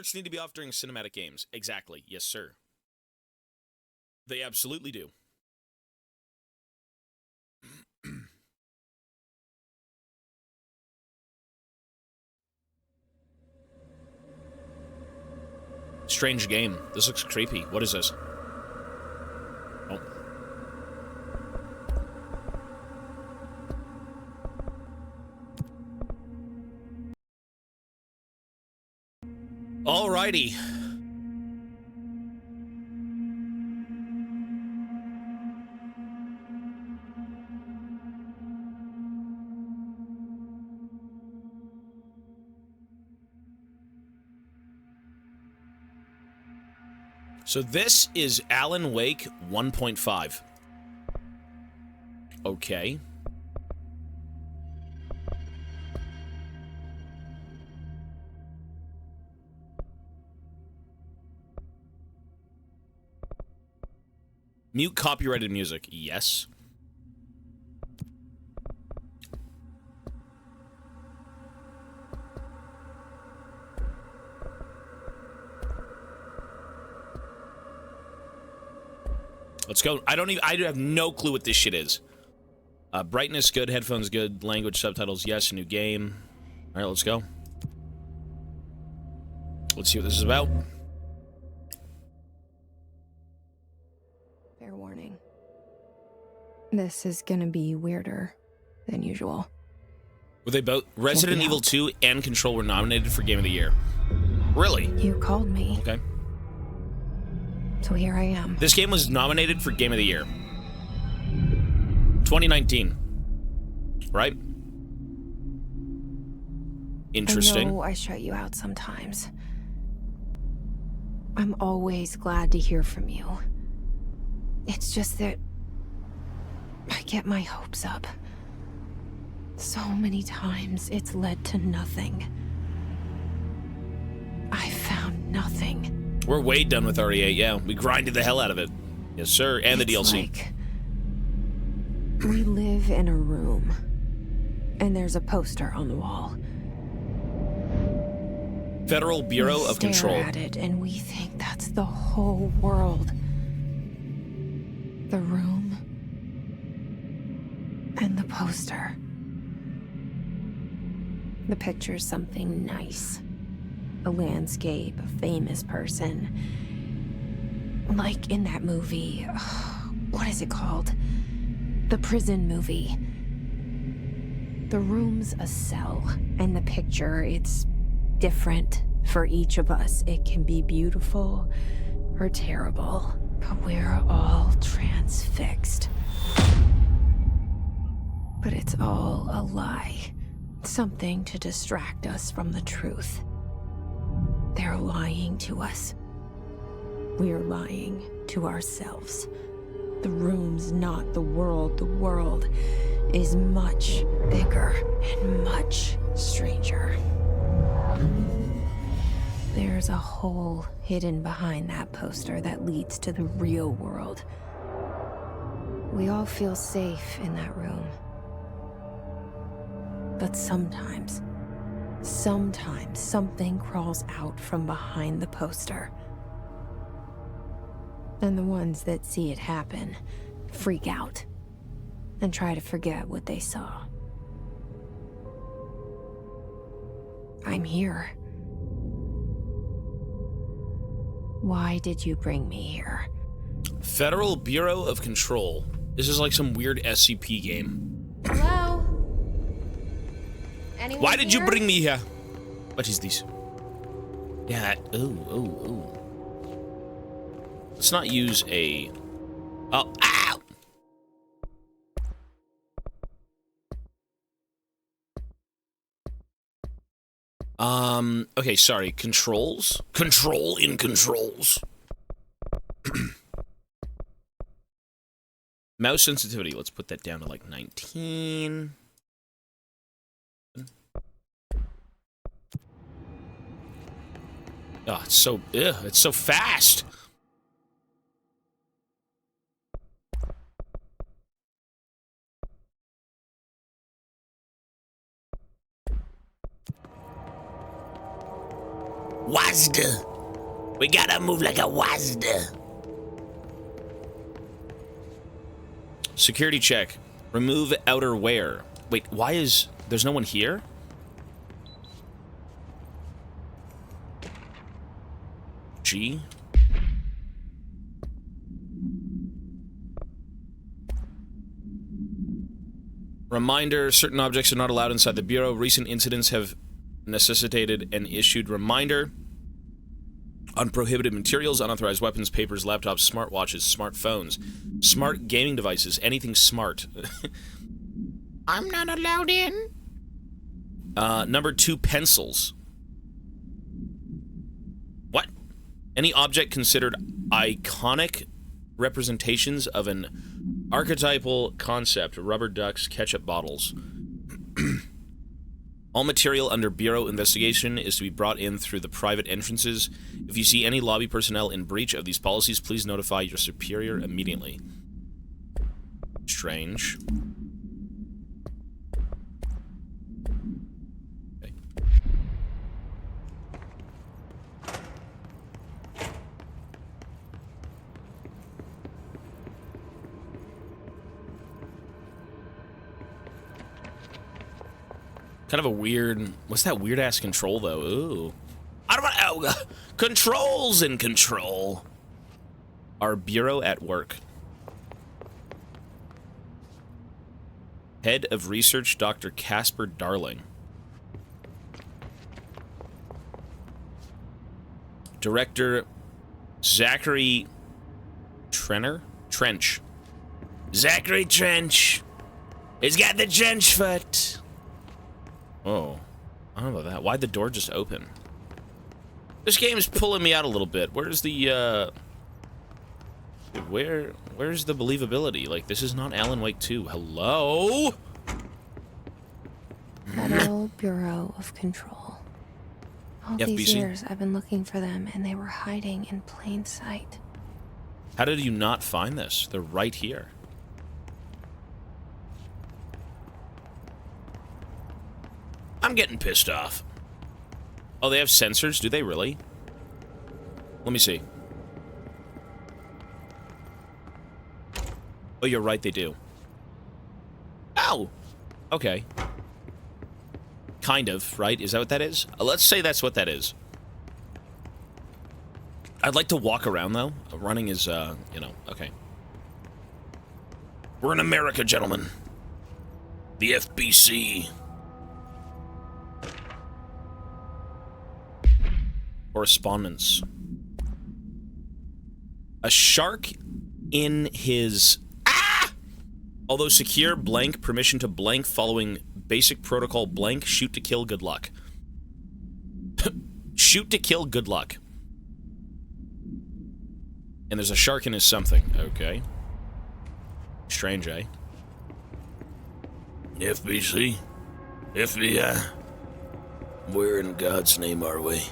Alerts need to be off during cinematic games. Exactly. Yes, sir. They absolutely do. Strange game. This looks creepy. What is this? Oh. Alrighty. So this is Alan Wake 1.5. Okay. Mute copyrighted music. Yes. Let's go. I have no clue what this shit is. Brightness good, headphones good, language subtitles yes, new game. All right, let's go. Let's see what this is about. Fair warning. This is gonna be weirder than usual. Were they both Resident Evil 2 and Control were nominated for Game of the Year? Really? You called me. Okay. So here I am. This game was nominated for Game of the Year. 2019. Right? Interesting. I know I shut you out sometimes. I'm always glad to hear from you. It's just that I get my hopes up. So many times it's led to nothing. I found nothing. We're way done with RE8, yeah. We grinded the hell out of it. Yes, sir, and the DLC. Like we live in a room, and there's a poster on the wall. Federal Bureau of Control. We stare at it, and we think that's the whole world. The room, and the poster. The picture's something nice. A landscape, a famous person. Like in that movie, what is it called? The prison movie. The room's a cell, and the picture, it's different for each of us. It can be beautiful or terrible, but we're all transfixed. But it's all a lie. Something to distract us from the truth. They're lying to us. We're lying to ourselves. The room's not the world. The world is much bigger and much stranger. There's a hole hidden behind that poster that leads to the real world. We all feel safe in that room. But sometimes something crawls out from behind the poster. And the ones that see it happen freak out and try to forget what they saw. I'm here. Why did you bring me here? Federal Bureau of Control. This is like some weird SCP game. Hello? Anyone Why did here? you bring me here? What is this? Yeah, ooh. Let's not use a... Oh, ow! Okay, sorry. Controls? Control in controls. Mouse sensitivity. Let's put that down to like 19. Oh, it's so fast. What? wasp. We gotta move like a wasp. Security check. Remove outerwear. Wait, why is... There's no one here? G? Reminder, certain objects are not allowed inside the Bureau. Recent incidents have necessitated an issued reminder on prohibited materials, unauthorized weapons, papers, laptops, smartwatches, smartphones, smart gaming devices, anything smart. I'm not allowed in. Number 2, pencils. What? Any object considered iconic representations of an archetypal concept. Rubber ducks, ketchup bottles. All material under Bureau investigation is to be brought in through the private entrances. If you see any lobby personnel in breach of these policies, please notify your superior immediately. Strange. Okay. Kind of a weird... What's that weird-ass control, though? Ooh. I don't know. Controls in control. Our Bureau at work. Head of Research, Dr. Casper Darling. Director, Zachary... Trench. Zachary Trench. He's got the trench foot. Oh, I don't know about that. Why'd the door just open? This game's pulling me out a little bit. Where's the, where's the believability? Like, this is not Alan Wake 2. Hello? Federal Bureau of Control. All these years I've been looking for them, and they were hiding in plain sight. How did you not find this? They're right here. I'm getting pissed off. Oh, they have sensors? Do they really? Let me see. Oh, you're right, they do. Ow! Okay. Kind of, right? Is that what that is? Let's say that's what that is. I'd like to walk around, though. Running is, you know, okay. We're in America, gentlemen. The FBC. Correspondence. A shark in his... Ah! Although secure, blank, permission to blank, following basic protocol, blank, shoot to kill, good luck. Shoot to kill, good luck. And there's a shark in his something. Okay. Strange, eh? FBC? FBI? Where in God's name are we?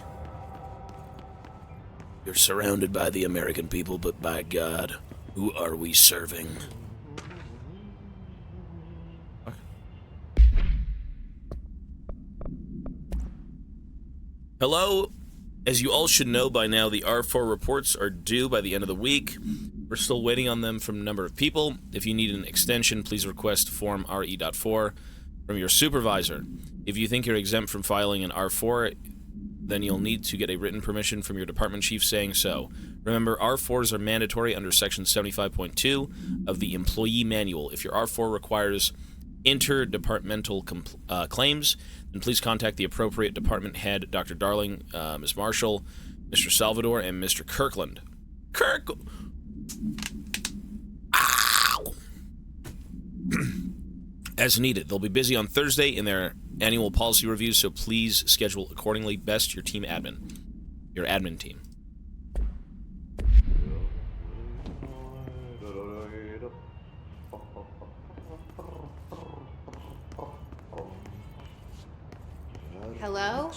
You're surrounded by the American people, but by God, who are we serving? Hello? As you all should know by now, the R4 reports are due by the end of the week. We're still waiting on them from a number of people. If you need an extension, please request Form RE.4 from your supervisor. If you think you're exempt from filing an R4, then you'll need to get a written permission from your department chief saying so. Remember, R4s are mandatory under Section 75.2 of the Employee Manual. If your R4 requires interdepartmental claims, then please contact the appropriate department head, Dr. Darling, Ms. Marshall, Mr. Salvador, and Mr. Kirkland. Ow! As needed. They'll be busy on Thursday in their annual policy reviews, so please schedule accordingly. Best, your team admin. Your admin team. Hello?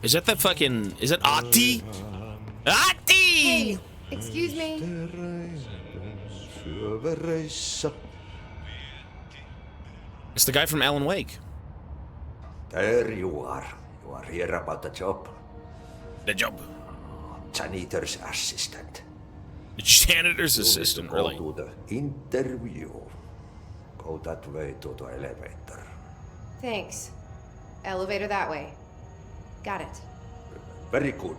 Is that the fucking... Is that Ati? Ati! Hey, excuse me. It's the guy from Alan Wake. There you are. You are here about the job. The job. Janitor's assistant. The janitor's assistant, Go really. to the interview. Go that way to the elevator. Thanks. Elevator that way. Got it. Very good.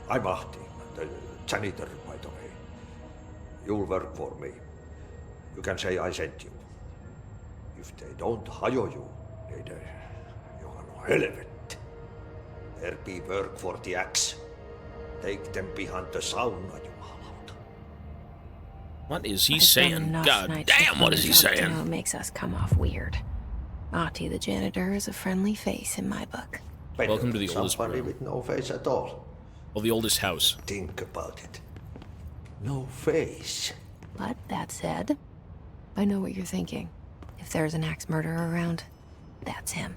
I'm Ahti, the janitor, by the way. You'll work for me. You can say I sent you. If they don't hire you, they you are no helvet. There be work for the axe. Take them behind the sauna, you hallout. What is he I've done saying? enough God night damn, shift what is he jobs to know saying? it makes us come off weird. Ahti the janitor is a friendly face in my book. Welcome to the oldest Somebody room. with no face at all. Well, the oldest house. Think about it. No face. But that said, I know what you're thinking. If there's an axe murderer around, that's him.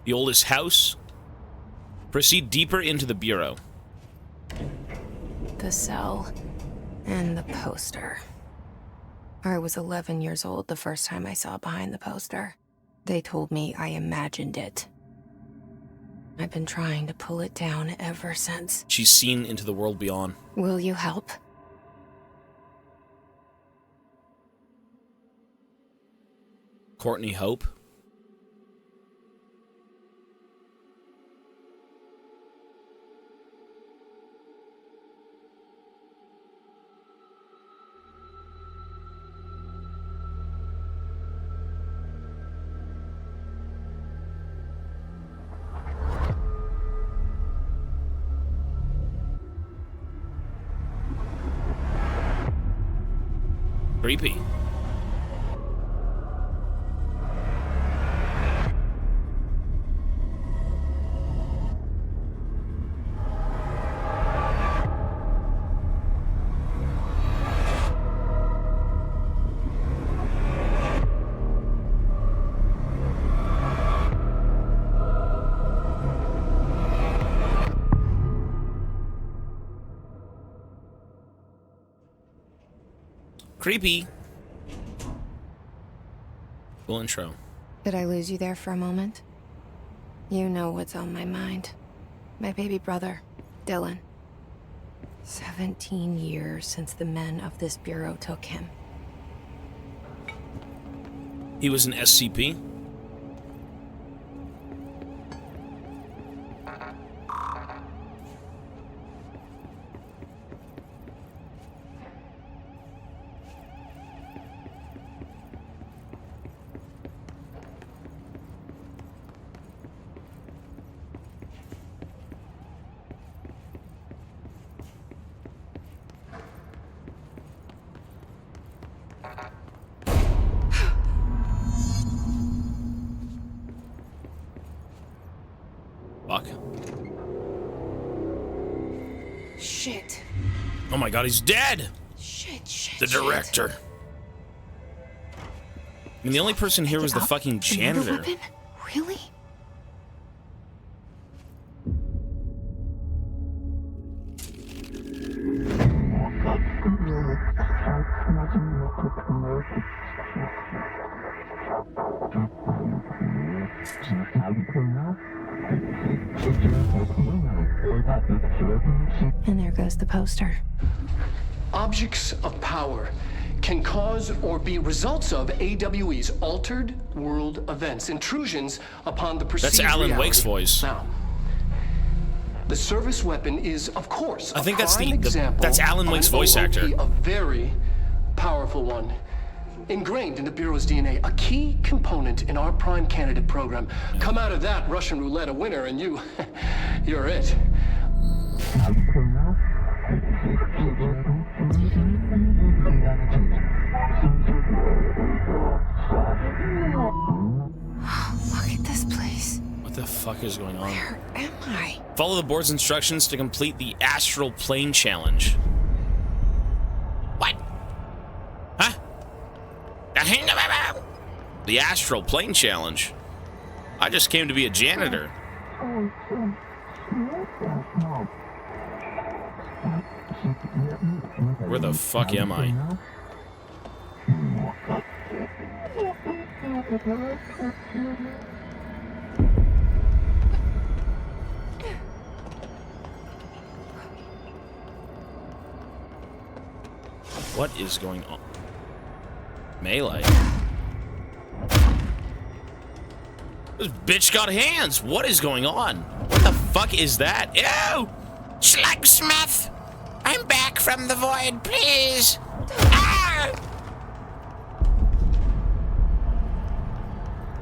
The oldest house. Proceed deeper into the bureau. The cell and the poster. I was 11 years old the first time I saw behind the poster. They told me I imagined it. I've been trying to pull it down ever since. She's seen into the world beyond. Will you help? Courtney Hope. Creepy. Creepy. Cool intro. Did I lose you there for a moment? You know what's on my mind. My baby brother, Dylan. 17 years since the men of this bureau took him. He was an SCP. Fuck. Shit. Oh my god, he's dead! Shit. The director. I mean, the only person here was the fucking Another janitor. weapon? Really? And there goes the poster. Objects of power can cause or be results of AWE's altered world events, intrusions upon the perceived That's Alan reality. Wake's voice. Now, the service weapon is, of course, I think a that's prime the example that's Alan of Wake's an voice OOP, actor. a very powerful one. Ingrained in the Bureau's DNA, a key component in our prime candidate program. Come out of that Russian roulette a winner, and you're it. Look at this place. What the fuck is going on? Where am I? Follow the board's instructions to complete the astral plane challenge. What? Huh? The astral plane challenge? I just came to be a janitor. Where the fuck am I? What is going on? Melee. This bitch got hands. What is going on? What the fuck is that? Ew! Slugsmith! I'm back from the void, please! Ah!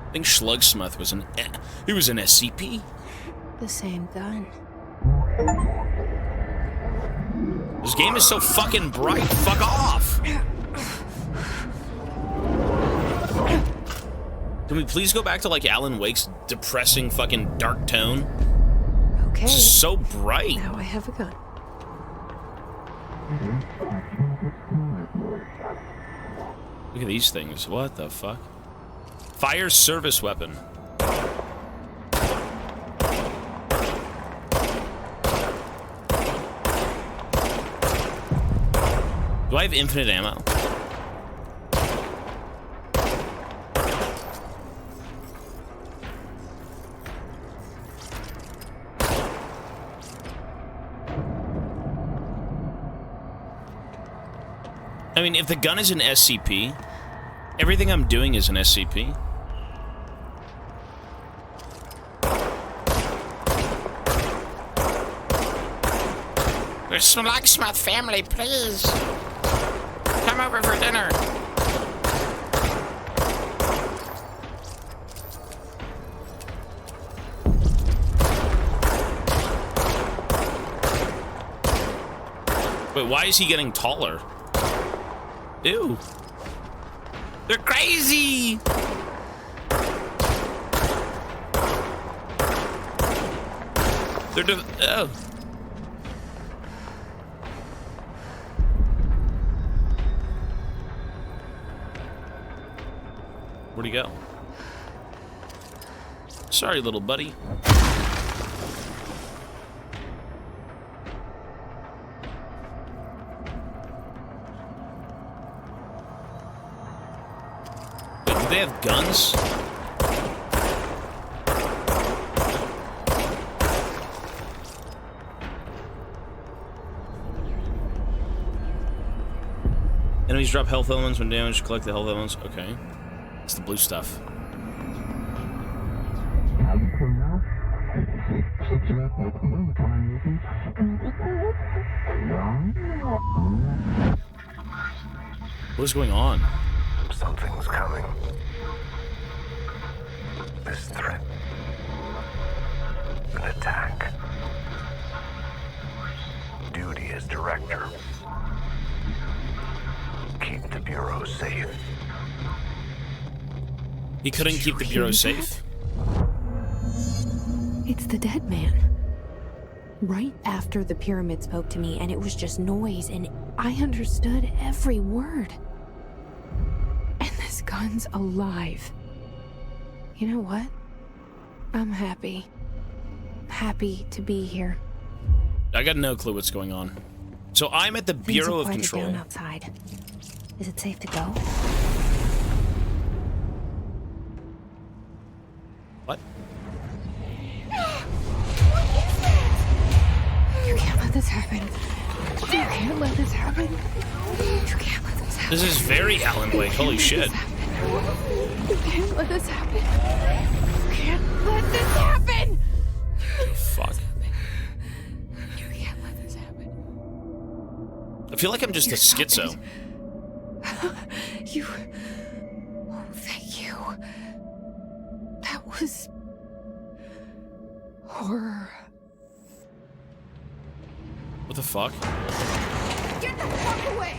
I think Slugsmith was he was an SCP. The same gun. This game is so fucking bright. Fuck off! Can we please go back to, like, Alan Wake's depressing fucking dark tone? Okay. This is so bright. Now I have a gun. Look at these things. What the fuck? Fire service weapon. Do I have infinite ammo? I mean, if the gun is an SCP, everything I'm doing is an SCP. The Slugsmith family, please. Come over for dinner. Wait, why is he getting taller? Ew. They're crazy! Oh. Where'd he go? Sorry, little buddy. Wait, do they have guns? Enemies drop health elements when damaged. Collect the health elements. Okay. It's the blue stuff. What is going on? Something's coming. This threat. An attack. Duty as director. Keep the Bureau safe. He couldn't keep the Bureau safe? It's the dead man. Right after the pyramid spoke to me, and it was just noise, and I understood every word. And this gun's alive. You know what? I'm happy. Happy to be here. I got no clue what's going on. So I'm at the Bureau of Things have quieted Control. down outside. Is it safe to go? What? You can't let this happen. You can't let this happen. You can't let this happen. This is very Alan Wake. Holy shit. You can't let this happen. You can't let this happen. Fuck. You can't let this happen. I feel like I'm just a schizo. You... Oh, thank you. That was... horror. What the fuck? Get the fuck away!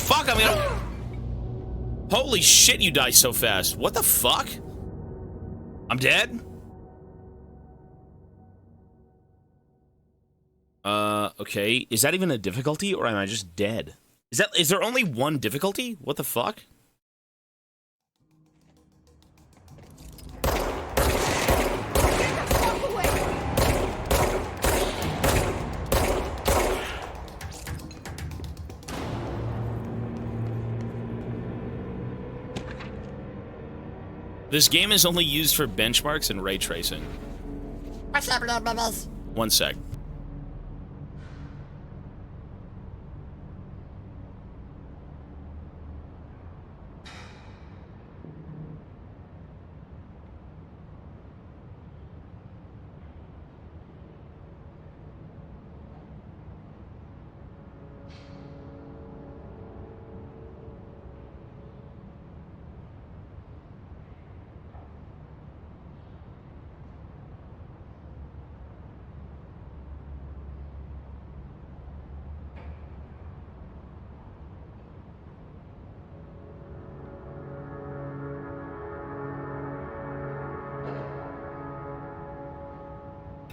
Fuck, I'm gonna... Holy shit, you die so fast. What the fuck? I'm dead? Okay. Is that even a difficulty, or am I just dead? Is there only one difficulty? What the fuck? This game is only used for benchmarks and ray tracing. What's up, little babies? One sec.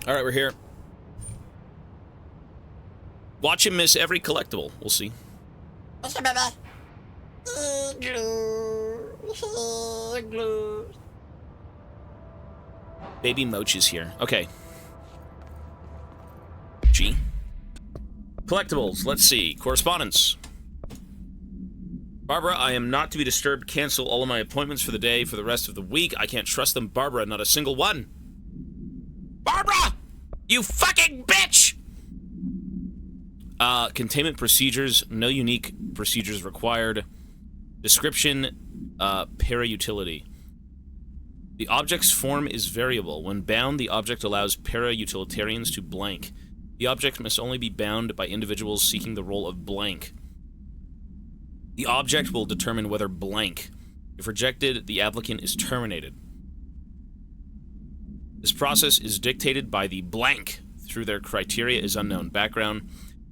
All right, we're here. Watch him miss every collectible. We'll see. What's up, baby? Glue. Glue. Baby Moch is here. Okay. G. Collectibles. Let's see. Correspondence. Barbara, I am not to be disturbed. Cancel all of my appointments for the day for the rest of the week. I can't trust them. Barbara, not a single one. Barbara! You fucking bitch! Containment procedures. No unique procedures required. Description. Para-utility. The object's form is variable. When bound, the object allows para-utilitarians to blank. The object must only be bound by individuals seeking the role of blank. The object will determine whether blank. If rejected, the applicant is terminated. This process is dictated by the blank through their criteria is unknown. Background.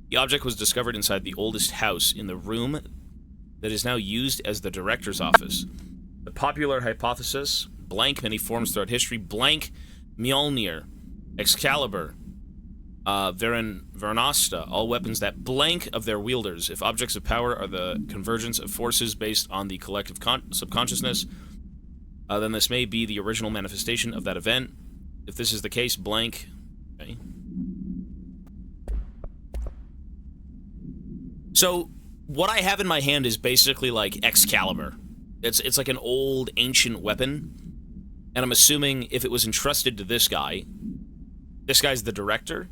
The object was discovered inside the oldest house in the room that is now used as the director's office. The popular hypothesis, blank, many forms throughout history, blank, Mjolnir, Excalibur, Veranasta, all weapons that blank of their wielders. If objects of power are the convergence of forces based on the collective subconsciousness, then this may be the original manifestation of that event. If this is the case, blank... Okay. So, what I have in my hand is basically like Excalibur. It's like an old, ancient weapon. And I'm assuming if it was entrusted to this guy's the director,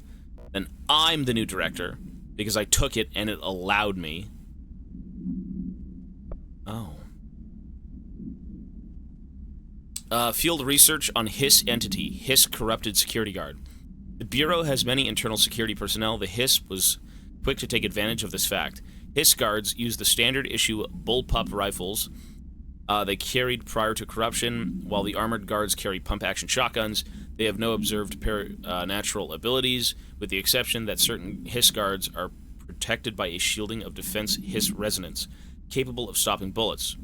then I'm the new director, because I took it and it allowed me. Oh. Field research on Hiss entity. Hiss corrupted security guard. The Bureau has many internal security personnel. The Hiss was quick to take advantage of this fact. Hiss guards use the standard issue bullpup rifles they carried prior to corruption, while the armored guards carry pump-action shotguns. They have no observed natural abilities, with the exception that certain Hiss guards are protected by a shielding of defense Hiss resonance, capable of stopping bullets.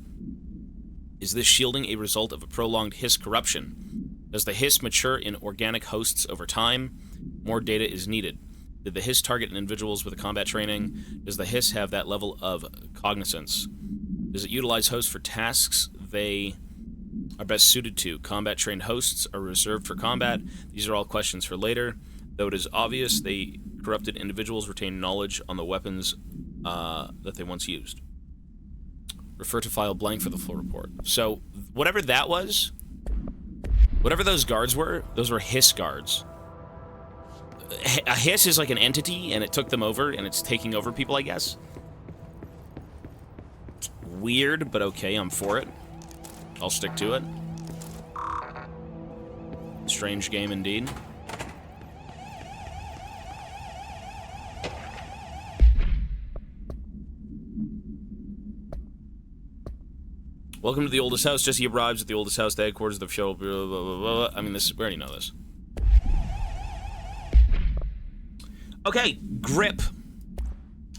Is this shielding a result of a prolonged Hiss corruption? Does the Hiss mature in organic hosts over time? More data is needed. Did the Hiss target individuals with combat training? Does the Hiss have that level of cognizance? Does it utilize hosts for tasks they are best suited to? Combat-trained hosts are reserved for combat. These are all questions for later. Though it is obvious they corrupted individuals retain knowledge on the weapons that they once used. Refer to file blank for the full report. So, whatever that was, whatever those guards were, those were Hiss guards. A Hiss is like an entity, and it took them over, and it's taking over people, I guess. Weird, but okay, I'm for it. I'll stick to it. Strange game indeed. Welcome to the oldest house. Jesse arrives at the oldest house, the headquarters of the show. Blah, blah, blah, blah. I mean, we already know this. Okay, grip.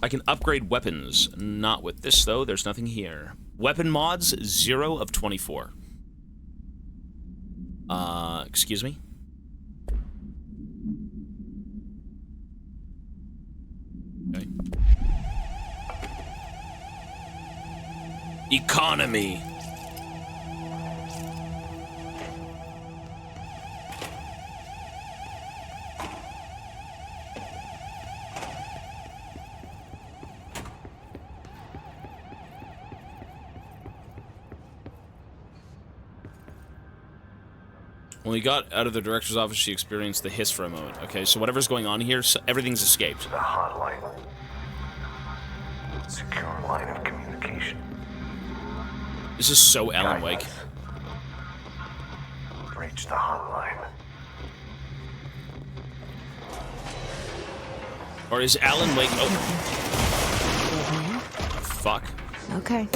I can upgrade weapons. Not with this, though. There's nothing here. Weapon mods, 0 of 24. Excuse me? Okay. Economy. When we got out of the director's office, she experienced the hiss for a moment. Okay, so whatever's going on here, so everything's escaped. The hotline. Secure line of communication. This is so Alan Wake. Reach the hotline. Or is Alan Wake... Oh. Fuck. Okay.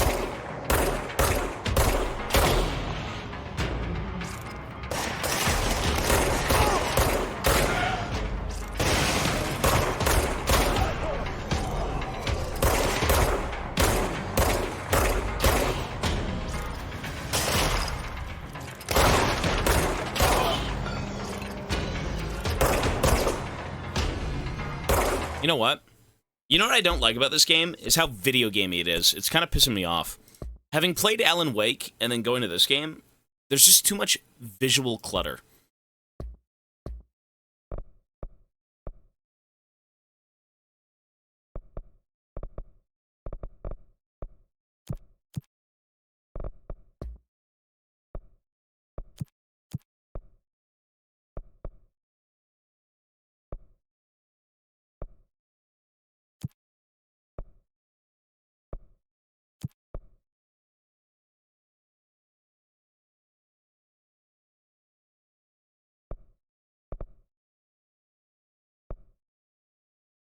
You know what? You know what I don't like about this game is how video gamey it is. It's kind of pissing me off. Having played Alan Wake and then going to this game, there's just too much visual clutter.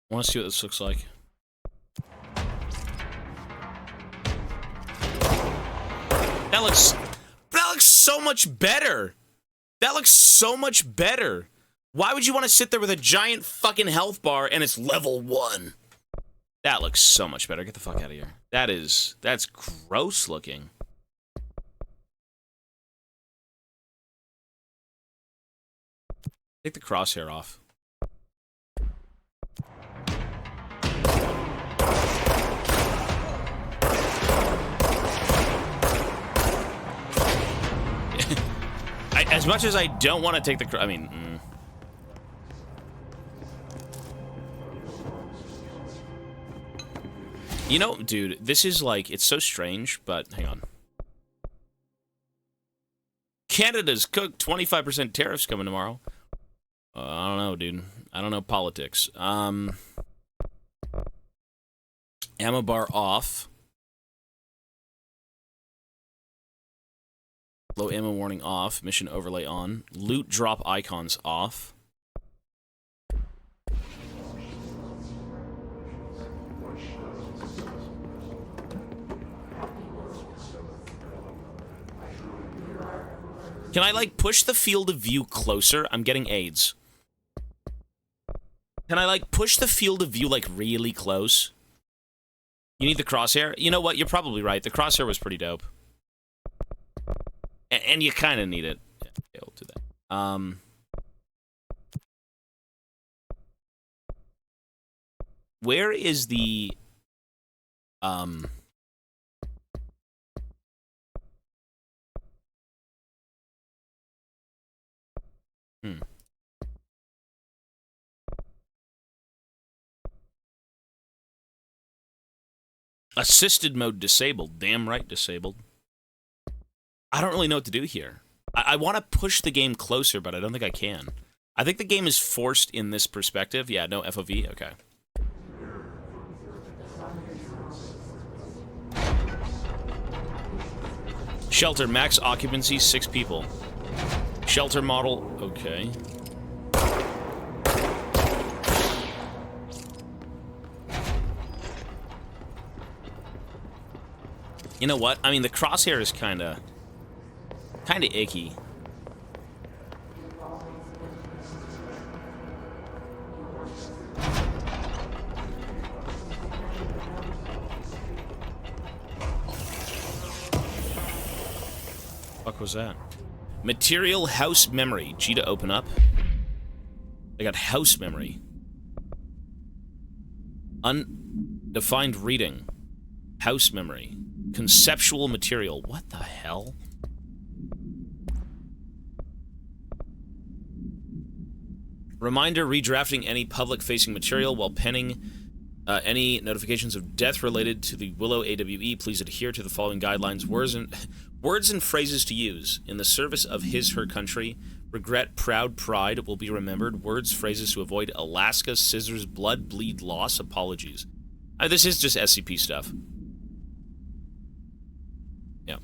I want to see what this looks like. That looks so much better. That looks so much better. Why would you want to sit there with a giant fucking health bar and it's level 1? That looks so much better. Get the fuck out of here. That's gross looking. Take the crosshair off. As much as I don't want to take the... You know, dude, this is like... It's so strange, but... Hang on. Canada's cooked 25% tariffs coming tomorrow. I don't know, dude. I don't know politics. Ammo bar off. Low ammo warning off. Mission overlay on. Loot drop icons off. Can I, like, push the field of view closer? I'm getting AIDS. Can I, like, push the field of view, like, really close? You need the crosshair? You know what? You're probably right. The crosshair was pretty dope. And you kind of need it. Yeah, we'll do that. Where is the... Assisted mode disabled. Damn right disabled. I don't really know what to do here. I want to push the game closer, but I don't think I can. I think the game is forced in this perspective. Yeah, no FOV? Okay. Shelter, max occupancy, 6 people. Shelter model, okay. You know what? I mean, the crosshair is kind of icky. Fuck was that? Material house memory. G to open up. I got house memory. Undefined reading. House memory. Conceptual material. What the hell? Reminder, redrafting any public-facing material while penning Any notifications of death related to the Willow AWE, please adhere to the following guidelines. Words and phrases to use. In the service of his/her country. Regret, proud, pride will be remembered. Words, phrases to avoid. Alaska, scissors, blood, bleed, loss, apologies. This is just SCP stuff. Yeah.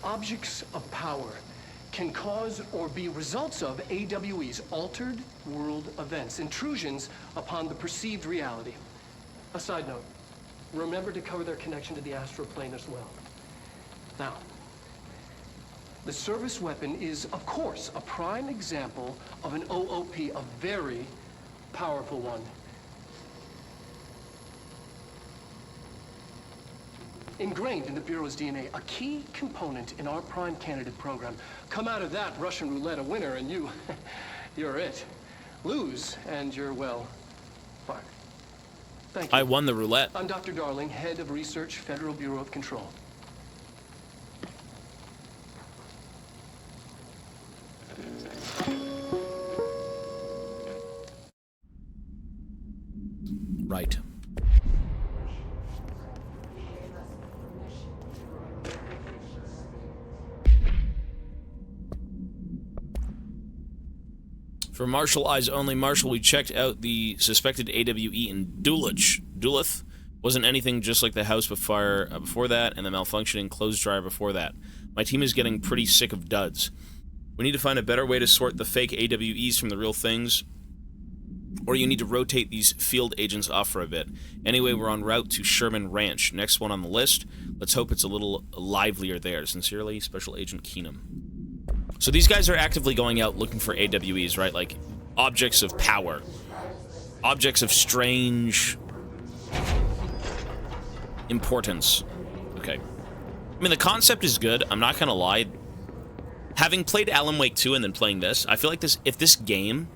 Objects of power can cause or be results of AWE's altered world events, intrusions upon the perceived reality. A side note, remember to cover their connection to the astral plane as well. Now, the service weapon is, of course, a prime example of an OOP, a very powerful one. Ingrained in the Bureau's DNA, a key component in our prime candidate program. Come out of that Russian roulette a winner and you're it. Lose and you're, well, fired. Thank you. I won the roulette. I'm Dr. Darling, Head of Research, Federal Bureau of Control. Right. For Marshall Eyes Only, Marshall, we checked out the suspected AWE in Duluth. Wasn't anything just like the house before that, and the malfunctioning clothes dryer before that. My team is getting pretty sick of duds. We need to find a better way to sort the fake AWEs from the real things, or you need to rotate these field agents off for a bit. Anyway, we're en route to Sherman Ranch. Next one on the list. Let's hope it's a little livelier there. Sincerely, Special Agent Keenum. So these guys are actively going out looking for AWEs, right? Like, objects of power. Objects of strange importance. Okay. I mean, the concept is good. I'm not gonna lie. Having played Alan Wake 2 and then playing this, I feel like if this game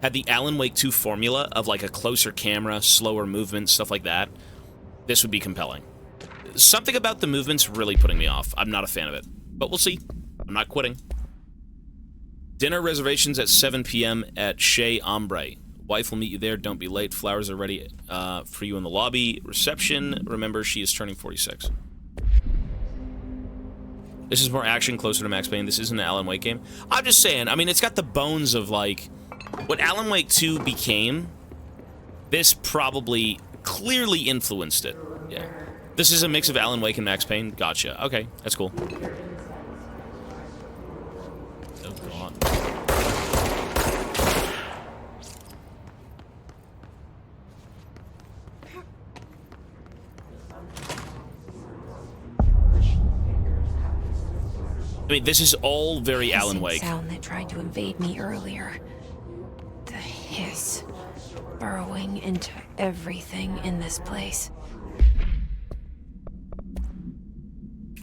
had the Alan Wake 2 formula of, like, a closer camera, slower movement, stuff like that, this would be compelling. Something about the movement's really putting me off. I'm not a fan of it. But we'll see. I'm not quitting. Dinner reservations at 7 p.m. at Chez Ombre. Wife will meet you there. Don't be late. Flowers are ready for you in the lobby. Reception. Remember, she is turning 46. This is more action, closer to Max Payne. This isn't an Alan Wake game. I'm just saying, I mean, it's got the bones of, like, what Alan Wake 2 became. This probably clearly influenced it. Yeah. This is a mix of Alan Wake and Max Payne. Gotcha. Okay, that's cool. Oh, God. I mean, this is all very Alan Wake. Sound that tried to invade me earlier. The hiss, burrowing into everything in this place.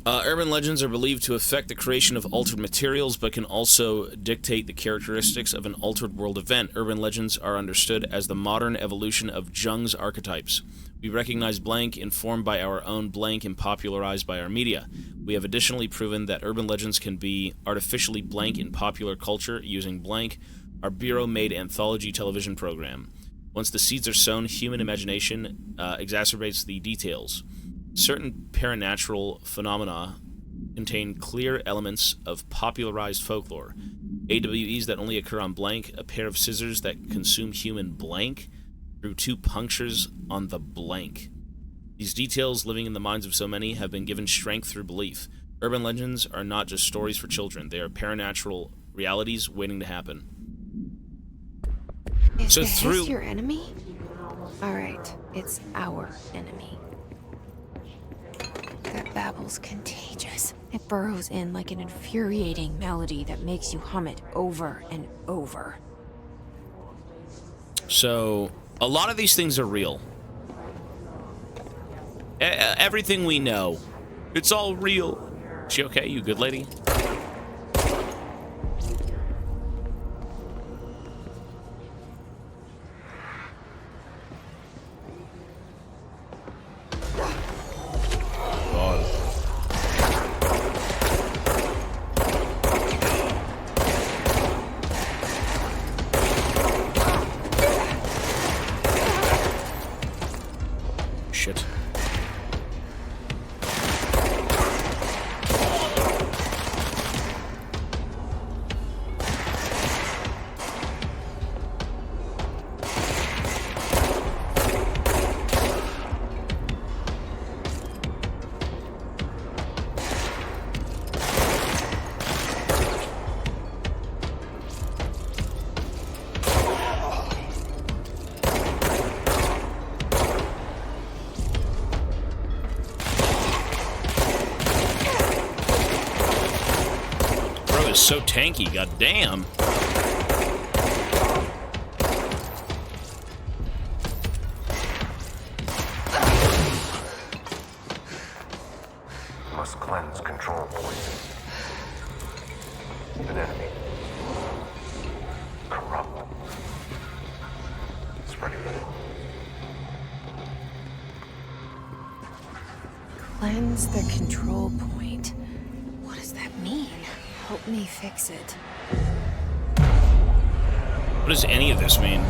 Urban legends are believed to affect the creation of altered materials, but can also dictate the characteristics of an altered world event. Urban legends are understood as the modern evolution of Jung's archetypes. We recognize blank, informed by our own blank, and popularized by our media. We have additionally proven that urban legends can be artificially blank in popular culture using blank, our Bureau-made anthology television program. Once the seeds are sown, human imagination exacerbates the details. Certain paranatural phenomena contain clear elements of popularized folklore. AWEs that only occur on blank, a pair of scissors that consume human blank, through 2 punctures on the blank. These details, living in the minds of so many, have been given strength through belief. Urban legends are not just stories for children. They are paranatural realities waiting to happen. Is So the through- hiss your enemy? Alright, it's our enemy. That babble's contagious. It burrows in like an infuriating melody that makes you hum it over and over. So, a lot of these things are real. Everything we know, it's all real. Is she okay? You good lady? God. is so tanky, goddamn. Must cleanse control poison. An enemy. Corrupt. Spreading it. Cleanse the control point. What does that mean? Help me fix it. What does any of this mean?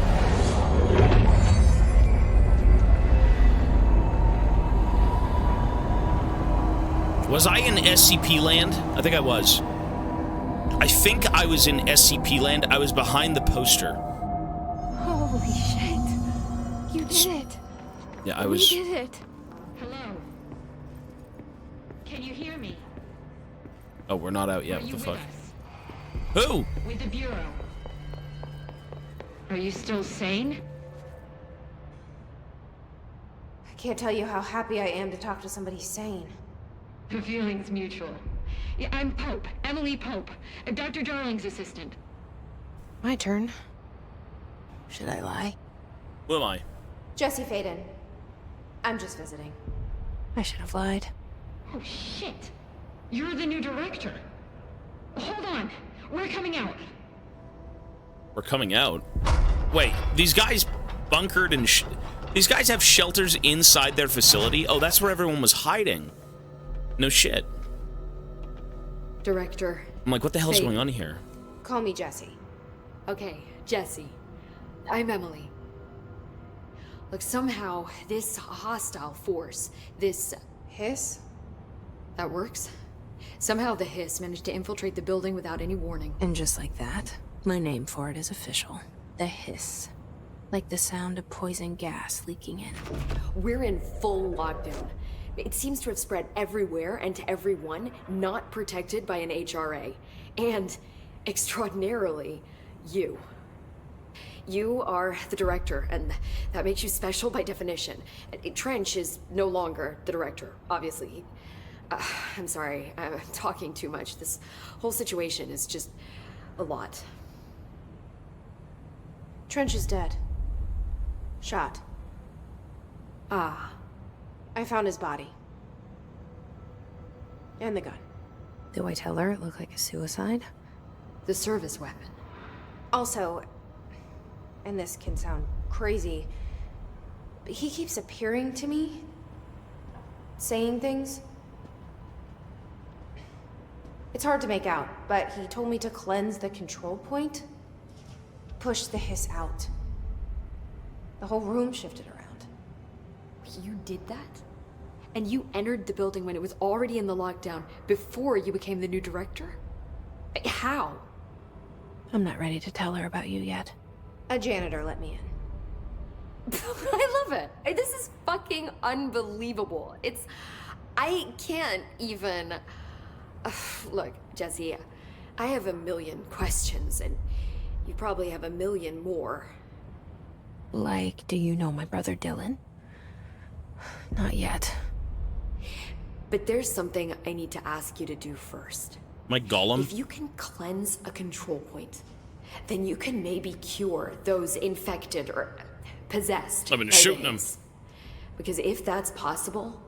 Was I in SCP land? I think I was. I think I was in SCP land. I was behind the poster. Holy shit. You did it. Yeah, I was. We did it. Hello? Can you hear me? Oh, we're not out yet. Are What you the fuck? with us? Who? With the Bureau. Are you still sane? I can't tell you how happy I am to talk to somebody sane. The feeling's mutual. Yeah, I'm Pope, Emily Pope, Dr. Darling's assistant. My turn. Should I lie? Who am I? Jesse Faden. I'm just visiting. I should have lied. Oh, shit. You're the new director. Hold on. We're coming out. We're coming out. Wait, these guys bunkered and these guys have shelters inside their facility? Oh, that's where everyone was hiding. No shit. Director. I'm like, what the hell's Faden. going on here? Call me Jesse. Okay, Jesse. I'm Emily. Look, somehow this hostile force, this... Hiss? that works? Somehow the hiss managed to infiltrate the building without any warning. And just like that, my name for it is official. The hiss. Like the sound of poison gas leaking in. We're in full lockdown. It seems to have spread everywhere and to everyone not protected by an HRA. And, extraordinarily, you. You are the director, and that makes you special by definition. Trench is no longer the director, obviously. I'm sorry, I'm talking too much. This whole situation is just a lot. Trench is dead. Shot. Ah. I found his body. And the gun. Do I tell her it looked like a suicide? The service weapon. Also, and this can sound crazy, but he keeps appearing to me, saying things. It's hard to make out, but he told me to cleanse the control point, push the hiss out. The whole room shifted around. You did that? And you entered the building when it was already in the lockdown before you became the new director? How? I'm not ready to tell her about you yet. A janitor let me in. I love it. This is fucking unbelievable. I can't even... Look, Jesse, I have a million questions, and you probably have a million more. Like, do you know my brother Dylan? Not yet. But there's something I need to ask you to do first. My golem? If you can cleanse a control point, then you can maybe cure those infected or possessed. I've been by shooting the them. hiss. Because if that's possible,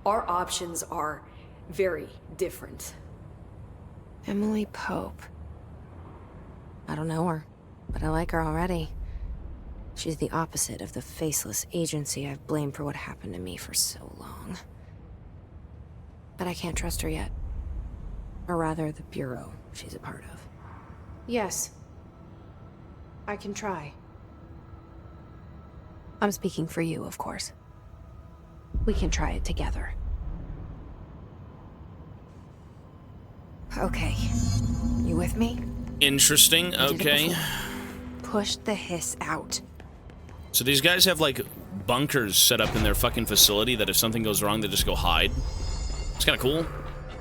our options are very different. Emily Pope. I don't know her, but I like her already. She's the opposite of the faceless agency I've blamed for what happened to me for so long. But I can't trust her yet. Or rather, the Bureau she's a part of. Yes. I can try. I'm speaking for you, of course. We can try it together. Okay. You with me? Interesting, I did it okay. before. Push the hiss out. So these guys have, like, bunkers set up in their fucking facility that if something goes wrong, they just go hide. It's kind of cool.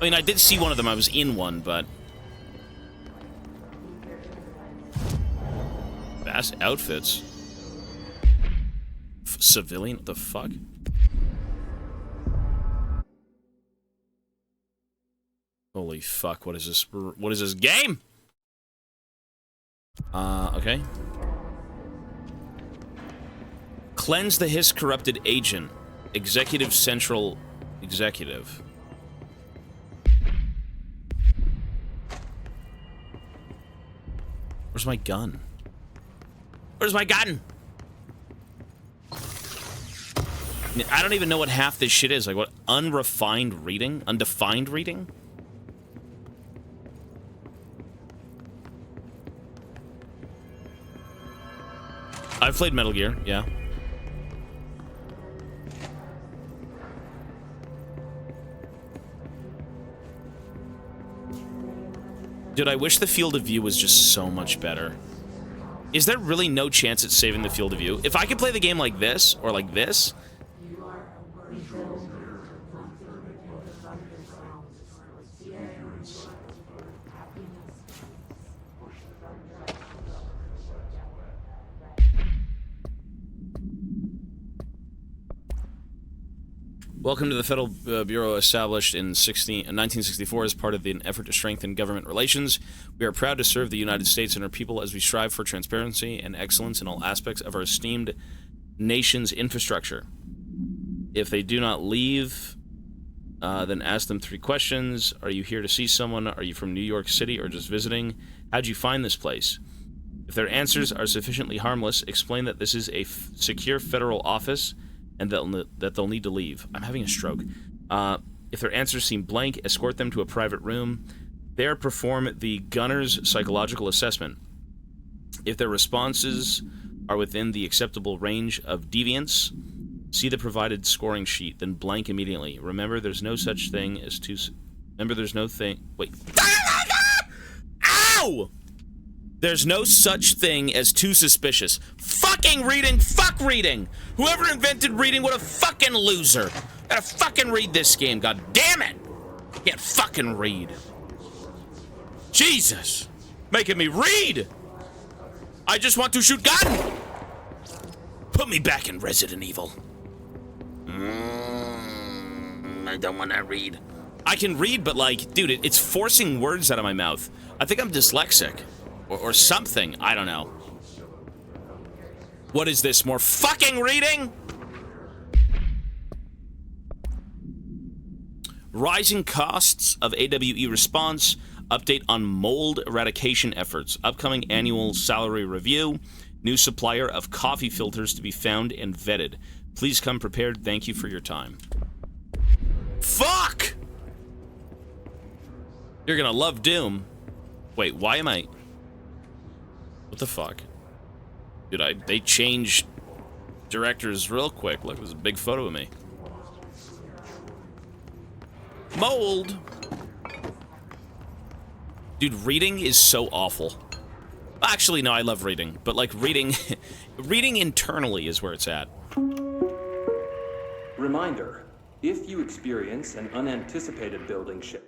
I mean, I did see one of them. I was in one, but... Bass outfits. Civilian? What the fuck? Holy fuck, what is this? What is this game? Okay. Cleanse the Hiss corrupted agent. Executive Central Executive. Where's my gun? Where's my gun? I don't even know what half this shit is. Like, what? Unrefined reading? Undefined reading? I've played Metal Gear, yeah. Dude, I wish the field of view was just so much better. Is there really no chance at saving the field of view? If I could play the game like this, or like this... Welcome to the Federal Bureau, established in 1964 as part of an effort to strengthen government relations. We are proud to serve the United States and our people as we strive for transparency and excellence in all aspects of our esteemed nation's infrastructure. If they do not leave, then ask them 3 questions. Are you here to see someone? Are you from New York City or just visiting? How'd you find this place? If their answers are sufficiently harmless, explain that this is a secure federal office and that they'll need to leave. I'm having a stroke. If their answers seem blank, escort them to a private room. There, perform the gunner's psychological assessment. If their responses are within the acceptable range of deviance, see the provided scoring sheet, then blank immediately. Remember, there's no such thing as Wait. Ow! There's no such thing as too suspicious. Fucking reading! Fuck reading! Whoever invented reading, what a fucking loser! Gotta fucking read this game, god damn it! Can't fucking read. Jesus! Making me read! I just want to shoot gun! Put me back in Resident Evil. I don't want to read. I can read, but like, dude, it's forcing words out of my mouth. I think I'm dyslexic. Or something. I don't know. What is this? More fucking reading? Rising costs of AWE response. Update on mold eradication efforts. Upcoming annual salary review. New supplier of coffee filters to be found and vetted. Please come prepared. Thank you for your time. Fuck! You're gonna love Doom. Wait, why am I... What the fuck? Dude, they changed directors real quick. Look, there's a big photo of me. Mold! Dude, reading is so awful. Actually, no, I love reading. But, like, reading... reading internally is where it's at. Reminder. If you experience an unanticipated building shift...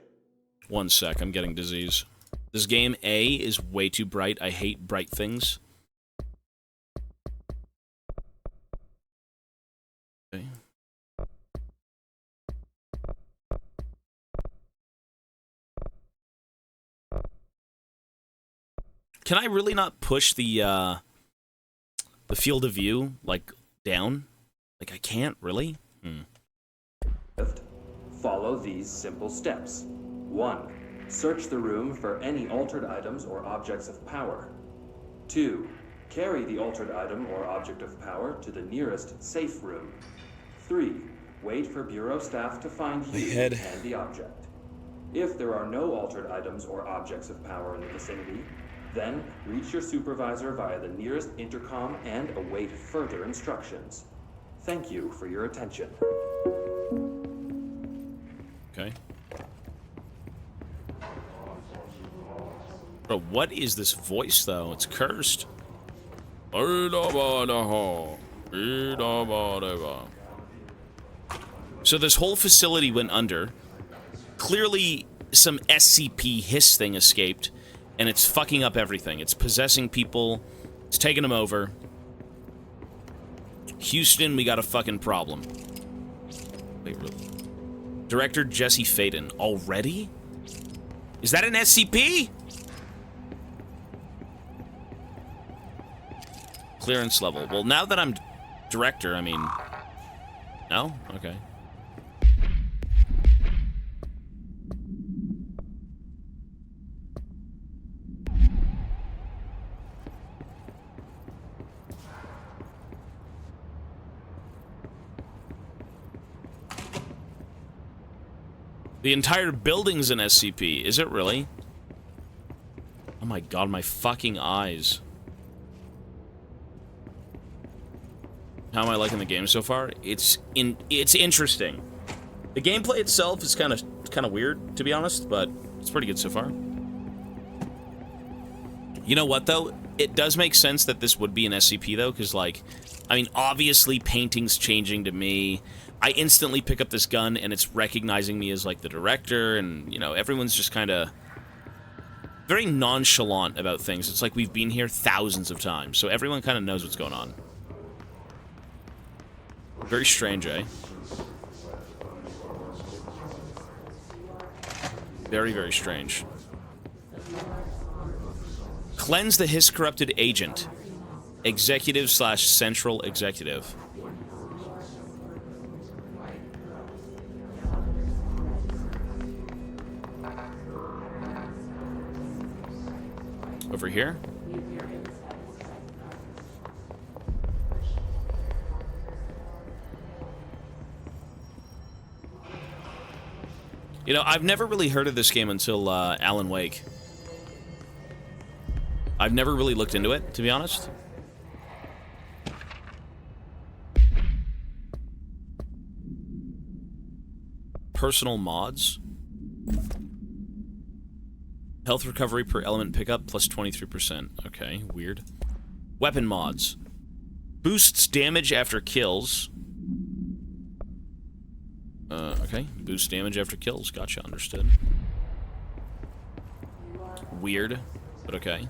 One sec, I'm getting disease. This game, A, is way too bright. I hate bright things. Okay. Can I really not push the field of view, like, down? Like, I can't, really? Follow these simple steps. 1. Search the room for any altered items or objects of power. 2. Carry the altered item or object of power to the nearest safe room. 3. Wait for Bureau staff to find you and the object. If there are no altered items or objects of power in the vicinity, then reach your supervisor via the nearest intercom and await further instructions. Thank you for your attention. Okay. Bro, what is this voice, though? It's cursed. So this whole facility went under. Clearly, some SCP hiss thing escaped, and it's fucking up everything. It's possessing people. It's taking them over. Houston, we got a fucking problem. Wait, really? Director Jesse Faden. Already? Is that an SCP? Clearance level. Well, now that I'm director, I mean... No? Okay. The entire building's an SCP. Is it really? Oh my god, my fucking eyes. How am I liking the game so far? It's interesting. The gameplay itself is kind of weird, to be honest, but it's pretty good so far. You know what, though? It does make sense that this would be an SCP, though, because, like, I mean, obviously painting's changing to me. I instantly pick up this gun, and it's recognizing me as, like, the director, and, you know, everyone's just kind of very nonchalant about things. It's like we've been here thousands of times, so everyone kind of knows what's going on. Very strange, eh? Very, very strange. Cleanse the Hiss-corrupted agent. Executive/central executive. Over here? You know, I've never really heard of this game until Alan Wake. I've never really looked into it, to be honest. Personal mods. Health recovery per element pickup plus 23%. Okay, weird. Weapon mods. Boosts damage after kills. Okay. Boost damage after kills. Gotcha, understood. Weird, but okay.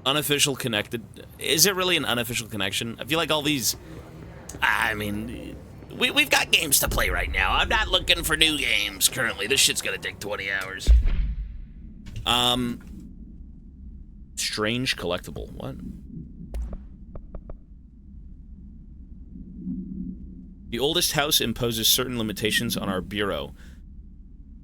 Unofficial connected. Is it really an unofficial connection? I feel like all these... I mean, we've got games to play right now. I'm not looking for new games currently. This shit's gonna take 20 hours. Strange collectible. What? The oldest house imposes certain limitations on our bureau,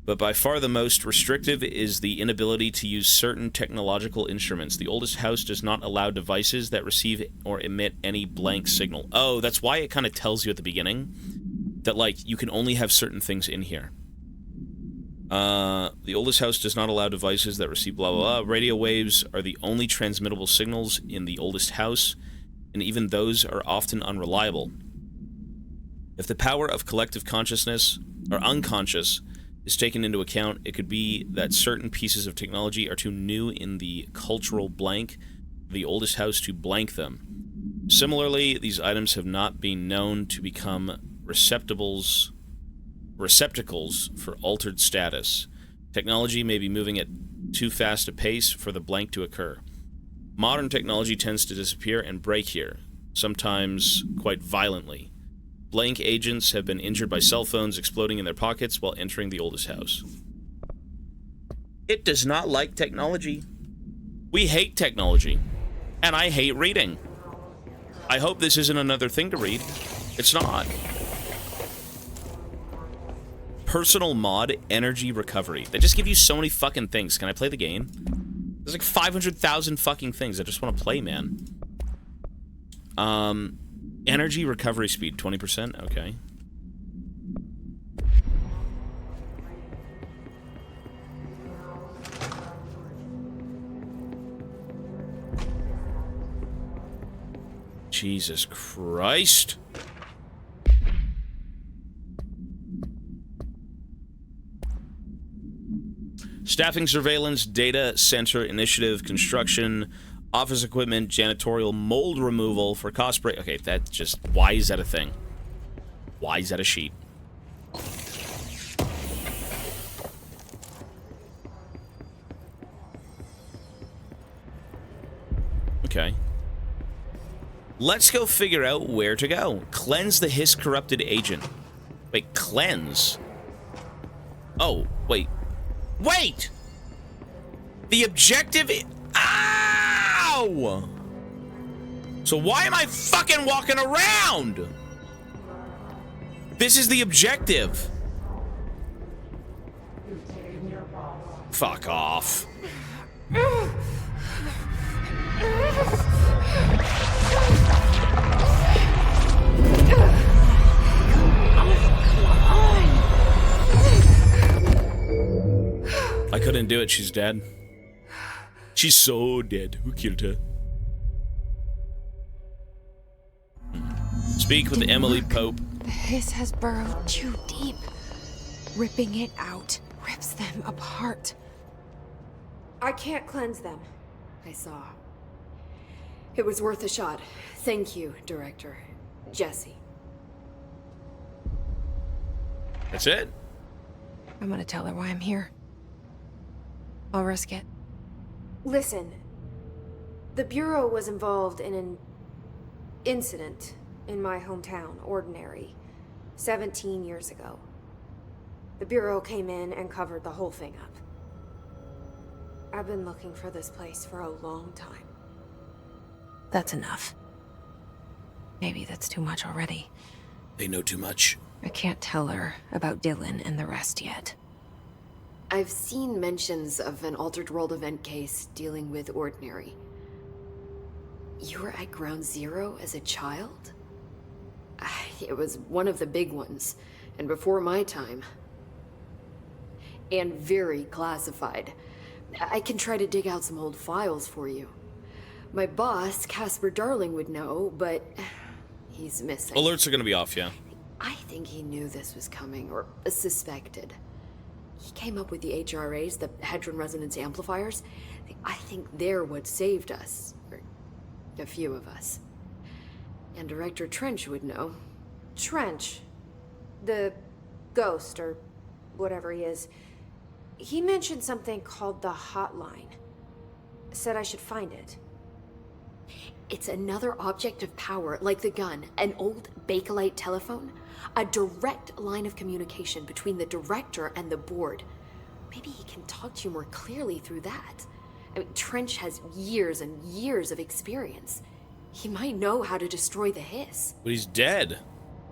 but by far the most restrictive is the inability to use certain technological instruments. The oldest house does not allow devices that receive or emit any blank signal. Oh, that's why it kind of tells you at the beginning that, like, you can only have certain things in here. The oldest house does not allow devices that receive blah, blah, blah. Radio waves are the only transmittable signals in the oldest house, and even those are often unreliable. If the power of collective consciousness, or unconscious, is taken into account, it could be that certain pieces of technology are too new in the cultural blank of the oldest house to blank them. Similarly, these items have not been known to become receptacles for altered status. Technology may be moving at too fast a pace for the blank to occur. Modern technology tends to disappear and break here, sometimes quite violently. Blank agents have been injured by cell phones exploding in their pockets while entering the oldest house. It does not like technology. We hate technology. And I hate reading. I hope this isn't another thing to read. It's not. Personal mod, energy recovery. They just give you so many fucking things. Can I play the game? There's like 500,000 fucking things I just want to play, man. Energy recovery speed, 20%? Okay. Jesus Christ. Staffing, surveillance, data center initiative, construction, office equipment, janitorial, mold removal for cost break. Okay, that just... Why is that a thing? Why is that a sheet? Okay. Let's go figure out where to go. Cleanse the Hiss corrupted agent. Wait, cleanse? Oh, wait. Wait! The objective Ow! So why am I fucking walking around? This is the objective. Fuck off. I couldn't do it. She's dead. She's so dead. Who killed her? Speak with Emily Pope. The hiss has burrowed too deep. Ripping it out rips them apart. I can't cleanse them. I saw. It was worth a shot. Thank you, Director. Jesse. That's it? I'm gonna tell her why I'm here. I'll risk it. Listen, the Bureau was involved in an incident in my hometown, Ordinary, 17 years ago. The Bureau came in and covered the whole thing up. I've been looking for this place for a long time. That's enough. Maybe that's too much already. They know too much. I can't tell her about Dylan and the rest yet. I've seen mentions of an Altered World event case dealing with Ordinary. You were at Ground Zero as a child? It was one of the big ones, and before my time. And very classified. I can try to dig out some old files for you. My boss, Casper Darling, would know, but he's missing. Alerts are gonna be off, yeah. I think he knew this was coming, or suspected. He came up with the HRAs, the Hadron Resonance Amplifiers. I think they're what saved us. Or a few of us. And Director Trench would know. Trench, the ghost, or whatever he is, he mentioned something called the Hotline. Said I should find it. It's another object of power, like the gun, an old Bakelite telephone. A direct line of communication between the director and the board. Maybe he can talk to you more clearly through that. I mean, Trench has years and years of experience. He might know how to destroy the Hiss. But he's dead.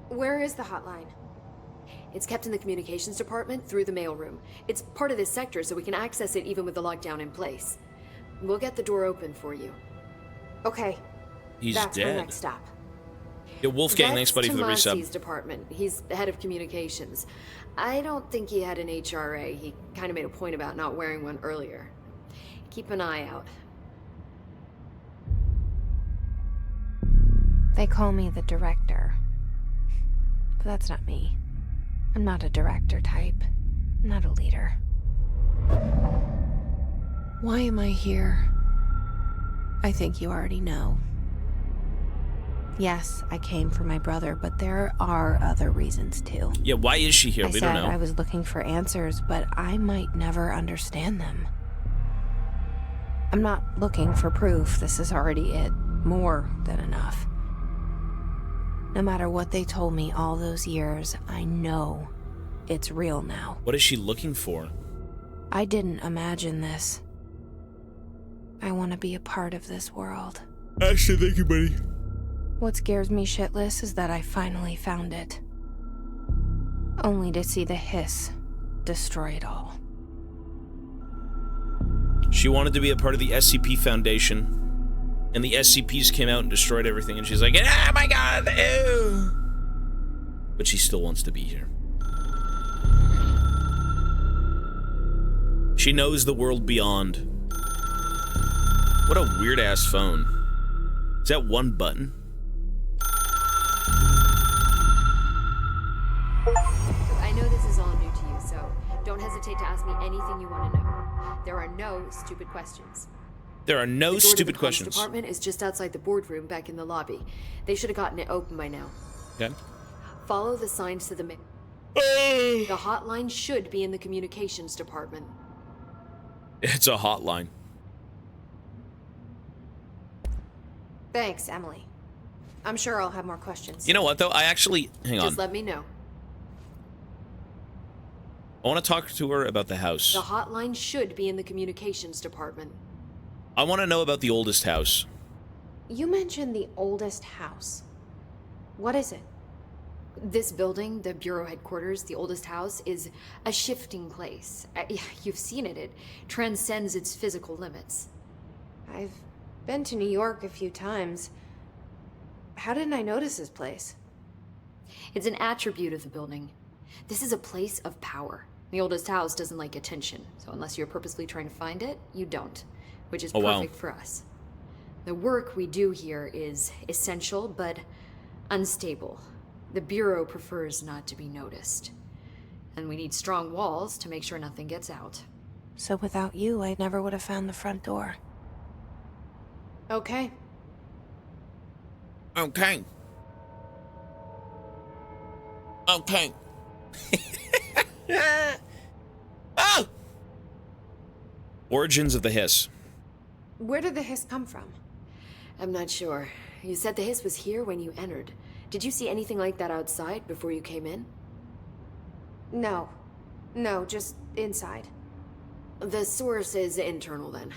Where is the hotline? It's kept in the communications department through the mailroom. It's part of this sector, so we can access it even with the lockdown in place. We'll get the door open for you. Okay. He's That's dead. my next stop. Yo, Wolfgang, thanks buddy for the Tomasi's resub. department. He's the head of communications. I don't think he had an HRA. He kind of made a point about not wearing one earlier. Keep an eye out. They call me the director. But that's not me. I'm not a director type. I'm not a leader. Why am I here? I think you already know. Yes, I came for my brother, but there are other reasons too. Yeah, why is she here? I We said don't know. I was looking for answers, but I might never understand them. I'm not looking for proof. This is already it. More than enough. No matter what they told me all those years, I know it's real now. What is she looking for? I didn't imagine this. I want to be a part of this world. Ashley, thank you, buddy. What scares me shitless is that I finally found it. Only to see the Hiss destroy it all. She wanted to be a part of the SCP Foundation, and the SCPs came out and destroyed everything, and she's like, oh my god, ew! But she still wants to be here. She knows the world beyond. What a weird-ass phone. Is that one button? I know this is all new to you, so don't hesitate to ask me anything you want to know. There are no stupid questions. There are no The door to stupid the comms questions. department is just outside the boardroom back in the lobby. They should have gotten it open by now. Okay. Follow the signs to the the hotline should be in the communications department. It's a hotline. Thanks, Emily. I'm sure I'll have more questions. You know what, though? I actually... Hang on. Just let me know. I want to talk to her about the house. The hotline should be in the communications department. I want to know about the oldest house. You mentioned the oldest house. What is it? This building, the Bureau headquarters, the oldest house, is a shifting place. You've seen it. It transcends its physical limits. I've been to New York a few times. How didn't I notice this place? It's an attribute of the building. This is a place of power. The oldest house doesn't like attention, so unless you're purposely trying to find it, you don't, which is perfect for us. The work we do here is essential, but unstable. The Bureau prefers not to be noticed. And we need strong walls to make sure nothing gets out. So without you, I never would have found the front door. Okay. Okay. Okay. Oh! Origins of the hiss. Where did the hiss come from? I'm not sure. You said the hiss was here when you entered. Did you see anything like that outside before you came in? No. No, just inside. The source is internal, then.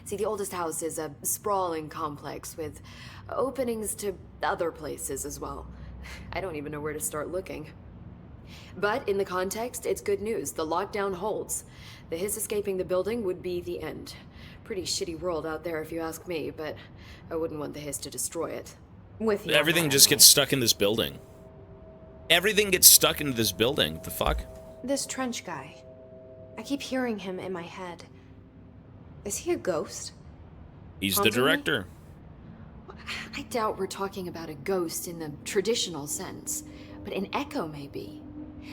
See, the oldest house is a sprawling complex with openings to other places as well. I don't even know where to start looking. But in the context, it's good news. The lockdown holds. The hiss escaping the building would be the end. Pretty shitty world out there if you ask me, but I wouldn't want the hiss to destroy it. With you. Everything just gets stuck in this building. Everything gets stuck into this building. What the fuck? This Trench guy. I keep hearing him in my head. Is he a ghost? He's Haunting the director. I doubt we're talking about a ghost in the traditional sense, but an echo maybe.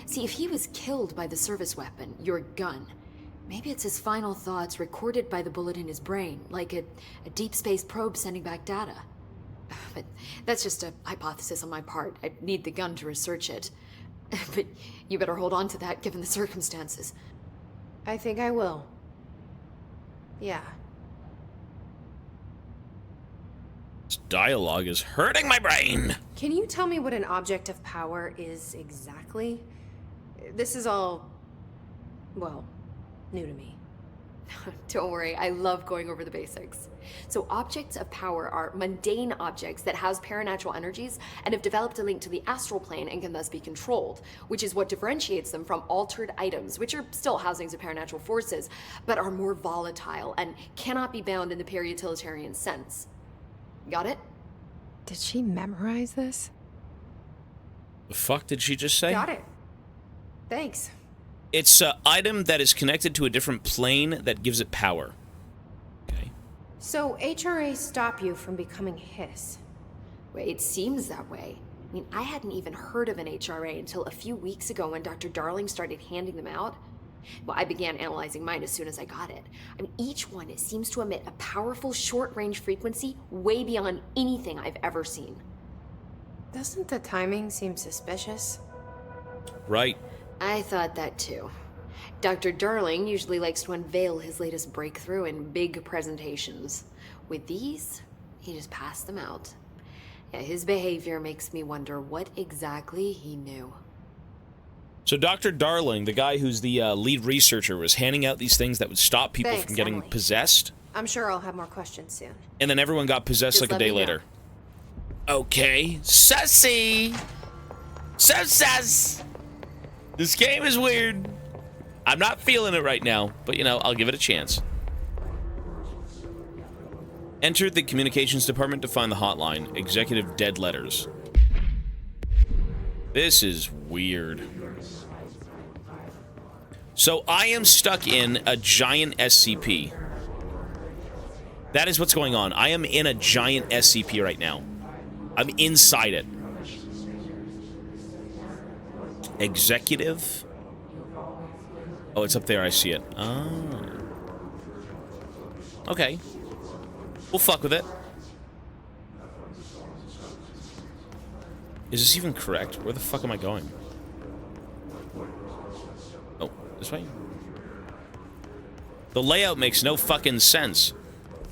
See, if he was killed by the service weapon, your gun, maybe it's his final thoughts recorded by the bullet in his brain, like a deep space probe sending back data. But that's just a hypothesis on my part. I'd need the gun to research it. But you better hold on to that given the circumstances. I think I will. Yeah. This dialogue is hurting my brain. Can you tell me what an object of power is exactly? This is all, well, new to me. Don't worry, I love going over the basics. So objects of power are mundane objects that house paranatural energies and have developed a link to the astral plane and can thus be controlled, which is what differentiates them from altered items, which are still housings of paranatural forces, but are more volatile and cannot be bound in the peri-utilitarian sense. Got it? Did she memorize this? The fuck did she just say? Got it. Thanks. It's an item that is connected to a different plane that gives it power. Okay. So HRA stop you from becoming Hiss? Well, it seems that way. I mean, I hadn't even heard of an HRA until a few weeks ago when Dr. Darling started handing them out. Well, I began analyzing mine as soon as I got it. I mean, each one seems to emit a powerful short-range frequency way beyond anything I've ever seen. Doesn't the timing seem suspicious? Right. I thought that too. Dr. Darling usually likes to unveil his latest breakthrough in big presentations. With these, he just passed them out. Yeah, his behavior makes me wonder what exactly he knew. So Dr. Darling, the guy who's the lead researcher, was handing out these things that would stop people Thanks, from getting Emily. possessed. I'm sure I'll have more questions soon. And then everyone got possessed Just like a let day me know. later. Okay. Sussy! Sus! This game is weird. I'm not feeling it right now, but you know, I'll give it a chance. Enter the communications department to find the hotline. Executive dead letters. This is weird. So I am stuck in a giant SCP. That is what's going on. I am in a giant SCP right now. I'm inside it. Executive? Oh, it's up there. I see it. Oh. Okay. We'll fuck with it. Is this even correct? Where the fuck am I going? Oh, this way? The layout makes no fucking sense.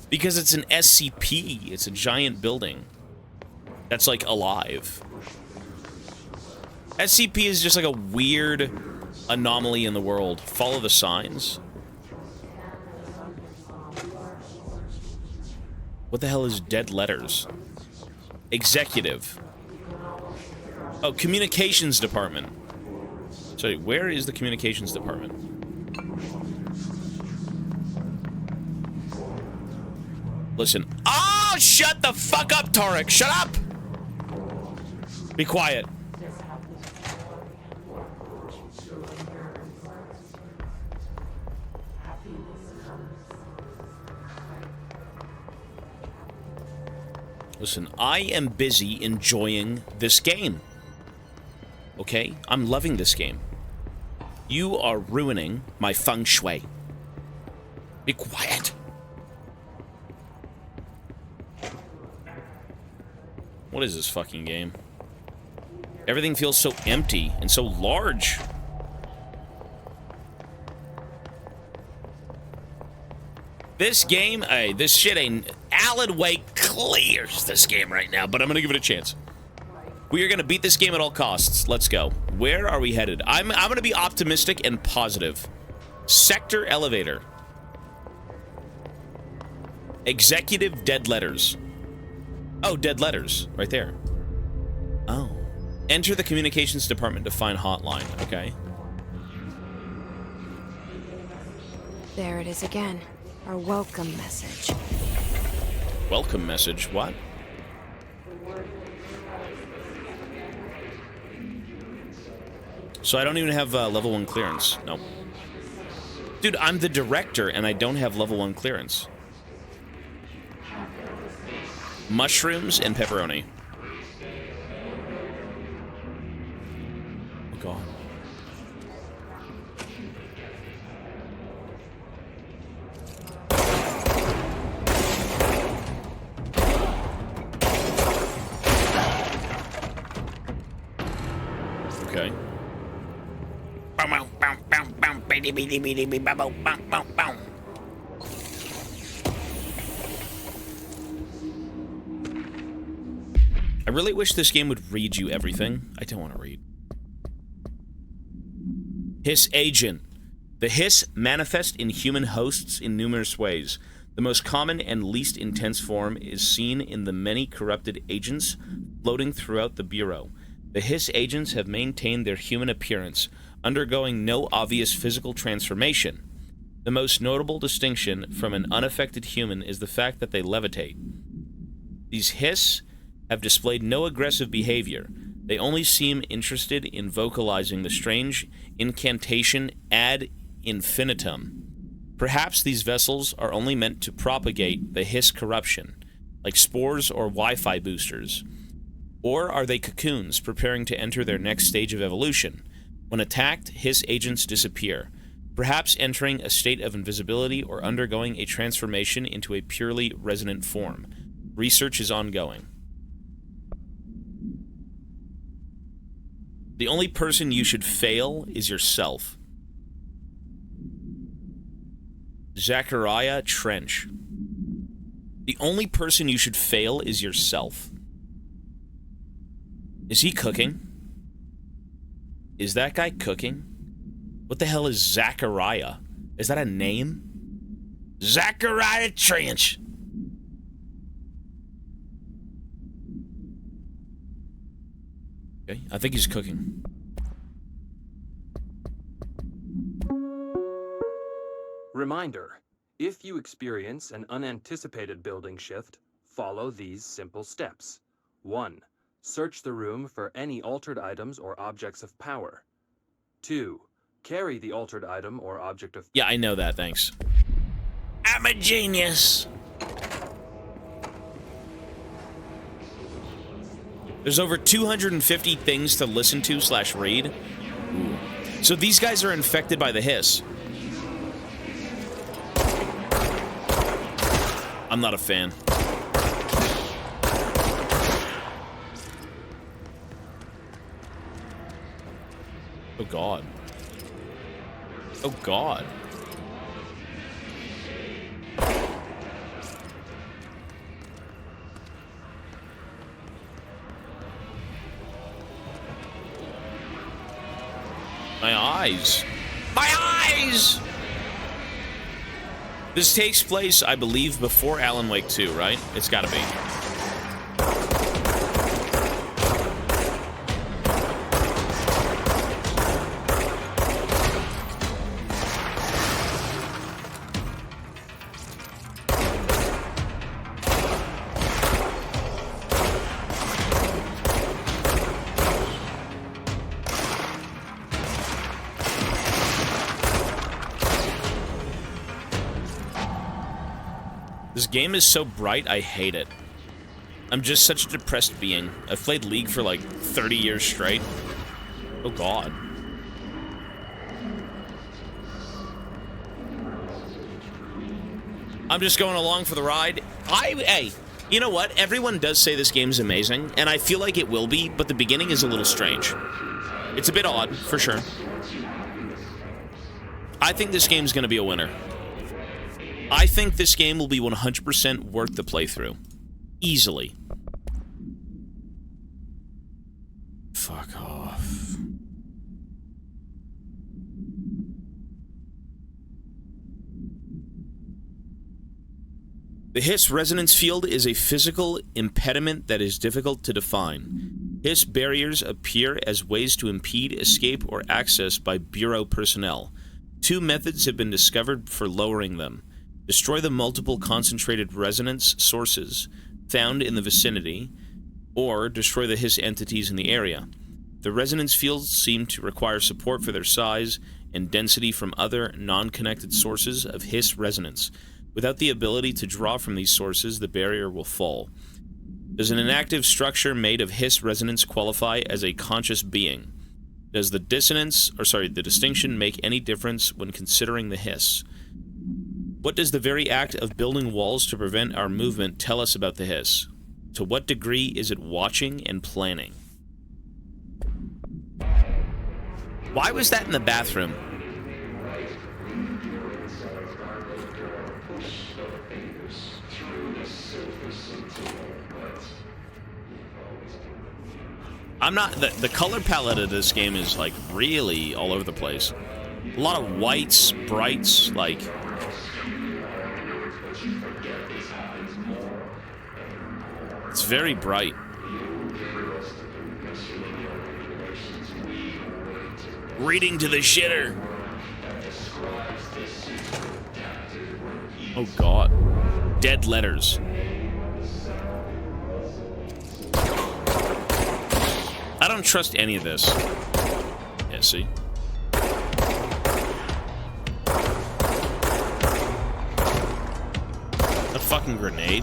Because it's an SCP. It's a giant building. that's, like, alive. SCP is just, like, a weird anomaly in the world. Follow the signs. What the hell is dead letters? Executive. Oh, communications department. Sorry, where is the communications department? Listen. Oh, shut the fuck up, Tarek. Shut up. Be quiet. Listen, I am busy enjoying this game. Okay? I'm loving this game. You are ruining my feng shui. Be quiet. What is this fucking game? Everything feels so empty and so large. This game, hey, this shit ain't... Alan Wake clears this game right now, but I'm gonna give it a chance. We are gonna beat this game at all costs. Let's go. Where are we headed? I'm gonna be optimistic and positive. Sector elevator. Executive dead letters. Oh, dead letters. Right there. Oh. Enter the communications department to find hotline. Okay. There it is again. Our welcome message. Welcome message? What? So I don't even have level 1 clearance. No. Dude, I'm the director and I don't have level 1 clearance. Mushrooms and pepperoni. Oh god. Okay. I really wish this game would read you everything. I don't want to read. Hiss agent. The hiss manifests in human hosts in numerous ways. The most common and least intense form is seen in the many corrupted agents floating throughout the Bureau. The hiss agents have maintained their human appearance, undergoing no obvious physical transformation. The most notable distinction from an unaffected human is the fact that they levitate. These hiss have displayed no aggressive behavior. They only seem interested in vocalizing the strange incantation ad infinitum. Perhaps these vessels are only meant to propagate the hiss corruption, like spores or Wi-Fi boosters. Or are they cocoons preparing to enter their next stage of evolution? When attacked, hiss agents disappear, perhaps entering a state of invisibility or undergoing a transformation into a purely resonant form. Research is ongoing. The only person you should fail is yourself. Zachariah Trench. The only person you should fail is yourself. Is he cooking? Is that guy cooking? What the hell is Zachariah? Is that a name? Zachariah Trench. Okay, I think he's cooking. Reminder, if you experience an unanticipated building shift, follow these simple steps. 1. Search the room for any altered items or objects of power. 2. Carry the altered item or object of... Yeah, I know that, thanks. I'm a genius! There's over 250 things to listen to / read. Ooh. So these guys are infected by the hiss. I'm not a fan. Oh god. Oh god. My eyes. My eyes! This takes place, I believe, before Alan Wake 2, right? It's gotta be. This game is so bright, I hate it. I'm just such a depressed being. I've played League for like 30 years straight. Oh god. I'm just going along for the ride. Hey, you know what? Everyone does say this game's amazing, and I feel like it will be, but the beginning is a little strange. It's a bit odd, for sure. I think this game's gonna be a winner. I think this game will be 100% worth the playthrough. Easily. Fuck off. The Hiss resonance field is a physical impediment that is difficult to define. Hiss barriers appear as ways to impede escape or access by Bureau personnel. Two methods have been discovered for lowering them. Destroy the multiple concentrated resonance sources found in the vicinity, or destroy the Hiss entities in the area. The resonance fields seem to require support for their size and density from other non-connected sources of Hiss resonance. Without the ability to draw from these sources, the barrier will fall. Does an inactive structure made of Hiss resonance qualify as a conscious being? Does the distinction make any difference when considering the Hiss? What does the very act of building walls to prevent our movement tell us about the Hiss? To what degree is it watching and planning? Why was that in the bathroom? I'm not... The color palette of this game is, like, really all over the place. A lot of whites, brights, like... It's very bright. Reading to the shitter. Oh god. Dead letters. I don't trust any of this. Yeah, see? A fucking grenade?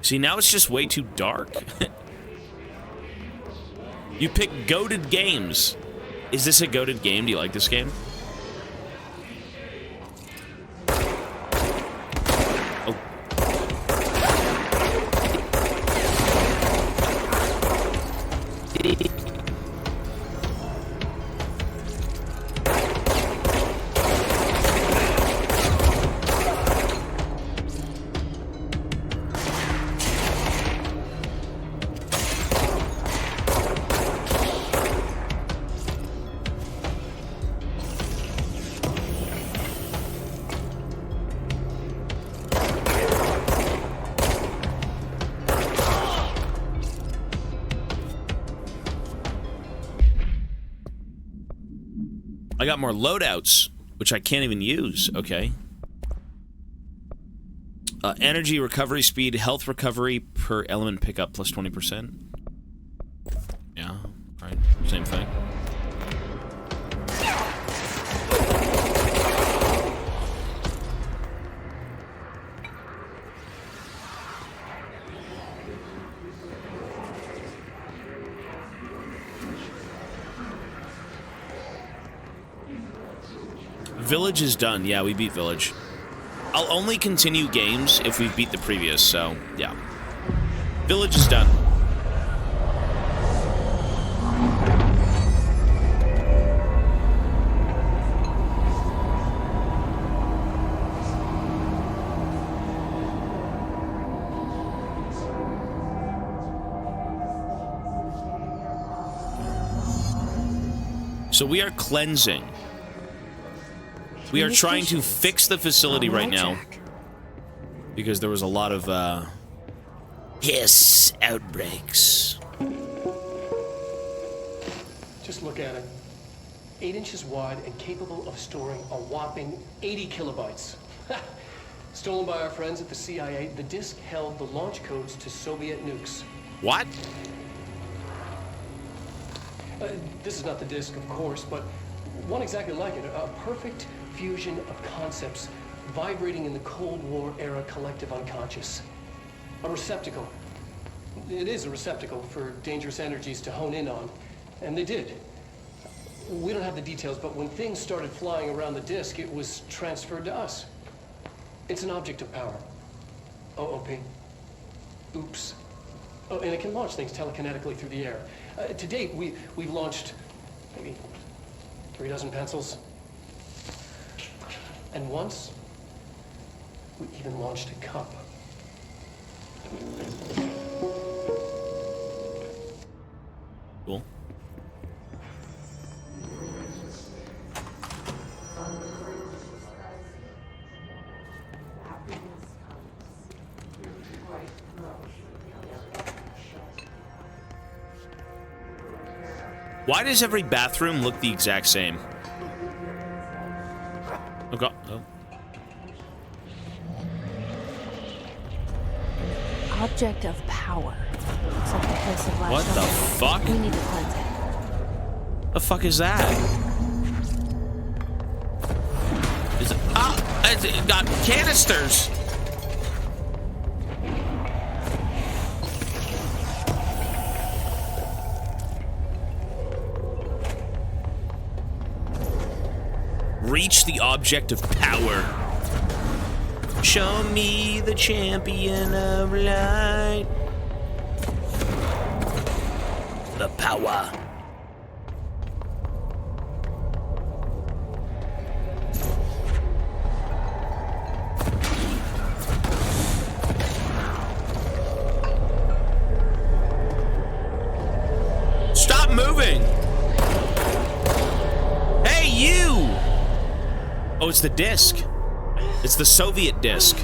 See, now it's just way too dark. You pick goated games. Is this a goated game? Do you like this game? Oh. I got more loadouts, which I can't even use. Okay. Energy recovery speed, health recovery per element pickup plus 20%. Yeah, right. Same thing. Village is done. Yeah, we beat Village. I'll only continue games if we beat the previous, so, yeah. Village is done. So we are cleansing. We are trying to fix the facility right now. Because there was a lot of, hiss outbreaks. Just look at it. 8 inches wide and capable of storing a whopping 80 kilobytes. Stolen by our friends at the CIA, the disk held the launch codes to Soviet nukes. What? This is not the disk, of course, but one exactly like it. A perfect fusion of concepts vibrating in the Cold War era collective unconscious. A receptacle. It is a receptacle for dangerous energies to hone in on. And they did. We don't have the details, but when things started flying around the disk, it was transferred to us. It's an object of power. OOP. Oops. Oh, and it can launch things telekinetically through the air. To date, we've launched maybe 3 dozen pencils. And once, we even launched a cup. Cool. Why does every bathroom look the exact same? Oh god. Oh. Object of power. Looks like the place of last What the fuck? We need to cleanse it. The fuck is that? Is it? Ah! It got canisters! Reach the object of power. Show me the champion of light. The power. Stop moving! Hey, you! Oh, it's the disc. It's the Soviet disc.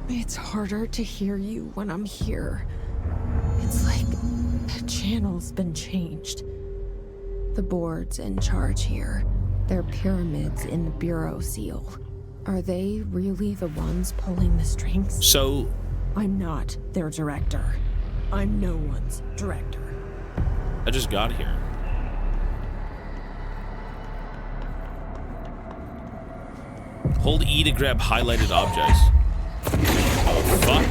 It's harder to hear you when I'm here. It's like the channel's been changed. The board's in charge here. They're pyramids in the Bureau seal. Are they really the ones pulling the strings? So... I'm not their director. I'm no one's director. I just got here. Hold E to grab highlighted objects. Oh, fuck.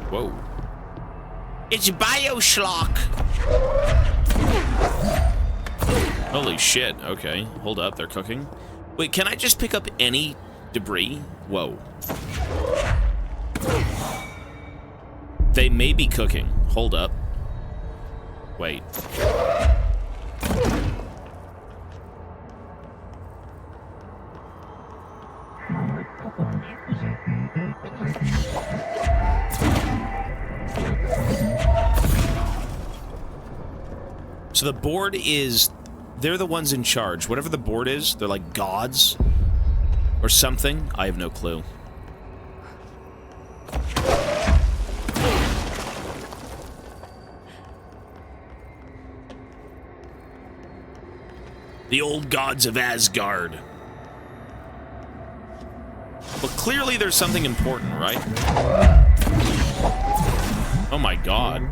Whoa. It's Bioschlock! Holy shit, okay. Hold up, they're cooking. Wait, can I just pick up any debris? Whoa. They may be cooking. Hold up. Wait. So the board is... They're the ones in charge. Whatever the board is, they're like gods or something. I have no clue. The old gods of Asgard. But clearly there's something important, right? Oh my god.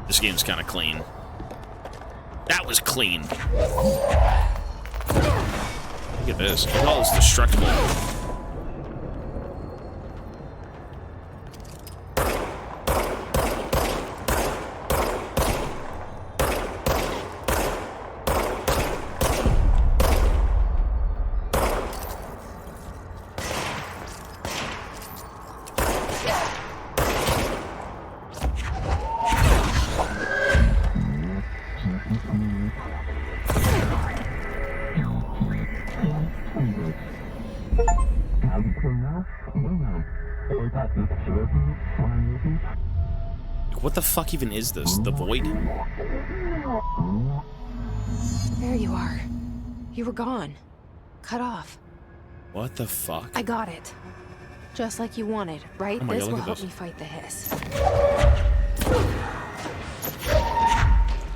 This game's kind of clean. That was clean. Look at this. Look at all this destructible. What the fuck even is this? The void? There you are. You were gone. Cut off. What the fuck? I got it. Just like you wanted, right? Oh my This God, will look at help this. me fight the hiss.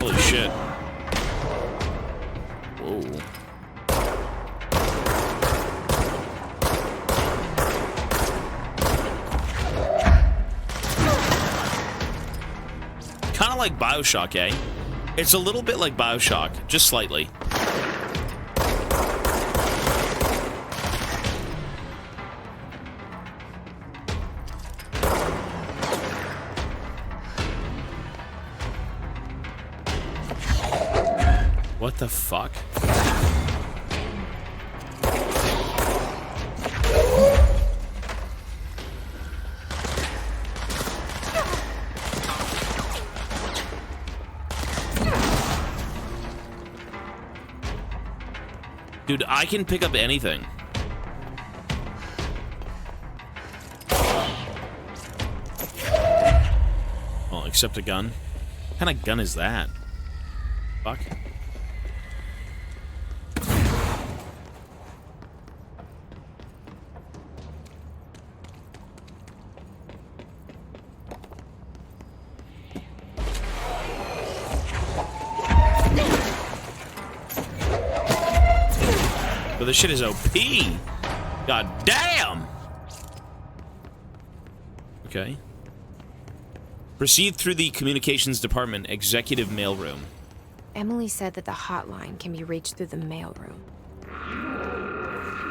Holy shit. Whoa. Kind of like BioShock, eh? It's a little bit like BioShock, just slightly. What the fuck? Dude, I can pick up anything. Well, except a gun. What kind of gun is that? Fuck. But this shit is OP. God damn. Okay. Proceed through the communications department executive mailroom. Emily said that the hotline can be reached through the mailroom.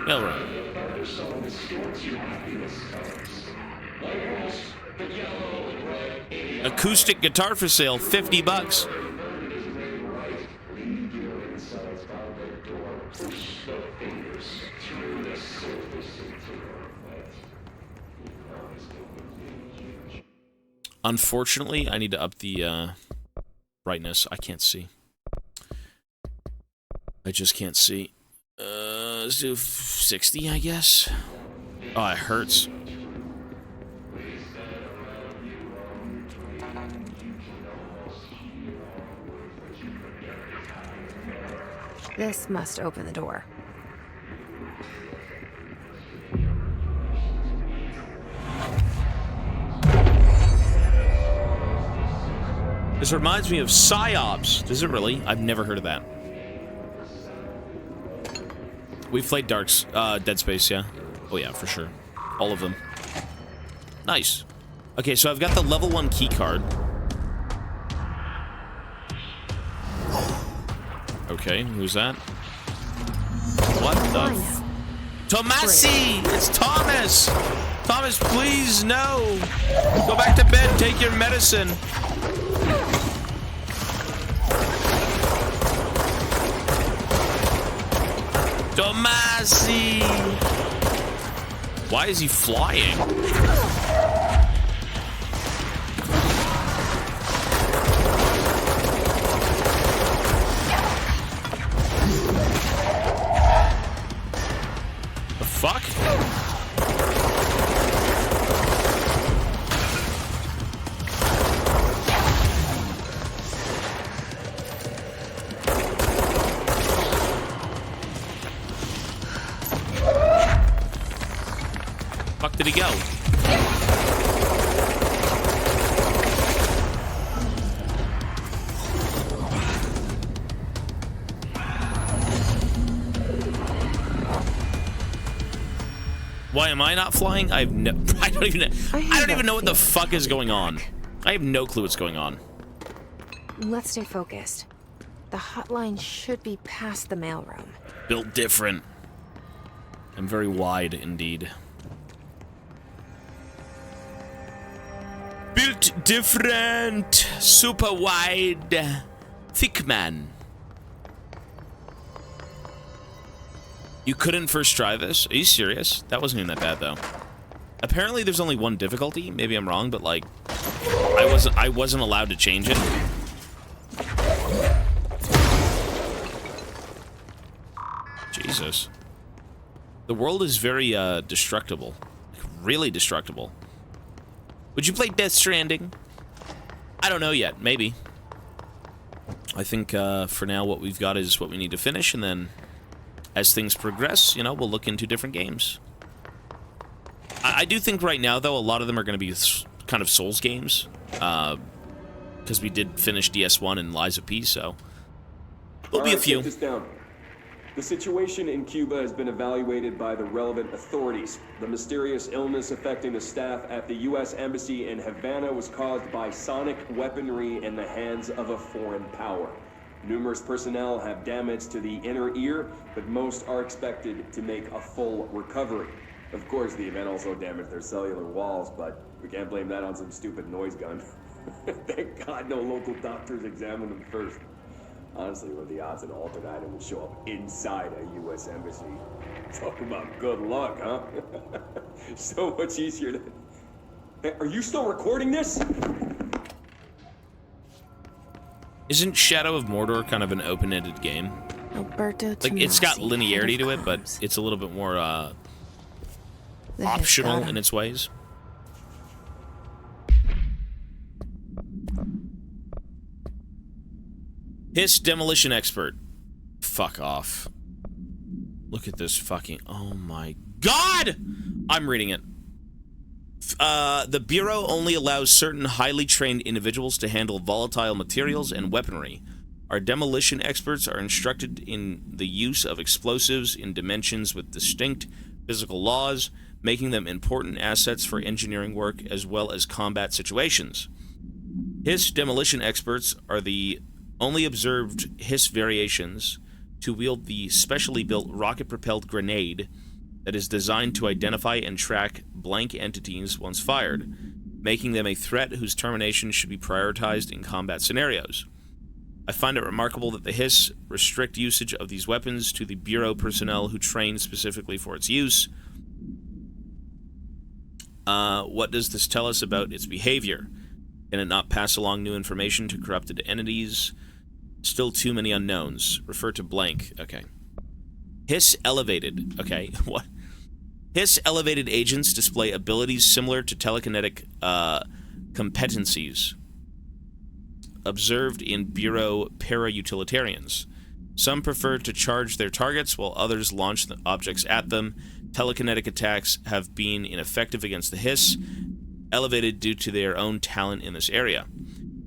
Mailroom. Acoustic guitar for sale, $50. Unfortunately, I need to up the brightness. I can't see. I just can't see. Let's do 60, I guess. Oh, it hurts. This must open the door. This reminds me of PsyOps. Does it really? I've never heard of that. We've played Dead Space, yeah? Oh yeah, for sure. All of them. Nice. Okay, so I've got the level 1 key card. Okay, who's that? What the f- Tomasi! It's Thomas! Thomas, please, no! Go back to bed, take your medicine. Tomasi! Why is he flying? The fuck? Fuck did he go? Why am I not flying? I don't even know what the fuck is going on. I have no clue what's going on. Let's stay focused. The hotline should be past the mailroom. Built different. I'm very wide indeed. Built different. Super wide. Thick man. You couldn't first try this? Are you serious? That wasn't even that bad though. Apparently there's only one difficulty. Maybe I'm wrong, but like I wasn't allowed to change it. Jesus. The world is very destructible. Like, really destructible. Would you play Death Stranding? I don't know yet. Maybe. I think for now what we've got is what we need to finish, and then as things progress, you know, we'll look into different games. I do think right now, though, a lot of them are going to be kind of Souls games. Because we did finish DS1 and Lies of P, so there'll be a few. Take this down. The situation in Cuba has been evaluated by the relevant authorities. The mysterious illness affecting the staff at the U.S. Embassy in Havana was caused by sonic weaponry in the hands of a foreign power. Numerous personnel have damage to the inner ear, but most are expected to make a full recovery. Of course, the event also damaged their cellular walls, but we can't blame that on some stupid noise gun. Thank God no local doctors examined them first. Honestly, what are the odds an altered item would show up inside a U.S. embassy? Talk about good luck, huh? So much easier to... Hey, are you still recording this? Isn't Shadow of Mordor kind of an open-ended game? Alberto Like, it's got Tomasi, linearity head to of it, but comms. it's a little bit more The optional Hiss in its ways. Hiss Demolition Expert. Fuck off. Look at this fucking... Oh my God! I'm reading it. The Bureau only allows certain highly trained individuals to handle volatile materials and weaponry. Our demolition experts are instructed in the use of explosives in dimensions with distinct physical laws, making them important assets for engineering work as well as combat situations. Hiss demolition experts are the only observed Hiss variations to wield the specially built rocket-propelled grenade that is designed to identify and track blank entities once fired, making them a threat whose termination should be prioritized in combat scenarios. I find it remarkable that the Hiss restrict usage of these weapons to the Bureau personnel who train specifically for its use. What does this tell us about its behavior? Can it not pass along new information to corrupted entities? Still too many unknowns. Refer to blank. Okay. Hiss elevated. Okay, what? Hiss elevated agents display abilities similar to telekinetic competencies observed in Bureau para-utilitarians. Some prefer to charge their targets while others launch the objects at them. Telekinetic attacks have been ineffective against the Hiss, elevated due to their own talent in this area.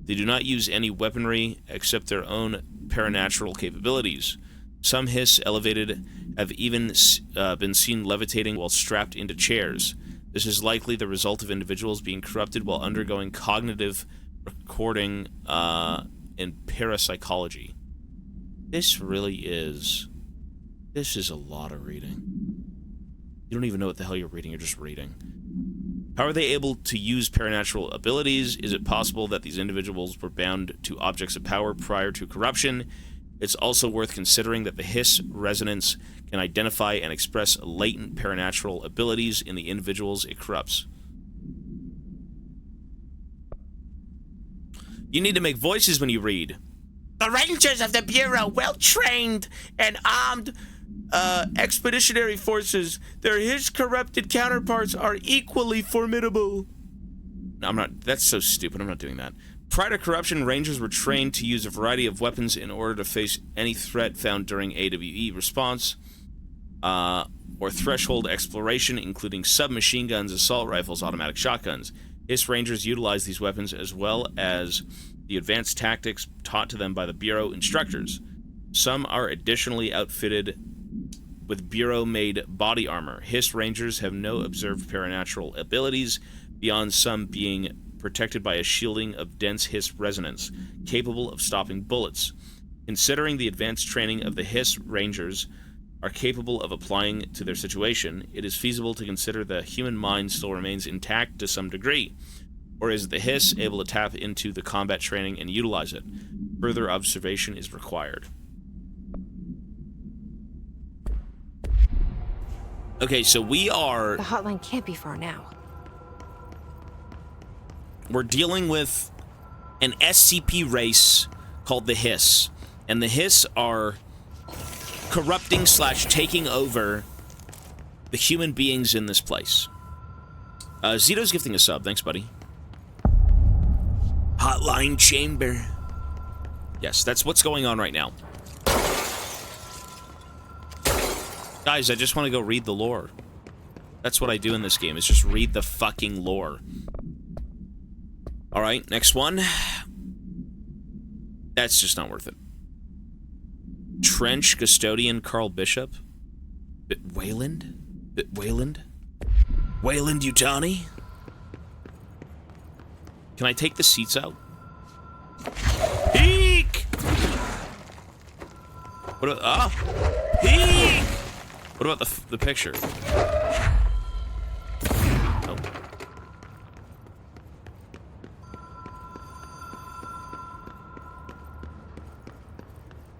They do not use any weaponry except their own paranatural capabilities. Some Hiss elevated have even been seen levitating while strapped into chairs. This is likely the result of individuals being corrupted while undergoing cognitive recording and parapsychology. This really is... This is a lot of reading. You don't even know what the hell you're reading, you're just reading. How are they able to use paranatural abilities? Is it possible that these individuals were bound to objects of power prior to corruption? It's also worth considering that the Hiss resonance can identify and express latent paranatural abilities in the individuals it corrupts. You need to make voices when you read. The Rangers of the Bureau, well-trained and armed expeditionary forces. Their Hiss corrupted counterparts are equally formidable. No, I'm not. That's so stupid. I'm not doing that. Prior to corruption, Rangers were trained to use a variety of weapons in order to face any threat found during AWE response or threshold exploration, including submachine guns, assault rifles, automatic shotguns. Hiss Rangers utilize these weapons as well as the advanced tactics taught to them by the Bureau instructors. Some are additionally outfitted with Bureau-made body armor. Hiss Rangers have no observed paranatural abilities, beyond some being protected by a shielding of dense Hiss resonance, capable of stopping bullets. Considering the advanced training of the Hiss Rangers are capable of applying to their situation, it is feasible to consider the human mind still remains intact to some degree. Or is the Hiss able to tap into the combat training and utilize it? Further observation is required. Okay, so we are... The hotline can't be far now. We're dealing with an SCP race called the Hiss. And the Hiss are corrupting / taking over the human beings in this place. Zito's gifting a sub. Thanks, buddy. Hotline chamber. Yes, that's what's going on right now. Guys, I just want to go read the lore. That's what I do in this game, is just read the fucking lore. Alright, next one. That's just not worth it. Trench Custodian Carl Bishop. Wayland? Wayland? Wayland Yutani? Can I take the seats out? Peek! What about, peek! What about the picture? Oh.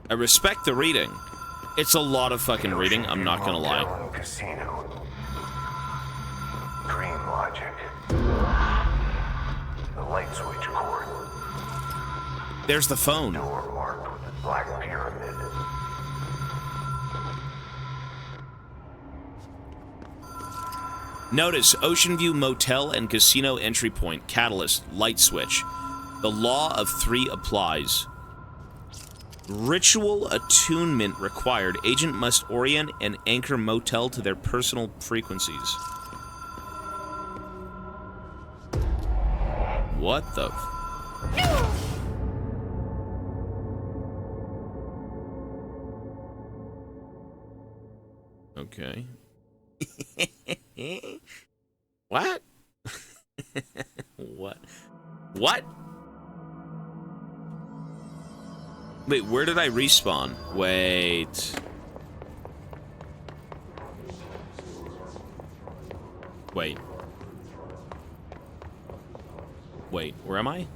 I respect the reading. It's a lot of fucking reading, I'm not gonna lie. Casino. Dream logic. The light switch cord. There's the phone. Door marked with the black pyramid. Notice Ocean View Motel and Casino entry point. Catalyst. Light switch. The law of 3 applies. Ritual attunement required. Agent must orient and anchor motel to their personal frequencies. What the Okay. What? What? What? Wait, where did I respawn? Wait. Wait. Wait, where am I?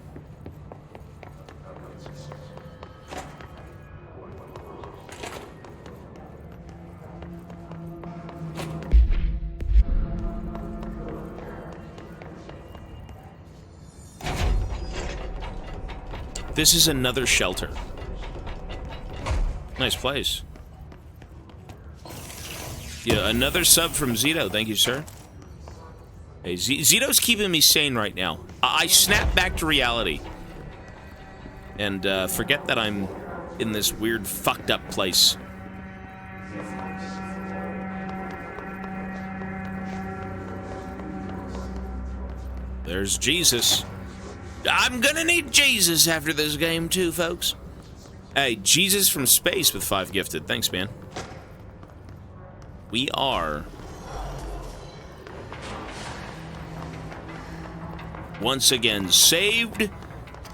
This is another shelter. Nice place. Yeah, another sub from Zito. Thank you, sir. Hey, Zito's keeping me sane right now. I snap back to reality. And forget that I'm in this weird, fucked up place. There's Jesus. I'm gonna need Jesus after this game too, folks. Hey, Jesus from space with 5 gifted. Thanks, man. We are once again saved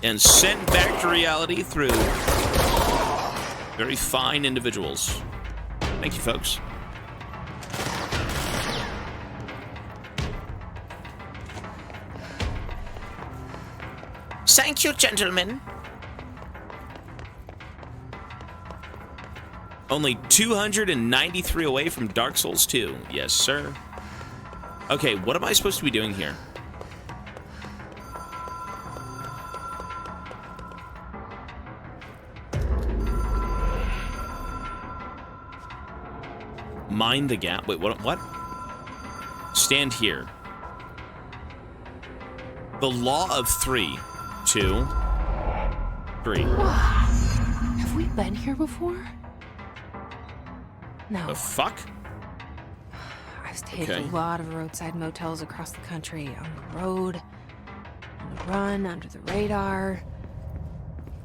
and sent back to reality through very fine individuals. Thank you, folks. Thank you, gentlemen. Only 293 away from Dark Souls 2. Yes, sir. Okay, what am I supposed to be doing here? Mind the gap. Wait, what? Stand here. The law of 3. 2, 3. Have we been here before? No. The fuck? I've stayed at a lot of roadside motels across the country. On the road, on the run, under the radar.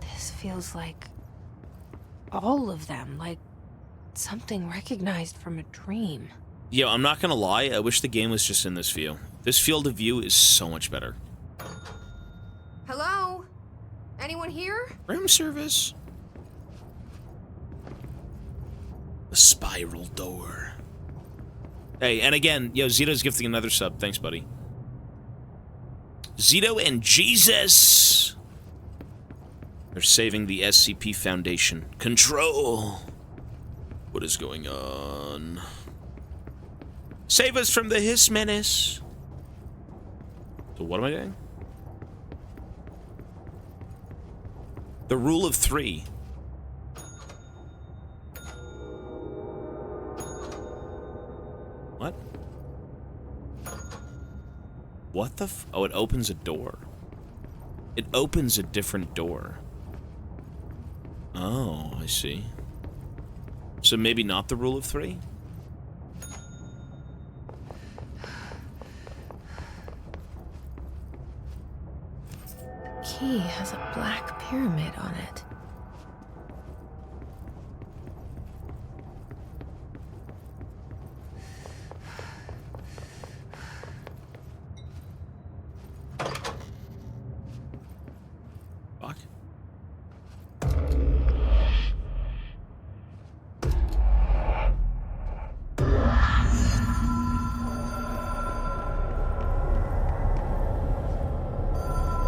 This feels like all of them, like something recognized from a dream. Yo, I'm not gonna lie, I wish the game was just in this view. This field of view is so much better. Hello? Anyone here? Room service. The spiral door. Hey, and again, yo, Zito's gifting another sub. Thanks, buddy. Zito and Jesus! They're saving the SCP Foundation. Control! What is going on? Save us from the Hiss Menace! So what am I doing? The rule of 3. What? What the f... Oh, it opens a door. It opens a different door. Oh, I see. So maybe not the rule of 3? The key has a black pyramid on it. Fuck.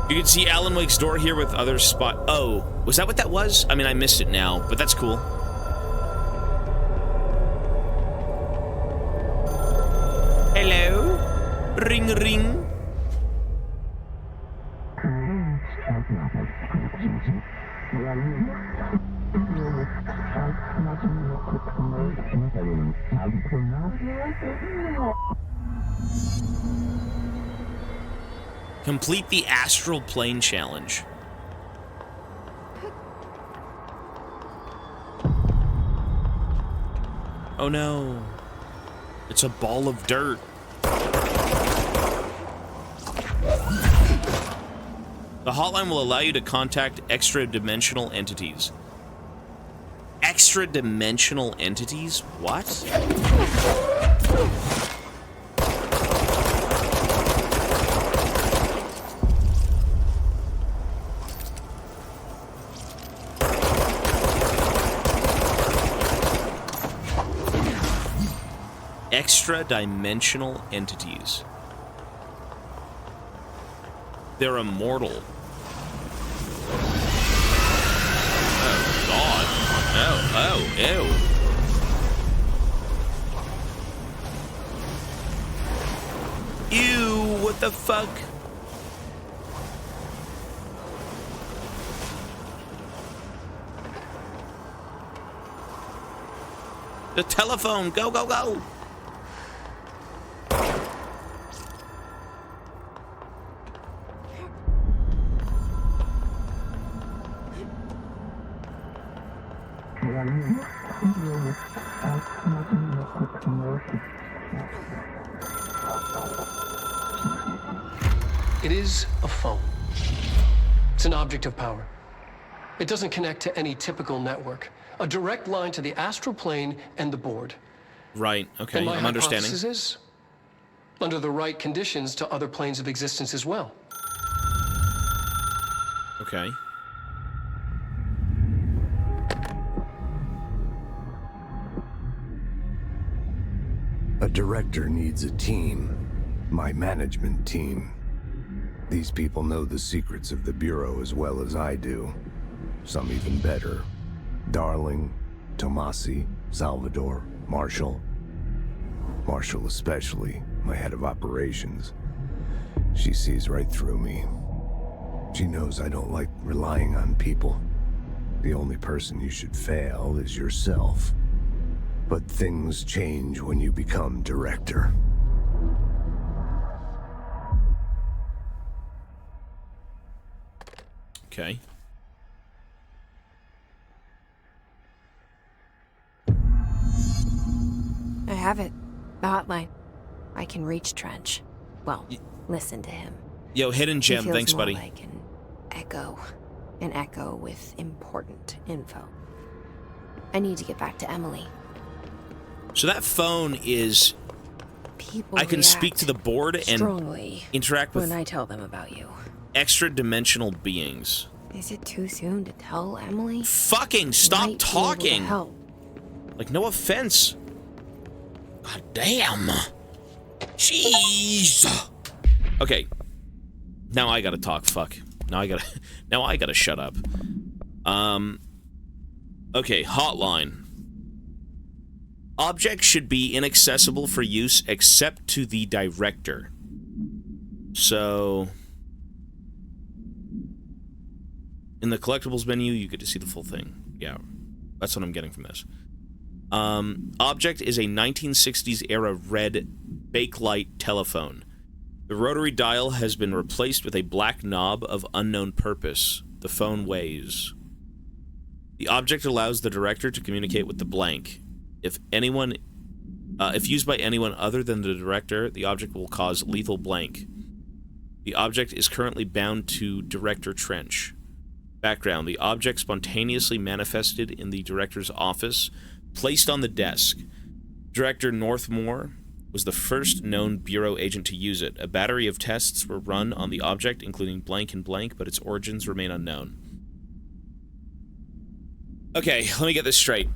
You can see Alan Wake's door here with other spot. Oh, was that what that was? I mean, I missed it now, but that's cool. Hello? Ring, ring. Complete the astral plane challenge. Oh no. It's a ball of dirt. The hotline will allow you to contact extra-dimensional entities. Extra-dimensional entities? What? Extra-dimensional entities. They're immortal. Oh, God. Oh, ew. Ew, what the fuck? The telephone, go, go, go. It is a phone. It's an object of power. It doesn't connect to any typical network. A direct line to the astral plane and the board. Right, okay, And my I'm understanding. hypothesis is, under the right conditions, to other planes of existence as well. Okay. A director needs a team. My management team. These people know the secrets of the Bureau as well as I do. Some even better. Darling, Tomasi, Salvador, Marshall. Marshall especially, my head of operations. She sees right through me. She knows I don't like relying on people. The only person you should fail is yourself. But things change when you become director. Okay. I have it. The hotline. I can reach Trench. Well, listen to him. Yo, hidden He gem, feels thanks, more buddy. like an echo. An echo with important info. I need to get back to Emily. So that phone is... People I can speak to the board and strongly interact with when I tell them about you. extra-dimensional beings. Is it too soon to tell Emily? Fucking stop Might be able to talking! help. Like, no offense. God damn. Jeez. Okay. Now I gotta talk, fuck. Now I gotta shut up. Okay, hotline. Objects should be inaccessible for use except to the director. So... in the collectibles menu, you get to see the full thing. Yeah, that's what I'm getting from this. Object is a 1960s era red Bakelite telephone. The rotary dial has been replaced with a black knob of unknown purpose. The phone weighs. The object allows the director to communicate with the blank. If used by anyone other than the director, the object will cause lethal blank. The object is currently bound to Director Trench. Background: the object spontaneously manifested in the director's office, placed on the desk. Director Northmore was the first known Bureau agent to use it. A battery of tests were run on the object, including blank and blank, but its origins remain unknown. Okay, let me get this straight.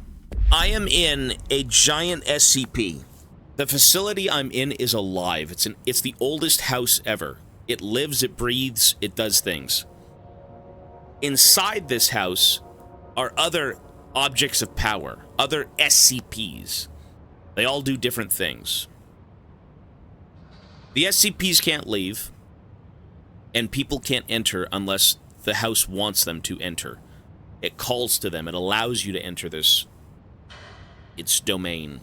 I am in a giant SCP. The facility I'm in is alive. It's the oldest house ever. It lives, it breathes, it does things. Inside this house are other objects of power, other SCPs. They all do different things. The SCPs can't leave, and people can't enter unless the house wants them to enter. It calls to them. It allows you to enter its domain.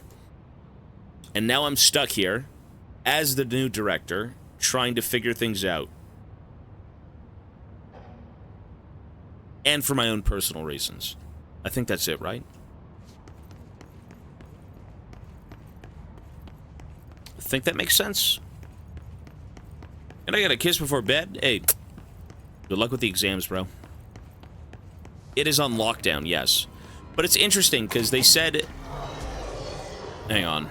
And now I'm stuck here, as the new director, trying to figure things out. And for my own personal reasons. I think that's it, right? I think that makes sense. And I got a kiss before bed? Hey, good luck with the exams, bro. It is on lockdown, yes. But it's interesting, because they said... Hang on.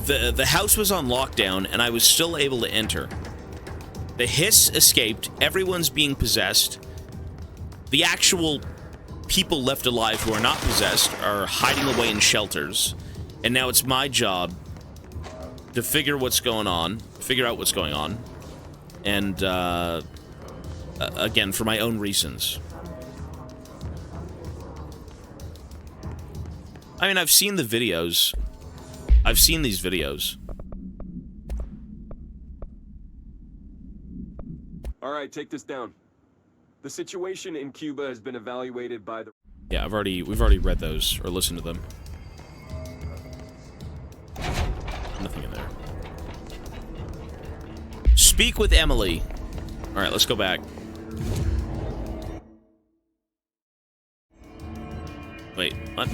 The house was on lockdown, and I was still able to enter. The hiss escaped, everyone's being possessed. The actual people left alive who are not possessed are hiding away in shelters. And now it's my job to figure out what's going on. And, again, for my own reasons. I mean, I've seen the videos. I've seen these videos. All right, take this down. The situation in Cuba has been evaluated by the... Yeah, we've already read those, or listened to them. Nothing in there. Speak with Emily. Alright, let's go back. Wait, what?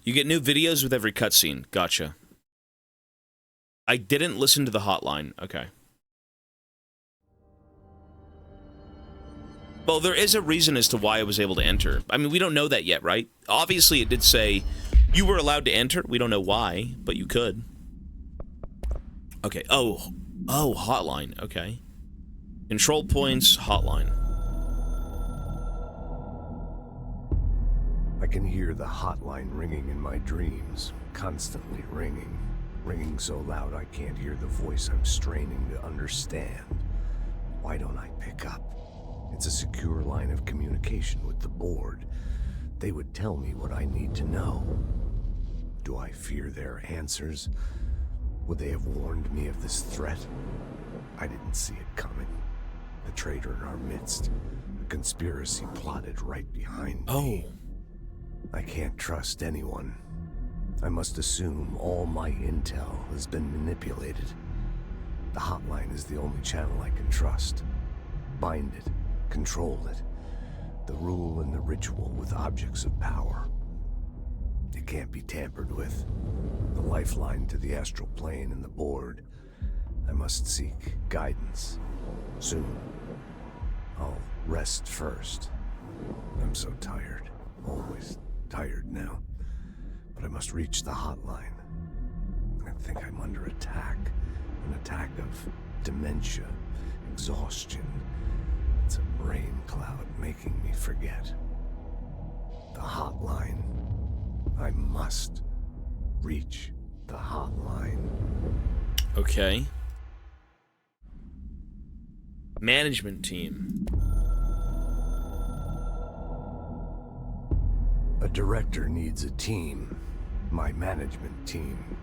You get new videos with every cutscene. Gotcha. I didn't listen to the hotline. Okay. Well, there is a reason as to why I was able to enter. I mean, we don't know that yet, right? Obviously, it did say you were allowed to enter. We don't know why, but you could. Okay. Oh, hotline. Okay. Control points, hotline. I can hear the hotline ringing in my dreams, constantly ringing. Ringing so loud I can't hear the voice I'm straining to understand. Why don't I pick up? It's a secure line of communication with the board. They would tell me what I need to know. Do I fear their answers? Would they have warned me of this threat? I didn't see it coming. The traitor in our midst. A conspiracy plotted right behind me. I can't trust anyone. I must assume all my intel has been manipulated. The hotline is the only channel I can trust. Bind it, control it. The rule and the ritual with objects of power. It can't be tampered with. The lifeline to the astral plane and the board. I must seek guidance. Soon. I'll rest first. I'm so tired. Always tired now. But I must reach the hotline. I think I'm under attack. An attack of dementia, exhaustion. It's a brain cloud making me forget. The hotline. I must reach the hotline. Okay. Management team. A director needs a team. My management team.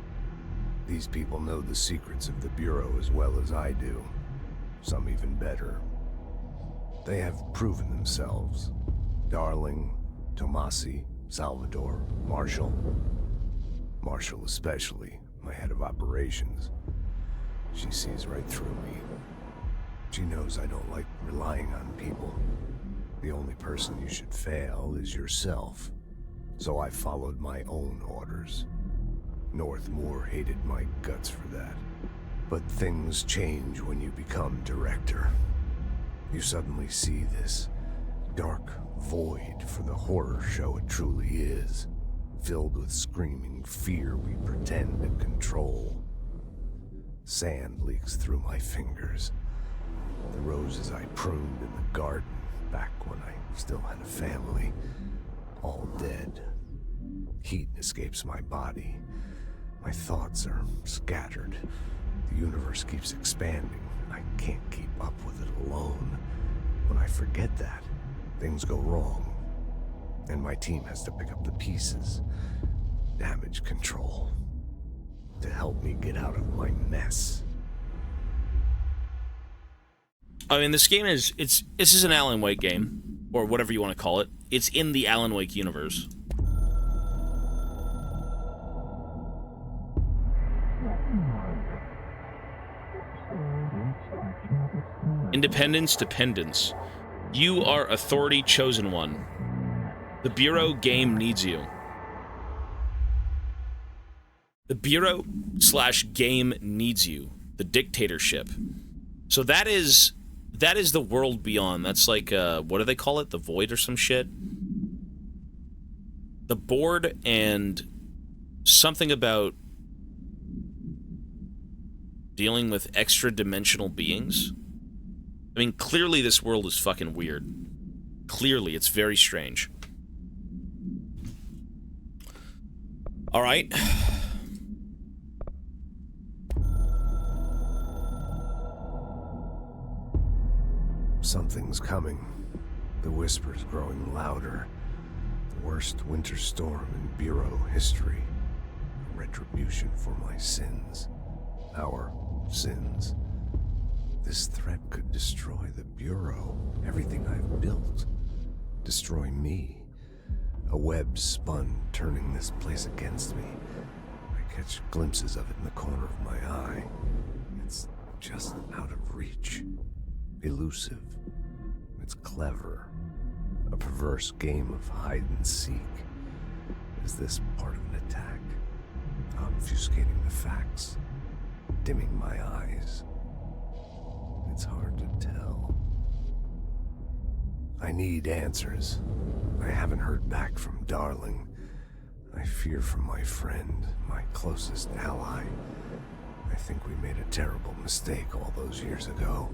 These people know the secrets of the Bureau as well as I do. Some even better. They have proven themselves. Darling, Tomasi, Salvador, Marshall. Marshall especially, my head of operations. She sees right through me. She knows I don't like relying on people. The only person you should fail is yourself. So I followed my own orders. Northmoor hated my guts for that. But things change when you become director. You suddenly see this dark void for the horror show it truly is, filled with screaming fear we pretend to control. Sand leaks through my fingers. The roses I pruned in the garden back when I still had a family, all dead. Heat escapes my body. My thoughts are scattered. The universe keeps expanding. I can't keep up with it alone. When I forget that, things go wrong. And my team has to pick up the pieces. Damage control. To help me get out of my mess. I mean, this game is, this is an Alan Wake game, or whatever you want to call it. It's in the Alan Wake universe. Independence, dependence. You are authority chosen one. The Bureau game needs you. The Bureau / game needs you. The dictatorship. So that is the world beyond. That's like, what do they call it? The Void or some shit? The board and something about dealing with extra-dimensional beings. I mean, clearly this world is fucking weird. Clearly, it's very strange. Alright. Something's coming. The whispers growing louder. The worst winter storm in Bureau history. Retribution for my sins. Our sins. This threat could destroy the Bureau, everything I've built. Destroy me. A web spun, turning this place against me. I catch glimpses of it in the corner of my eye. It's just out of reach. Elusive. It's clever. A perverse game of hide and seek. Is this part of an attack? Obfuscating the facts. Dimming my eyes. It's hard to tell. I need answers. I haven't heard back from Darling. I fear for my friend, my closest ally. I think we made a terrible mistake all those years ago.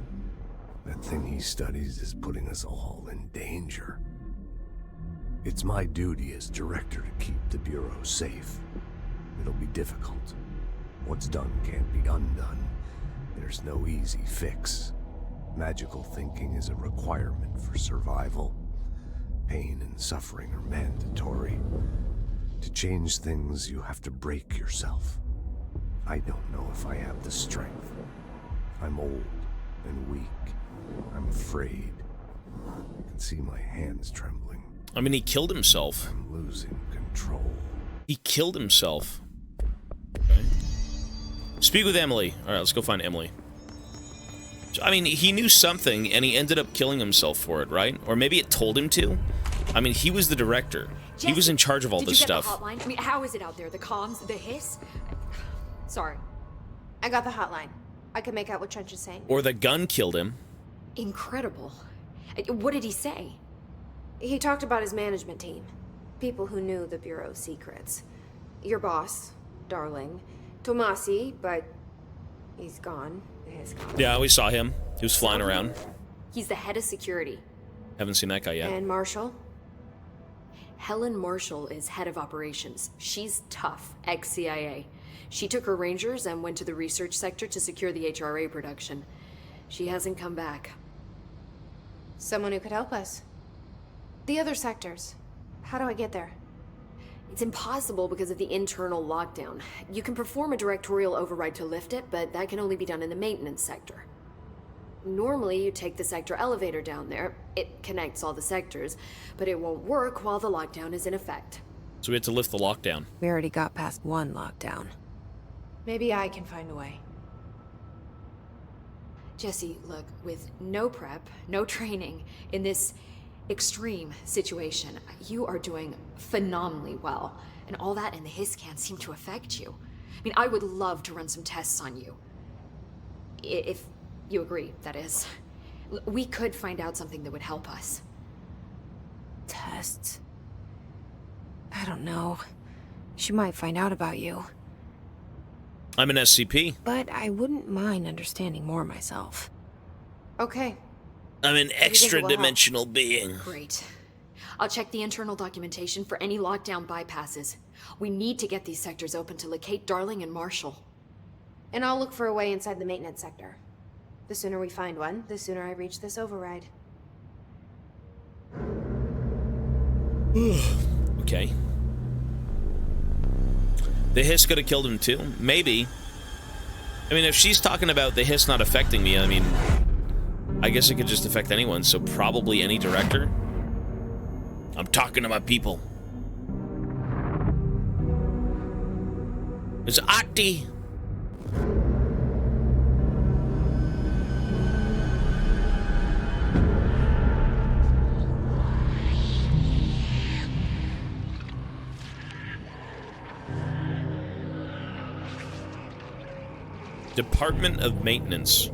That thing he studies is putting us all in danger. It's my duty as director to keep the Bureau safe. It'll be difficult. What's done can't be undone. There's no easy fix. Magical thinking is a requirement for survival. Pain and suffering are mandatory. To change things, you have to break yourself. I don't know if I have the strength. I'm old and weak. I'm afraid. I can see my hands trembling. I mean, he killed himself. I'm losing control. He killed himself. Okay. Speak with Emily. Alright, let's go find Emily. I mean, he knew something, and he ended up killing himself for it, right? Or maybe it told him to? I mean, he was the director. Jesse, he was in charge of all this stuff. Did you get the hotline? I mean, how is it out there? The comms? The hiss? Sorry. I got the hotline. I can make out what Trench is saying. Or the gun killed him. Incredible. What did he say? He talked about his management team. People who knew the Bureau's secrets. Your boss, Darling. Tomasi, but he's gone. He's gone. Yeah, we saw him. He was flying around. He's the head of security. Haven't seen that guy yet. And Marshall? Helen Marshall is head of operations. She's tough, ex-CIA. She took her Rangers and went to the research sector to secure the HRA production. She hasn't come back. Someone who could help us. The other sectors. How do I get there? It's impossible because of the internal lockdown. You can perform a directorial override to lift it, but that can only be done in the maintenance sector. Normally, you take the sector elevator down there. It connects all the sectors, but it won't work while the lockdown is in effect. So we had to lift the lockdown. We already got past one lockdown. Maybe I can find a way. Jesse, look, with no prep, no training, in this extreme situation, you are doing phenomenally well. And all that and the hiss can't seem to affect you. I mean, I would love to run some tests on you. If you agree, that is. We could find out something that would help us. Tests? I don't know. She might find out about you. I'm an SCP. But I wouldn't mind understanding more myself. Okay. I'm an extra-dimensional being. Great. I'll check the internal documentation for any lockdown bypasses. We need to get these sectors open to locate Darling and Marshall. And I'll look for a way inside the maintenance sector. The sooner we find one, the sooner I reach this override. Okay. The hiss could have killed him too. Maybe. I mean, if she's talking about the hiss not affecting me, I mean, I guess it could just affect anyone, so probably any director. I'm talking to my people. It's Ati. Department of Maintenance.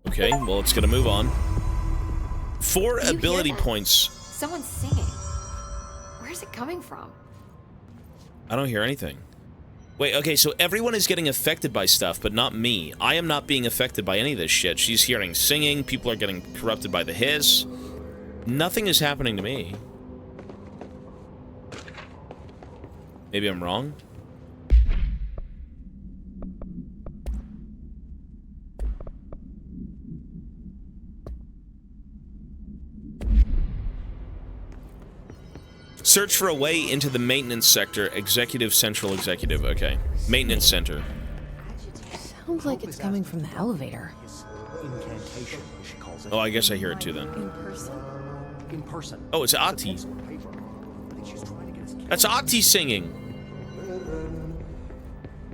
Okay, well, it's gonna move on. 4 ability points. Someone's singing. Where's it coming from? I don't hear anything. Wait, okay, so everyone is getting affected by stuff, but not me. I am not being affected by any of this shit. She's hearing singing, people are getting corrupted by the hiss. Nothing is happening to me. Maybe I'm wrong? Search for a way into the maintenance sector. Executive, central executive. Okay. Maintenance center. Sounds like it's coming from the elevator. Oh, I guess I hear it too then. In person. Oh, it's Ati. That's Ati singing.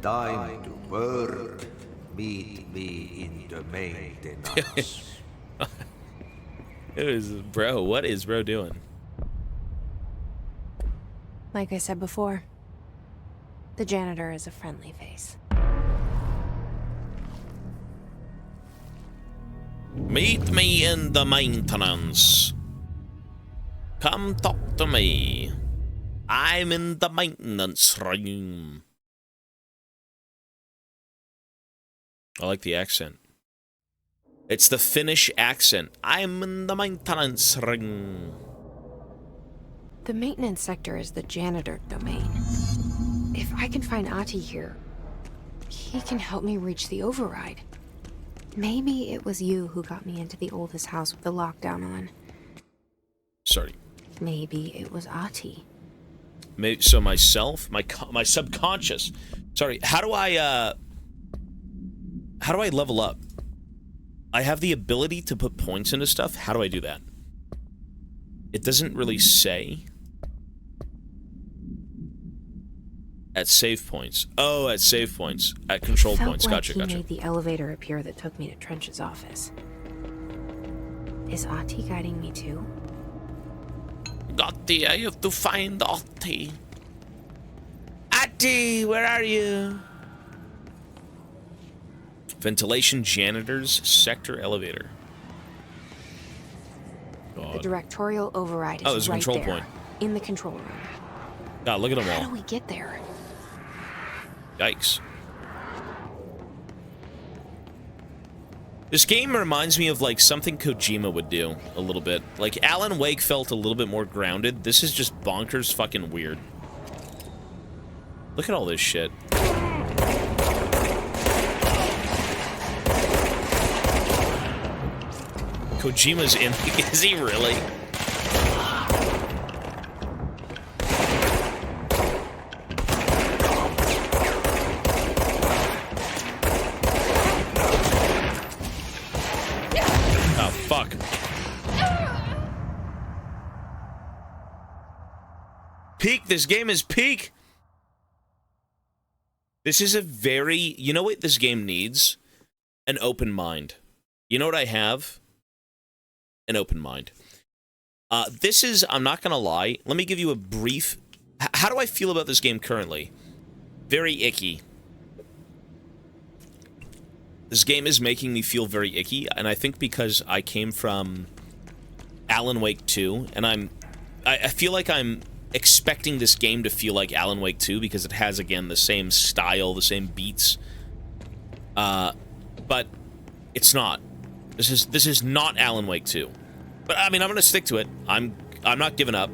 Time to work. Meet me in the maintenance. It is, bro. What is bro doing? Like I said before, the janitor is a friendly face. Meet me in the maintenance. Come talk to me. I'm in the maintenance room. I like the accent. It's the Finnish accent. I'm in the maintenance room. The maintenance sector is the janitor domain. If I can find Ati here, he can help me reach the override. Maybe it was you who got me into the oldest house with the lockdown on. Sorry. Maybe it was Ati. Maybe, so myself, my subconscious. Sorry. How do I level up? I have the ability to put points into stuff. How do I do that? It doesn't really say. At save points. Oh, at save points. At control points. Gotcha, He gotcha. made the elevator appear that took me to Trench's office. Is Ati guiding me too? Ati, I have to find Ati. Ati, where are you? Ventilation janitors sector elevator. God. The directorial override is there's a right control there, point. in the control room. God, look at them How all. do we get there? Yikes. This game reminds me of, like, something Kojima would do, a little bit. Like, Alan Wake felt a little bit more grounded. This is just bonkers fucking weird. Look at all this shit. Kojima's in. Is he really? Oh, fuck. Peak. This game is peak. This is a very... You know what this game needs? An open mind. You know what I have? An open mind. This is, I'm not gonna lie, let me give you a brief... How do I feel about this game currently? Very icky. This game is making me feel very icky, and I think because I came from Alan Wake 2, and I feel like I'm expecting this game to feel like Alan Wake 2, because it has, again, the same style, the same beats. But it's not. This is not Alan Wake 2. But, I mean, I'm gonna stick to it. I'm not giving up.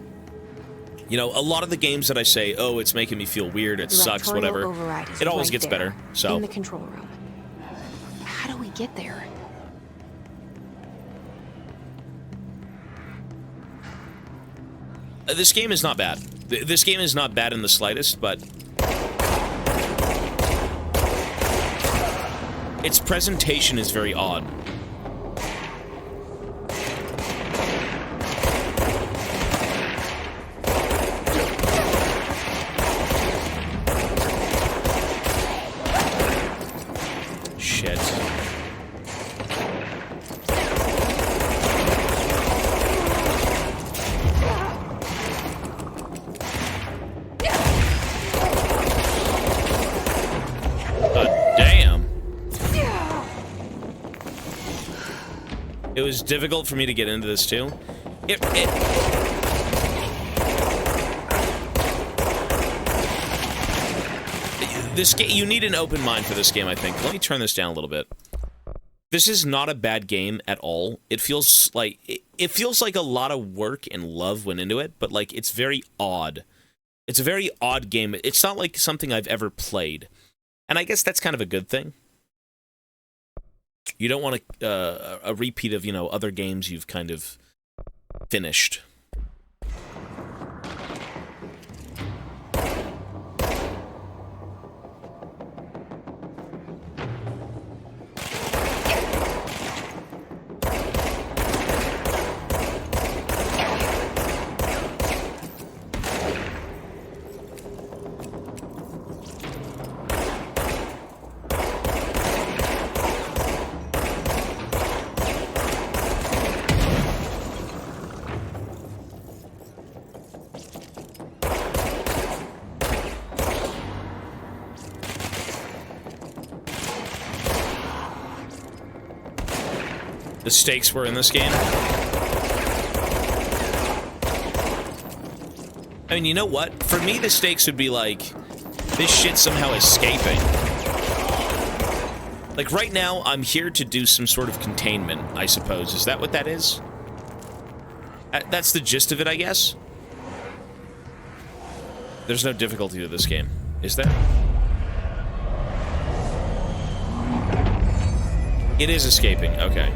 You know, a lot of the games that I say, oh, it's making me feel weird, it sucks, whatever, it always gets better, so... In the control room. How do we get there? This game is not bad. This game is not bad in the slightest, but... its presentation is very odd. Shit. Damn. It was difficult for me to get into this too. This game, you need an open mind for this game, I think. Let me turn this down a little bit. This is not a bad game at all. It feels like a lot of work and love went into it, but like it's very odd. It's a very odd game. It's not like something I've ever played. And I guess that's kind of a good thing. You don't want a repeat of, you know, other games you've kind of finished. The stakes were in this game. I mean, you know what? For me, the stakes would be like, this shit somehow escaping. Like, right now, I'm here to do some sort of containment, I suppose. Is that what that is? That's the gist of it, I guess? There's no difficulty to this game, is there? It is escaping, okay.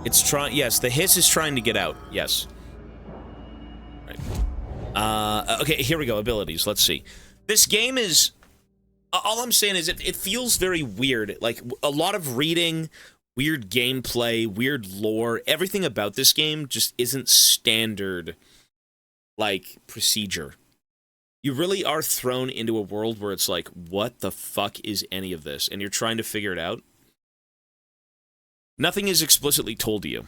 It's trying, yes, the hiss is trying to get out, yes. Right. Okay, here we go, abilities, let's see. This game is, all I'm saying is it feels very weird, like a lot of reading, weird gameplay, weird lore, everything about this game just isn't standard, like, procedure. You really are thrown into a world where it's like, what the fuck is any of this? And you're trying to figure it out. Nothing is explicitly told to you.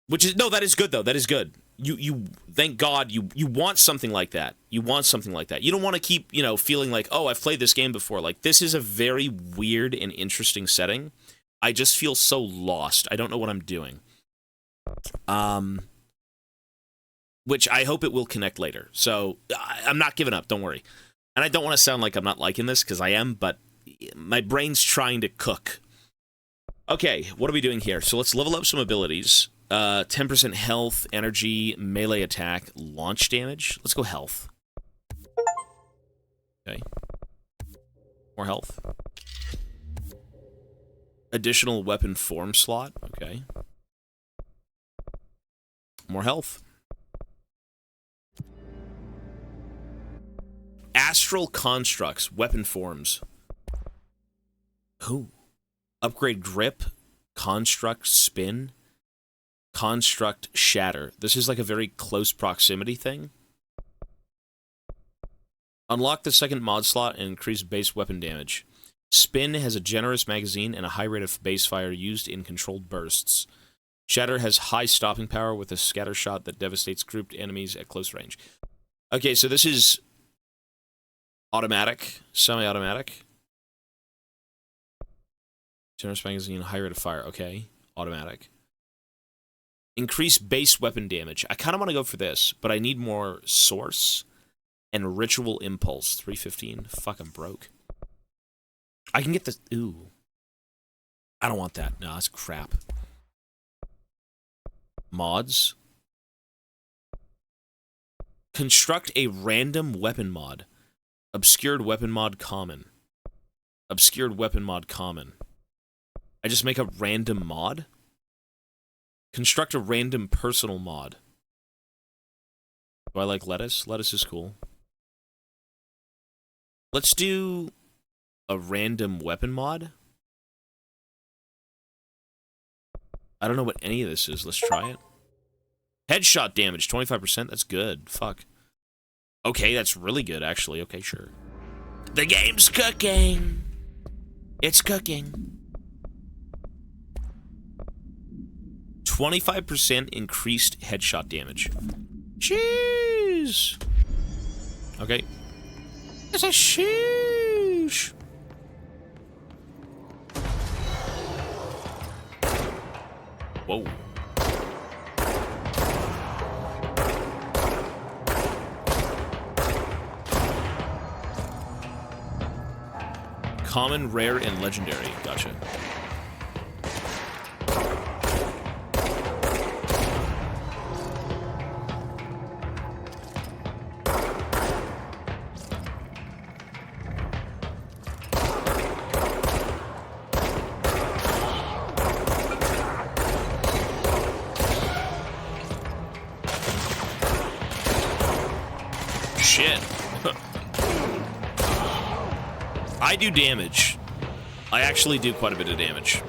Which is, no, that is good, though. That is good. You thank God, you want something like that. You want something like that. You don't want to keep, you know, feeling like, oh, I've played this game before. Like, this is a very weird and interesting setting. I just feel so lost. I don't know what I'm doing. Which I hope it will connect later. So I'm not giving up, don't worry. And I don't want to sound like I'm not liking this, because I am, but my brain's trying to cook. Okay, what are we doing here? So let's level up some abilities. 10% health, energy, melee attack, launch damage. Let's go health. Okay. More health. Additional weapon form slot. Okay. More health. Astral constructs, weapon forms. Ooh. Upgrade grip, construct spin, construct shatter. This is like a very close proximity thing. Unlock the second mod slot and increase base weapon damage. Spin has a generous magazine and a high rate of base fire used in controlled bursts. Shatter has high stopping power with a scatter shot that devastates grouped enemies at close range. Okay, so this is automatic, semi-automatic. Generous magazine, high rate of fire. Okay, automatic. Increase base weapon damage. I kind of want to go for this, but I need more source and ritual impulse. 315. Fuck, I'm broke. I can get this. Ooh. I don't want that. No, that's crap. Mods. Construct a random weapon mod. Obscured weapon mod common. Obscured weapon mod common. I just make a random mod? Construct a random personal mod. Do I like lettuce? Lettuce is cool. Let's do a random weapon mod. I don't know what any of this is. Let's try it. Headshot damage, 25%. That's good. Fuck. Okay, that's really good, actually. Okay, sure. The game's cooking. It's cooking. 25% increased headshot damage. Jeez. Okay. It's a sheesh. Whoa. Common, rare, and legendary. Gotcha. I do damage. I actually do quite a bit of damage.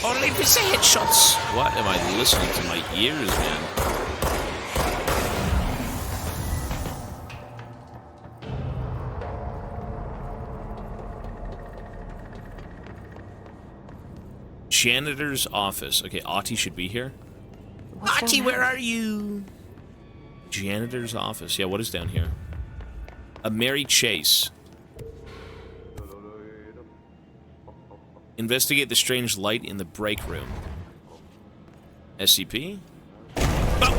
Only for the headshots. What am I listening to my ears, man? Janitor's office. Okay, Ahti should be here. Ahti, where are you? Janitor's office. Yeah, what is down here? A Mary Chase. Investigate the strange light in the break room. SCP? Oh.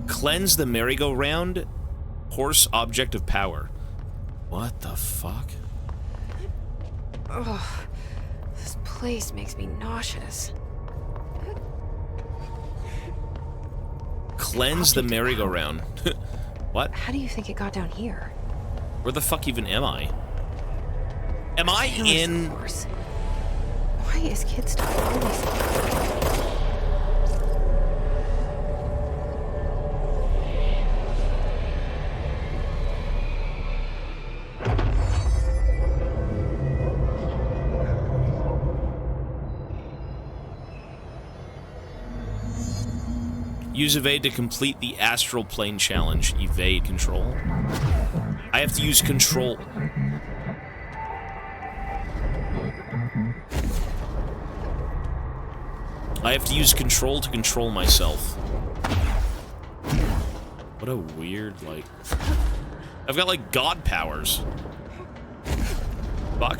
Cleanse the merry-go-round. Horse object of power. What the fuck? Ugh. This place makes me nauseous. Cleanse the merry-go-round. What? How do you think it got down here? Where the fuck even am I? Am I in... Why is kid stuff always... Use evade to complete the astral plane challenge. Evade control. I have to use control. I have to use control to control myself. What a weird, like... I've got, like, god powers. fuck?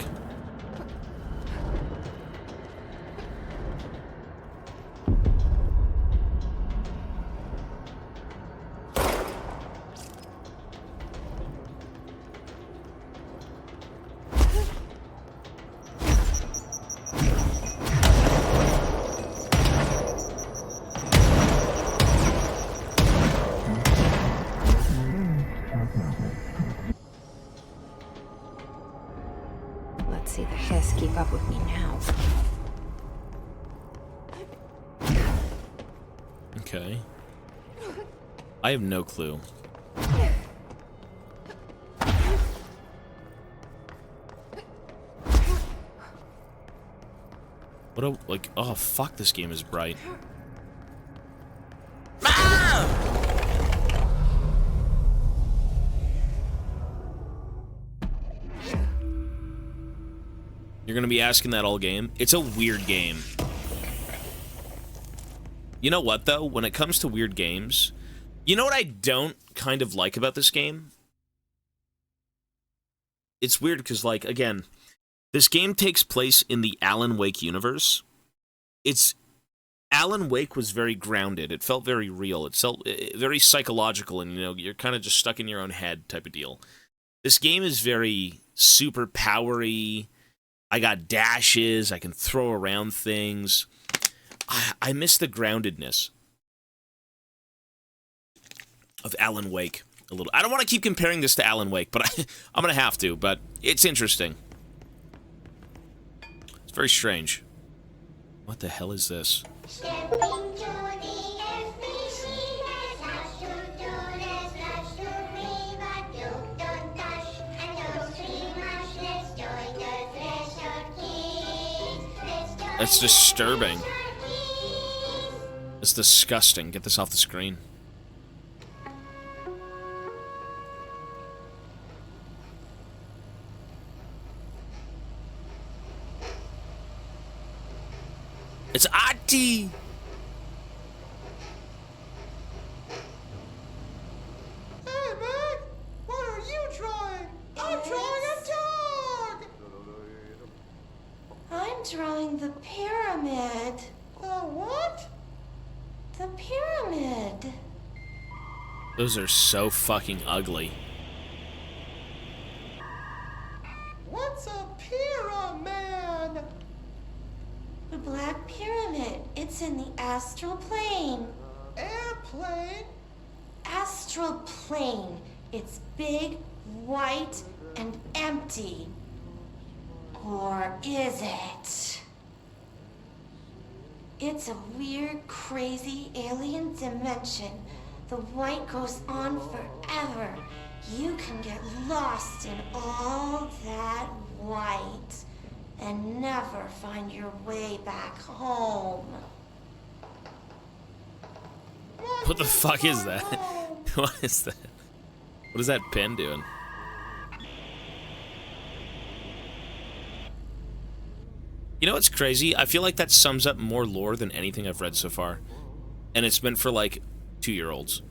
Let's see the Hiss keep up with me now. Okay. I have no clue. What a, like, oh fuck, this game is bright. You're gonna be asking that all game? It's a weird game. You know what, though? When it comes to weird games, you know what I don't kind of like about this game? It's weird because, like, again, this game takes place in the Alan Wake universe. Alan Wake was very grounded. It felt very real. It felt very psychological, and, you know, you're kind of just stuck in your own head type of deal. This game is very super powery. I got dashes. I can throw around things. I miss the groundedness of Alan Wake a little. I don't want to keep comparing this to Alan Wake, but I'm going to have to, but it's interesting. It's very strange. What the hell is this? That's disturbing. It's disgusting. Get this off the screen. It's Ati! Hey, man! What are you drawing? I'm drawing a dog! I'm drawing the pyramid. The what? The pyramid. Those are so fucking ugly. What's a pyramid? The Black Pyramid. It's in the astral plane. Airplane? Astral plane. It's big, white, and empty. Or is it? It's a weird, crazy alien dimension. The white goes on forever. You can get lost in all that white and never find your way back home. What the fuck is that? What is that? What is that pen doing? You know what's crazy? I feel like that sums up more lore than anything I've read so far. And it's meant for, like, 2-year-olds.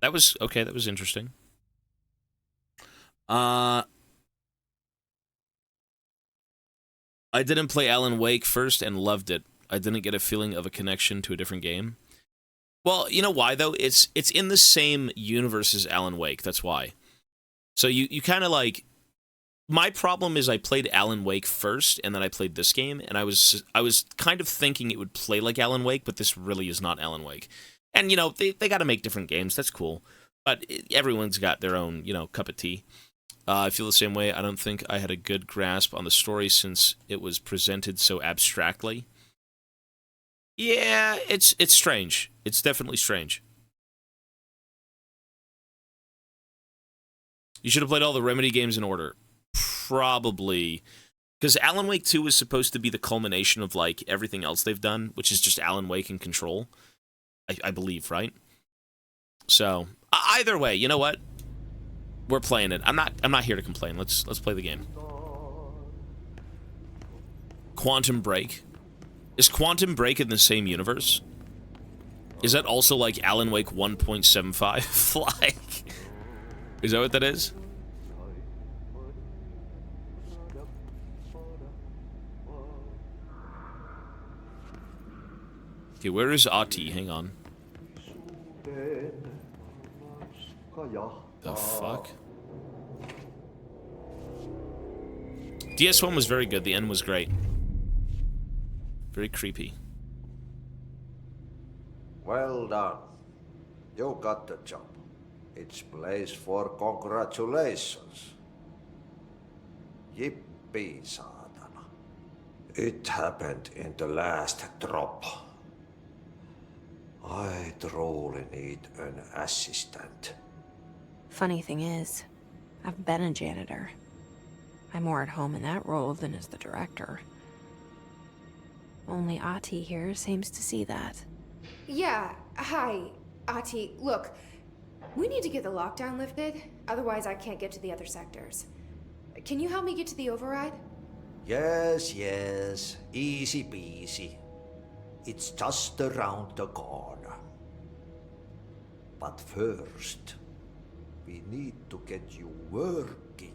That was... okay, that was interesting. I didn't play Alan Wake first and loved it. I didn't get a feeling of a connection to a different game. Well, you know why, though? It's in the same universe as Alan Wake, that's why. So you kind of, like... My problem is I played Alan Wake first, and then I played this game, and I was kind of thinking it would play like Alan Wake, but this really is not Alan Wake. And, you know, they got to make different games, that's cool. But everyone's got their own, you know, cup of tea. I feel the same way. I don't think I had a good grasp on the story since it was presented so abstractly. Yeah, it's strange. It's definitely strange. You should have played all the Remedy games in order. Probably. Because Alan Wake 2 is supposed to be the culmination of, like, everything else they've done, which is just Alan Wake and Control. I believe, right? So, either way, you know what? We're playing it. I'm not here to complain. Let's play the game. Quantum Break. Is Quantum Break in the same universe? Is that also like Alan Wake 1.75? Like, is that what that is? Okay, where is Ati? Hang on. The fuck? DS1 was very good. The end was great. Very creepy. Well done. You got the job. It's place for congratulations. Yippee, saatana. It happened in the last drop. I truly need an assistant. Funny thing is, I've been a janitor. I'm more at home in that role than as the director. Only Ati here seems to see that. Yeah, hi, Ati. Look, we need to get the lockdown lifted, otherwise I can't get to the other sectors. Can you help me get to the override? Yes, yes. Easy peasy. It's just around the corner. But first, we need to get you working.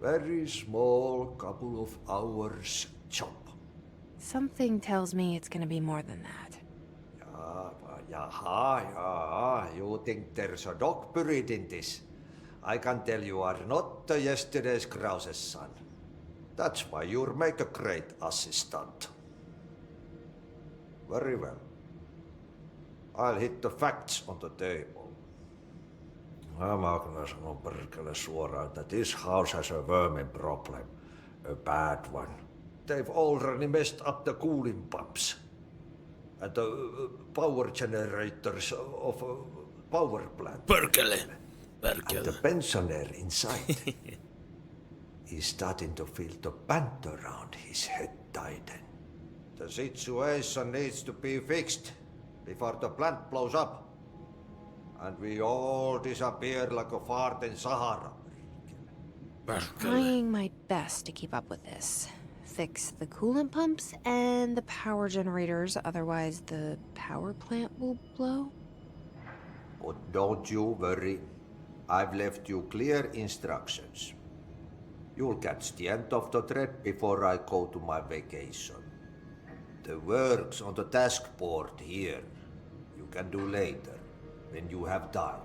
Very small, couple of hours job. Something tells me it's gonna be more than that. Yeah. You think there's a dog buried in this? I can tell you are not yesterday's Krause's son. That's why you'll make a great assistant. Very well. I'll hit the facts on the table. Mä kyllä sanon perkele suoraan, että this house has a vermin problem. A bad one. They've already messed up the cooling pumps. And the power generators of a power plant. Perkele. And the pensioner inside is starting to feel the band around his head tighten. The situation needs to be fixed before the plant blows up. And we all disappear like a fart in Sahara. Trying my best to keep up with this. Fix the coolant pumps and the power generators, otherwise the power plant will blow. But don't you worry. I've left you clear instructions. You'll catch the end of the thread before I go to my vacation. The work's on the task board here. You can do later, when you have time.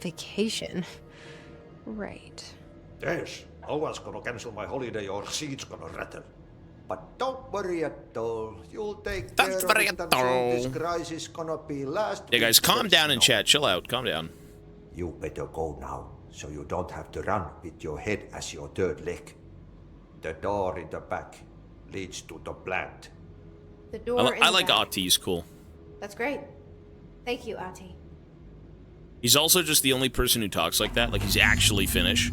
Vacation? Right. Yes, no one's gonna cancel my holiday or seat's gonna rattle. But don't worry at all. You'll take care of it until this crisis is gonna be last. Yeah, guys, calm down in chat. Chill out. Calm down. You better go now, so you don't have to run with your head as your third leg. The door in the back leads to the plant. The door I like Ati. He's cool. That's great. Thank you, Ati. He's also just the only person who talks like that. Like, he's actually Finnish.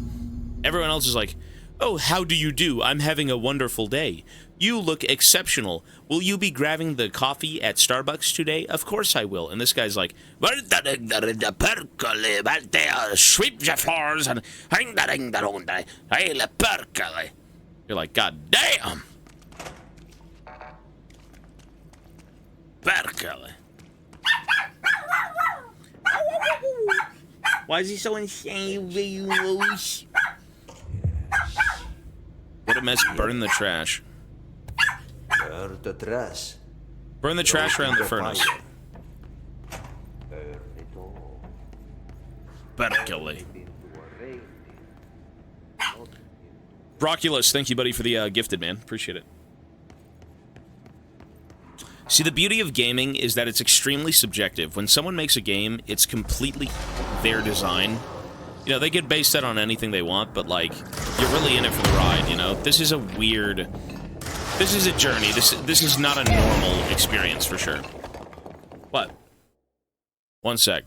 Everyone else is like, oh, how do you do? I'm having a wonderful day. You look exceptional. Will you be grabbing the coffee at Starbucks today? Of course I will. And this guy's like, you're like, God damn. Why is he so insane? What a mess. Burn the trash. Burn the trash. Burn the trash around the furnace. Burn it all. Perkele. Brocculus, thank you, buddy, for the gifted, man. Appreciate it. See, the beauty of gaming is that it's extremely subjective. When someone makes a game, it's completely their design. You know, they could base that on anything they want, but, like, you're really in it for the ride, you know? This is a weird... This is a journey. This is not a normal experience, for sure. What? One sec.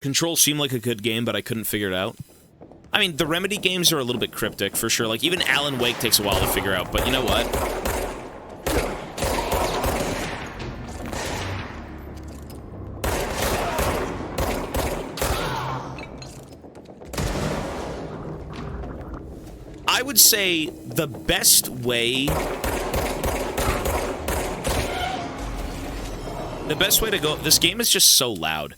Control seemed like a good game, but I couldn't figure it out. I mean, the Remedy games are a little bit cryptic, for sure. Like, even Alan Wake takes a while to figure out, but you know what? I would say the best way The best way to go... This game is just so loud.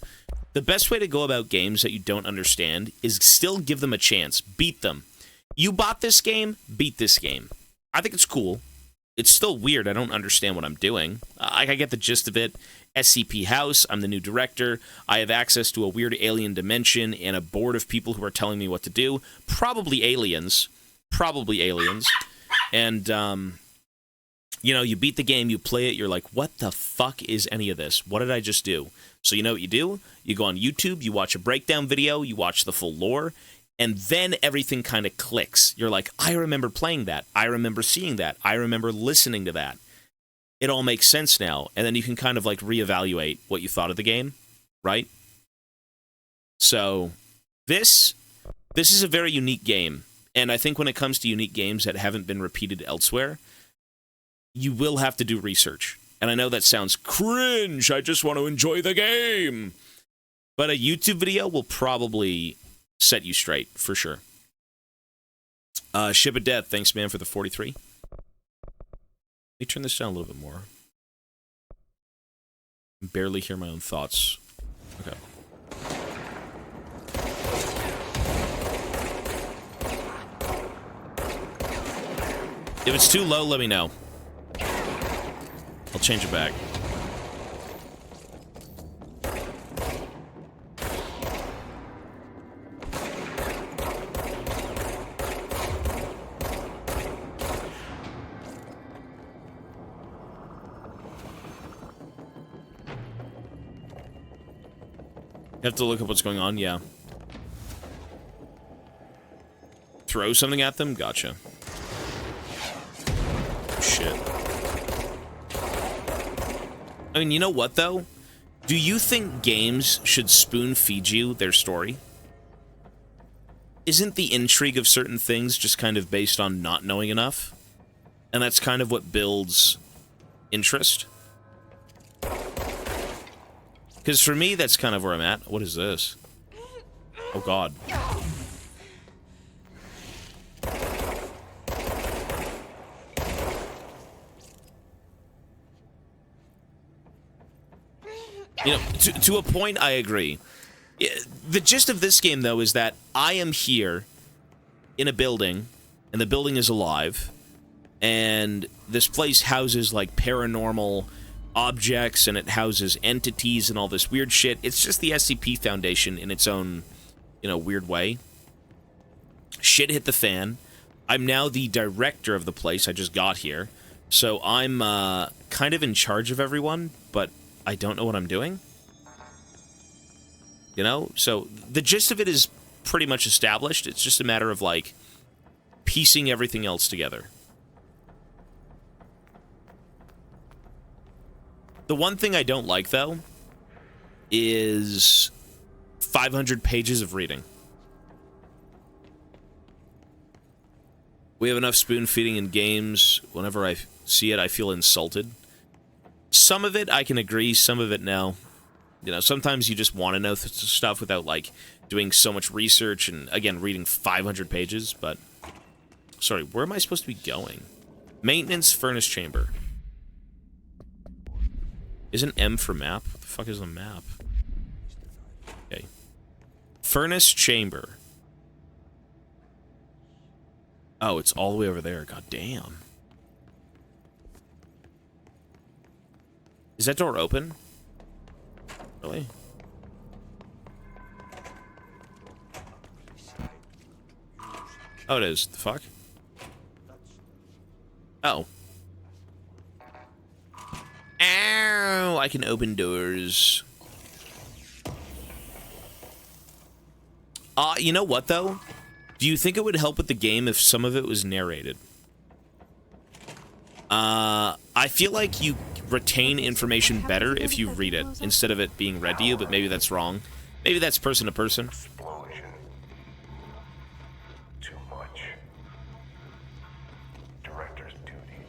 The best way to go about games that you don't understand is still give them a chance. Beat them. You bought this game, beat this game. I think it's cool. It's still weird. I don't understand what I'm doing. I get the gist of it. SCP House, I'm the new director. I have access to a weird alien dimension and a board of people who are telling me what to do. Probably aliens. Probably aliens. And, you know, you beat the game, you play it, you're like, what the fuck is any of this? What did I just do? So you know what you do? You go on YouTube, you watch a breakdown video, you watch the full lore, and then everything kind of clicks. You're like, I remember playing that. I remember seeing that. I remember listening to that. It all makes sense now. And then you can kind of like reevaluate what you thought of the game, right? So this is a very unique game. And I think when it comes to unique games that haven't been repeated elsewhere, you will have to do research. And I know that sounds cringe. I just want to enjoy the game. But a YouTube video will probably set you straight, for sure. Ship of Death, thanks, man, for the 43. Let me turn this down a little bit more. I can barely hear my own thoughts. Okay. If it's too low, let me know. I'll change it back. You have to look up what's going on, yeah. Throw something at them? Gotcha. Shit. I mean, you know what, though? Do you think games should spoon-feed you their story? Isn't the intrigue of certain things just kind of based on not knowing enough? And that's kind of what builds interest? Because for me, that's kind of where I'm at. What is this? Oh, God. You know, to a point, I agree. The gist of this game, though, is that I am here in a building, and the building is alive, and this place houses, like, paranormal objects, and it houses entities and all this weird shit. It's just the SCP Foundation in its own, you know, weird way. Shit hit the fan. I'm now the director of the place. I just got here. So I'm kind of in charge of everyone, but I don't know what I'm doing. You know? So the gist of it is pretty much established. It's just a matter of, like, piecing everything else together. The one thing I don't like, though, is 500 pages of reading. We have enough spoon-feeding in games. Whenever I see it, I feel insulted. Some of it, I can agree. Some of it, no. You know, sometimes you just want to know stuff without, like, doing so much research and, again, reading 500 pages, but... Sorry, where am I supposed to be going? Maintenance Furnace Chamber. Isn't M for map? What the fuck is a map? Okay. Furnace Chamber. Oh, it's all the way over there. God damn. Is that door open? Really? Oh, it is. The fuck? Oh. Ow! I can open doors. You know what, though? Do you think it would help with the game if some of it was narrated? I feel like you retain information better if you read it, instead of it being read to you, but maybe that's wrong. Maybe that's person to person. Explosion. Too much. Director's duty.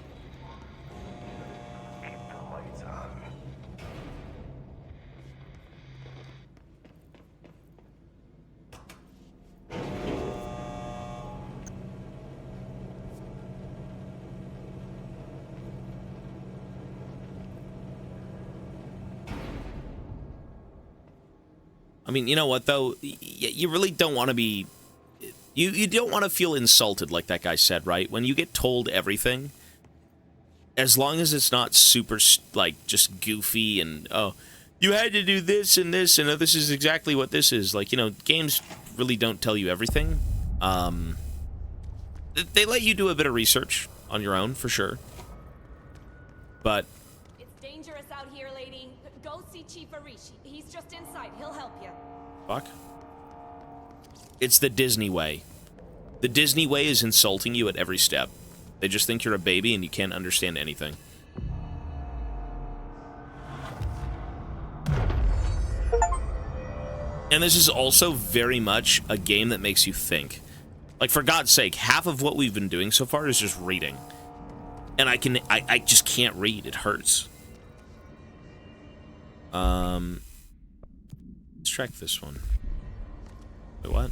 Keep the lights on. I mean, you know what, though? You really don't want to be... You don't want to feel insulted, like that guy said, right? When you get told everything, as long as it's not super, like, just goofy and, oh, you had to do this, and oh, this is exactly what this is. Like, you know, games really don't tell you everything. They let you do a bit of research on your own, for sure. But... It's dangerous out here, lady. Go see Chief Arishi. He's just inside. He'll help you. Fuck. It's the Disney way. The Disney way is insulting you at every step. They just think you're a baby and you can't understand anything. And this is also very much a game that makes you think. Like, for God's sake, half of what we've been doing so far is just reading. And I just can't read. It hurts. Let's track this one. Wait, what?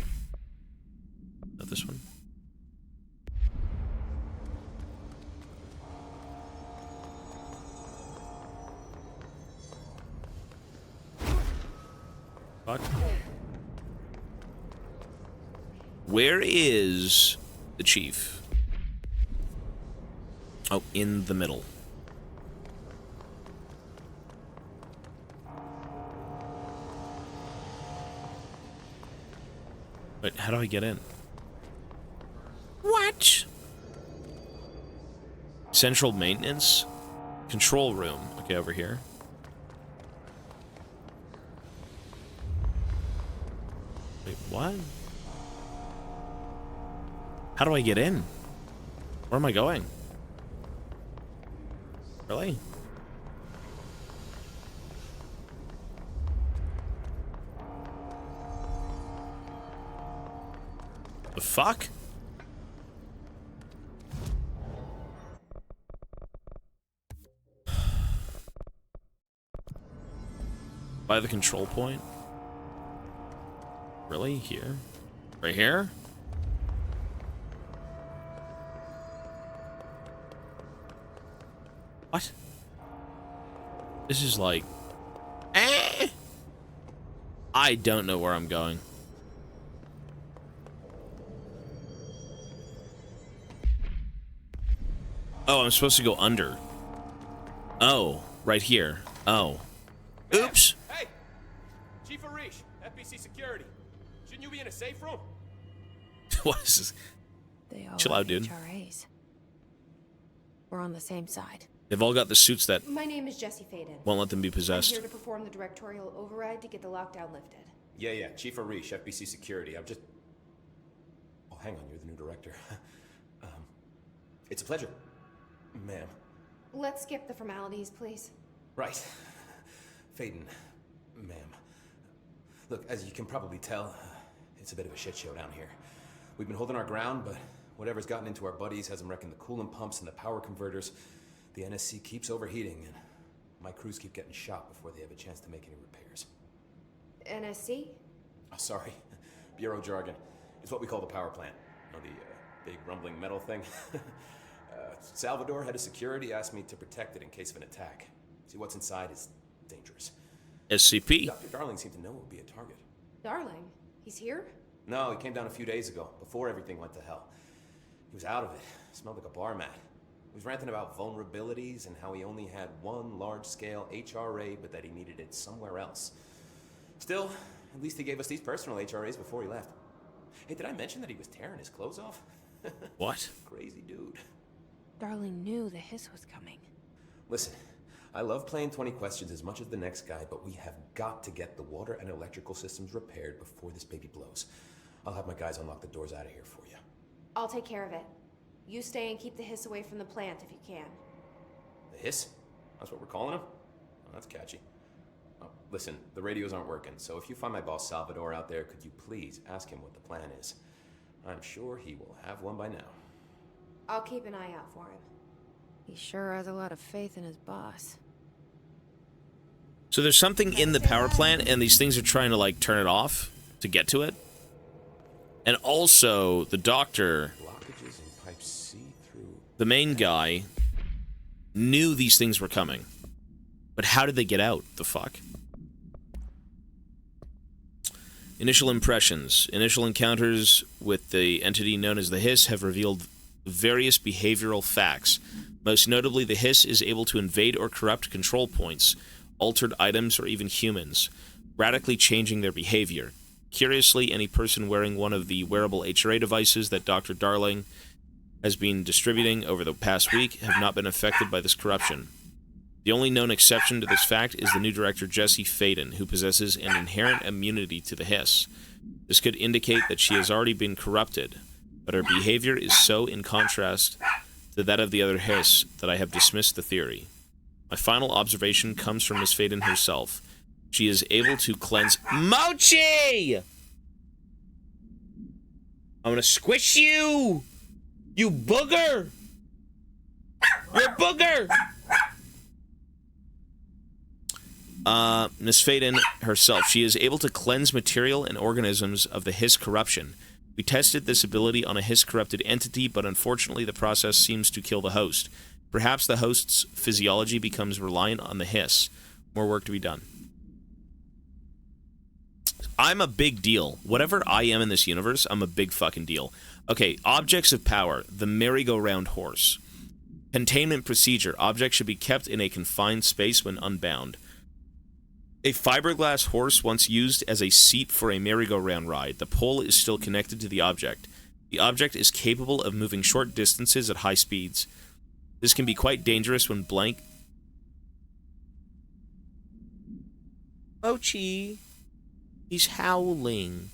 Not this one. Fuck. Where is the chief? Oh, in the middle. Wait, how do I get in? What? Central maintenance? Control room. Okay, over here. Wait, what? How do I get in? Where am I going? Really? The fuck? By the control point? Really? Here? Right here? What? This is like... I don't know where I'm going. Oh, I'm supposed to go under. Oh, right here. Oh. Oops. Hey! Chief Arish, FBC Security. Shouldn't you be in a safe room? What is this? They all Chill have out, dude. HRAs. We're on the same side. They've all got the suits that My name is Jesse Faden. won't let them be I'm possessed. here to perform the directorial override to get the lockdown lifted. Yeah, Chief Arish, FBC Security. I'm just... Oh, hang on, you're the new director. It's a pleasure, ma'am. Let's skip the formalities, please. Right. Faden, ma'am. Look, as you can probably tell, it's a bit of a shit show down here. We've been holding our ground, but whatever's gotten into our buddies has them wrecking the coolant pumps and the power converters. The NSC keeps overheating, and my crews keep getting shot before they have a chance to make any repairs. NSC? Oh, sorry. Bureau jargon. It's what we call the power plant. You know, the big rumbling metal thing? Salvador, head of security, asked me to protect it in case of an attack. See, what's inside is dangerous. SCP. Dr. Darling seemed to know it would be a target. Darling? He's here? No, he came down a few days ago, before everything went to hell. He was out of it. Smelled like a bar mat. He was ranting about vulnerabilities and how he only had one large-scale HRA, but that he needed it somewhere else. Still, at least he gave us these personal HRAs before he left. Hey, did I mention that he was tearing his clothes off? What? Crazy dude. Darling knew the hiss was coming. Listen, I love playing 20 questions as much as the next guy, but we have got to get the water and electrical systems repaired before this baby blows. I'll have my guys unlock the doors out of here for you. I'll take care of it. You stay and keep the hiss away from the plant if you can. The hiss? That's what we're calling him? Oh, that's catchy. Oh, listen, the radios aren't working, so if you find my boss Salvador out there, could you please ask him what the plan is? I'm sure he will have one by now. I'll keep an eye out for him. He sure has a lot of faith in his boss. So there's something in the power plant, and these things are trying to, like, turn it off to get to it. And also, the doctor, Blockages in pipe C through... the main guy, knew these things were coming. But how did they get out? The fuck? Initial impressions. Initial encounters with the entity known as the Hiss have revealed various behavioral facts. Most notably, the Hiss is able to invade or corrupt control points, altered items, or even humans, radically changing their behavior. Curiously, any person wearing one of the wearable HRA devices that Dr. Darling has been distributing over the past week have not been affected by this corruption. The only known exception to this fact is the new director Jesse Faden, who possesses an inherent immunity to the Hiss. This could indicate that she has already been corrupted, but her behavior is so in contrast to that of the other Hiss that I have dismissed the theory. My final observation comes from Miss Faden herself. She is able to cleanse— Mochi! I'm gonna squish you! You booger! You're a booger! Miss Faden herself. She is able to cleanse material and organisms of the Hiss corruption. We tested this ability on a Hiss-corrupted entity, but unfortunately the process seems to kill the host. Perhaps the host's physiology becomes reliant on the Hiss. More work to be done. I'm a big deal. Whatever I am in this universe, I'm a big fucking deal. Okay, objects of power. The merry-go-round horse. Containment procedure. Objects should be kept in a confined space when unbound. A fiberglass horse once used as a seat for a merry-go-round ride. The pole is still connected to the object. The object is capable of moving short distances at high speeds. This can be quite dangerous when blank... Mochi. He's howling.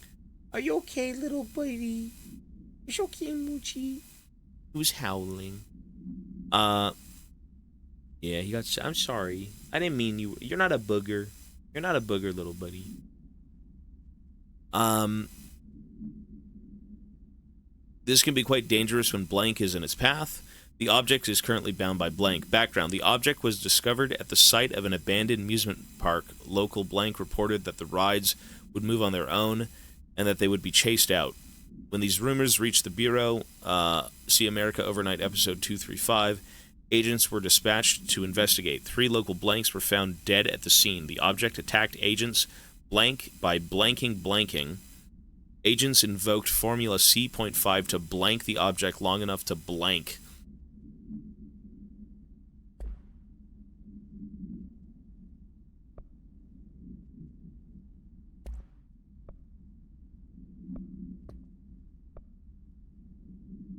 Are you okay, little buddy? Is you okay, Mochi? He was howling. Yeah, he got... I'm sorry. I didn't mean you... You're not a booger. You're not a booger, little buddy. This can be quite dangerous when blank is in its path. The object is currently bound by blank. Background. The object was discovered at the site of an abandoned amusement park. Local blank reported that the rides would move on their own and that they would be chased out. When these rumors reached the Bureau, See America Overnight episode 235, agents were dispatched to investigate. 3 local blanks were found dead at the scene. The object attacked agents blank by blanking. Agents invoked Formula C.5 to blank the object long enough to blank.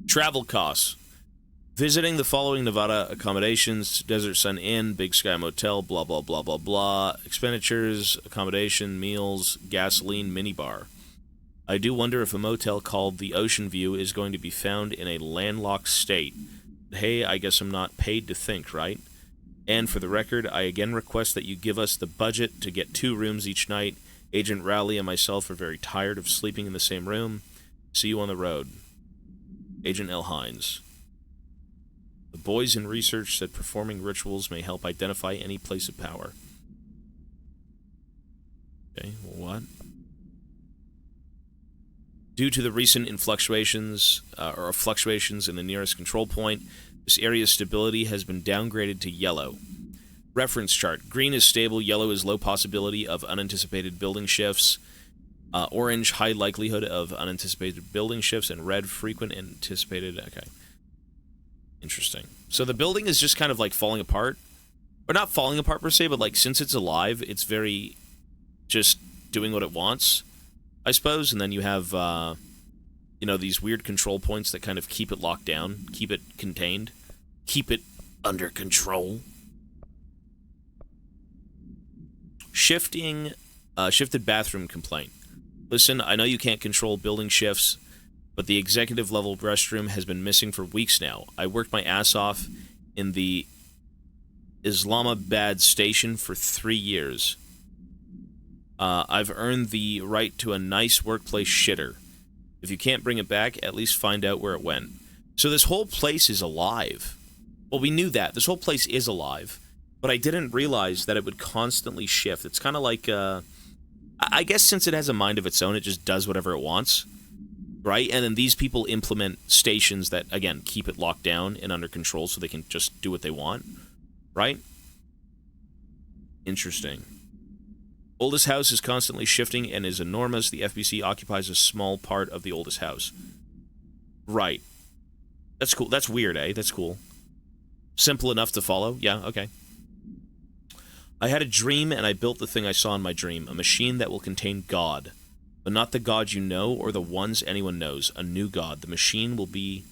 Travel costs. Visiting the following Nevada accommodations: Desert Sun Inn, Big Sky Motel, blah, blah, blah, blah, blah. Expenditures, accommodation, meals, gasoline, minibar. I do wonder if a motel called the Ocean View is going to be found in a landlocked state. Hey, I guess I'm not paid to think, right? And for the record, I again request that you give us the budget to get 2 rooms each night. Agent Rowley and myself are very tired of sleeping in the same room. See you on the road. Agent L. Hines. The boys in research said performing rituals may help identify any place of power. Okay, what? Due to the recent fluctuations in the nearest control point, this area's stability has been downgraded to yellow. Reference chart. Green is stable, yellow is low possibility of unanticipated building shifts, orange, high likelihood of unanticipated building shifts, and red, frequent anticipated... Okay. Interesting. So the building is just kind of like falling apart. Or not falling apart per se, but like since it's alive, it's very just doing what it wants, I suppose. And then you have, you know, these weird control points that kind of keep it locked down, keep it contained, keep it under control. Shifted bathroom complaint. Listen, I know you can't control building shifts, but the executive level restroom has been missing for weeks now. I worked my ass off in the Islamabad station for 3 years. I've earned the right to a nice workplace shitter. If you can't bring it back, at least find out where it went. So this whole place is alive. Well, we knew that. This whole place is alive. But I didn't realize that it would constantly shift. It's kind of like, I guess since it has a mind of its own, it just does whatever it wants. Right? And then these people implement stations that, again, keep it locked down and under control so they can just do what they want. Right? Interesting. Oldest house is constantly shifting and is enormous. The FBC occupies a small part of the oldest house. Right. That's cool. That's weird, eh? That's cool. Simple enough to follow? Yeah, okay. I had a dream and I built the thing I saw in my dream. A machine that will contain God. But not the God you know or the ones anyone knows. A new God. The machine will be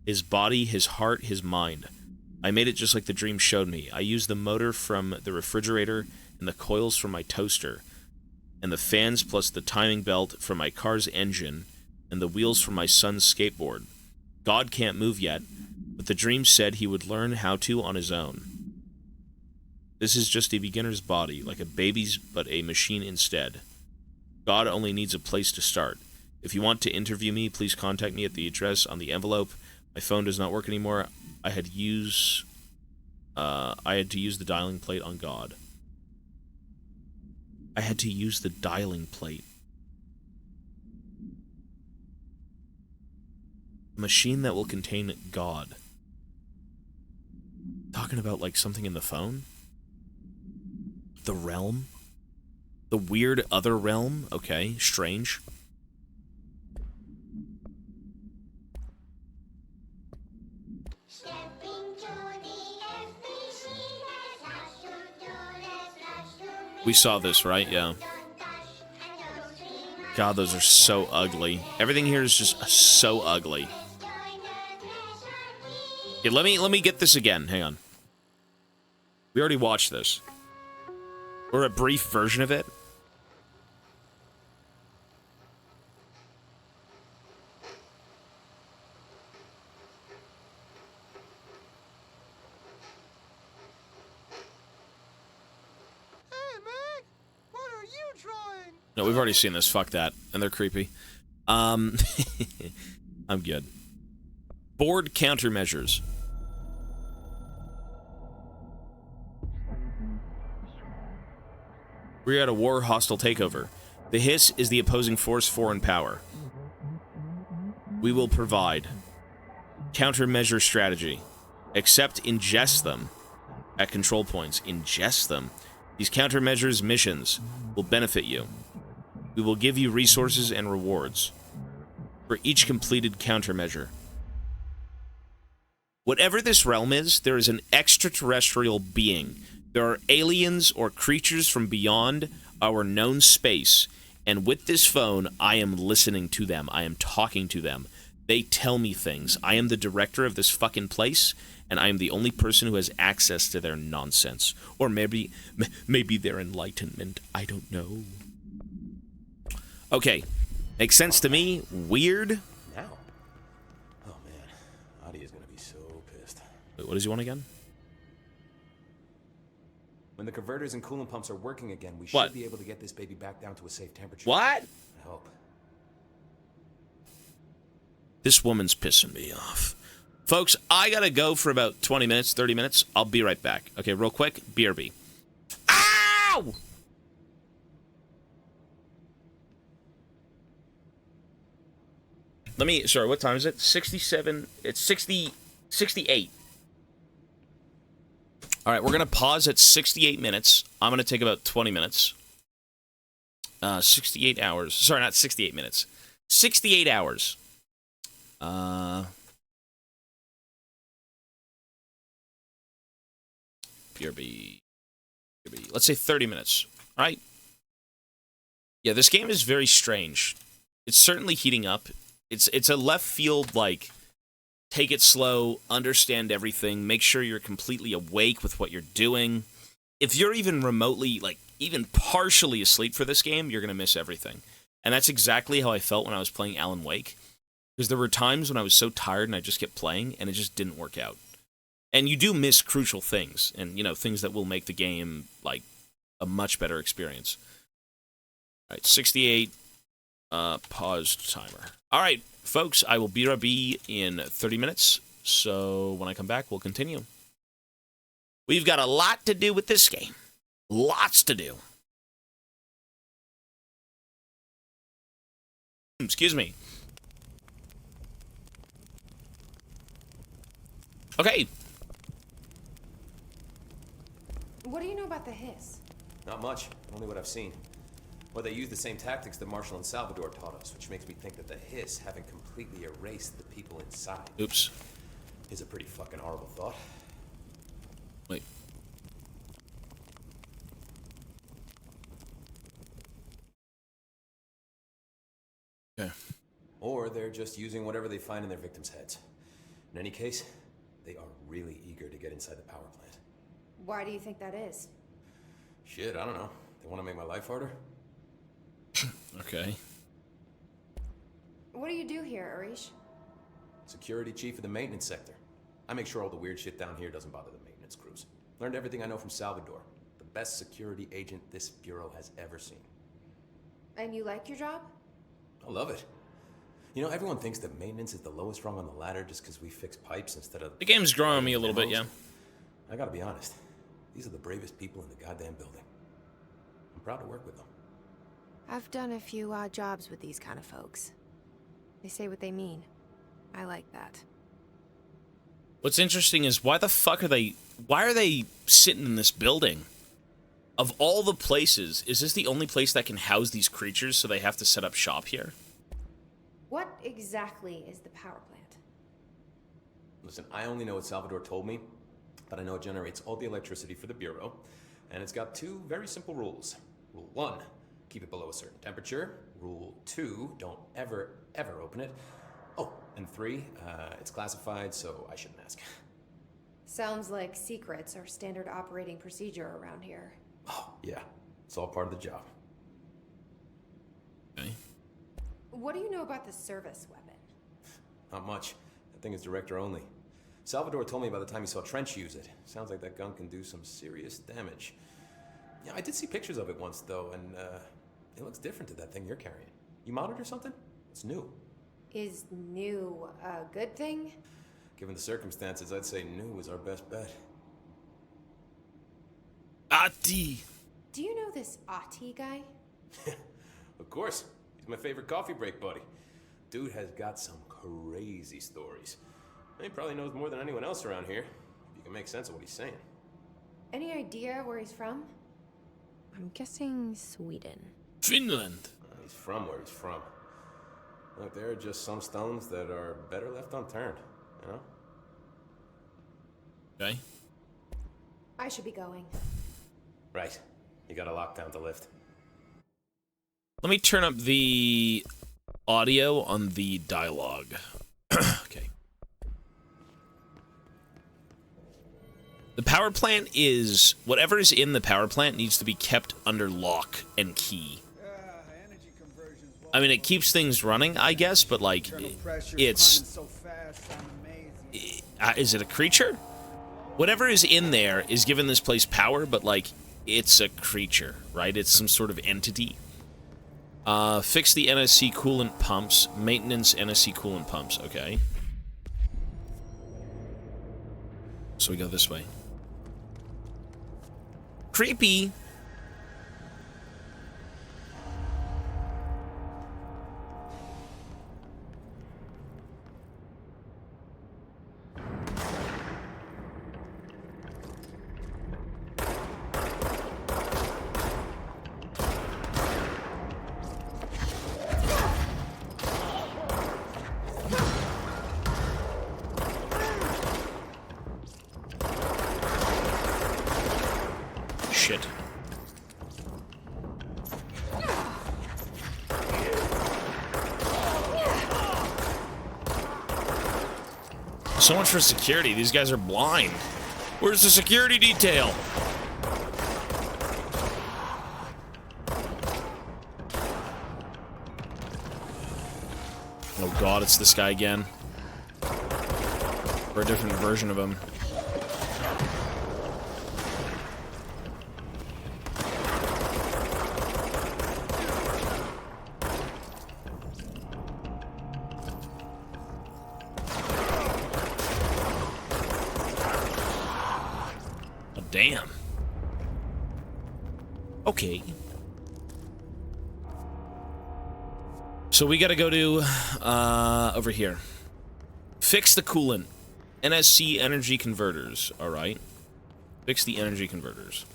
his body, his heart, his mind. I made it just like the dream showed me. I used the motor from the refrigerator and the coils from my toaster, and the fans plus the timing belt from my car's engine, and the wheels from my son's skateboard. God can't move yet, but the dream said he would learn how to on his own. This is just a beginner's body, like a baby's, but a machine instead. God only needs a place to start. If you want to interview me, please contact me at the address on the envelope. My phone does not work anymore. I had to use the dialing plate on God. I had to use the dialing plate. A machine that will contain God. Talking about, like, something in the phone? The realm? The weird other realm? Okay, strange. We saw this, right? Yeah. God, those are so ugly. Everything here is just so ugly. Okay, let me get this again. Hang on. We already watched this. Or a brief version of it. No, we've already seen this. Fuck that. And they're creepy. I'm good. Board countermeasures. We're at a war hostile takeover. The Hiss is the opposing force, foreign power. We will provide countermeasure strategy. Accept, ingest them at control points. Ingest them. These countermeasures missions will benefit you. We will give you resources and rewards for each completed countermeasure. Whatever this realm is, there is an extraterrestrial being. There are aliens or creatures from beyond our known space, and with this phone, I am listening to them. I am talking to them. They tell me things. I am the director of this fucking place, and I am the only person who has access to their nonsense. Or maybe their enlightenment. I don't know. Okay. Makes sense to me. Weird. Now? Oh, man. Adi is going to be so pissed. Wait, what does he want again? When the converters and coolant pumps are working again, we should be able to get this baby back down to a safe temperature. What? I hope. This woman's pissing me off. Folks, I gotta go for about 20 minutes, 30 minutes. I'll be right back. Okay, real quick. BRB. Ow! Sorry, what time is it? 67, it's 68. All right, we're going to pause at 68 minutes. I'm going to take about 20 minutes. 68 hours. Sorry, not 68 minutes. 68 hours. BRB. Let's say 30 minutes. All right. Yeah, this game is very strange. It's certainly heating up. It's a left field, like, take it slow, understand everything, make sure you're completely awake with what you're doing. If you're even remotely, like, even partially asleep for this game, you're going to miss everything. And that's exactly how I felt when I was playing Alan Wake. Because there were times when I was so tired and I just kept playing, and it just didn't work out. And you do miss crucial things, and, you know, things that will make the game, like, a much better experience. All right, 68, paused timer. All right, folks, I will BRB in 30 minutes, so when I come back, we'll continue. We've got a lot to do with this game. Lots to do. Excuse me. Okay. What do you know about the Hiss? Not much. Only what I've seen. Well, they use the same tactics that Marshall and Salvador taught us, which makes me think that the hiss haven't completely erased the people inside. Oops. Is a pretty fucking horrible thought. Wait. Okay. Or they're just using whatever they find in their victims' heads. In any case, they are really eager to get inside the power plant. Why do you think that is? Shit, I don't know. They want to make my life harder? Okay. What do you do here, Arish? Security chief of the maintenance sector. I make sure all the weird shit down here doesn't bother the maintenance crews. Learned everything I know from Salvador. The best security agent this bureau has ever seen. And you like your job? I love it. You know, everyone thinks that maintenance is the lowest rung on the ladder just because we fix pipes instead of... The game's growing on me a little bit, yeah. I gotta be honest. These are the bravest people in the goddamn building. I'm proud to work with them. I've done a few odd jobs with these kind of folks. They say what they mean. I like that. What's interesting is why are they sitting in this building? Of all the places, is this the only place that can house these creatures, so they have to set up shop here? What exactly is the power plant? Listen, I only know what Salvador told me, but I know it generates all the electricity for the Bureau, and it's got two very simple rules. Rule 1, keep it below a certain temperature. Rule 2, don't ever, ever open it. Oh, and 3, it's classified, so I shouldn't ask. Sounds like secrets are standard operating procedure around here. Oh, yeah. It's all part of the job. Okay. What do you know about the service weapon? Not much. That thing is director only. Salvador told me by the time he saw Trench use it. Sounds like that gun can do some serious damage. Yeah, I did see pictures of it once, though, and it looks different to that thing you're carrying. You modded or something? It's new. Is new a good thing? Given the circumstances, I'd say new is our best bet. Ati! Do you know this Ati guy? Of course. He's my favorite coffee break buddy. Dude has got some crazy stories. He probably knows more than anyone else around here, if you can make sense of what he's saying. Any idea where he's from? I'm guessing Sweden. Finland! He's from where he's from. Look, there are just some stones that are better left unturned, you know? Okay. I should be going. Right. You got a lockdown to lift. Let me turn up the audio on the dialogue. Okay. The power plant is... Whatever is in the power plant needs to be kept under lock and key. I mean, it keeps things running, I guess, but, like, it's... Is it a creature? Whatever is in there is giving this place power, but, like, it's a creature, right? It's some sort of entity. Fix the NSC coolant pumps. Maintenance NSC coolant pumps, okay. So we go this way. Creepy! Shit. So much for security. These guys are blind. Where's the security detail? Oh god, it's this guy again. Or a different version of him. Damn. Okay. So we gotta go to, over here. Fix the coolant. NSC energy converters. Alright. Fix the energy converters.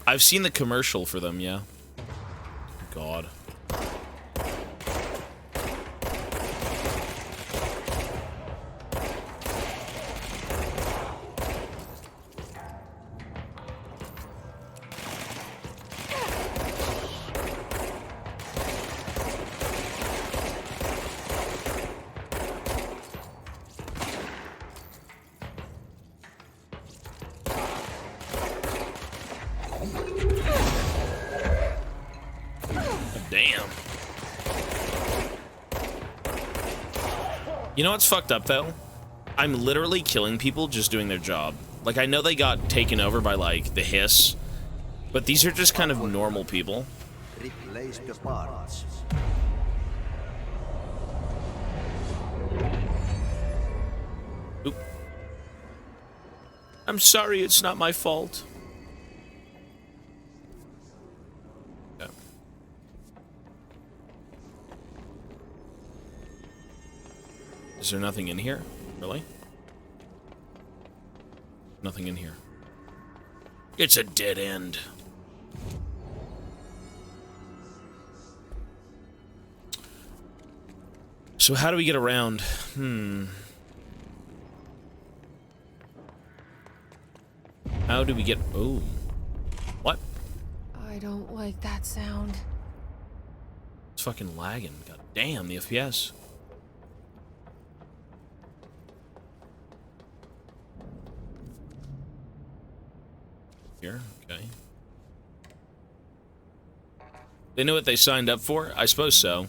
I've seen the commercial for them, yeah. God. Damn. You know what's fucked up, though? I'm literally killing people just doing their job. Like, I know they got taken over by, like, the hiss, but these are just kind of normal people. Replace the parts. Oop. I'm sorry, it's not my fault. Okay. Is there nothing in here? Really? Nothing in here. It's a dead end. So how do we get around? How do we get... Oh. What? I don't like that sound. It's fucking lagging. God damn, the FPS. Here, okay. They know what they signed up for? I suppose so.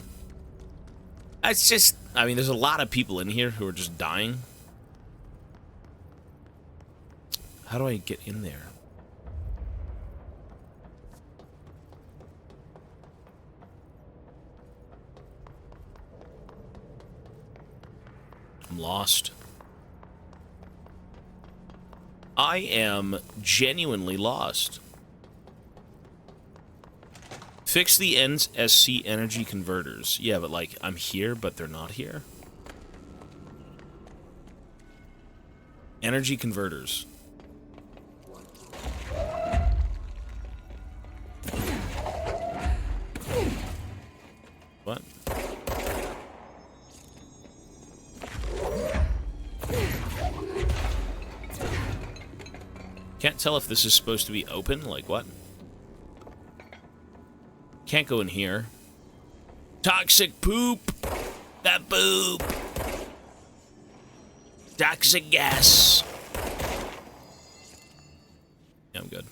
It's just... I mean, there's a lot of people in here who are just dying. How do I get in there? I'm lost. I am genuinely lost. Fix the NSC energy converters. Yeah, but like, I'm here, but they're not here. Energy converters. What? Can't tell if this is supposed to be open. Like, what? Can't go in here. Toxic poop. That poop. Toxic gas. Yeah, I'm good.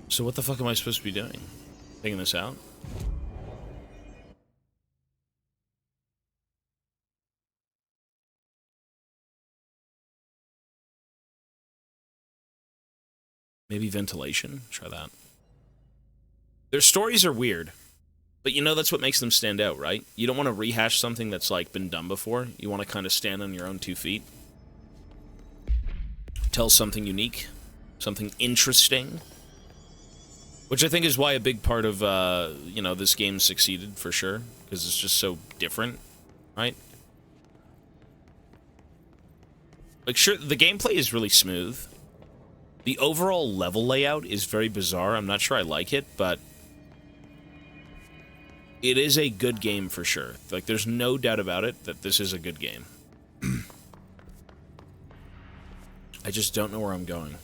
So what the fuck am I supposed to be doing? Taking this out? Maybe ventilation? Try that. Their stories are weird. But you know that's what makes them stand out, right? You don't want to rehash something that's like been done before. You want to kind of stand on your own 2 feet. Tell something unique. Something interesting. Which I think is why a big part of, you know, this game succeeded, for sure. Because it's just so different, right? Like, sure, the gameplay is really smooth. The overall level layout is very bizarre. I'm not sure I like it, but... it is a good game, for sure. Like, there's no doubt about it that this is a good game. I just don't know where I'm going.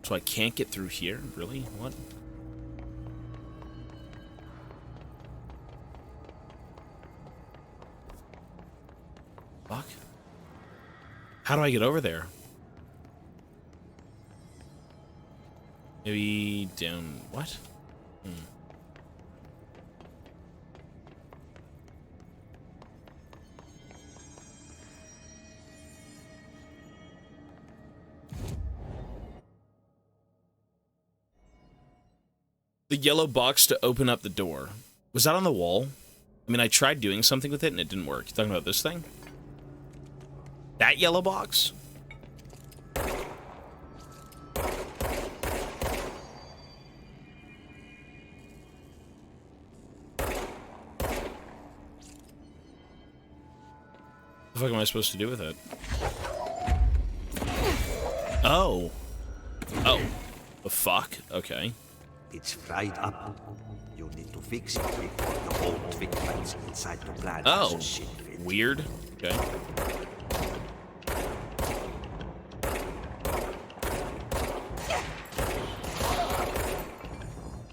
So I can't get through here? Really? What? Fuck. How do I get over there? Maybe down... what? The yellow box to open up the door. Was that on the wall? I mean, I tried doing something with it and it didn't work. You talking about this thing? That yellow box? The the fuck am I supposed to do with it? Oh. Oh. The fuck? Okay. It's fried up. You need to fix it before the old twig plants inside the plant. Oh. Weird. Okay.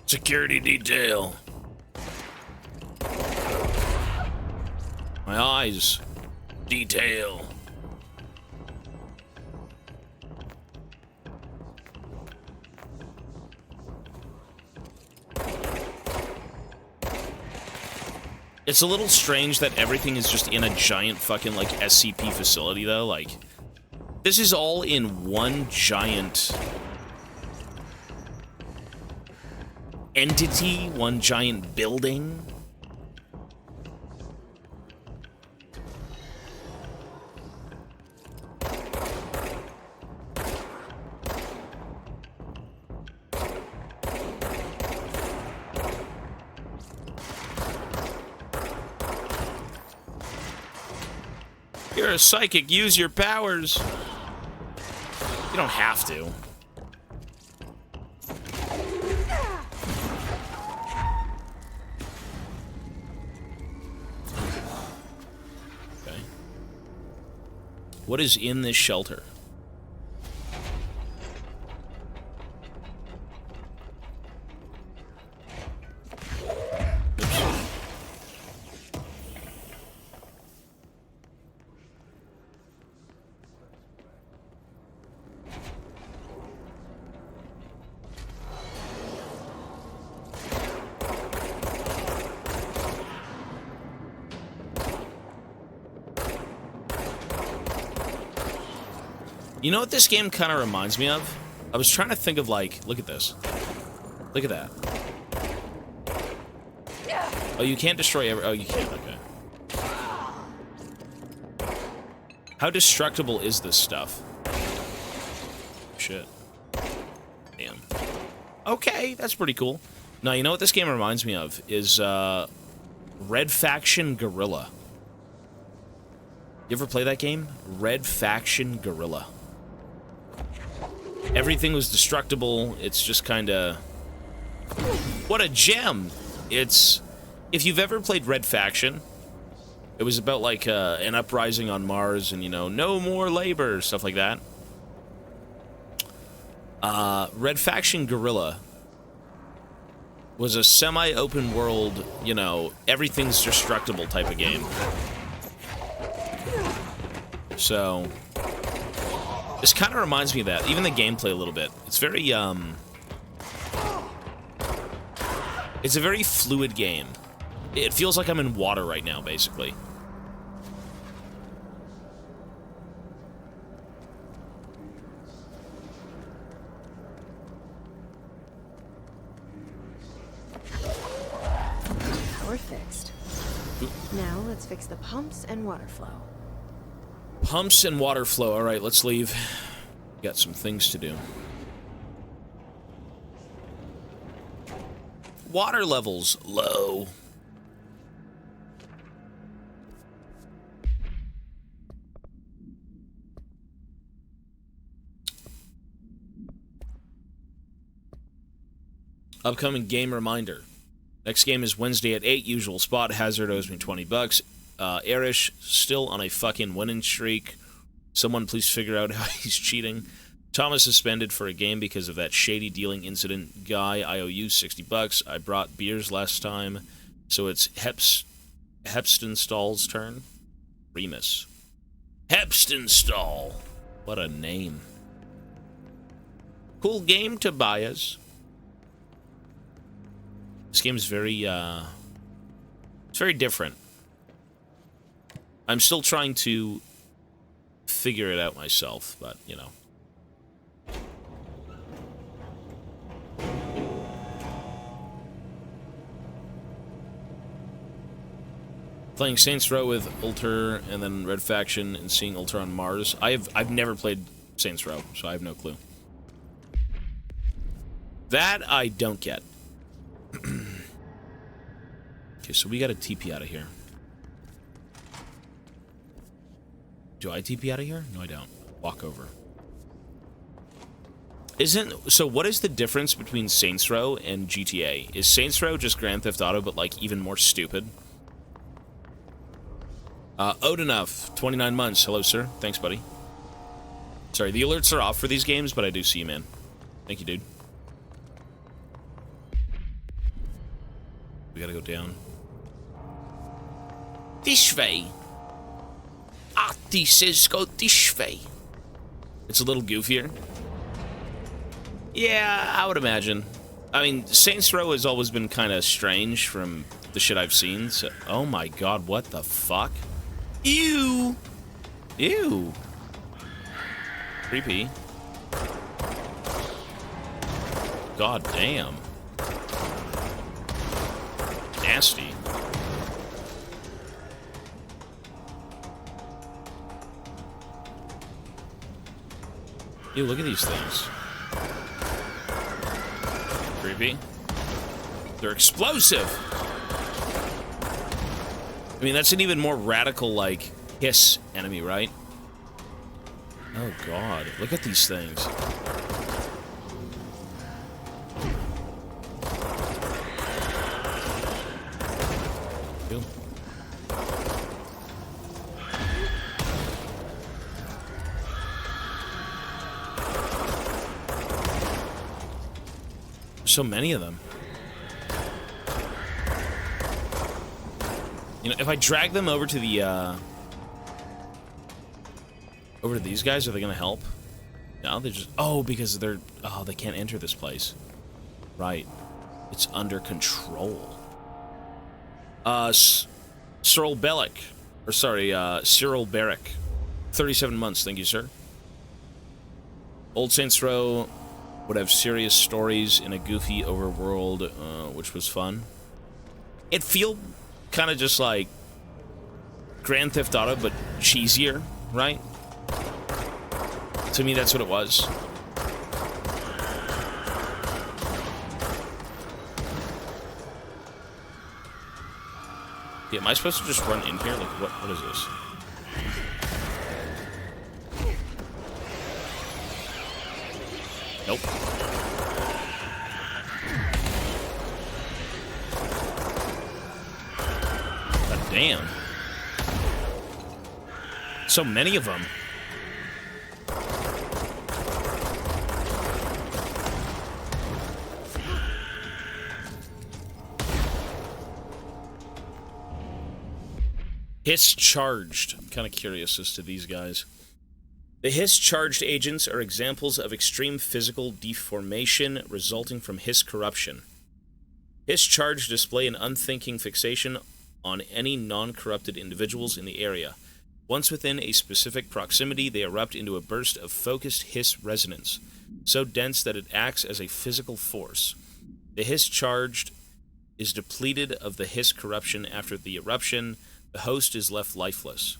Security detail. My eyes. Detail. It's a little strange that everything is just in a giant fucking, like, SCP facility, though. Like, this is all in one giant entity, one giant building. You're a psychic, use your powers. You don't have to. Okay. What is in this shelter? You know what this game kind of reminds me of? I was trying to think of, like, look at this. Look at that. Oh, you can't destroy every... Oh, you can, okay. How destructible is this stuff? Shit. Damn. Okay, that's pretty cool. Now, you know what this game reminds me of? Is, Red Faction Guerrilla. You ever play that game? Red Faction Guerrilla. Everything was destructible. It's just kind of... What a gem! It's... If you've ever played Red Faction, it was about, like, an uprising on Mars and, you know, no more labor, stuff like that. Red Faction Guerrilla was a semi-open world, you know, everything's destructible type of game. So... This kind of reminds me of that. Even the gameplay a little bit. It's very, It's a very fluid game. It feels like I'm in water right now, basically. Power fixed. Now let's fix the pumps and water flow. Pumps and water flow. All right, let's leave. Got some things to do. Water levels low. Upcoming game reminder. Next game is Wednesday at 8, usual spot. Hazard owes me $20. Arish, still on a fucking winning streak. Someone please figure out how he's cheating. Thomas suspended for a game because of that shady dealing incident. Guy, I owe you $60. I brought beers last time, so it's Hepstenstall's turn. Remus. Hepstenstall. What a name. Cool game, Tobias. This game is very, it's very different. I'm still trying to figure it out myself, but, you know. Playing Saints Row with Ulter and then Red Faction and seeing Ulter on Mars. I've never played Saints Row, so I have no clue. That I don't get. Okay, so we got a TP out of here. Do I TP out of here? No, I don't. Walk over. So what is the difference between Saints Row and GTA? Is Saints Row just Grand Theft Auto, but, like, even more stupid? Odenuff, 29 months. Hello, sir. Thanks, buddy. Sorry, the alerts are off for these games, but I do see you, man. Thank you, dude. We gotta go down. This way. Artie says go this way. It's a little goofier. Yeah, I would imagine. I mean, Saints Row has always been kind of strange from the shit I've seen. So, oh my god, what the fuck? Ew! Ew! Creepy. God damn. Nasty. Ew, look at these things. Creepy. They're explosive! I mean, that's an even more radical, like, hiss enemy, right? Oh god, look at these things. Ew. So many of them. You know, if I drag them over to the, over to these guys, are they gonna help? No, they're just... Oh, because they're... Oh, they can't enter this place. Right. It's under control. Cyril Bellick. Or, sorry, Cyril Barrick. 37 months, thank you, sir. Old Saints Row would have serious stories in a goofy overworld, which was fun. It feel kind of just like Grand Theft Auto, but cheesier, right? To me, that's what it was. Yeah, am I supposed to just run in here? Like, what is this? Nope. God damn. So many of them. Hiss charged. I'm kind of curious as to these guys. The Hiss charged agents are examples of extreme physical deformation resulting from Hiss corruption. Hiss charged display an unthinking fixation on any non-corrupted individuals in the area. Once within a specific proximity, they erupt into a burst of focused Hiss resonance, so dense that it acts as a physical force. The Hiss charged is depleted of the Hiss corruption after the eruption. The host is left lifeless.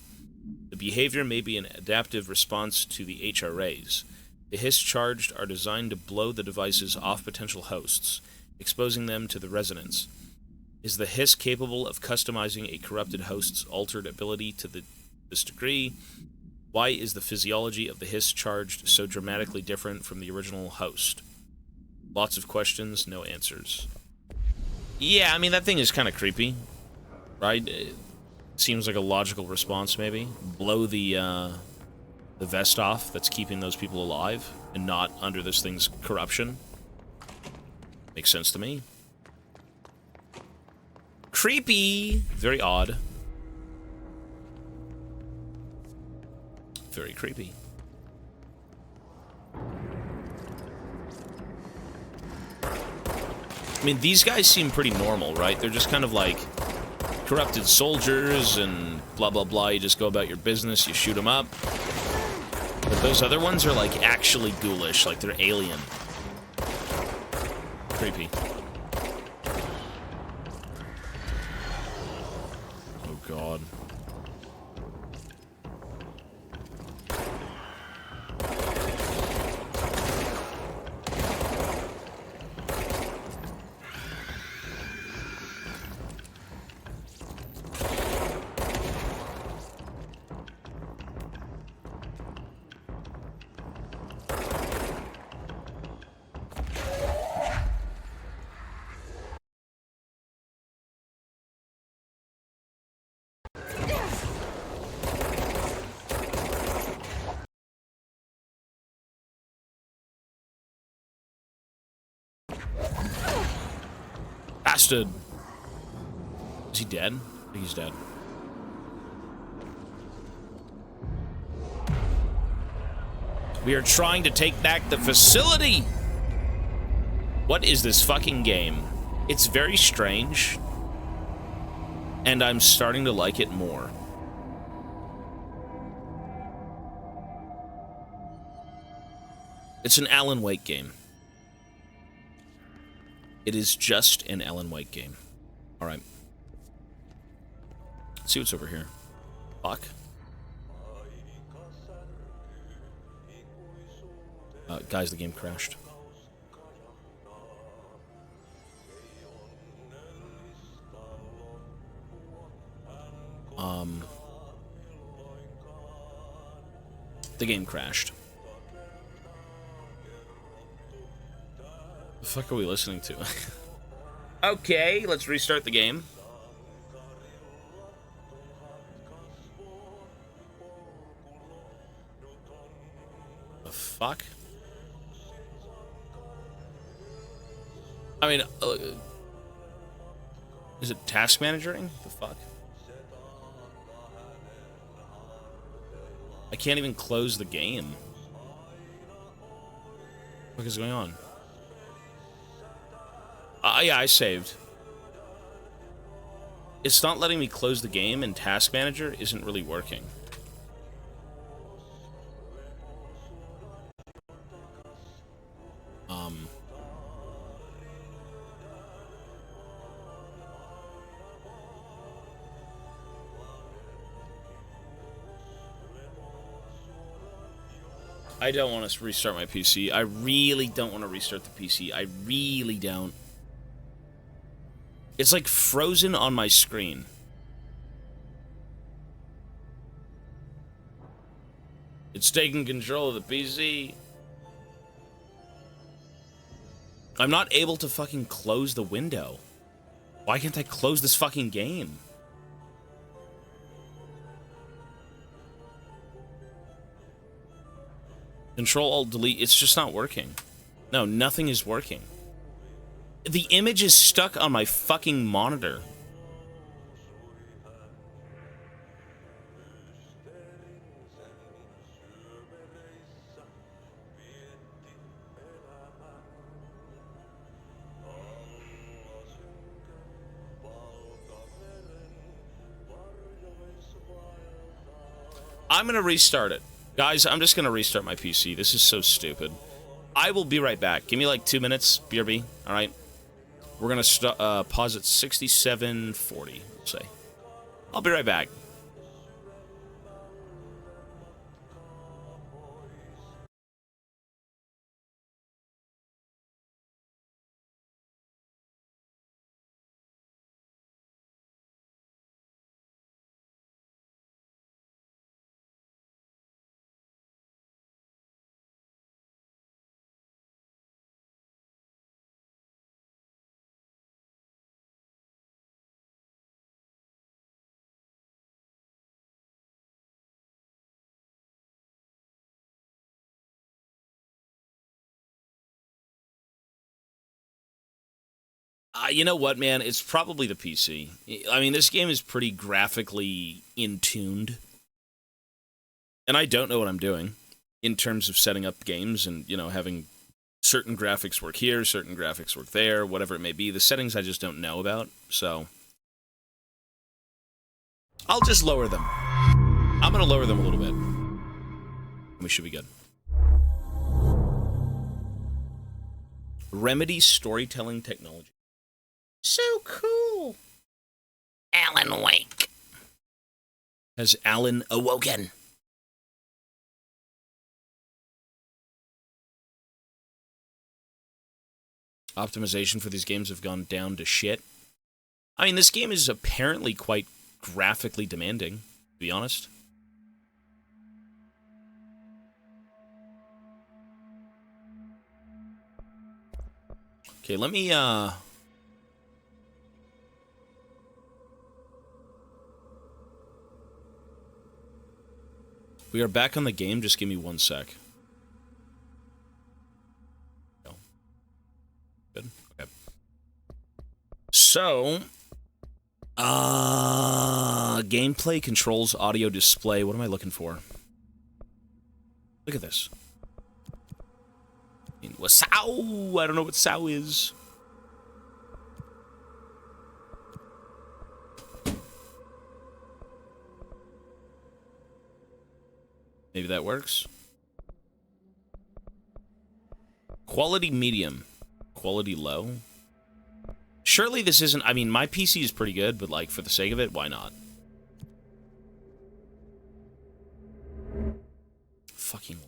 The behavior may be an adaptive response to the HRAs. The Hiss charged are designed to blow the devices off potential hosts, exposing them to the resonance. Is the Hiss capable of customizing a corrupted host's altered ability to this degree? Why is the physiology of the Hiss charged so dramatically different from the original host? Lots of questions, no answers. Yeah, I mean, that thing is kind of creepy, right? Seems like a logical response, maybe. Blow the vest off that's keeping those people alive and not under this thing's corruption. Makes sense to me. Creepy! Very odd. Very creepy. I mean, these guys seem pretty normal, right? They're just kind of like corrupted soldiers and blah blah blah. You just go about your business, you shoot them up. But those other ones are like actually ghoulish, like they're alien. Creepy. Oh god. Bastard. Is he dead? I think he's dead. We are trying to take back the facility! What is this fucking game? It's very strange. And I'm starting to like it more. It's an Alan Wake game. It is just an Alan Wake game. Alright. Let's see what's over here. Fuck. Guys, the game crashed. The game crashed. The fuck are we listening to? Okay, let's restart the game. The fuck? I mean, is it task managering? The fuck? I can't even close the game. What is going on? Yeah, I saved. It's not letting me close the game, and Task Manager isn't really working. I don't want to restart my PC. I really don't want to restart the PC. I really don't. It's like frozen on my screen. It's taking control of the PC. I'm not able to fucking close the window. Why can't I close this fucking game? Control-Alt-Delete, it's just not working. No, nothing is working. The image is stuck on my fucking monitor. I'm gonna restart it. Guys, I'm just gonna restart my PC. This is so stupid. I will be right back. Give me like 2 minutes, BRB, alright? We're gonna pause at 67:40, we'll say. I'll be right back. You know what, man? It's probably the PC. I mean, this game is pretty graphically in-tuned. And I don't know what I'm doing in terms of setting up games and, you know, having certain graphics work here, certain graphics work there, whatever it may be. The settings I just don't know about, so I'll just lower them. I'm going to lower them a little bit. We should be good. Remedy storytelling technology. So cool. Alan Wake. Has Alan awoken? Optimization for these games have gone down to shit. I mean, this game is apparently quite graphically demanding, to be honest. Okay, let me, we are back on the game, just give me 1 sec. Good. Okay. So, gameplay, controls, audio, display. What am I looking for? Look at this. I mean, Wasau! I don't know what Sao is. Maybe that works. Quality medium. Quality low. Surely this isn't... I mean, my PC is pretty good, but, like, for the sake of it, why not? Fucking...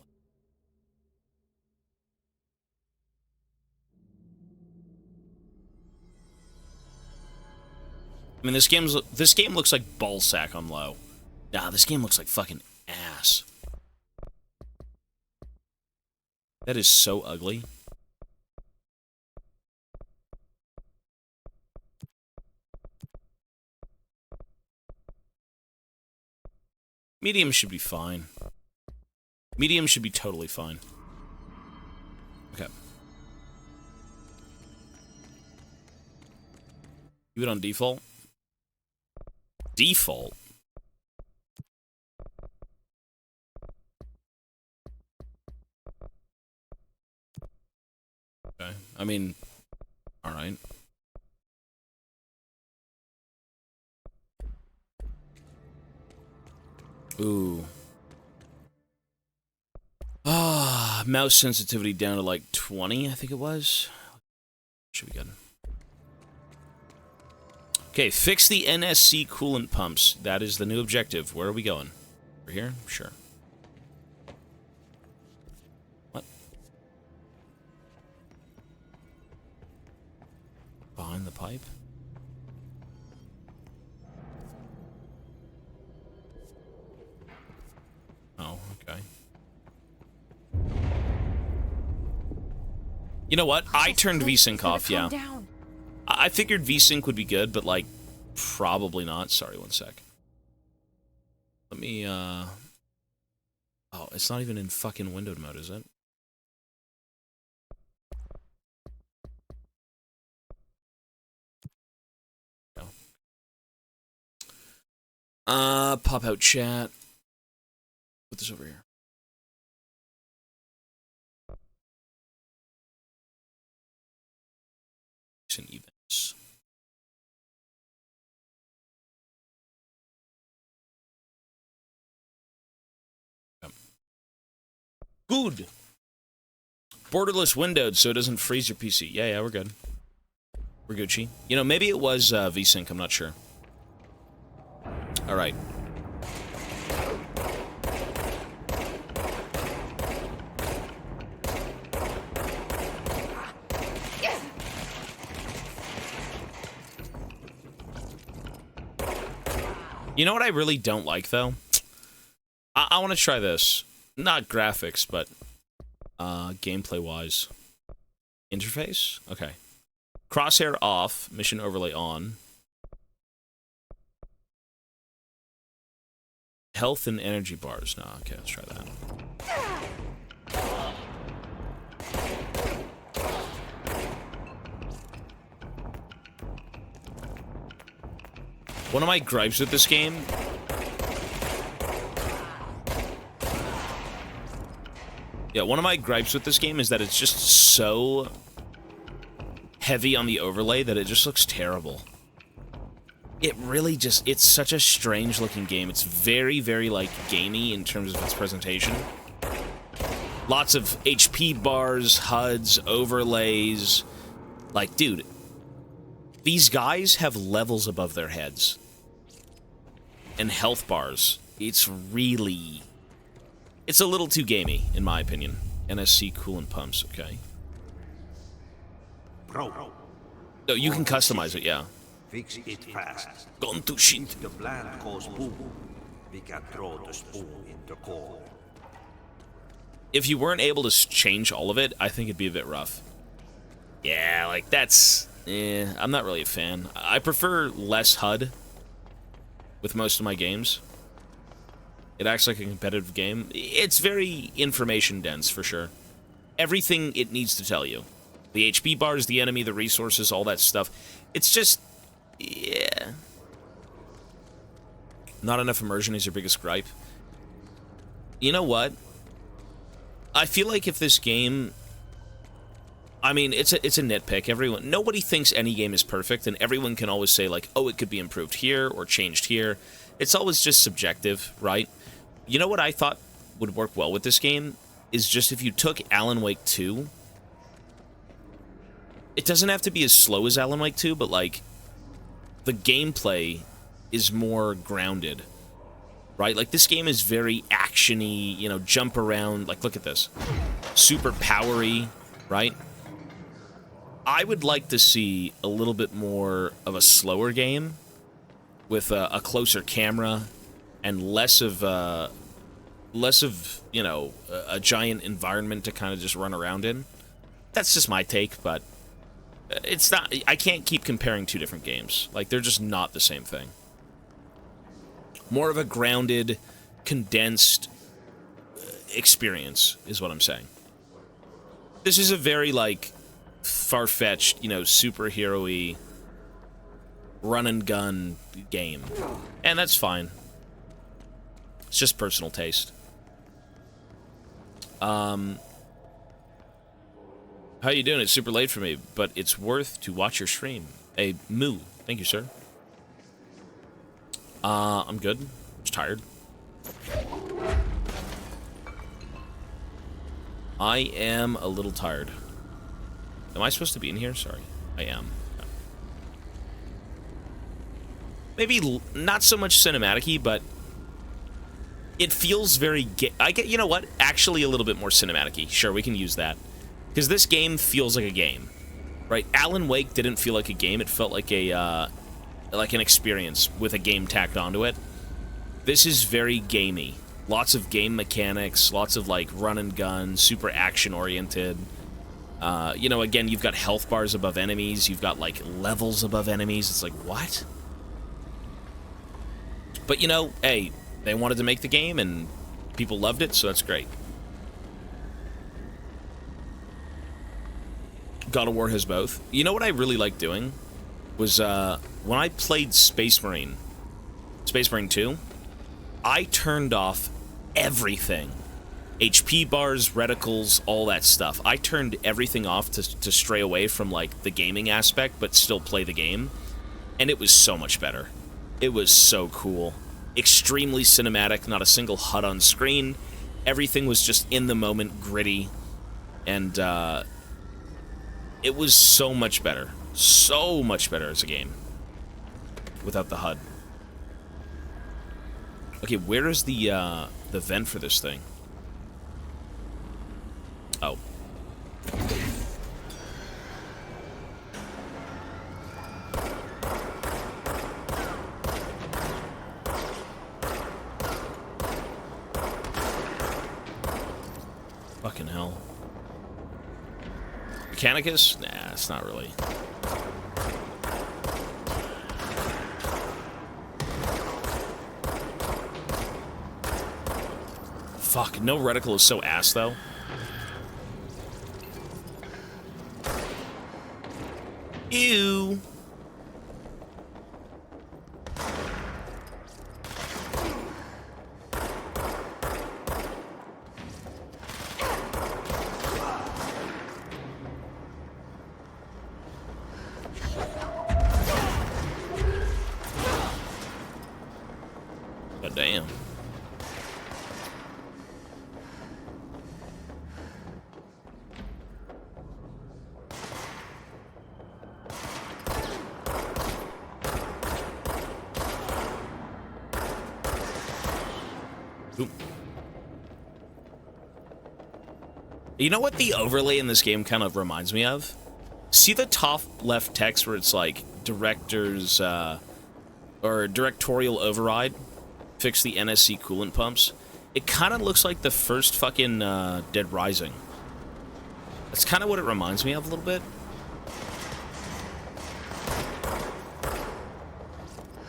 I mean, this game looks like ballsack on low. Nah, this game looks like fucking ass. That is so ugly. Medium should be fine. Medium should be totally fine. Okay. Keep it on default. Default? Okay. I mean, alright. Ooh. Mouse sensitivity down to like 20, I think it was. Should be good. Okay, fix the NSC coolant pumps. That is the new objective. Where are we going? Over here? Sure. What? Behind the pipe? Oh, okay. You know what? I turned VSync off, yeah. I figured VSync would be good, but, like, probably not. Sorry, one sec. Let me, Oh, it's not even in fucking windowed mode, is it? No. Pop out chat. Put this over here. And events. Yep. Good. Borderless windowed, so it doesn't freeze your PC. Yeah, we're good. We're Gucci. You know, maybe it was VSync. I'm not sure. All right. You know what I really don't like, though? I want to try this. Not graphics, but gameplay-wise. Interface? Okay. Crosshair off, mission overlay on. Health and energy bars. No, okay, let's try that. One of my gripes with this game... Yeah, one of my gripes with this game is that it's just so heavy on the overlay that it just looks terrible. It really just... It's such a strange-looking game. It's very, very, like, gamey in terms of its presentation. Lots of HP bars, HUDs, overlays. Like, dude, these guys have levels above their heads. And health bars. It's really... It's a little too gamey, in my opinion. NSC coolant pumps, okay. Bro. No, you can customize it, yeah. Fix it fast. Gone to shit. If the plant goes boom, we can throw the spoon in the core. If you weren't able to change all of it, I think it'd be a bit rough. Yeah, like, that's... I'm not really a fan. I prefer less HUD with most of my games. It acts like a competitive game. It's very information dense, for sure. Everything it needs to tell you. The HP bars, the enemy, the resources, all that stuff. It's just, yeah. Not enough immersion is your biggest gripe. You know what? I feel like if this game... I mean, it's a nitpick. Nobody thinks any game is perfect, and everyone can always say, like, oh, it could be improved here or changed here. It's always just subjective, right? You know what I thought would work well with this game? Is just if you took Alan Wake 2... It doesn't have to be as slow as Alan Wake 2, but, like, the gameplay is more grounded, right? Like, this game is very action-y, you know, jump around. Like, look at this. Super powery, right? I would like to see a little bit more of a slower game with a closer camera and less of, you know, a giant environment to kind of just run around in. That's just my take, but it's not... I can't keep comparing two different games. Like, they're just not the same thing. More of a grounded, condensed experience is what I'm saying. This is a very, like, far-fetched, you know, superhero-y run-and-gun game. And that's fine. It's just personal taste. How you doing? It's super late for me, but it's worth to watch your stream. Hey, Moo. Thank you, sir. I'm good. Just tired. I am a little tired. Am I supposed to be in here? Sorry. I am. Maybe not so much cinematic-y, but it feels very... you know what? Actually, a little bit more cinematic-y. Sure, we can use that. Because this game feels like a game, right? Alan Wake didn't feel like a game. It felt like a, like an experience with a game tacked onto it. This is very gamey. Lots of game mechanics, lots of, like, run and gun, super action-oriented. You know, again, you've got health bars above enemies. You've got, like, levels above enemies. It's like, what? But, you know, hey, they wanted to make the game, and people loved it, so that's great. God of War has both. You know what I really like doing? Was, when I played Space Marine 2, I turned off everything. HP bars, reticles, all that stuff. I turned everything off to stray away from, like, the gaming aspect, but still play the game. And it was so much better. It was so cool. Extremely cinematic, not a single HUD on screen. Everything was just in the moment, gritty. And, it was so much better. So much better as a game. Without the HUD. Okay, where is the vent for this thing? Oh. Fucking hell. Mechanicus? Nah, it's not really. Fuck, no reticle is so ass, though. Ew. God damn. You know what the overlay in this game kind of reminds me of? See the top left text where it's like director's or directorial override, fix the NSC coolant pumps? It kind of looks like the first fucking Dead Rising. That's kind of what it reminds me of a little bit.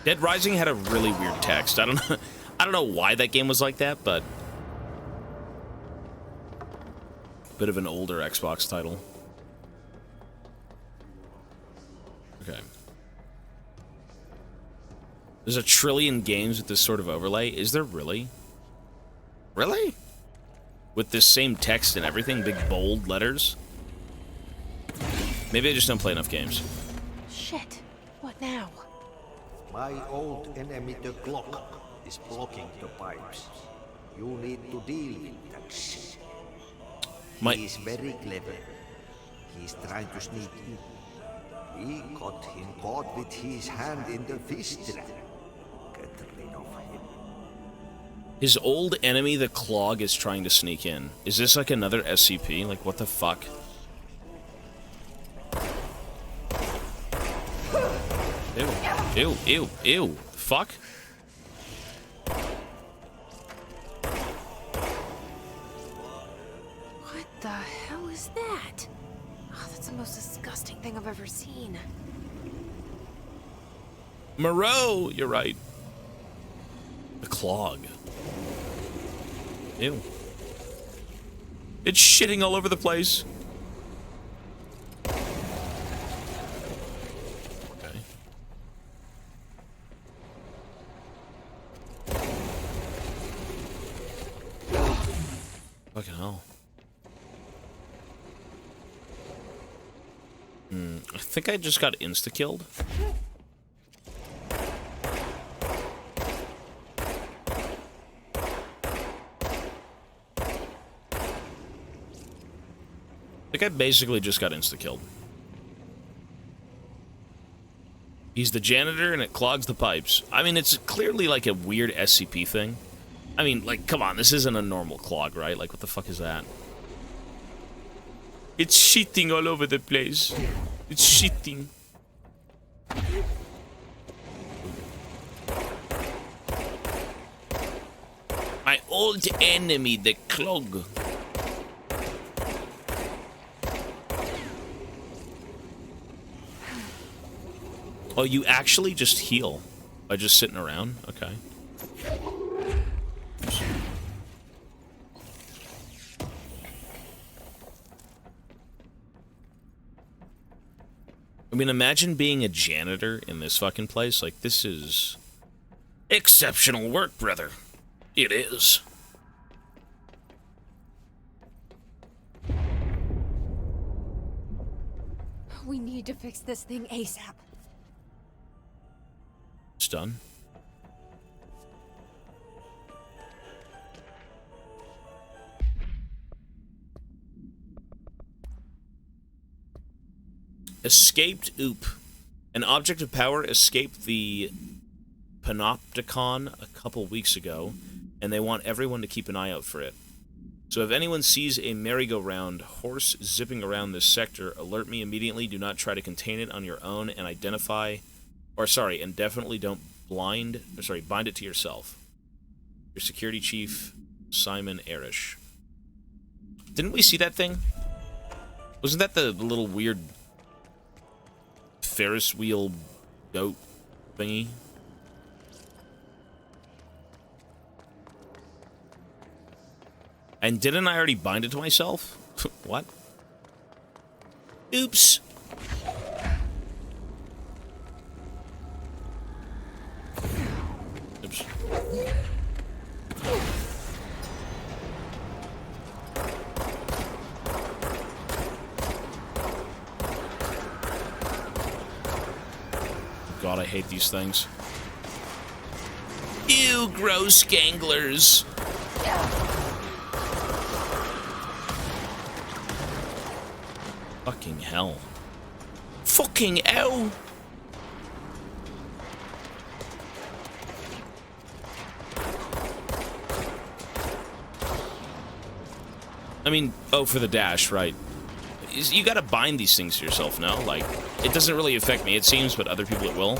Dead Rising had a really weird text. I don't know why that game was like that, but bit of an older Xbox title. Okay. There's a trillion games with this sort of overlay. Is there really? Really? With this same text and everything, big bold letters? Maybe I just don't play enough games. Shit. What now? My old enemy, the clock, is blocking the pipes. You need to deal with that shit. He is very clever. He's trying to sneak in. We got him caught with his hand in the fish trap. Get rid of him. His old enemy, the Clog, is trying to sneak in. Is this like another SCP? Like, what the fuck? Ew, ew, ew, ew. Fuck? What the hell is that? Oh, that's the most disgusting thing I've ever seen. Moreau! You're right. The Clog. Ew. It's shitting all over the place. Okay. Fucking hell. I think I just got insta-killed. I think I basically just got insta-killed. He's the janitor and it clogs the pipes. I mean, it's clearly like a weird SCP thing. I mean, like, come on, this isn't a normal clog, right? Like, what the fuck is that? It's shitting all over the place. It's shitting. My old enemy, the clog. Oh, you actually just heal by just sitting around? Okay. I mean, imagine being a janitor in this fucking place. Like, this is exceptional work, brother. It is. We need to fix this thing ASAP. It's done. Escaped Oop. An object of power escaped the Panopticon a couple weeks ago, and they want everyone to keep an eye out for it. So if anyone sees a merry-go-round horse zipping around this sector, alert me immediately. Do not try to contain it on your own and and definitely don't bind it to yourself. Your security chief, Simon Arish. Didn't we see that thing? Wasn't that the little weird Ferris wheel goat thingy? And didn't I already bind it to myself? What? Oops. Oops. God, I hate these things. Ew, gross ganglers. Fucking hell. Fucking hell! I mean, oh, for the dash, right. You gotta bind these things to yourself, no? Like, it doesn't really affect me, it seems, but other people it will.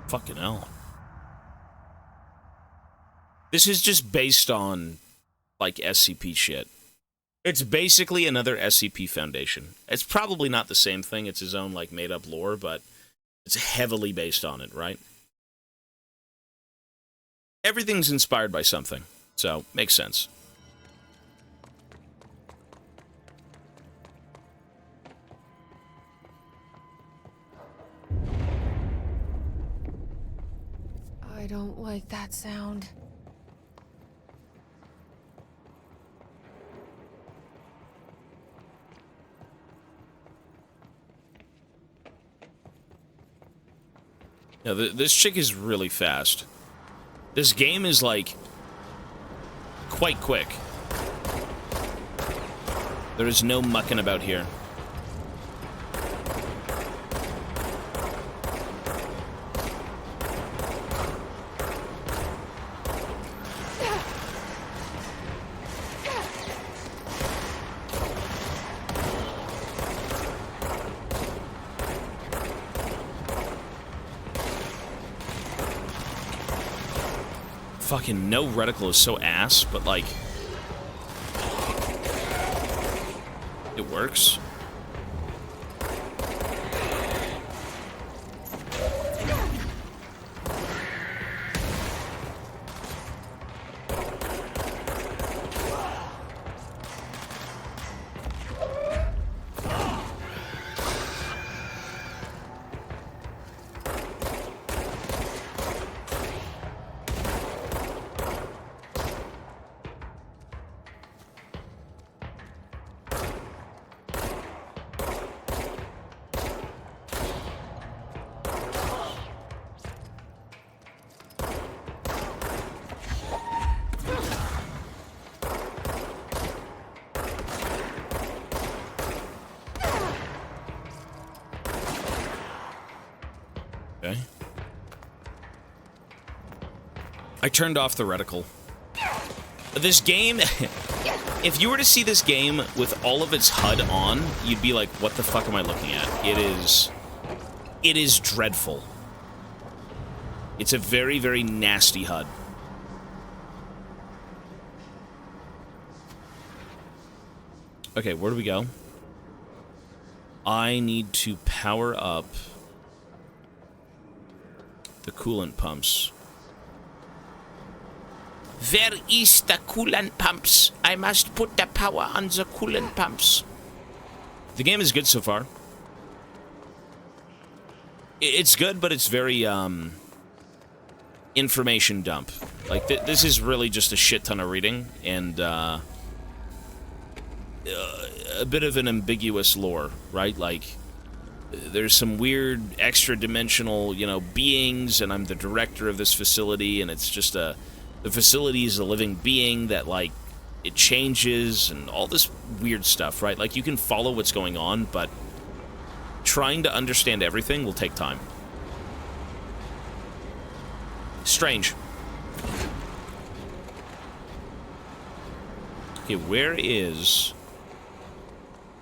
Fucking hell. This is just based on, like, SCP shit. It's basically another SCP Foundation. It's probably not the same thing. It's his own, like, made-up lore, but it's heavily based on it, right? Everything's inspired by something, so makes sense. I don't like that sound. Yeah, this chick is really fast. This game is, like, quite quick. There is no mucking about here. Fucking no reticle is so ass, but, like, it works. Okay. I turned off the reticle. This game, if you were to see this game with all of its HUD on, you'd be like, what the fuck am I looking at? It is dreadful. It's a very, very nasty HUD. Okay, where do we go? I need to power up the coolant pumps. Where is the coolant pumps? I must put the power on the coolant pumps. The game is good so far. It's good, but it's very, information dump. Like, this is really just a shit ton of reading, and, a bit of an ambiguous lore, right? Like, there's some weird extra-dimensional, you know, beings, and I'm the director of this facility, and it's just the facility is a living being that, like, it changes, and all this weird stuff, right? Like, you can follow what's going on, but trying to understand everything will take time. Strange. Okay, where is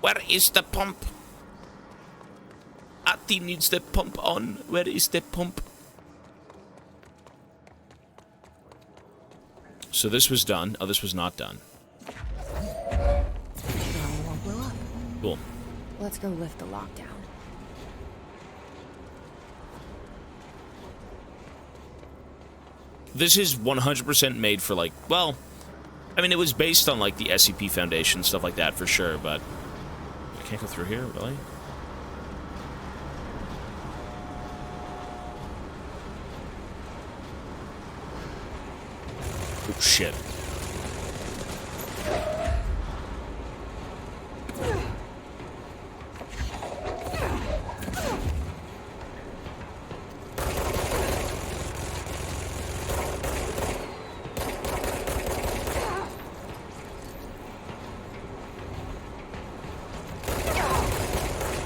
the pump? Ati needs the pump on. Where is the pump? So this was done. Oh, this was not done. Cool. Let's go lift the lockdown. This is 100% made for, like, well, I mean, it was based on, like, the SCP Foundation, stuff like that, for sure, but I can't go through here, really? Oh, shit.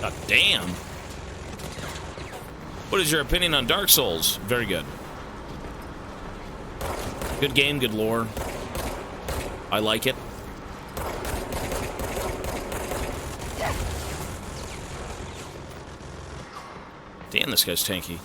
God damn. What is your opinion on Dark Souls? Very good. Good game, good lore. I like it. Damn, this guy's tanky.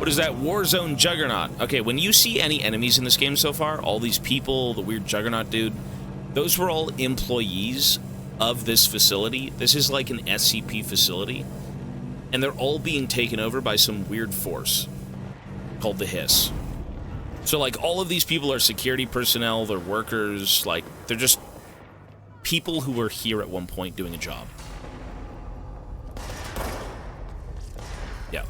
What is that? Warzone Juggernaut. Okay, when you see any enemies in this game so far, all these people, the weird Juggernaut dude, those were all employees of this facility. This is like an SCP facility. And they're all being taken over by some weird force called the Hiss. So, like, all of these people are security personnel, they're workers, like, they're just people who were here at one point doing a job. Yeah.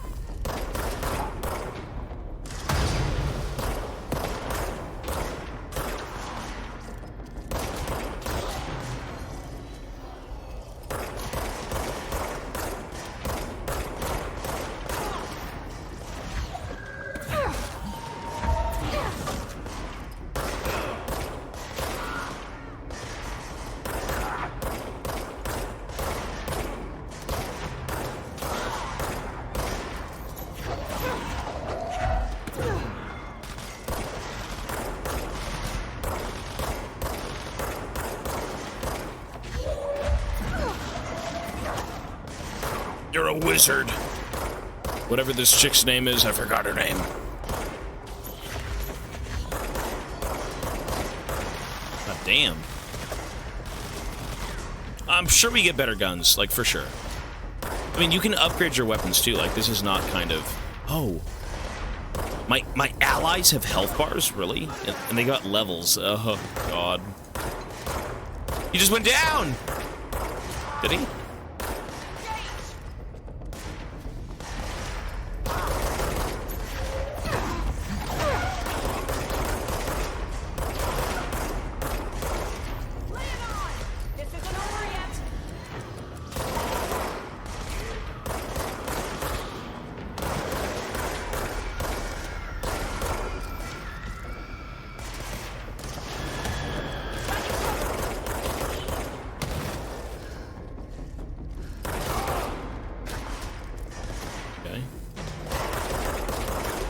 You're a wizard. Whatever this chick's name is, I forgot her name. God damn. I'm sure we get better guns, like, for sure. I mean, you can upgrade your weapons, too. Like, this is not kind of... Oh. My allies have health bars? Really? And they got levels. Oh, God. He just went down! Did he?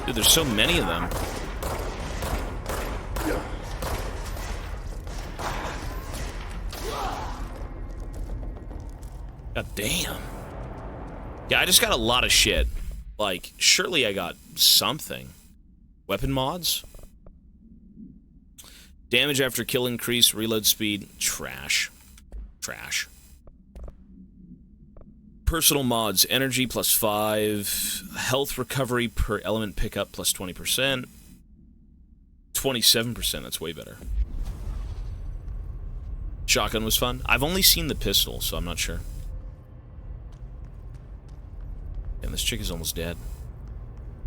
Dude, there's so many of them. God damn. Yeah, I just got a lot of shit. Like, surely I got something. Weapon mods? Damage after kill increase, reload speed. Trash. Trash. Personal mods, energy plus 5, health recovery per element pickup plus 20%, 27%, that's way better. Shotgun was fun. I've only seen the pistol, so I'm not sure. And this chick is almost dead.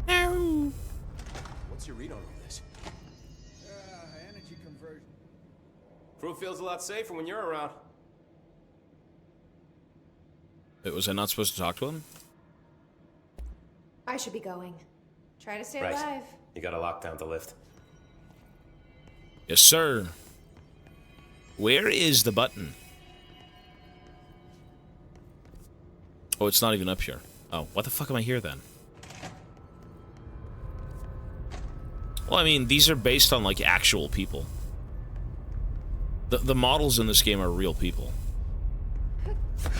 What's your read on all this? Energy conversion. Crew feels a lot safer when you're around. Wait, was I not supposed to talk to him? I should be going. Try to stay Right. alive. You gotta lock down the lift. Yes, sir. Where is the button? Oh, it's not even up here. Oh, what the fuck am I here then? Well, I mean, these are based on, like, actual people. The models in this game are real people.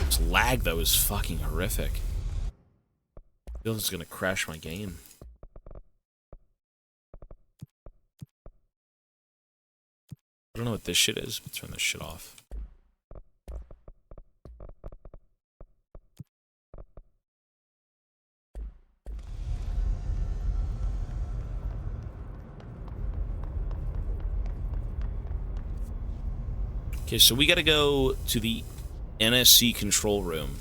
This lag, though, is fucking horrific. I feel it's gonna crash my game. I don't know what this shit is, but turn this shit off. Okay, so we gotta go to the NSC control room,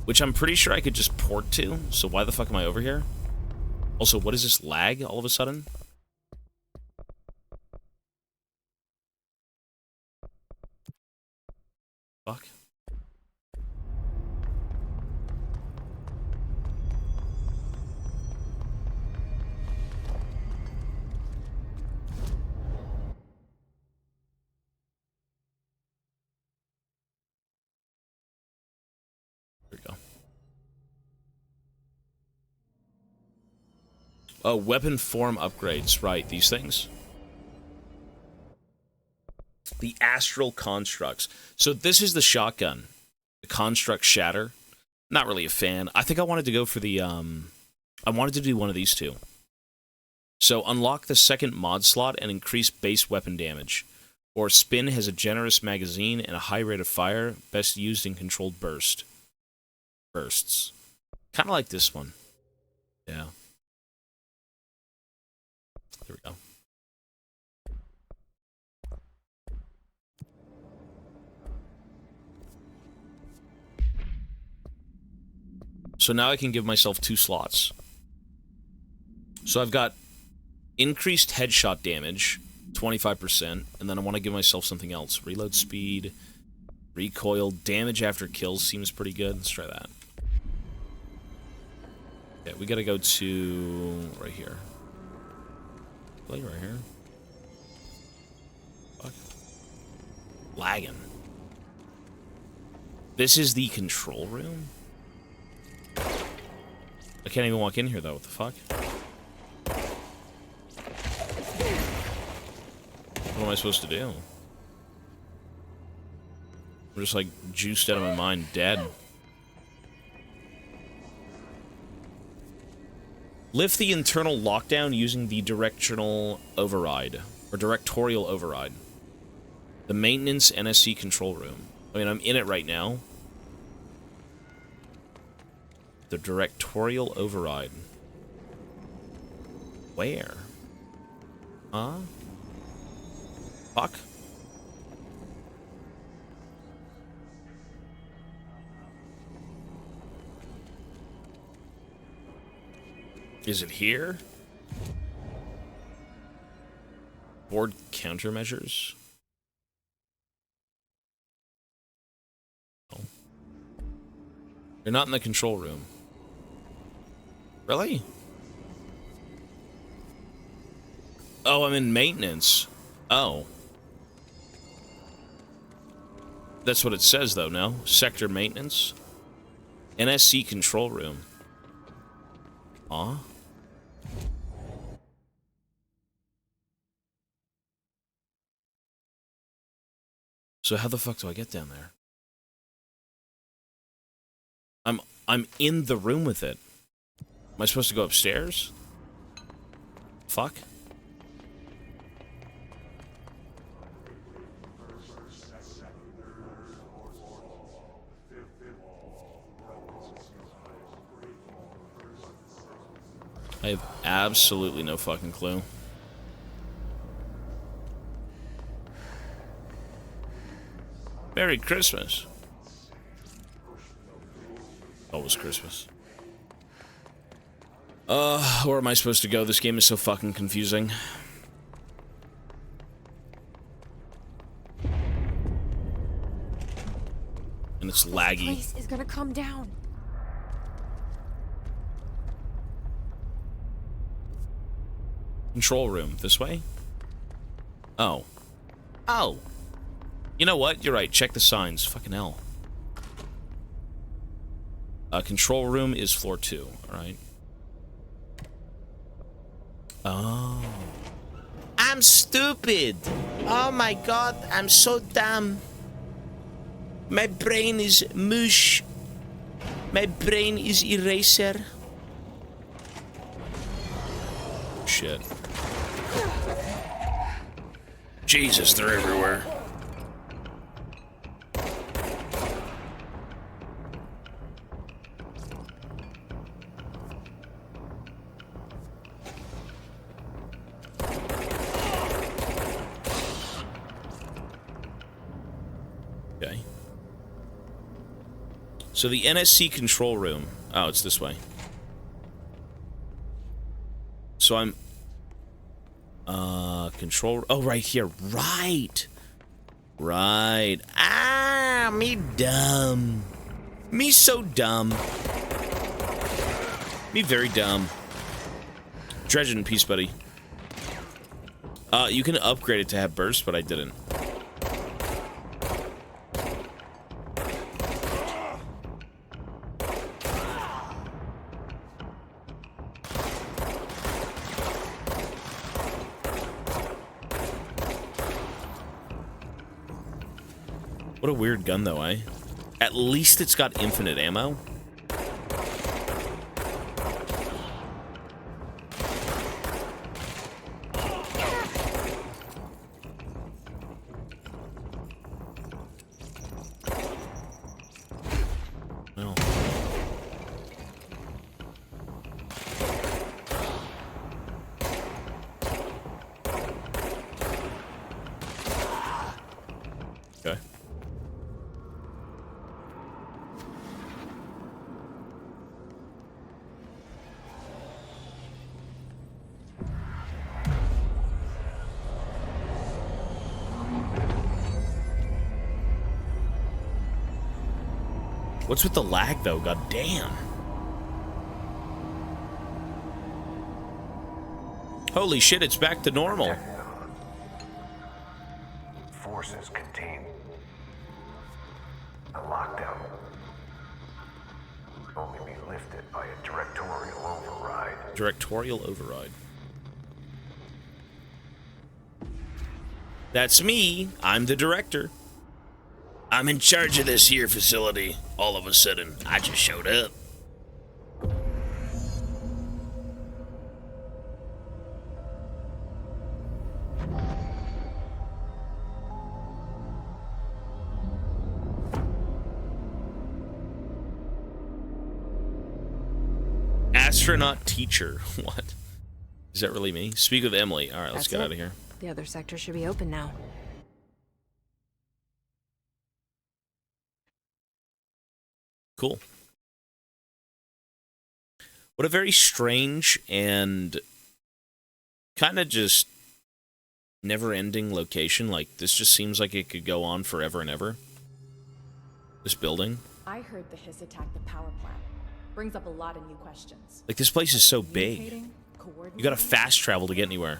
which I'm pretty sure I could just port to, so why the fuck am I over here? Also, what is this lag all of a sudden? Fuck. There we go. Oh, weapon form upgrades. Right, these things. The astral constructs. So this is the shotgun. The construct shatter. Not really a fan. I think I wanted to go for the, I wanted to do one of these two. So unlock the second mod slot and increase base weapon damage. Or Spin has a generous magazine and a high rate of fire, best used in controlled bursts. Kind of like this one. Yeah. There we go. So now I can give myself 2 slots. So I've got increased headshot damage, 25%, and then I want to give myself something else. Reload speed, recoil, damage after kills seems pretty good. Let's try that. Okay, we gotta go to right here. Right here. Fuck. Lagging. This is the control room? I can't even walk in here, though. What the fuck? What am I supposed to do? I'm just, like, juiced out of my mind, dead. Lift the internal lockdown using the directional override. Or directorial override. The maintenance NSC control room. I mean, I'm in it right now. The directorial override. Where? Huh? Fuck. Is it here? Board countermeasures? Oh. You're not in the control room. Really? Oh, I'm in maintenance. Oh. That's what it says, though, no? Sector maintenance? NSC control room. Huh? So how the fuck do I get down there? I'm in the room with it. Am I supposed to go upstairs? Fuck. I have absolutely no fucking clue. Merry Christmas. Always Christmas. Where am I supposed to go? This game is so fucking confusing. And it's laggy. This place is gonna come down. Control room. This way? Oh. Oh! You know what? You're right. Check the signs. Fucking hell. Control room is floor 2. Alright. Oh. I'm stupid! Oh my god, I'm so dumb. My brain is mush. My brain is eraser. Shit. Jesus, they're everywhere. Okay. So the NSC control room. Oh, it's this way. So I'm... control... Oh, right here. Right! Right. Ah, me dumb. Me so dumb. Me very dumb. Dredge in peace, buddy. You can upgrade it to have burst, but I didn't. What a weird gun, though, eh? At least it's got infinite ammo. What's with the lag, though? God damn. Holy shit, it's back to normal. Forces contain a lockdown. Only be lifted by a directorial override. Directorial override. That's me. I'm the director. I'm in charge of this here facility. All of a sudden, I just showed up. Astronaut teacher. What? Is that really me? Speak with Emily. All right, let's get out of here. The other sector should be open now. Cool. What a very strange and kind of just never-ending location. Like, this just seems like it could go on forever and ever. This building. I heard the hiss attacked the power plant. Brings up a lot of new questions. Like, this place is so big. You gotta fast travel to get anywhere.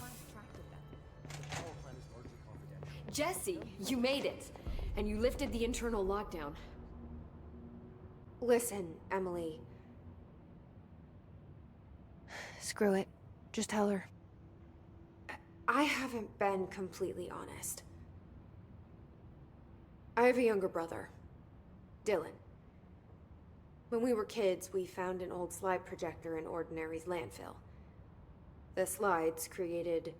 Jesse, you made it. And you lifted the internal lockdown. Listen, Emily. Screw it. Just tell her. I haven't been completely honest. I have a younger brother, Dylan. When we were kids, we found an old slide projector in Ordinary's landfill. The slides created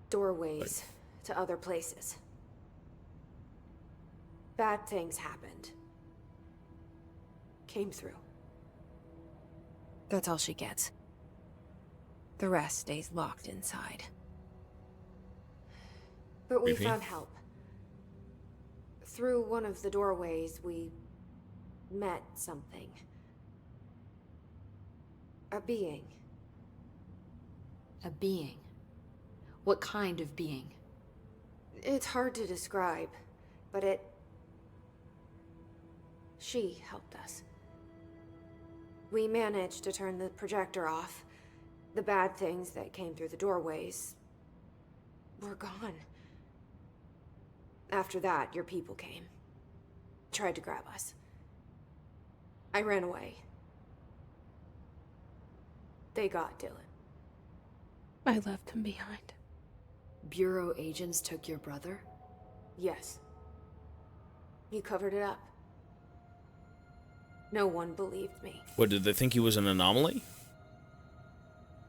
doorways to other places. Bad things happened. Came through. That's all she gets. The rest stays locked inside. But we Creepy. found help. Through one of the doorways, we met something. A being. A being? What kind of being? It's hard to describe, but she helped us. We managed to turn the projector off. The bad things that came through the doorways were gone. After that, your people came. Tried to grab us. I ran away. They got Dylan. I left him behind. Bureau agents took your brother? Yes. You covered it up. No one believed me. What, did they think he was an anomaly?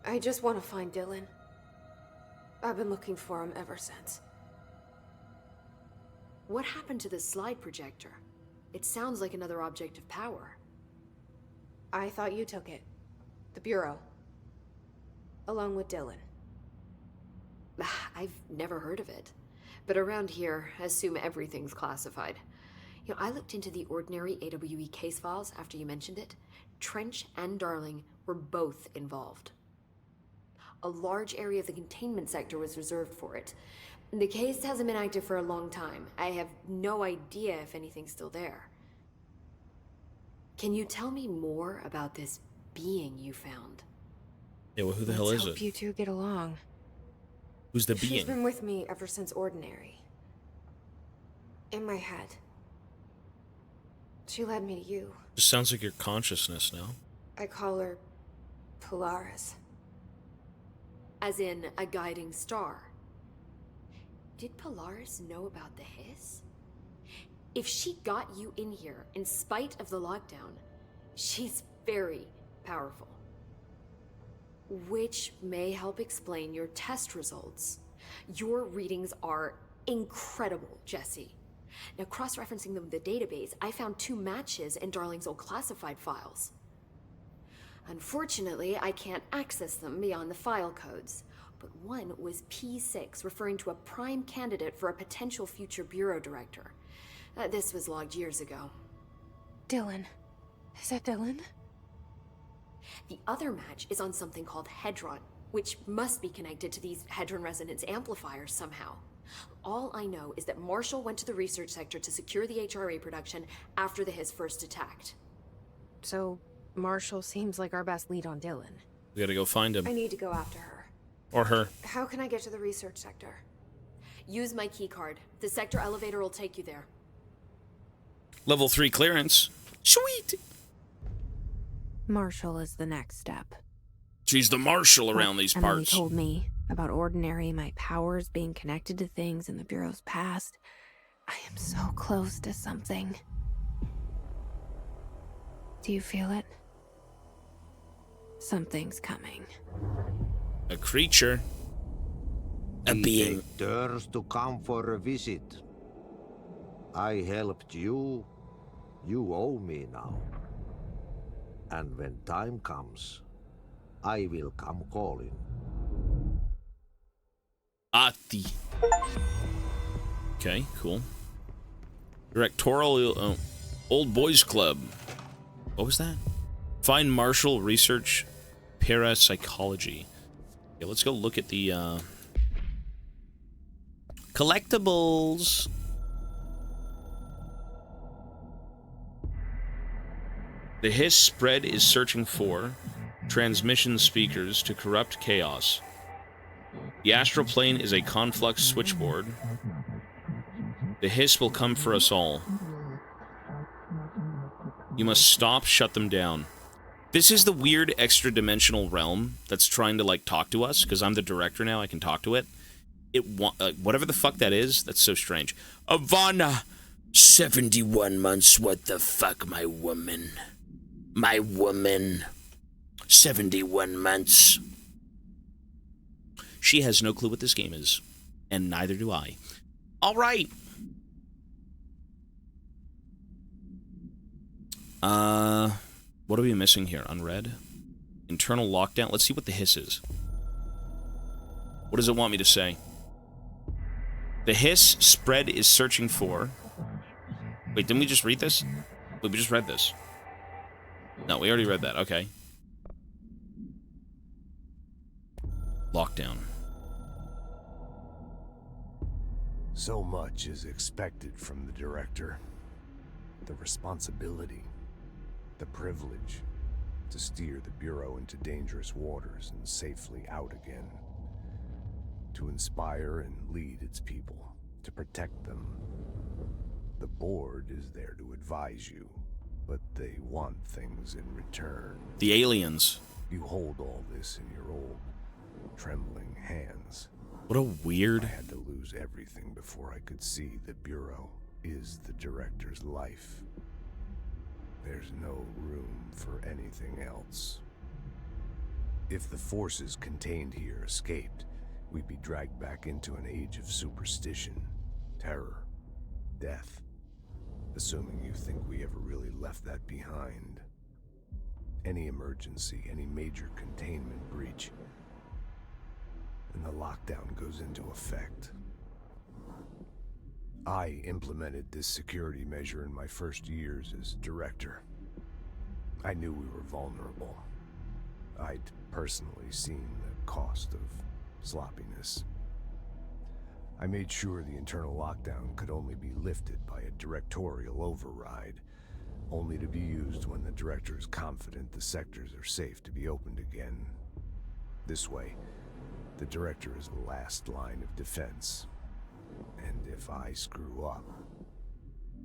I just want to find Dylan. I've been looking for him ever since. What happened to the slide projector? It sounds like another object of power. I thought you took it. The Bureau. Along with Dylan. I've never heard of it. But around here, I assume everything's classified. You know, I looked into the Ordinary AWE case files after you mentioned it. Trench and Darling were both involved. A large area of the containment sector was reserved for it. The case hasn't been active for a long time. I have no idea if anything's still there. Can you tell me more about this being you found? Yeah, well, who the hell is Hope it? you two get along. Who's the She's being? been with me ever since Ordinary. In my head. She led me to you. Just sounds like your consciousness now. I call her Polaris. As in a guiding star. Did Polaris know about the hiss? If she got you in here in spite of the lockdown, she's very powerful. Which may help explain your test results. Your readings are incredible, Jesse. Now, cross-referencing them with the database, I found 2 matches in Darling's old classified files. Unfortunately, I can't access them beyond the file codes, but one was P6, referring to a prime candidate for a potential future bureau director. This was logged years ago. Dylan. Is that Dylan? The other match is on something called Hedron, which must be connected to these Hedron resonance amplifiers somehow. All I know is that Marshall went to the research sector to secure the HRA production after the Hiss first attacked. So, Marshall seems like our best lead on Dylan. We gotta go find him. I need to go after her. Or her. How can I get to the research sector? Use my key card. The sector elevator will take you there. Level 3 clearance. Sweet! Marshall is the next step. She's the marshal around these and then he parts. told me about Ordinary, my powers being connected to things in the Bureau's past. I am so close to something. Do you feel it? Something's coming. A creature. A being. Take turns to come for a visit. I helped you. You owe me now. And when time comes, I will come calling. Ati. Okay, cool. Directorial Old Boys Club. What was that? Find Marshall, research parapsychology. Okay, let's go look at the collectibles. The Hiss spread is searching for transmission speakers to corrupt chaos. The astral plane is a conflux switchboard. The Hiss will come for us all. You must shut them down. This is the weird extra-dimensional realm that's trying to, like, talk to us, because I'm the director now, I can talk to it. Whatever the fuck that is, that's so strange. Ivana! 71 months, what the fuck, my woman? My woman. 71 months. She has no clue what this game is, and neither do I. All right. What are we missing here? Unread? Internal lockdown? Let's see what the Hiss is. What does it want me to say? The Hiss spread is searching for... Wait, didn't we just read this? Wait, we just read this. No, we already read that. Okay. Lockdown. So much is expected from the director. The responsibility, the privilege to steer the Bureau into dangerous waters and safely out again. To inspire and lead its people, to protect them. The board is there to advise you, but they want things in return. The aliens. You hold all this in your old, trembling hands. What a weird... I had to lose everything before I could see the Bureau is the director's life. There's no room for anything else. If the forces contained here escaped, we'd be dragged back into an age of superstition, terror, death. Assuming you think we ever really left that behind. Any emergency, any major containment breach, and the lockdown goes into effect. I implemented this security measure in my first years as director. I knew we were vulnerable. I'd personally seen the cost of sloppiness. I made sure the internal lockdown could only be lifted by a directorial override, only to be used when the director is confident the sectors are safe to be opened again. This way, the director is the last line of defense. And if I screw up,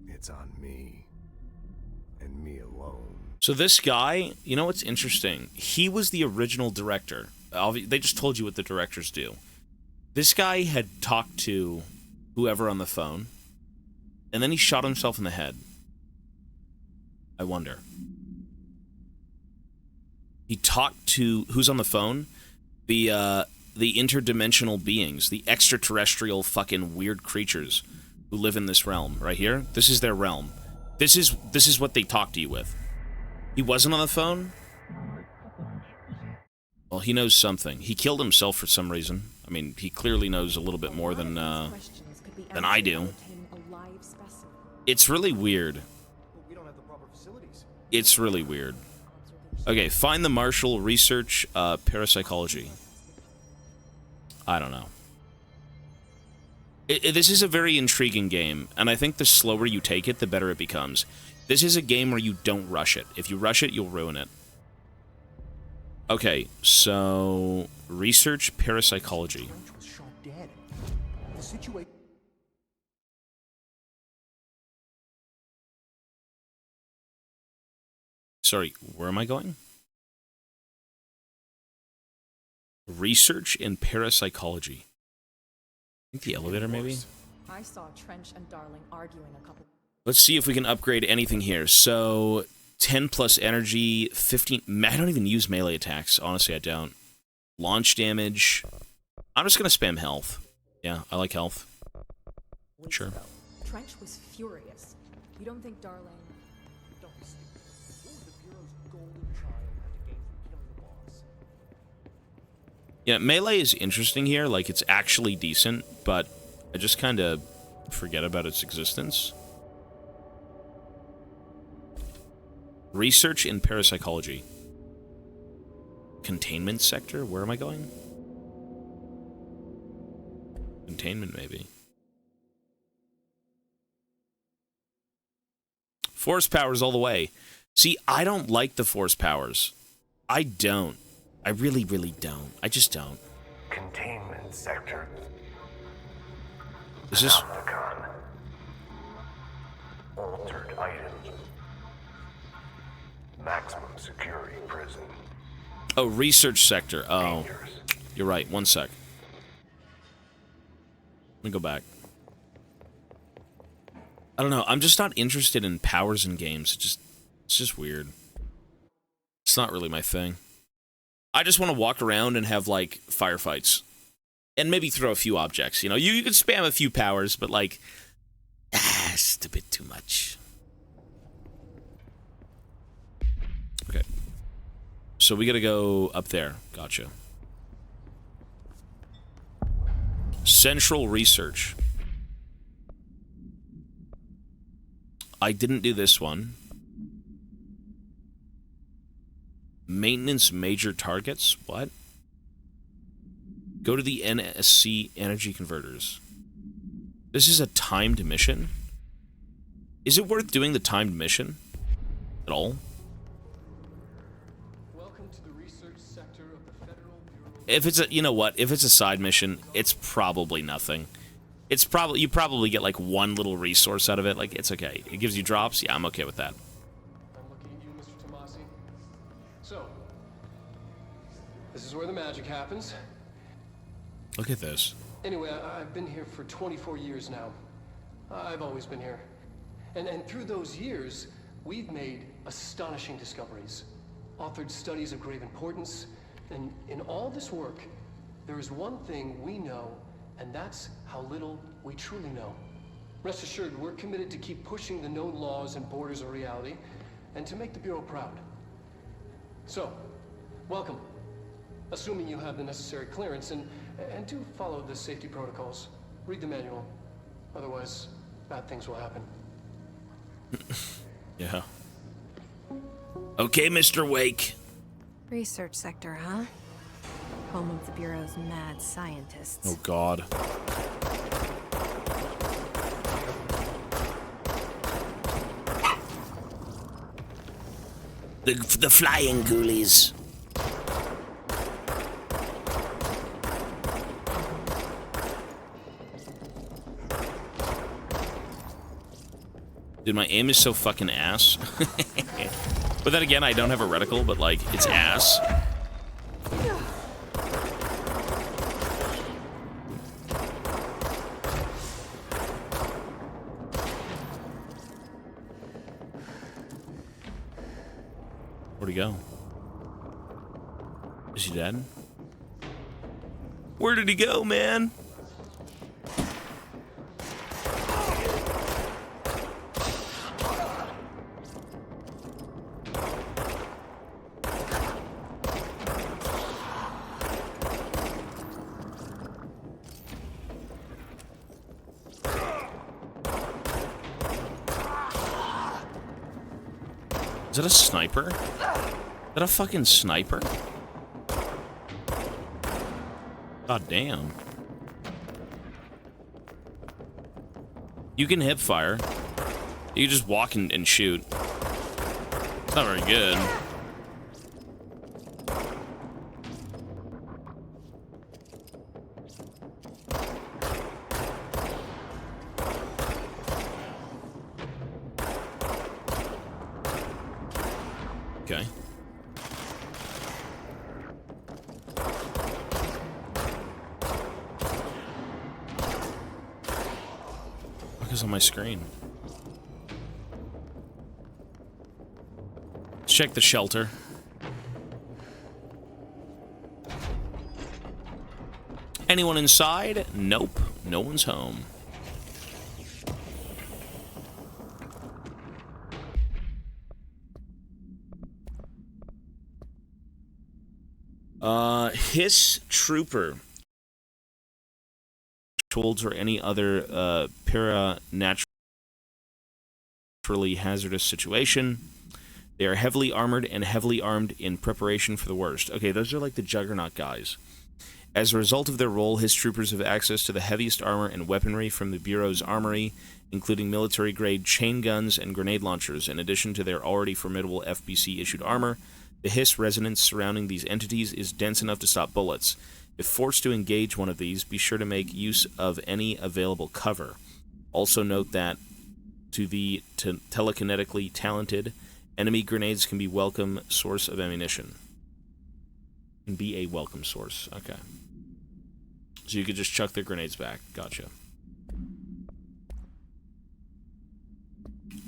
it's on me. And me alone. So this guy, you know what's interesting? He was the original director. They just told you what the directors do. This guy had talked to whoever on the phone, and then he shot himself in the head. I wonder. He talked to... Who's on the phone? The interdimensional beings. The extraterrestrial fucking weird creatures who live in this realm. Right here? This is their realm. This is what they talk to you with. He wasn't on the phone? Well, he knows something. He killed himself for some reason. I mean, he clearly knows a little bit more than I do. It's really weird. It's really weird. Okay, find the Marshall, research parapsychology. I don't know. This is a very intriguing game, and I think the slower you take it, the better it becomes. This is a game where you don't rush it. If you rush it, you'll ruin it. Okay, so research parapsychology. Trench was shot dead. The situation. Sorry, where am I going? Research in parapsychology. I think the elevator, maybe? I saw Trench and Darling arguing a couple. Let's see if we can upgrade anything here. So, 10 plus energy, 15... I don't even use melee attacks. Honestly, I don't. Launch damage. I'm just going to spam health. Yeah, I like health. Sure. Trench was furious. You don't think Darling... Don't be stupid. What was the Bureau's golden child have to gain from killing the boss? Yeah, melee is interesting here. Like, it's actually decent, but I just kind of forget about its existence. Research in parapsychology. Containment sector? Where am I going? Containment, maybe. Force powers all the way. See, I don't like the force powers. I don't. I really, really don't. I just don't. Containment sector. Is this... Opticon. Altered items. Maximum security prison. Oh, research sector. Oh, you're right. One sec. Let me go back. I don't know. I'm just not interested in powers in games. It's just weird. It's not really my thing. I just want to walk around and have, like, firefights. And maybe throw a few objects. You know, you can spam a few powers, but, like, it's a bit too much. Okay. So we gotta go up there. Gotcha. Central research. I didn't do this one. Maintenance major targets? What? Go to the NSC energy converters. This is a timed mission? Is it worth doing the timed mission? At all? Welcome to the research sector of the Federal Bureau. If it's a, you know what? If it's a side mission, it's probably nothing. It's probably, you probably get like one little resource out of it. Like, it's okay. It gives you drops. Yeah, I'm okay with that. I'm looking at you, Mr. Tomasi. So, this is where the magic happens. Look at this. Anyway, I've been here for 24 years now. I've always been here. And through those years, we've made astonishing discoveries, authored studies of grave importance, and in all this work, there is one thing we know, and that's how little we truly know. Rest assured, we're committed to keep pushing the known laws and borders of reality, and to make the Bureau proud. So, welcome. Assuming you have the necessary clearance, and do follow the safety protocols. Read the manual. Otherwise, bad things will happen. Yeah. Okay, Mr. Wake. Research sector, huh? Home of the Bureau's mad scientists. Oh, God. The flying ghoulies. Dude, my aim is so fucking ass. But then again, I don't have a reticle, but like, it's ass. Where'd he go? Is he dead? Where did he go, man? Is that a sniper? Is that a fucking sniper? God damn. You can hip fire. You just walk and shoot. It's not very good. Okay. What is on my screen? Let's check the shelter. Anyone inside? Nope. No one's home. Hiss Trooper. Tools or any other naturally hazardous situation. They are heavily armored and heavily armed in preparation for the worst. Okay, those are like the Juggernaut guys. As a result of their role, Hiss Troopers have access to the heaviest armor and weaponry from the Bureau's armory, including military-grade chain guns and grenade launchers. In addition to their already formidable FBC-issued armor, the Hiss resonance surrounding these entities is dense enough to stop bullets. If forced to engage one of these, be sure to make use of any available cover. Also note that to the telekinetically talented, enemy grenades can be welcome source of ammunition. Can be a welcome source. Okay. So you could just chuck their grenades back. Gotcha.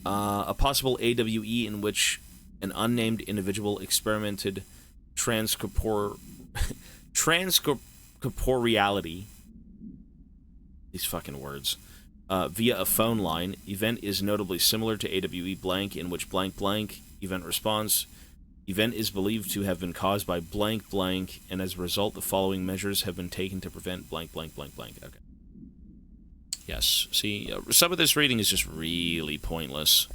A possible AWE in which an unnamed individual experimented transcorporeality. These fucking words. Via a phone line. Event is notably similar to AWE blank, in which blank blank event response. Event is believed to have been caused by blank blank, and as a result, the following measures have been taken to prevent blank blank blank blank. Okay. Yes. See, some of this reading is just really pointless.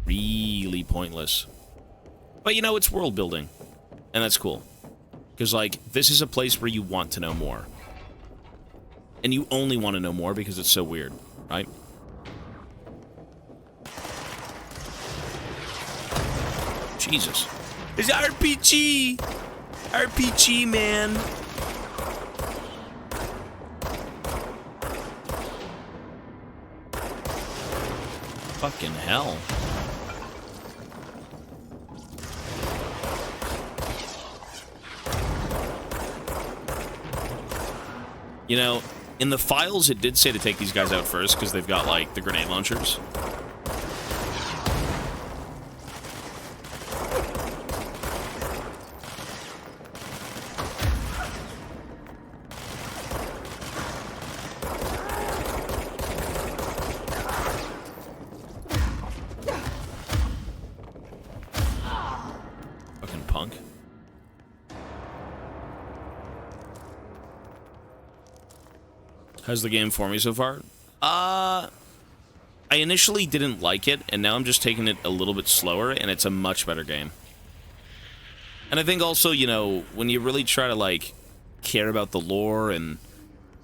Really pointless. But you know, it's world building, and that's cool. Because, like, this is a place where you want to know more. And you only want to know more because it's so weird, right? Jesus. It's RPG! RPG, man! Fucking hell. You know, in the files, it did say to take these guys out first, because they've got, like, the grenade launchers. Fucking punk. How's the game for me so far? I initially didn't like it, and now I'm just taking it a little bit slower, and it's a much better game. And I think also, you know, when you really try to, like, care about the lore and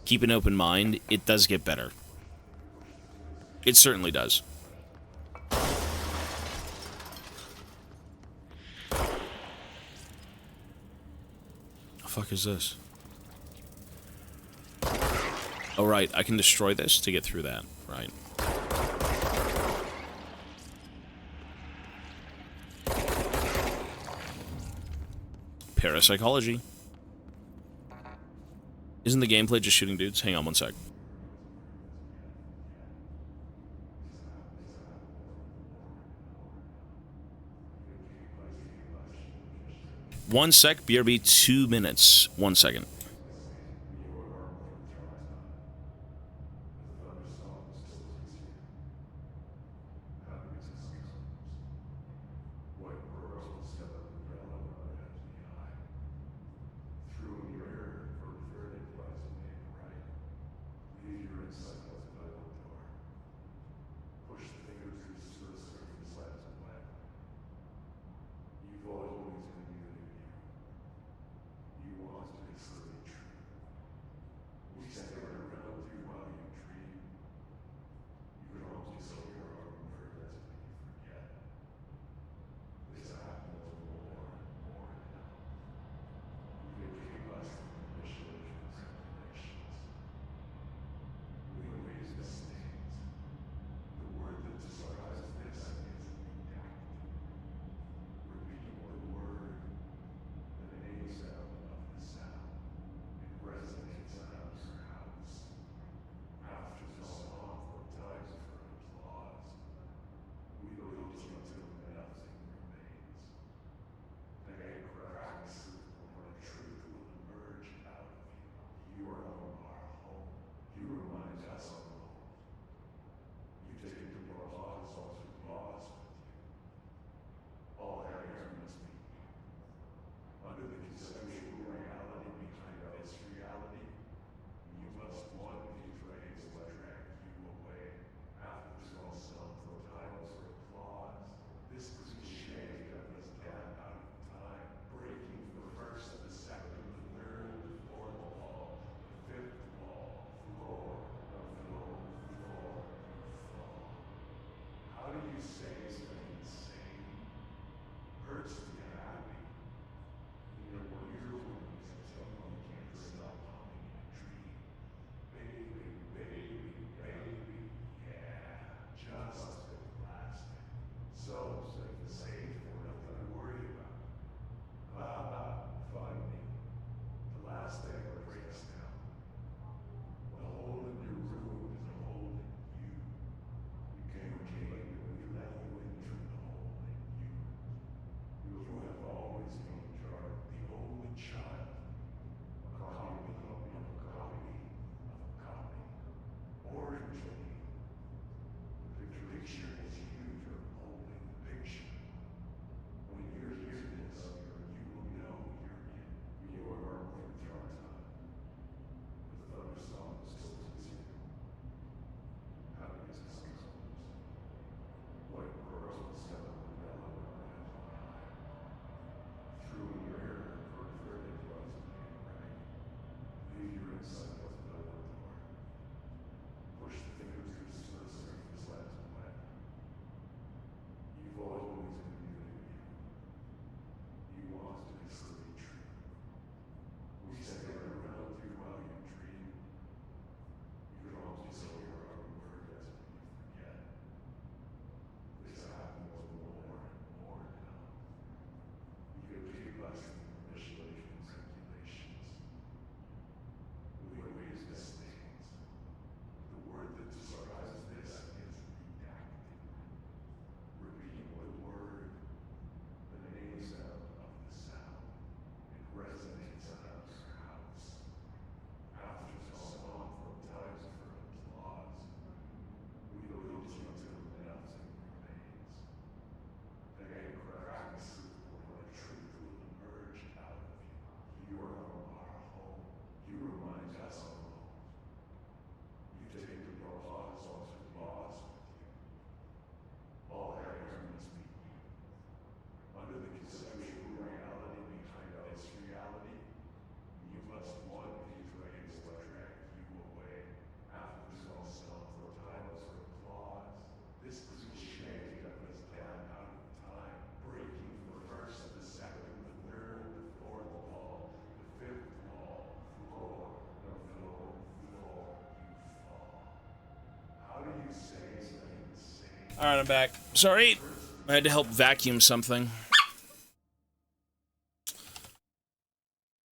keep an open mind, it does get better. It certainly does. The fuck is this? Oh, right, I can destroy this to get through that, right. Parapsychology. Isn't the gameplay just shooting dudes? Hang on one sec. One sec, BRB, 2 minutes. 1 second. Alright, I'm back. Sorry. I had to help vacuum something.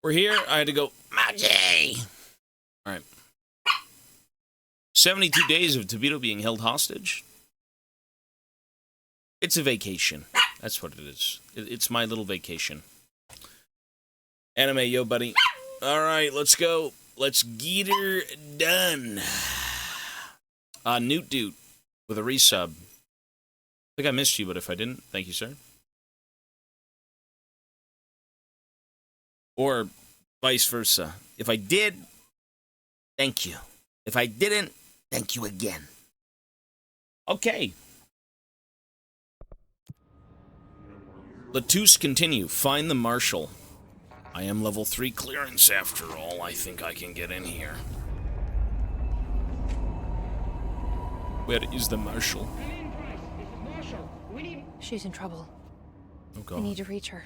We're here. I had to go, Maggie! Alright. 72 days of Tobias being held hostage. It's a vacation. That's what it is. It's my little vacation. Anime, yo, buddy. Alright, let's go. Let's get her done. Newt Doot with a resub. I think I missed you, but if I didn't, thank you, sir. Or vice versa. If I did, thank you. If I didn't, thank you again. Okay. Let's continue. Find the marshal. I am level 3 clearance after all. I think I can get in here. Where is the marshal? She's in trouble. Oh, God. I need to reach her.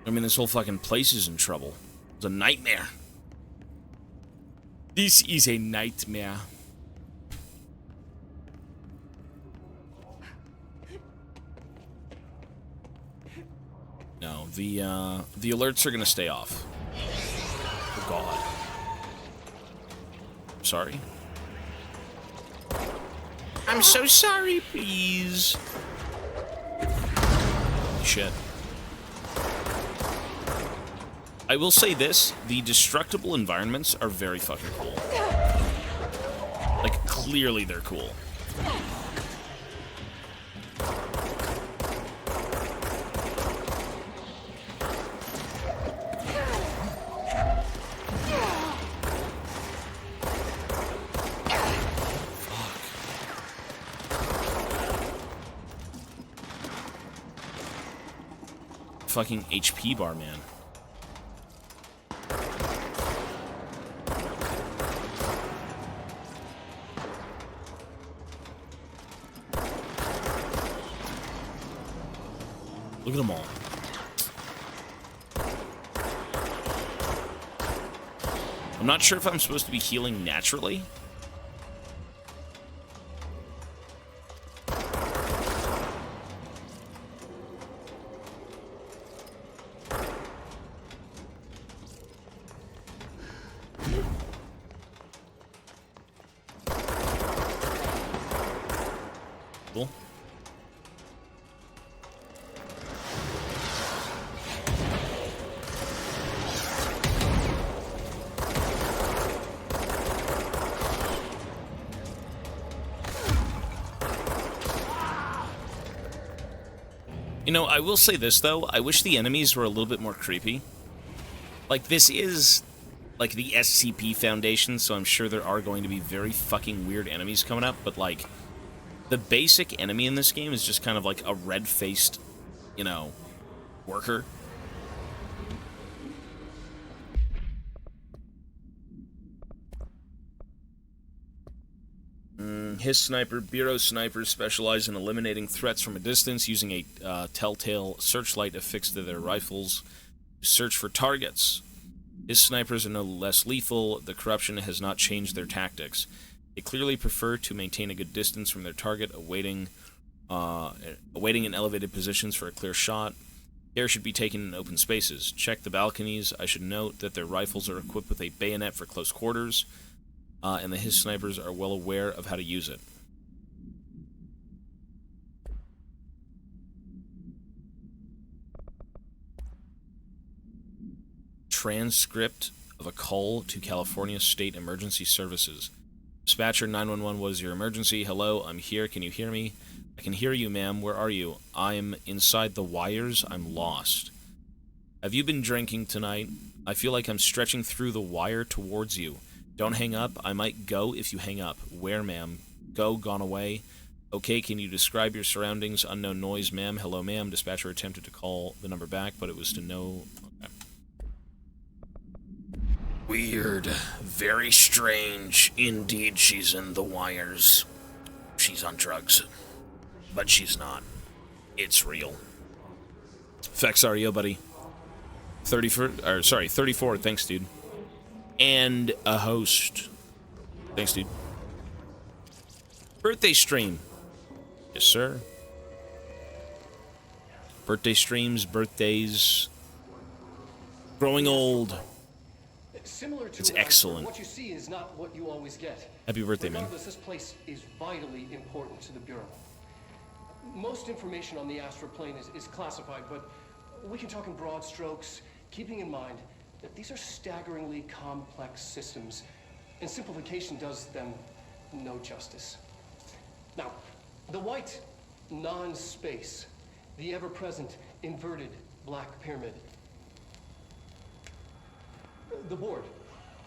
I mean, this whole fucking place is in trouble. It's a nightmare. This is a nightmare. No, the alerts are gonna stay off. Oh, God. Sorry. I'm so sorry, please. Shit. I will say this, the destructible environments are very fucking cool. Like, clearly they're cool. Fucking HP bar, man. Look at them all. I'm not sure if I'm supposed to be healing naturally. Cool. You know, I will say this, though. I wish the enemies were a little bit more creepy. Like, this is, like, the SCP Foundation, so I'm sure there are going to be very fucking weird enemies coming up, but, like, the basic enemy in this game is just kind of like a red-faced, you know, worker. His sniper, Bureau snipers specialize in eliminating threats from a distance using a telltale searchlight affixed to their rifles to search for targets. His snipers are no less lethal. The corruption has not changed their tactics. They clearly prefer to maintain a good distance from their target, awaiting in elevated positions for a clear shot. Care should be taken in open spaces. Check the balconies. I should note that their rifles are equipped with a bayonet for close quarters, and that his snipers are well aware of how to use it. Transcript of a call to California State Emergency Services. Dispatcher 911, what is your emergency? Hello, I'm here. Can you hear me? I can hear you, ma'am. Where are you? I'm inside the wires. I'm lost. Have you been drinking tonight? I feel like I'm stretching through the wire towards you. Don't hang up. I might go if you hang up. Where, ma'am? Go, gone away. Okay, can you describe your surroundings? Unknown noise, ma'am. Hello, ma'am. Dispatcher attempted to call the number back, but it was to no... Okay. Weird. Very strange. Indeed, she's in the wires. She's on drugs. But she's not. It's real. Fexario, buddy. 34. Thanks, dude. And a host. Thanks, dude. Birthday stream. Yes, sir. Birthday streams, birthdays. Growing old. Similar to It's an excellent. iceberg, what you see is not what you always get. Happy birthday, man. Regardless, this place is vitally important to the Bureau. Most information on the astral plane is classified, but we can talk in broad strokes, keeping in mind that these are staggeringly complex systems, and simplification does them no justice. Now, the white non-space, the ever-present inverted black pyramid, the board,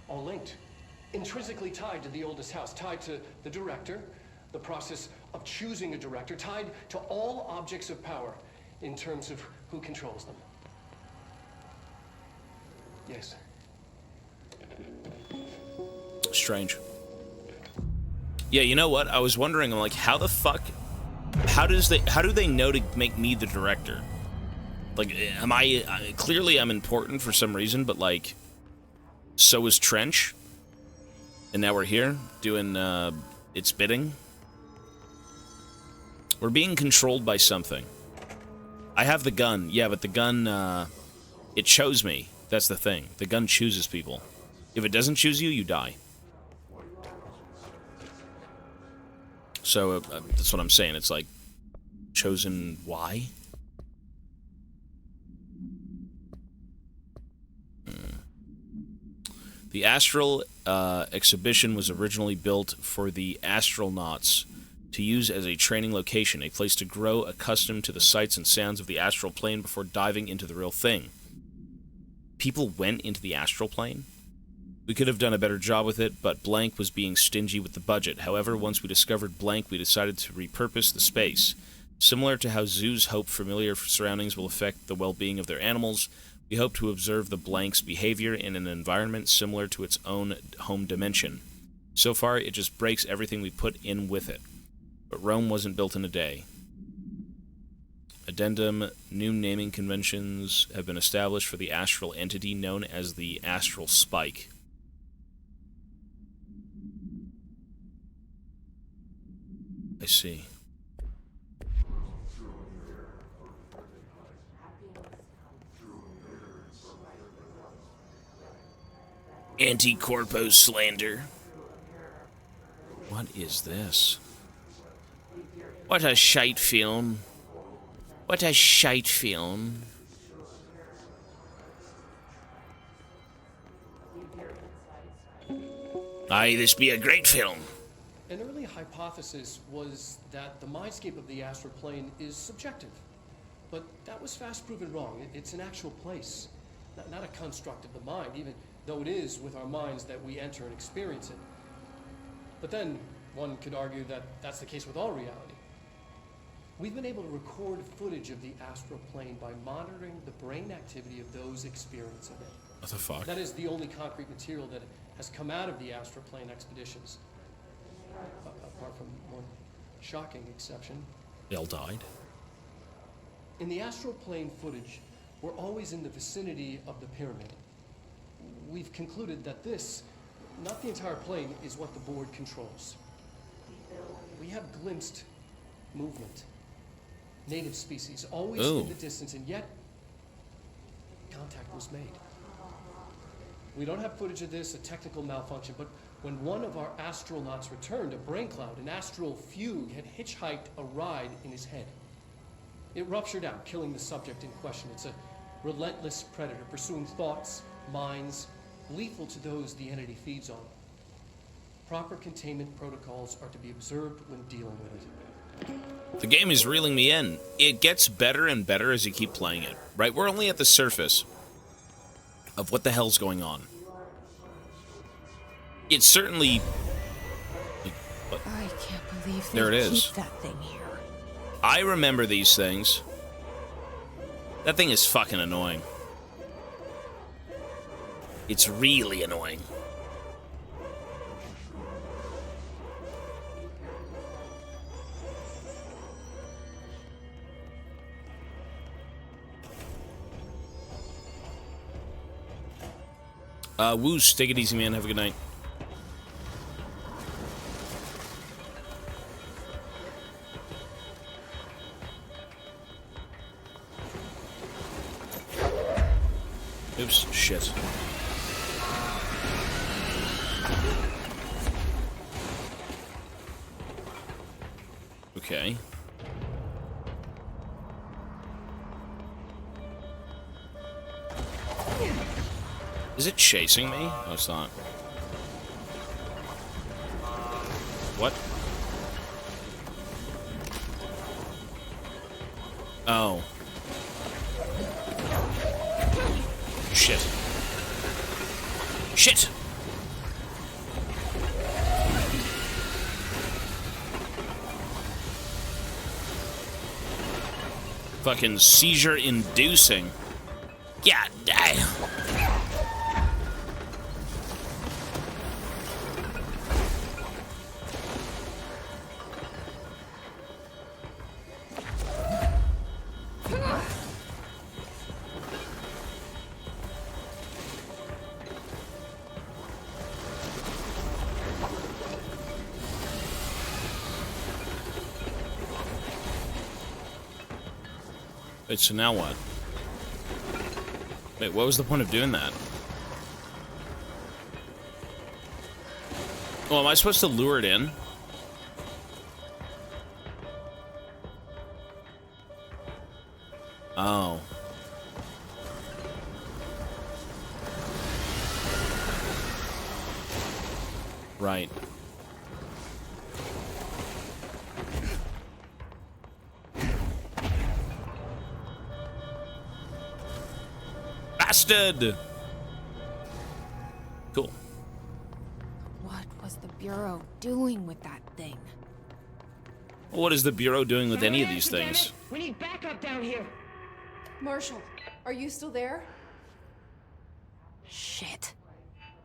all linked, intrinsically tied to the oldest house, tied to the director, the process of choosing a director, tied to all objects of power in terms of who controls them. Yes. Strange. Yeah, you know what? I was wondering, I'm like, how the fuck, how do they know to make me the director? Like, clearly I'm important for some reason, but like, so is Trench. And now we're here, doing, its bidding. We're being controlled by something. I have the gun, yeah, but the gun, it chose me. That's the thing. The gun chooses people. If it doesn't choose you, you die. So, that's what I'm saying. It's like, chosen why? The Astral exhibition was originally built for the astronauts to use as a training location, a place to grow accustomed to the sights and sounds of the astral plane before diving into the real thing. People went into the astral plane? We could have done a better job with it, but Blank was being stingy with the budget. However, once we discovered Blank, we decided to repurpose the space. Similar to how zoos hope familiar surroundings will affect the well-being of their animals, we hope to observe the Blank's behavior in an environment similar to its own home dimension. So far, it just breaks everything we put in with it. But Rome wasn't built in a day. Addendum, new naming conventions have been established for the astral entity known as the Astral Spike. I see. Anti-corpo slander. What is this? What a shite film. What a shite film. Aye, this be a great film. An early hypothesis was that the mindscape of the astral plane is subjective. But that was fast proven wrong. It's an actual place, not a construct of the mind, even though it is with our minds that we enter and experience it. But then, one could argue that that's the case with all reality. We've been able to record footage of the astral plane by monitoring the brain activity of those experiencing it. What the fuck? That is the only concrete material that has come out of the astral plane expeditions. Apart from one shocking exception. They all died? In the astral plane footage, we're always in the vicinity of the pyramid. We've concluded that this, not the entire plane, is what the board controls. We have glimpsed movement. Native species, always in the distance, and yet contact was made. We don't have footage of this, a technical malfunction, but when one of our astronauts returned, a brain cloud, an astral fugue, had hitchhiked a ride in his head. It ruptured out, killing the subject in question. It's a relentless predator, pursuing thoughts, minds, lethal to those the entity feeds on. Proper containment protocols are to be observed when dealing with it. The game is reeling me in. It gets better and better as you keep playing it, right? We're only at the surface of what the hell's going on. It's certainly... I can't believe there it they is. keep that thing here. I remember these things. That thing is fucking annoying. It's really annoying. Woos, take it easy, man. Have a good night. Oops, shit. Okay. Is it chasing me? No, it's not. What? Oh. Shit. Shit! Fucking seizure-inducing. God damn. Wait, so now what? Wait, what was the point of doing that? Oh, am I supposed to lure it in? Oh. Right. Bastard! Cool. What was the Bureau doing with that thing? What is the Bureau doing with any of these things? We need backup down here. Marshall, are you still there? Shit.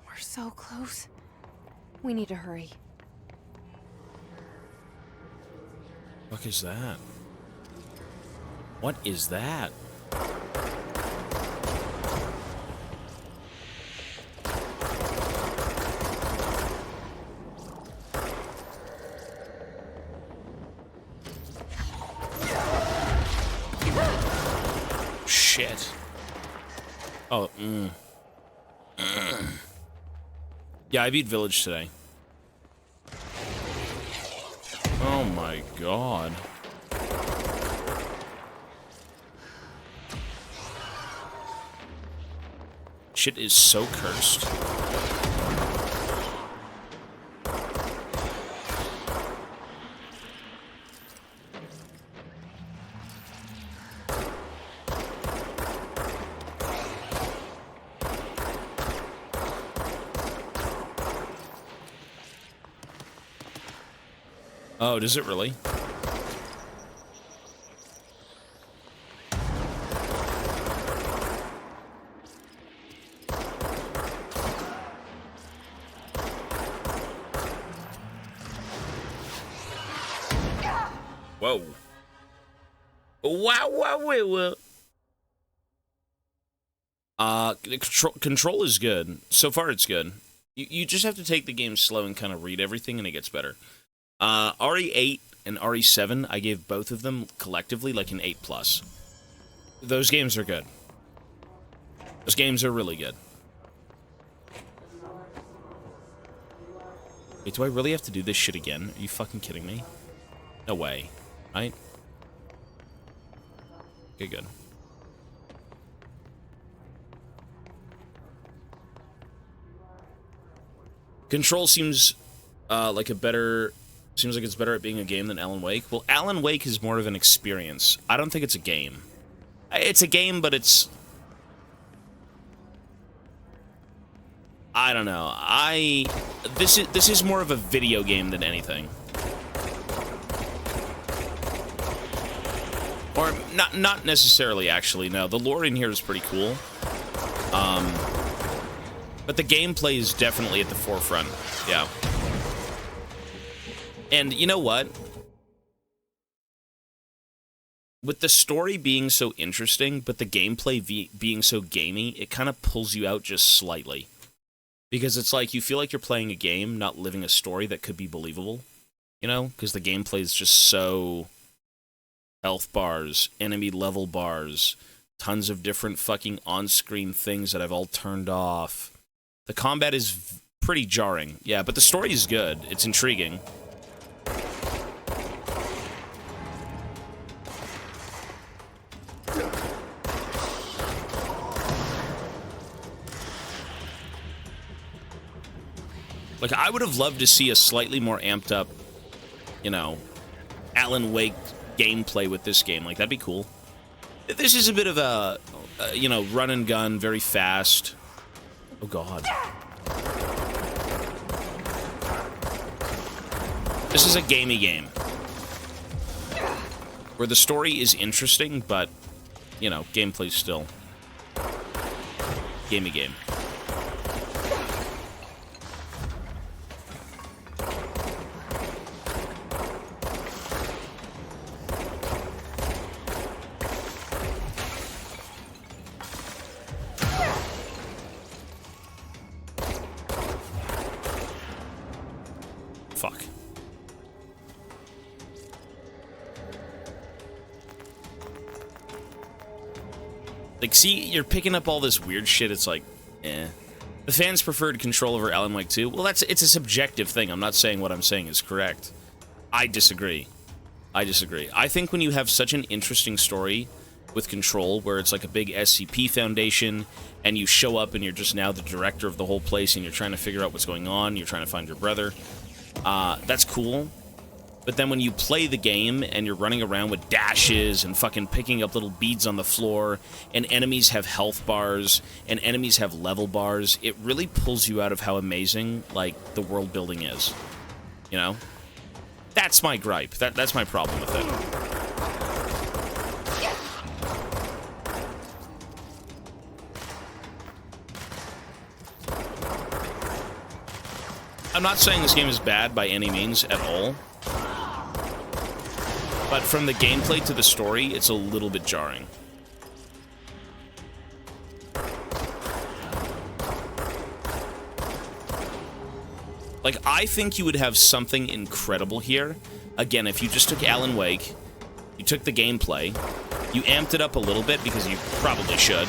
We're so close. We need to hurry. What is that? What is that? Shit. Oh, Yeah, I beat Village today. Oh my god. Shit is so cursed. Oh, does it really? Whoa. Wow, wow, wow, wow. Control is good. So far, it's good. You just have to take the game slow and kind of read everything, and it gets better. RE8 and RE7, I gave both of them collectively like an 8+. Those games are good. Those games are really good. Wait, do I really have to do this shit again? Are you fucking kidding me? No way. Right? Okay, good. Control seems like a better... Seems like it's better at being a game than Alan Wake. Well, Alan Wake is more of an experience. I don't think it's a game. It's a game, but it's... I don't know. This is more of a video game than anything. Or not necessarily, actually. No, the lore in here is pretty cool. But the gameplay is definitely at the forefront. Yeah. And you know what? With the story being so interesting, but the gameplay being so gamey, it kind of pulls you out just slightly. Because it's like, you feel like you're playing a game, not living a story that could be believable. You know? Because the gameplay is just so... Health bars, enemy level bars, tons of different fucking on-screen things that I've all turned off. The combat is pretty jarring. Yeah, but the story is good. It's intriguing. Like, I would have loved to see a slightly more amped up, you know, Alan Wake gameplay with this game. Like, that'd be cool. This is a bit of a you know, run and gun, very fast. Oh, God. This is a gamey game. Where the story is interesting, but, you know, gameplay's still gamey game. Fuck. Like, see, you're picking up all this weird shit, it's like, eh. The fans preferred control over Alan Wake 2. Well, it's a subjective thing. I'm not saying what I'm saying is correct. I disagree. I disagree. I think when you have such an interesting story with Control, where it's like a big SCP foundation, and you show up and you're just now the director of the whole place, and you're trying to figure out what's going on, you're trying to find your brother, that's cool. But then when you play the game and you're running around with dashes and fucking picking up little beads on the floor, and enemies have health bars, and enemies have level bars, it really pulls you out of how amazing, like, the world building is. You know? That's my gripe. That's my problem with it. I'm not saying this game is bad by any means at all. But from the gameplay to the story, it's a little bit jarring. Like, I think you would have something incredible here. Again, if you just took Alan Wake, you took the gameplay, you amped it up a little bit, because you probably should,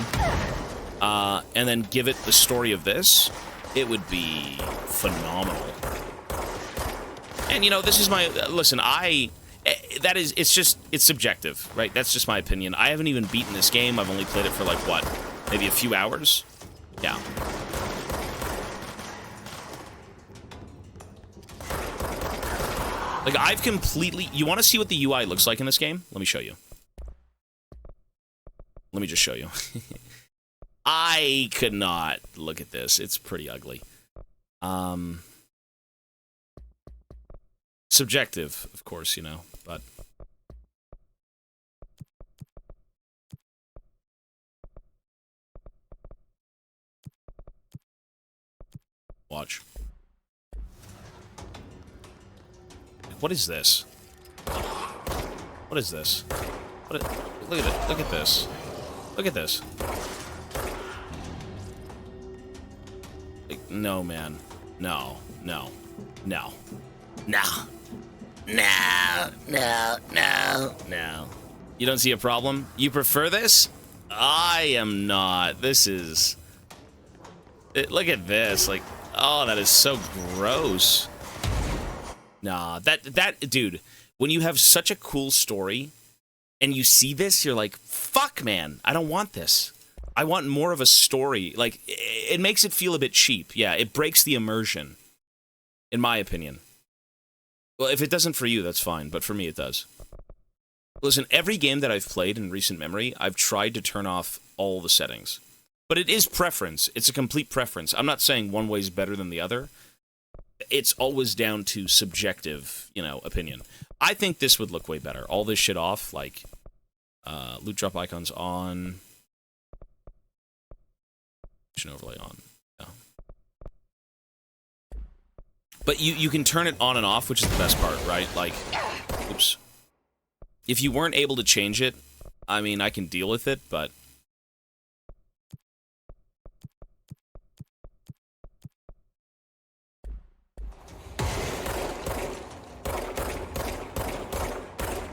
and then give it the story of this, it would be phenomenal. And, you know, this is my... listen, it's subjective, right? That's just my opinion. I haven't even beaten this game. I've only played it for, like, what? Maybe a few hours? Yeah. Like, I've completely... You want to see what the UI looks like in this game? Let me show you. Let me just show you. I could not look at this. It's pretty ugly. Subjective, of course, you know, but... Watch. What is this? What is this? Look at it. Look at this. Look at this. Like, no, man. No. No. No. No. No. No. No. No. You don't see a problem? You prefer this? I am not. This is... look at this. Like, oh, that is so gross. Nah, dude, when you have such a cool story and you see this, you're like, fuck, man, I don't want this. I want more of a story. Like, it makes it feel a bit cheap. Yeah, it breaks the immersion, in my opinion. Well, if it doesn't for you, that's fine, but for me, it does. Listen, every game that I've played in recent memory, I've tried to turn off all the settings. But it is preference. It's a complete preference. I'm not saying one way is better than the other. It's always down to subjective, you know, opinion. I think this would look way better. All this shit off, like, loot drop icons on. Action overlay on. Yeah. But you can turn it on and off, which is the best part, right? Like, oops. If you weren't able to change it, I mean, I can deal with it, but...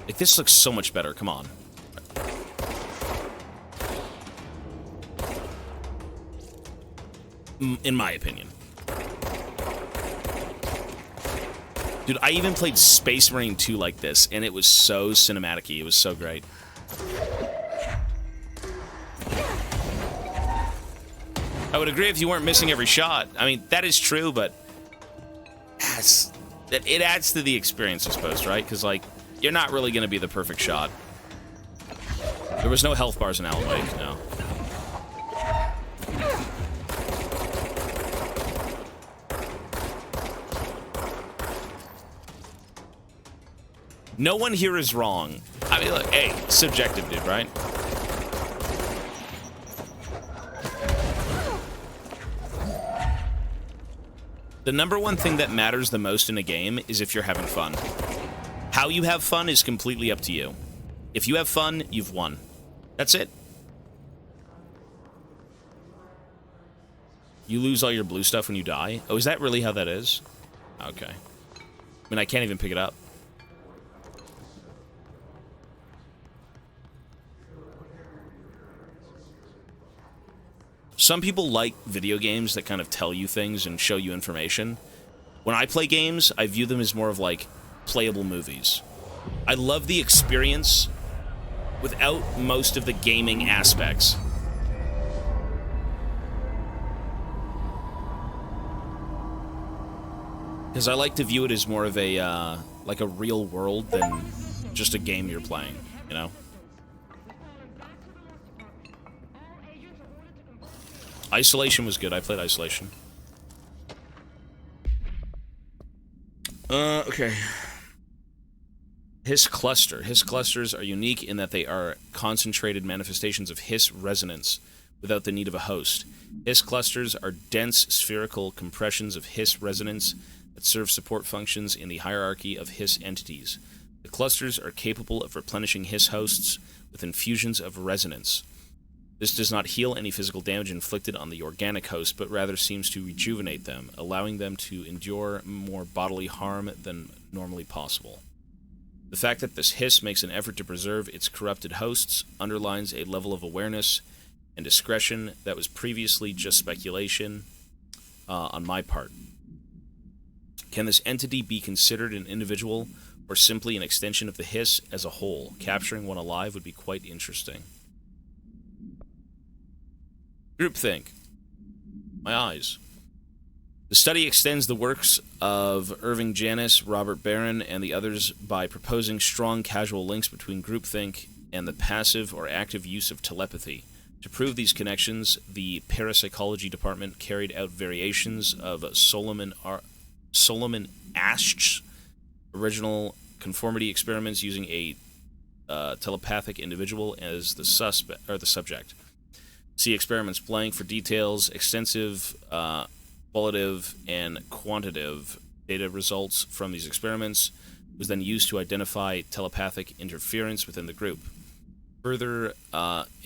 Like, this looks so much better, come on. in my opinion. Dude, I even played Space Marine 2 like this, and it was so cinematic-y. It was so great. I would agree if you weren't missing every shot. I mean, that is true, but it adds to the experience, I suppose, right? Because, like, you're not really going to be the perfect shot. There was no health bars in Alan Wake, no. No one here is wrong. I mean, look, hey, subjective, dude, right? The number one thing that matters the most in a game is if you're having fun. How you have fun is completely up to you. If you have fun, you've won. That's it. You lose all your blue stuff when you die? Oh, is that really how that is? Okay. I mean, I can't even pick it up. Some people like video games that kind of tell you things and show you information. When I play games, I view them as more of like playable movies. I love the experience without most of the gaming aspects. Because I like to view it as more of a, like a real world than just a game you're playing, you know? Isolation was good. I played Isolation. Okay. Hiss cluster. Hiss clusters are unique in that they are concentrated manifestations of hiss resonance without the need of a host. Hiss clusters are dense spherical compressions of hiss resonance that serve support functions in the hierarchy of hiss entities. The clusters are capable of replenishing hiss hosts with infusions of resonance. This does not heal any physical damage inflicted on the organic host, but rather seems to rejuvenate them, allowing them to endure more bodily harm than normally possible. The fact that this hiss makes an effort to preserve its corrupted hosts underlines a level of awareness and discretion that was previously just speculation on my part. Can this entity be considered an individual or simply an extension of the hiss as a whole? Capturing one alive would be quite interesting. Groupthink. My eyes. The study extends the works of Irving Janis, Robert Barron, and the others by proposing strong causal links between groupthink and the passive or active use of telepathy. To prove these connections, the parapsychology department carried out variations of Solomon Asch's original conformity experiments using a telepathic individual as the subject. See experiments blank for details. Extensive qualitative and quantitative data results from these experiments was then used to identify telepathic interference within the group. Further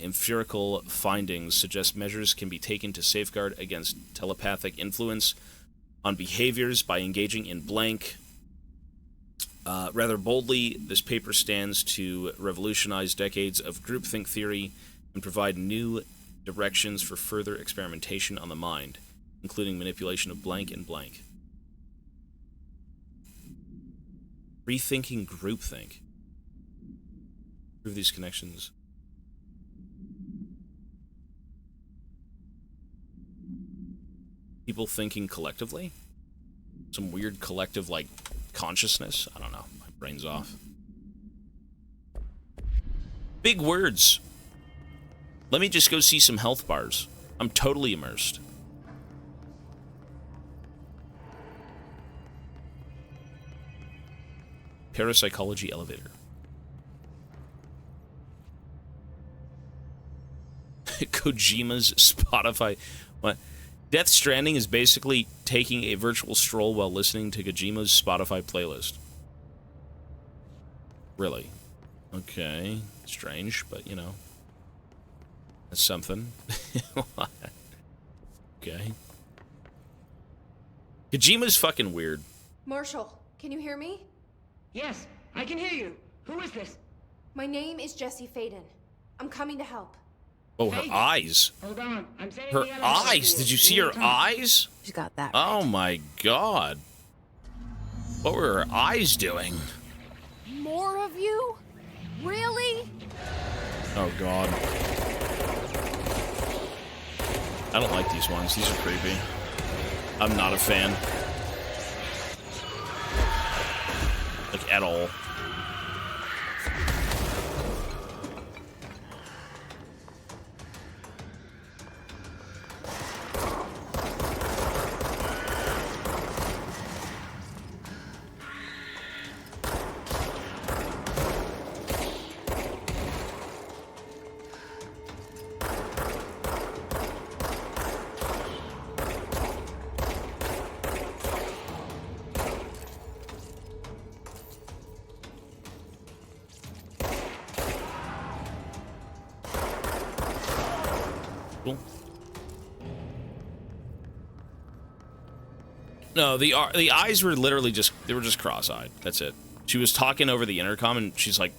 empirical findings suggest measures can be taken to safeguard against telepathic influence on behaviors by engaging in blank. Rather boldly, this paper stands to revolutionize decades of groupthink theory and provide new directions for further experimentation on the mind, including manipulation of blank and blank. Rethinking groupthink. Prove these connections. People thinking collectively? Some weird collective, like, consciousness? I don't know. My brain's off. Big words. Let me just go see some health bars. I'm totally immersed. Parapsychology elevator. Kojima's Spotify. What? Death Stranding is basically taking a virtual stroll while listening to Kojima's Spotify playlist. Really? Okay. Strange, but you know. That's something. Okay. Kojima's fucking weird. Marshall, can you hear me? Yes, I can hear you. Who is this? My name is Jesse Faden. I'm coming to help. Oh, her eyes. Hold on. I'm saying Her eyes. Did you see her eyes? She's got that. Oh my god. What were her eyes doing? More of you? Really? Oh god. I don't like these ones. These are creepy. I'm not a fan. Like, at all. No, the eyes were literally just, they were just cross-eyed. That's it. She was talking over the intercom and she's like,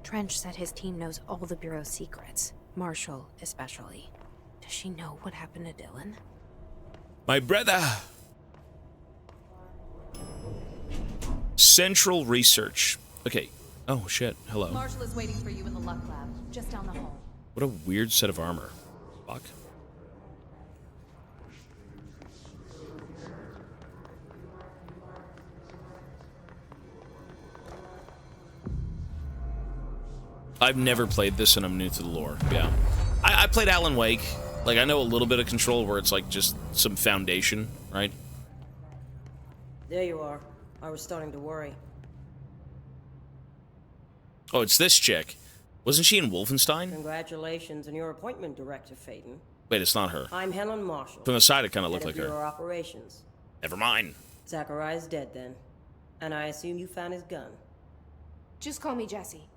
Trench said his team knows all the Bureau's secrets. Marshall, especially. Does she know what happened to Dylan? My brother. Central Research. Okay. Oh, shit. Hello. Marshall is waiting for you in the Luck Lab, just down the hall. What a weird set of armor. Fuck. I've never played this and I'm new to the lore. Yeah. I played Alan Wake. Like, I know a little bit of Control where it's like just some foundation, right? There you are. I was starting to worry. Oh, it's this chick. Wasn't she in Wolfenstein? Congratulations on your appointment, Director Phaeton. Wait, it's not her. I'm Helen Marshall. From the side, it kind of looked like Bureau her. Operations. Never mind. Zachariah's dead then. And I assume you found his gun. Just call me Jesse.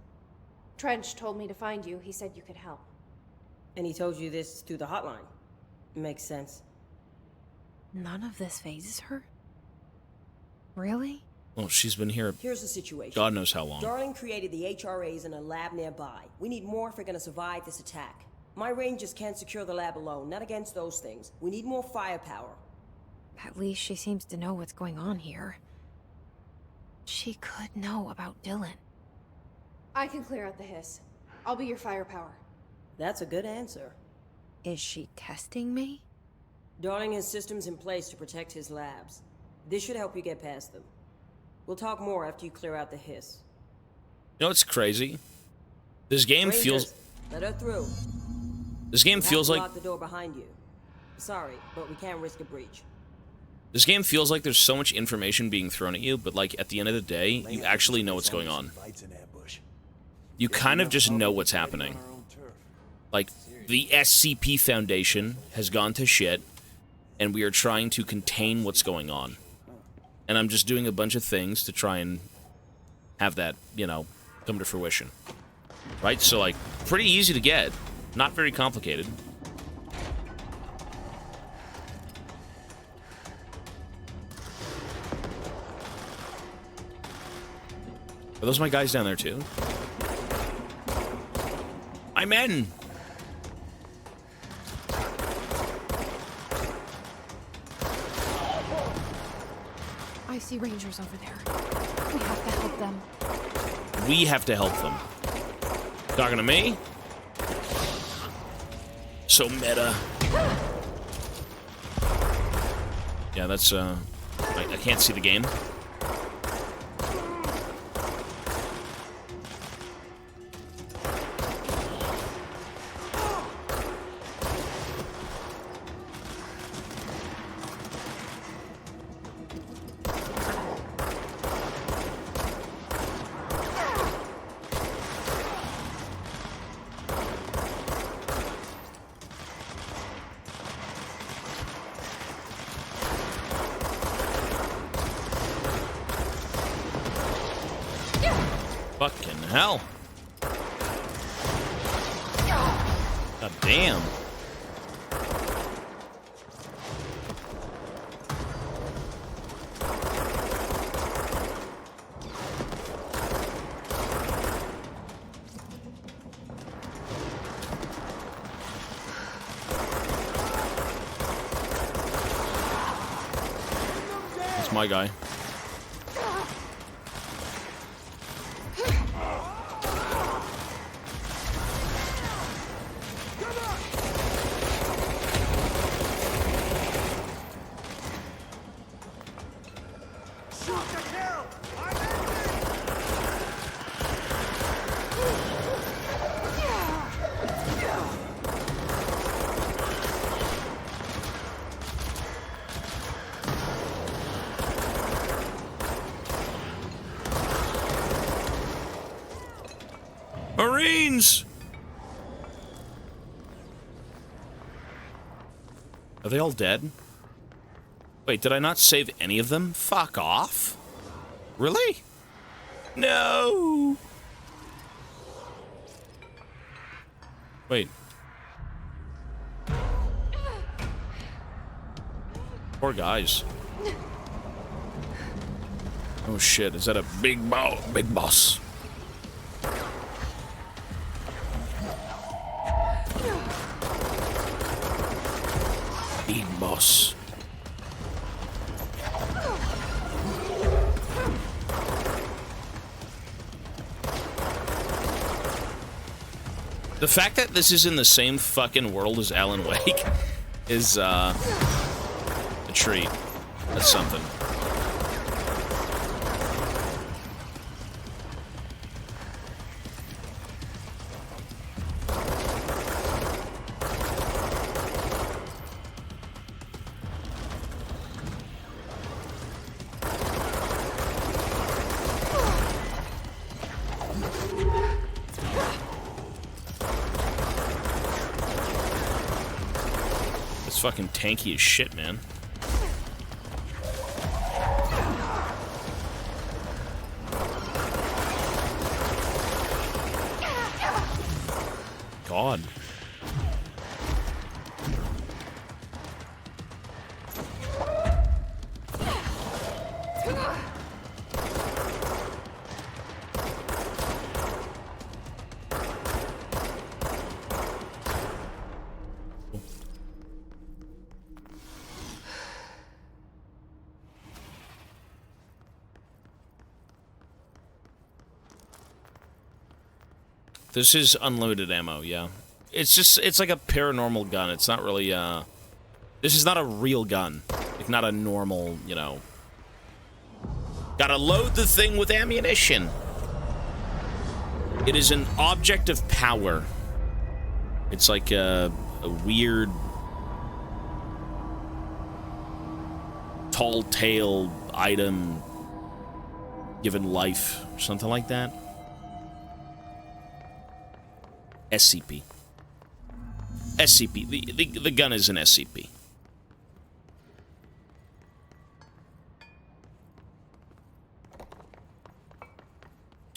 Trench told me to find you. He said you could help. And he told you this through the hotline. Makes sense. None of this phases her? Really? Well, she's been here. Here's the situation. God knows how long. Darling created the HRAs in a lab nearby. We need more if we're gonna survive this attack. My rangers can't secure the lab alone, not against those things. We need more firepower. At least she seems to know what's going on here. She could know about Dylan. I can clear out the hiss. I'll be your firepower. That's a good answer. Is she testing me? Darling has systems in place to protect his labs. This should help you get past them. We'll talk more after you clear out the hiss. You know what's crazy? This game Rangers, feels... let her through. This game feels like... Lock the door behind you. Sorry, but we can't risk a breach. This game feels like there's so much information being thrown at you, but like at the end of the day, you actually know what's going on. You kind of just know what's happening. Like, the SCP Foundation has gone to shit, and we are trying to contain what's going on. And I'm just doing a bunch of things to try and have that, you know, come to fruition. Right? So, like, pretty easy to get. Not very complicated. Are those my guys down there, too? I'm in! I see Rangers over there. We have to help them. We have to help them. Talking to me? So meta. Yeah, that's, I can't see the game. Fucking hell. God damn. It's my guy. Marines! Are they all dead? Wait, did I not save any of them? Fuck off. Really? No! Wait. Poor guys. Oh shit, is that a big boss? Big boss. The fact that this is in the same fucking world as Alan Wake is a treat. That's something. Fucking tanky as shit, man. God. This is unlimited ammo, yeah. It's like a paranormal gun. It's not really, this is not a real gun. Like, not a normal, you know. Gotta load the thing with ammunition. It is an object of power. It's like a weird, tall tale item given life, something like that. SCP. SCP. The gun is an SCP.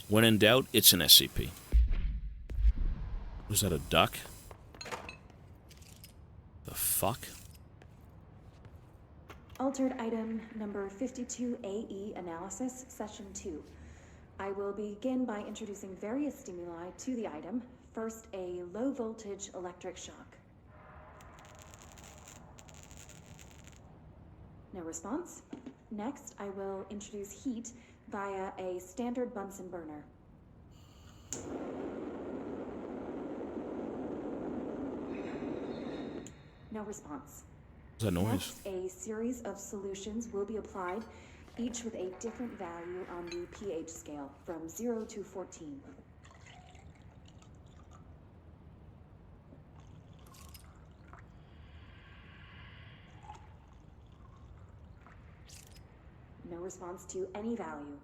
When in doubt, it's an SCP. Was that a duck? The fuck? Altered item number 52AE analysis, session 2. I will begin by introducing various stimuli to the item. First, a low-voltage electric shock. No response. Next, I will introduce heat via a standard Bunsen burner. No response. What's that noise? Next, a series of solutions will be applied, each with a different value on the pH scale, from 0 to 14. No response to any value.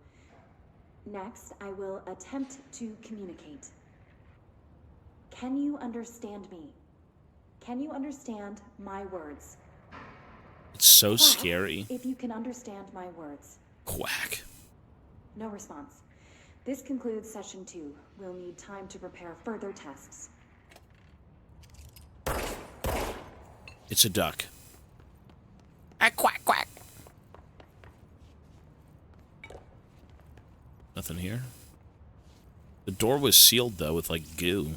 Next, I will attempt to communicate. Can you understand me? Can you understand my words? It's so Quack, scary. if you can understand my words. Quack. No response. This concludes session 2. We'll need time to prepare further tests. It's a duck. Quack, quack. Nothing here. The door was sealed, though, with, like, goo.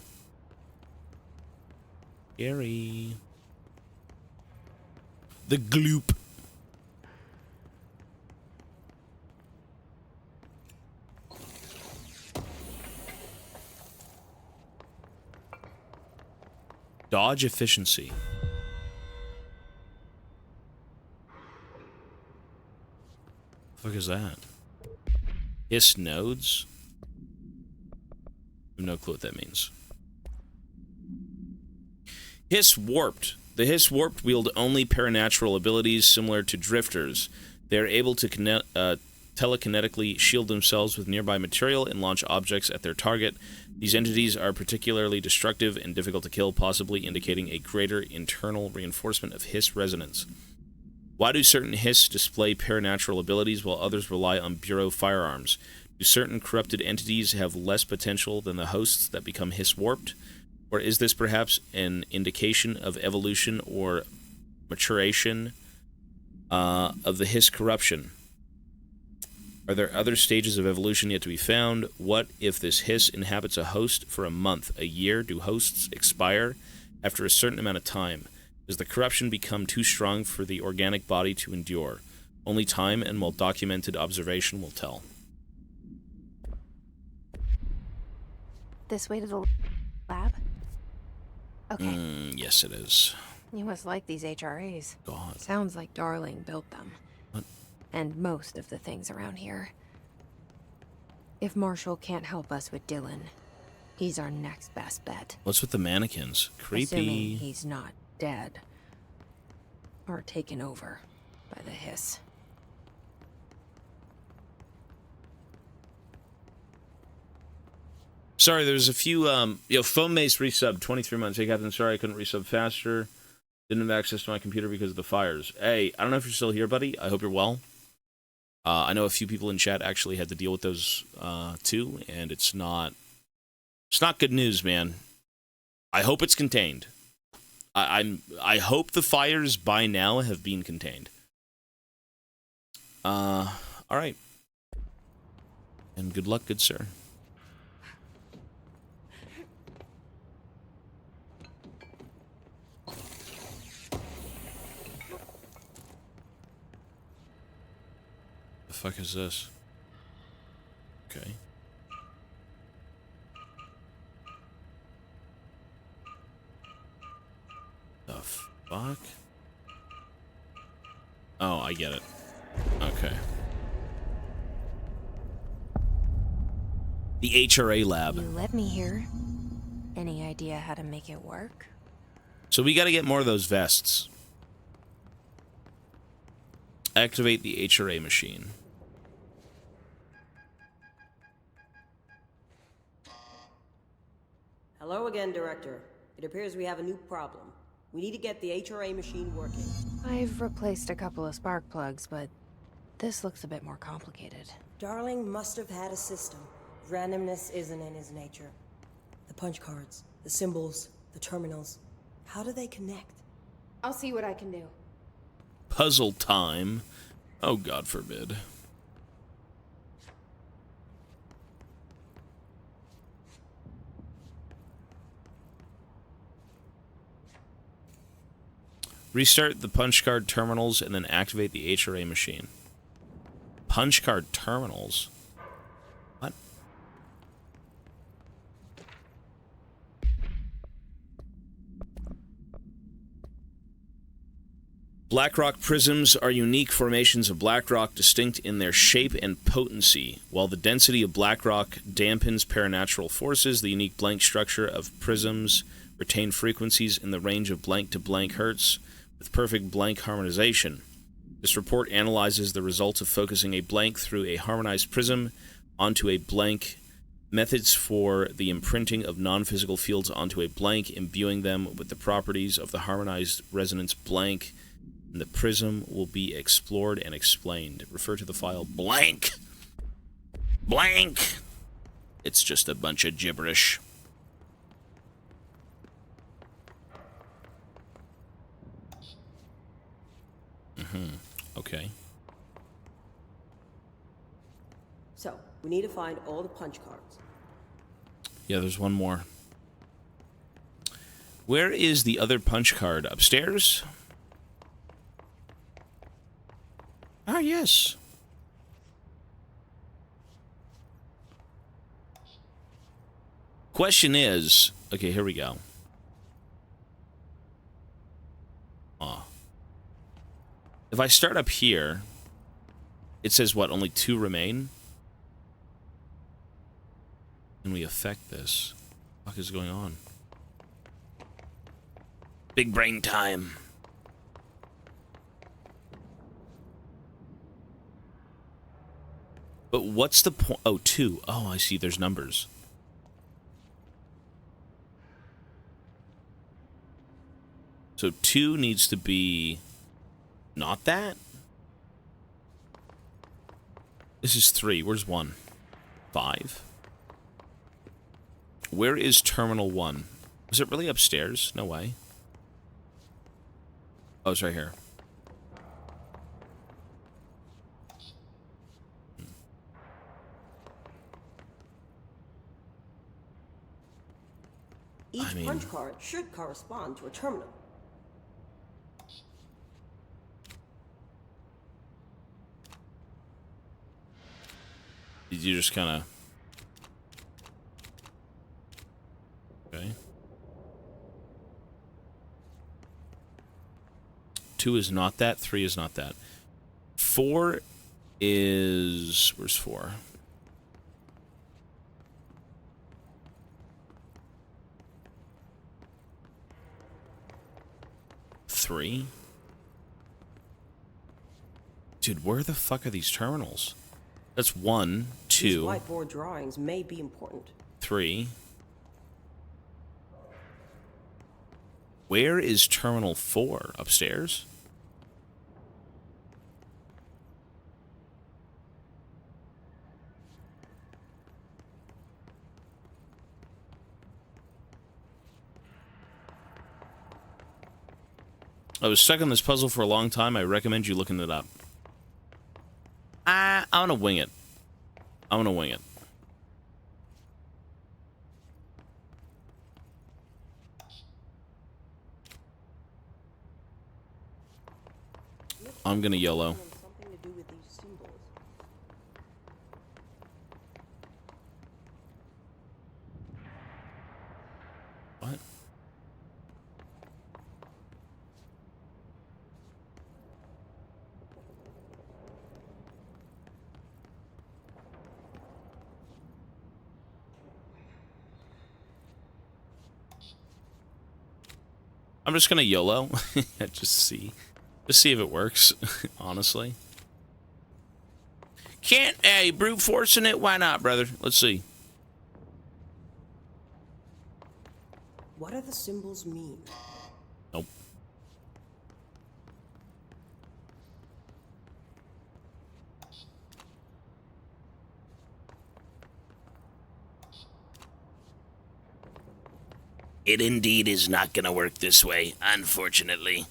Scary. The gloop. Dodge efficiency. The fuck is that? Hiss nodes? I have no clue what that means. Hiss warped. The Hiss warped wield only paranatural abilities similar to drifters. They are able to telekinetically shield themselves with nearby material and launch objects at their target. These entities are particularly destructive and difficult to kill, possibly indicating a greater internal reinforcement of Hiss resonance. Why do certain Hiss display paranatural abilities while others rely on Bureau firearms? Do certain corrupted entities have less potential than the hosts that become Hiss warped? Or is this perhaps an indication of evolution or maturation of the Hiss corruption? Are there other stages of evolution yet to be found? What if this Hiss inhabits a host for a month, a year? Do hosts expire after a certain amount of time? Does the corruption become too strong for the organic body to endure? Only time and well-documented observation will tell. This way to the lab? Okay. Yes, it is. You must like these HRAs. God. Sounds like Darling built them. What? And most of the things around here. If Marshall can't help us with Dylan, he's our next best bet. What's with the mannequins? Creepy. Assuming he's not dead. Or taken over by the Hiss. Sorry, there's a few, Foam Mace resub, 23 months. Hey, Captain, sorry I couldn't resub faster. Didn't have access to my computer because of the fires. Hey, I don't know if you're still here, buddy. I hope you're well. I know a few people in chat actually had to deal with those, too, and it's not good news, man. I hope it's contained. I hope the fires by now have been contained. All right. And good luck, good sir. The fuck is this? Okay. The fuck? Oh, I get it. Okay. The HRA lab. You let me here. Any idea how to make it work? So we gotta get more of those vests. Activate the HRA machine. Hello again, Director. It appears we have a new problem. We need to get the HRA machine working. I've replaced a couple of spark plugs, but this looks a bit more complicated. Darling must have had a system. Randomness isn't in his nature. The punch cards, the symbols, the terminals. How do they connect? I'll see what I can do. Puzzle time. Oh, God forbid. Restart the punch card terminals and then activate the HRA machine. Punch card terminals? What? Blackrock prisms are unique formations of blackrock distinct in their shape and potency. While the density of blackrock dampens paranatural forces, the unique blank structure of prisms retain frequencies in the range of blank to blank hertz with perfect blank harmonization. This report analyzes the results of focusing a blank through a harmonized prism onto a blank, methods for the imprinting of non-physical fields onto a blank, imbuing them with the properties of the harmonized resonance blank, and the prism will be explored and explained. Refer to the file blank. Blank! It's just a bunch of gibberish. Okay. So, we need to find all the punch cards. Yeah, there's one more. Where is the other punch card? Upstairs? Ah, yes. Question is... Okay, here we go. If I start up here, it says what? Only 2 remain? And we affect this. What the fuck is going on? Big brain time. But what's the point? Oh, 2. Oh, I see. There's numbers. So 2 needs to be not that? This is 3. Where's 1? 5. Where is Terminal 1? Was it really upstairs? No way. Oh, it's right here. Each punch card should correspond to a terminal. Did you just kind of... Okay. 2 is not that. 3 is not that. 4 is... Where's 4? Three? Dude, where the fuck are these terminals? That's 1, 2. These whiteboard drawings may be important. 3. Where is Terminal 4? Upstairs? I was stuck on this puzzle for a long time. I recommend you looking it up. I'm gonna wing it. I'm gonna wing it. I'm gonna YOLO. Something to do with these symbols. What? I'm just gonna YOLO. Just see if it works. Honestly, can't brute forcing it. Why not, brother? Let's see. What do the symbols mean? Nope. It indeed is not gonna work this way, unfortunately.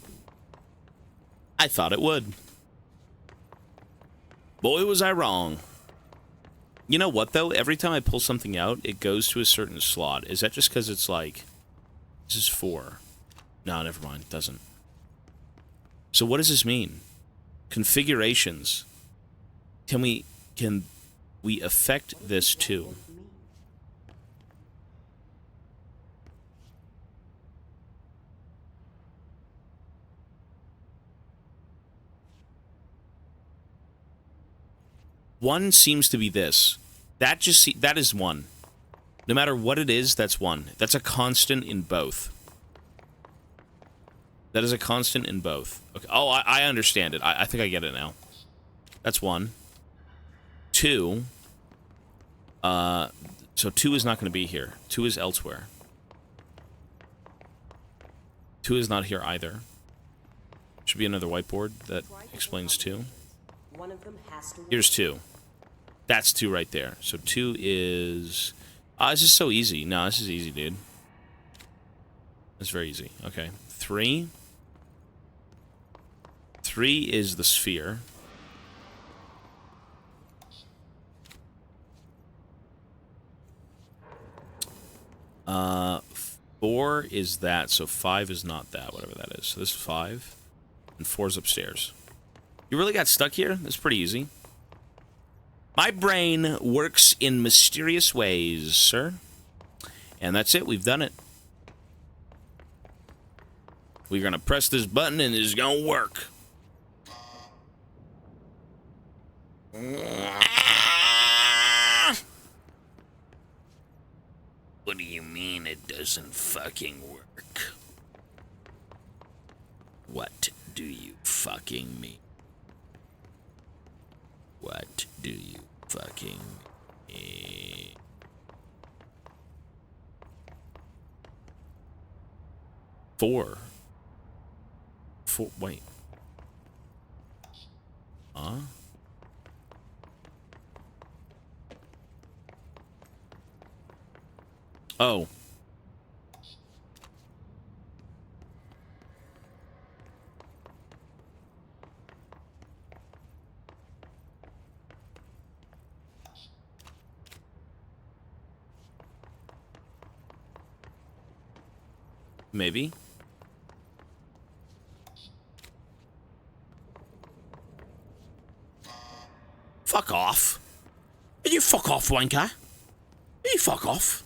I thought it would. Boy, was I wrong. You know what, though? Every time I pull something out, it goes to a certain slot. Is that just because it's like... This is 4. No, never mind. It doesn't. So what does this mean? Configurations. Can we affect this too? One seems to be this. That is 1. No matter what it is, that's 1. That's a constant in both. That is a constant in both. Okay. Oh, I understand it. I think I get it now. That's 1. 2. So 2 is not going to be here. 2 is elsewhere. 2 is not here either. Should be another whiteboard that explains 2. One of them has to work. Here's 2. That's 2 right there. So 2 is... this is so easy. No, this is easy, dude. It's very easy. Okay. 3. 3 is the sphere. 4 is that, so 5 is not that, whatever that is. So this is 5, and 4 is upstairs. You really got stuck here? That's pretty easy. My brain works in mysterious ways, sir. And that's it. We've done it. We're going to press this button and it's going to work. What do you mean it doesn't fucking work? What do you fucking mean? What do you fucking mean? Four, wait. Huh? Oh. Maybe. Fuck off. You fuck off, wanker. You fuck off.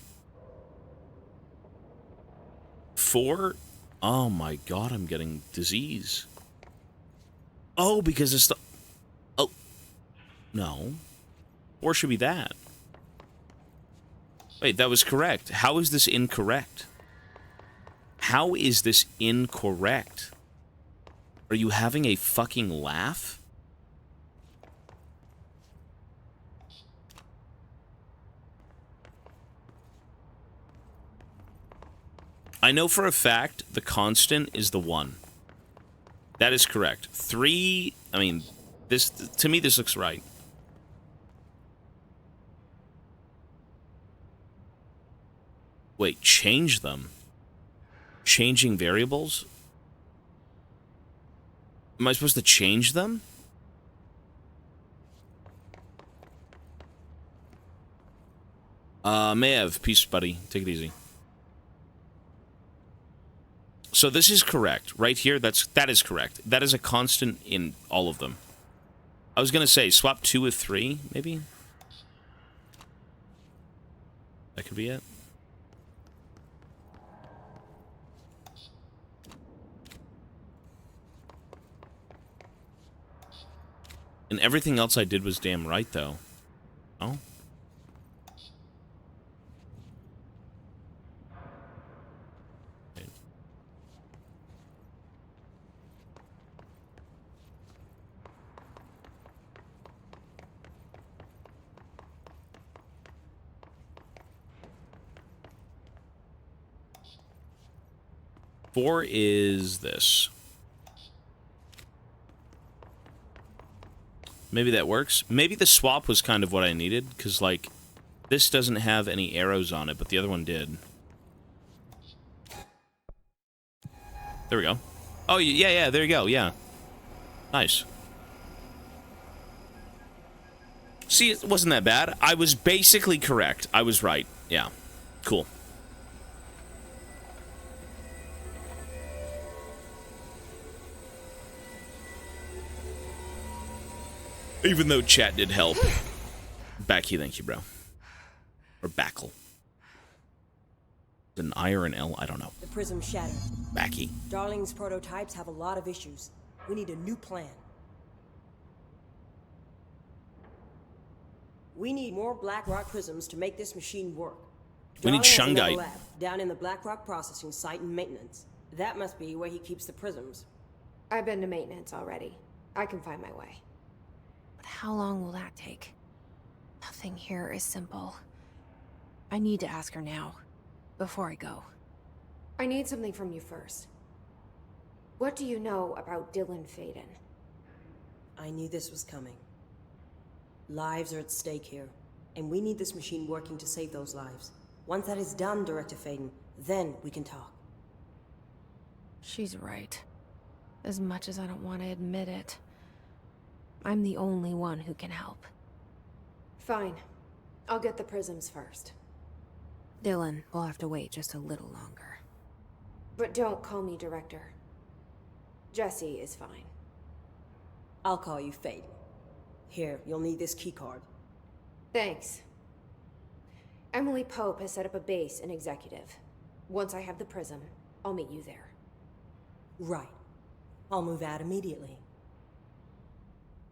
4? Oh my god, I'm getting disease. Oh, because it's the... Oh. No. 4 should be that. Wait, that was correct. How is this incorrect? How is this incorrect? Are you having a fucking laugh? I know for a fact the constant is the 1. That is correct. 3, I mean, this, to me, this looks right. Wait, change them? Changing variables? Am I supposed to change them? Maev, peace, buddy. Take it easy. So this is correct. Right here, that is correct. That is a constant in all of them. I was gonna say, swap 2 with 3, maybe? That could be it. And everything else I did was damn right, though. Oh? Four is this. Maybe that works. Maybe the swap was kind of what I needed, because, like, this doesn't have any arrows on it, but the other one did. There we go. Oh, yeah, there you go, yeah. Nice. See, it wasn't that bad. I was basically correct. I was right. Yeah. Cool. Even though chat did help. Backy, thank you, bro. Or Backle. An I or an L? I don't know. The prism shattered. Backy. Darling's prototypes have a lot of issues. We need a new plan. We need more Blackrock prisms to make this machine work. We need Shungite. Lab, down in the Blackrock processing site and maintenance. That must be where he keeps the prisms. I've been to maintenance already. I can find my way. But how long will that take? Nothing here is simple. I need to ask her now, before I go. I need something from you first. What do you know about Dylan Faden? I knew this was coming. Lives are at stake here, and we need this machine working to save those lives. Once that is done, Director Faden, then we can talk. She's right. As much as I don't want to admit it. I'm the only one who can help. Fine. I'll get the prisms first. Dylan will have to wait just a little longer. But don't call me Director. Jesse is fine. I'll call you Faden. Here, you'll need this keycard. Thanks. Emily Pope has set up a base in Executive. Once I have the prism, I'll meet you there. Right. I'll move out immediately.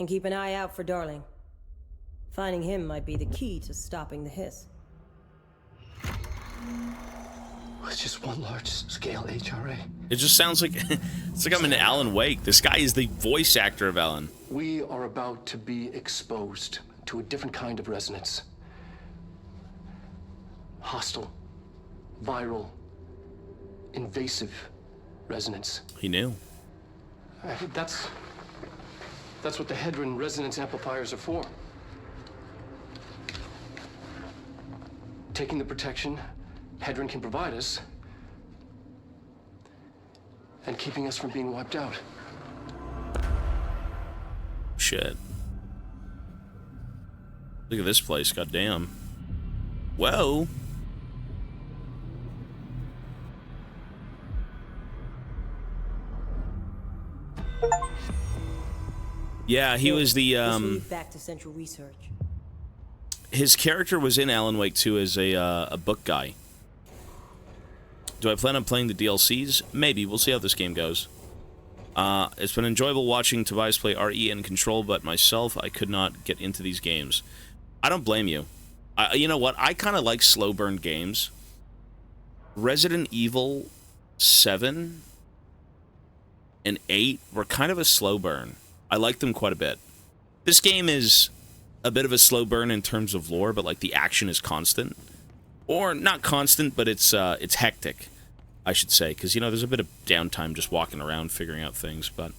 And keep an eye out for Darling. Finding him might be the key to stopping the hiss. It's just one large-scale HRA. It just sounds like it's like I'm in Alan Wake. This guy is the voice actor of Alan. We are about to be exposed to a different kind of resonance. Hostile, viral, invasive resonance. He knew. That's what the Hedron resonance amplifiers are for. Taking the protection Hedron can provide us and keeping us from being wiped out. Shit. Look at this place, goddamn. Whoa. Yeah, he was the back to Central Research. His character was in Alan Wake 2 as a book guy. Do I plan on playing the DLCs? Maybe. We'll see how this game goes. It's been enjoyable watching Tobias play RE and Control, but myself, I could not get into these games. I don't blame you. You know what? I kind of like slow burn games. Resident Evil 7 and 8 were kind of a slow burn. I liked them quite a bit. This game is a bit of a slow burn in terms of lore, but like the action is constant. Or not constant, but it's hectic, I should say, because, you know, there's a bit of downtime just walking around figuring out things, but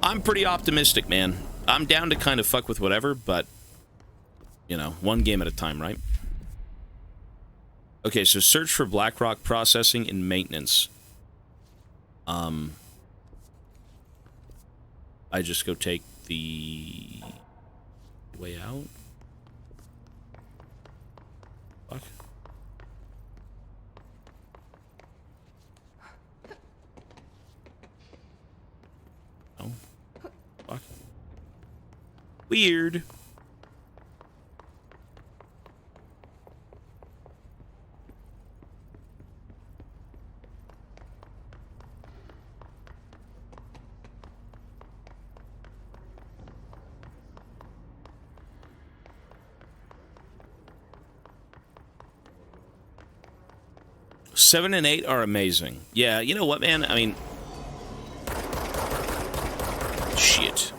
I'm pretty optimistic, man. I'm down to kind of fuck with whatever, but, you know, one game at a time, right? Okay, so search for BlackRock processing and maintenance. I just go take the way out. Fuck. Oh. Fuck. Weird. Seven and 8 are amazing. Yeah, you know what, man? I mean... Shit.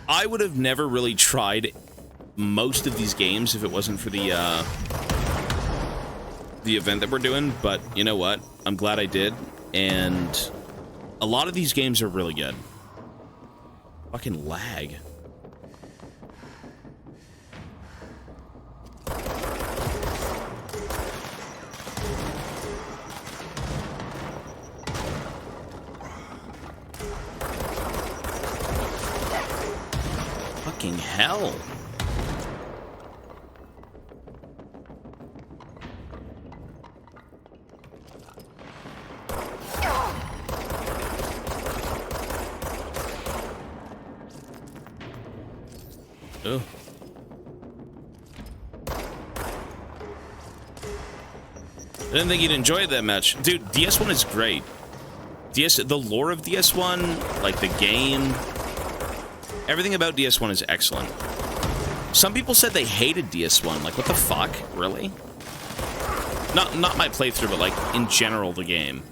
I would have never really tried most of these games if it wasn't for the event that we're doing, but you know what? I'm glad I did, and a lot of these games are really good. Fucking lag. Fucking hell. Oh. I didn't think you'd enjoy it that much. Dude, DS1 is great. The lore of DS1, like the game, everything about DS1 is excellent. Some people said they hated DS1. Like, what the fuck? Really? Not my playthrough, but like, in general, the game.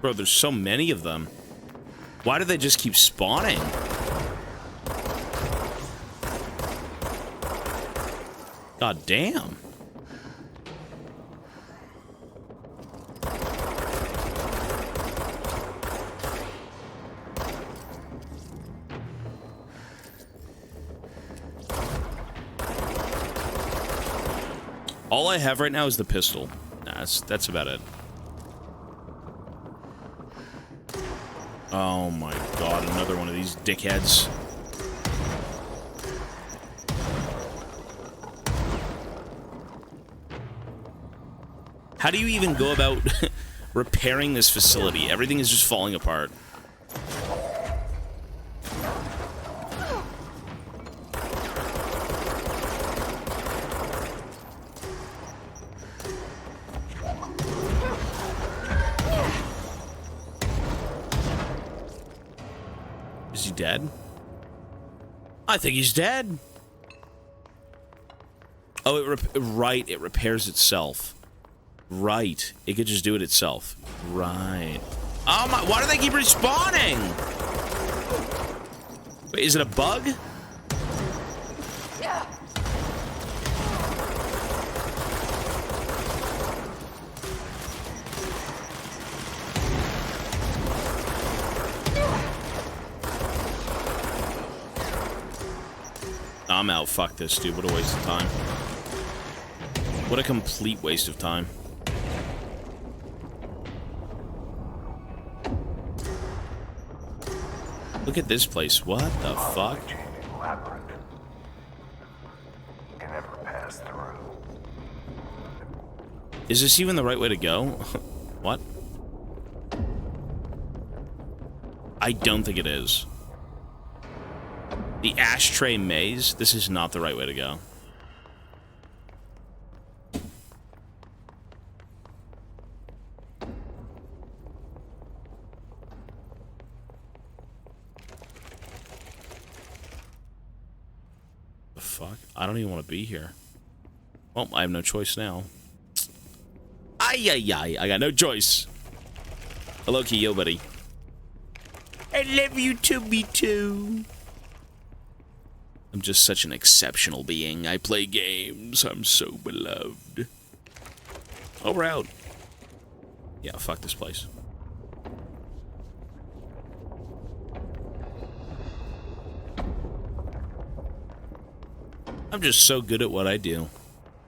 Bro, there's so many of them. Why do they just keep spawning? God damn. All I have right now is the pistol. Nah, that's about it. Oh my god, another one of these dickheads. How do you even go about repairing this facility? Everything is just falling apart. Is he dead? I think he's dead. Oh, it repairs itself. Right. It could just do it itself. Right. Oh my, why do they keep respawning? Wait, is it a bug? Yeah. I'm out. Fuck this, dude. What a waste of time. What a complete waste of time. Look at this place. What the fuck? Can never pass through. Is this even the right way to go? What? I don't think it is. The ashtray maze? This is not the right way to go. The fuck? I don't even want to be here. Well, I have no choice now. Ay, ay, ay. I got no choice. Hello, Kiyo, buddy. I love you, Toby, too. I'm just such an exceptional being. I play games. I'm so beloved. Oh, we're out. Yeah, fuck this place. I'm just so good at what I do.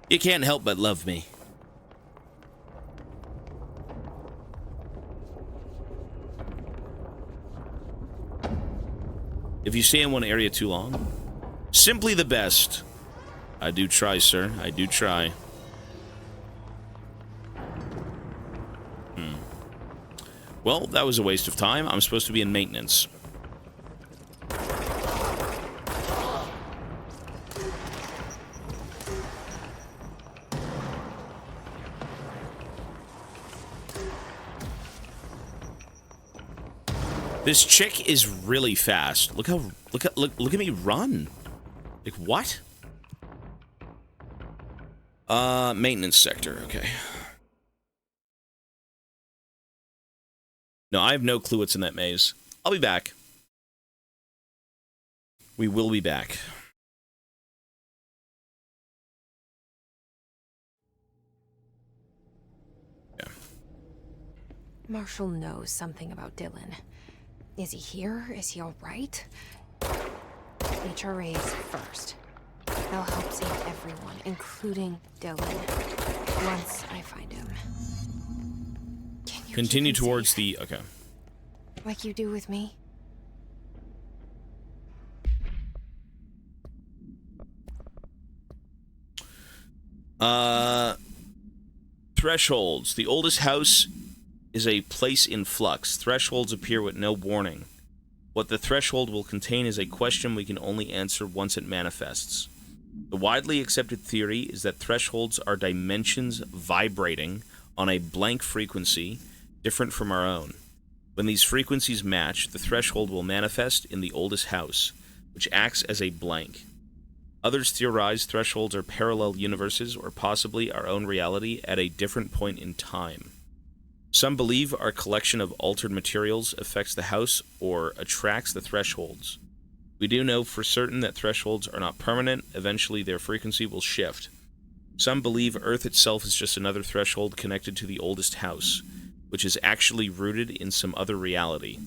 You can't help but love me. If you stay in one area too long, simply the best. I do try, sir. I do try. Well, that was a waste of time. I'm supposed to be in maintenance. This chick is really fast. Look at me run. Like what? Maintenance sector, okay. No, I have no clue what's in that maze. I'll be back. We will be back. Yeah. Marshall knows something about Dylan. Is he here? Is he all right? HRAs first. They'll help save everyone, including Dylan, once I find him. Continue towards the... Okay. Like you do with me? Thresholds. The oldest house is a place in flux. Thresholds appear with no warning. What the threshold will contain is a question we can only answer once it manifests. The widely accepted theory is that thresholds are dimensions vibrating on a blank frequency different from our own. When these frequencies match, the threshold will manifest in the oldest house, which acts as a blank. Others theorize thresholds are parallel universes or possibly our own reality at a different point in time. Some believe our collection of altered materials affects the house or attracts the thresholds. We do know for certain that thresholds are not permanent. Eventually, their frequency will shift. Some believe Earth itself is just another threshold connected to the oldest house, which is actually rooted in some other reality.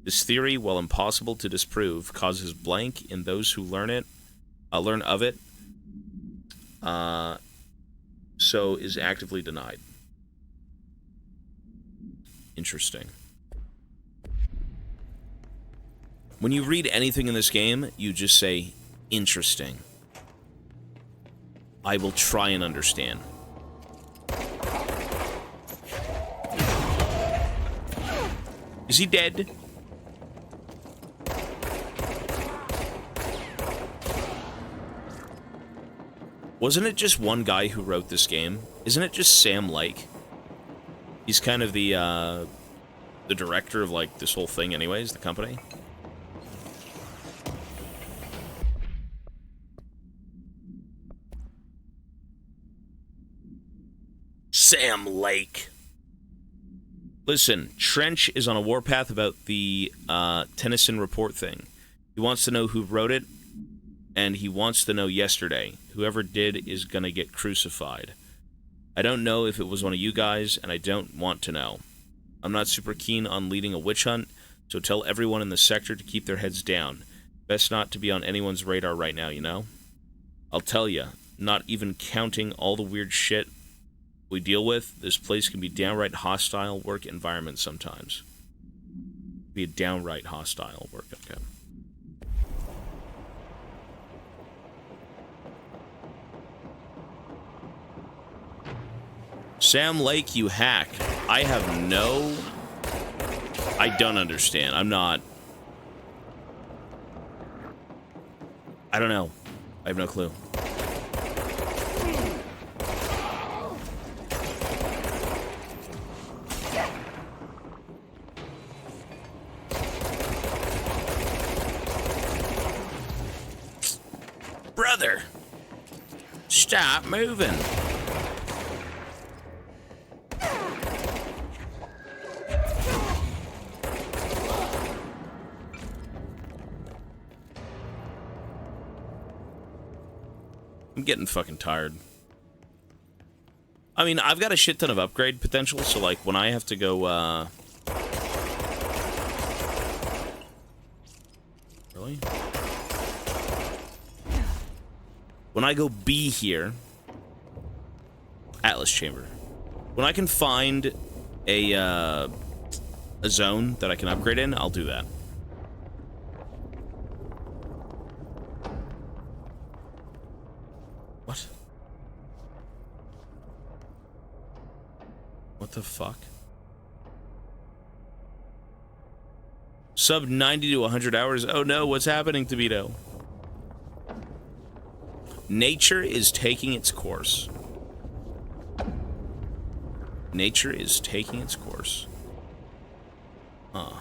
This theory, while impossible to disprove, causes blank in those who learn of it, so is actively denied. Interesting. When you read anything in this game, you just say, interesting. I will try and understand. Is he dead? Wasn't it just one guy who wrote this game? Isn't it just Sam Lake? He's kind of the director of, like, this whole thing anyways, the company. Sam Lake. Listen, Trench is on a warpath about the Tennyson report thing. He wants to know who wrote it, and he wants to know yesterday. Whoever did is gonna get crucified. I don't know if it was one of you guys, and I don't want to know. I'm not super keen on leading a witch hunt, so tell everyone in the sector to keep their heads down. Best not to be on anyone's radar right now, you know? I'll tell ya, not even counting all the weird shit we deal with, this place can be downright hostile work environment sometimes. Be a downright hostile work, okay. Sam Lake, you hack. I have no... I don't understand. I'm not... I don't know. I have no clue. Brother! Stop moving! I'm getting fucking tired. I mean, I've got a shit ton of upgrade potential, so, like, when I have to go, Really? When I go B here... Atlas Chamber. When I can find a zone that I can upgrade in, I'll do that. What? What the fuck? Sub 90 to 100 hours? Oh no, what's happening, Tobias? Nature is taking its course. Nature is taking its course. Huh.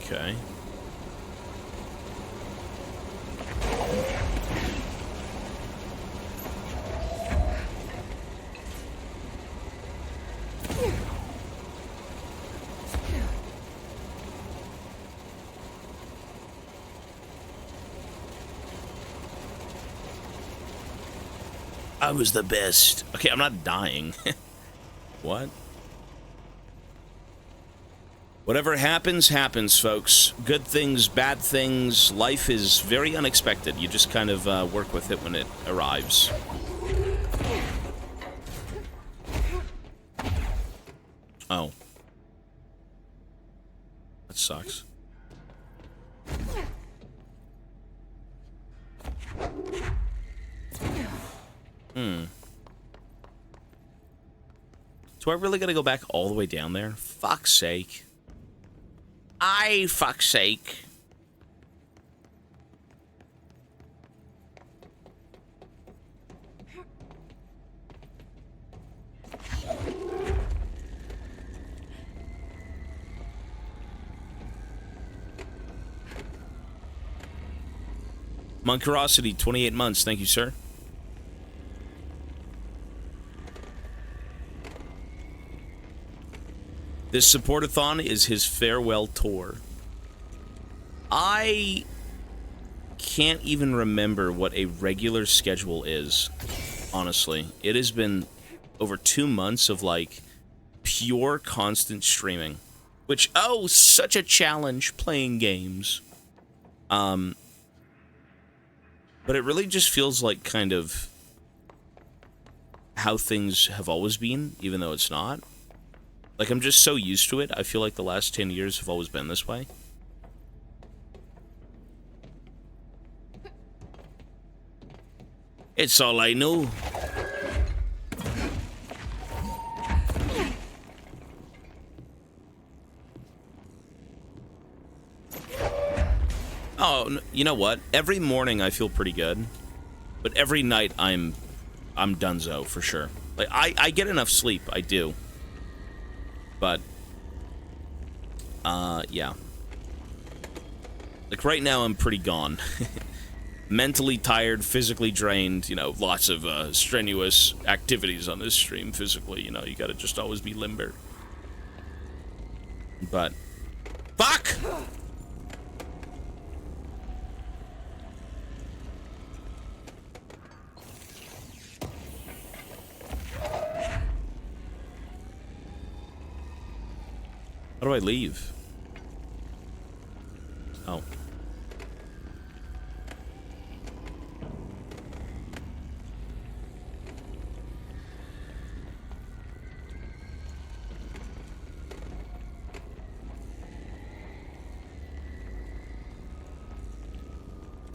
Okay. I was the best. Okay, I'm not dying. What? Whatever happens, happens, folks. Good things, bad things. Life is very unexpected. You just kind of work with it when it arrives. Oh. That sucks. So I really gotta go back all the way down there? Fuck's sake. Fuck's sake. Monkerosity, 28 months. Thank you, sir. This support-a-thon is his farewell tour. I can't even remember what a regular schedule is, honestly. It has been over 2 months of, like, pure constant streaming. Which, oh, such a challenge playing games. But it really just feels like kind of how things have always been, even though it's not. Like, I'm just so used to it. I feel like the last 10 years have always been this way. It's all I know. Oh, you know what? Every morning I feel pretty good, but every night I'm donezo for sure. Like I get enough sleep, I do. But yeah. Like right now I'm pretty gone. Mentally tired, physically drained, you know, lots of strenuous activities on this stream physically, you know, you gotta just always be limber. But fuck! How do I leave? Oh.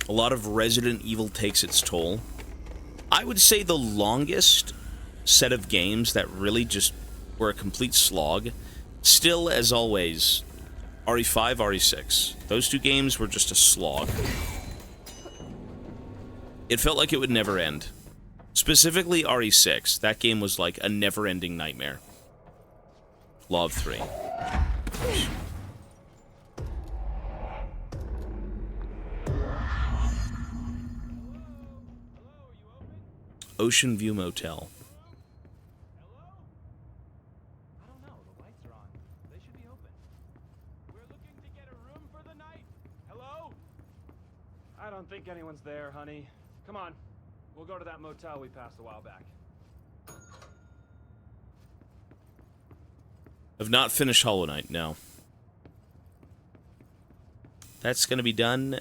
A lot of Resident Evil takes its toll. I would say the longest set of games that really just were a complete slog, still, as always, RE5, RE6. Those two games were just a slog. It felt like it would never end. Specifically RE6. That game was like a never-ending nightmare. Law of 3. Ocean View Motel. I don't think anyone's there, honey. Come on. We'll go to that motel we passed a while back. I've not finished Hollow Knight, no. That's going to be done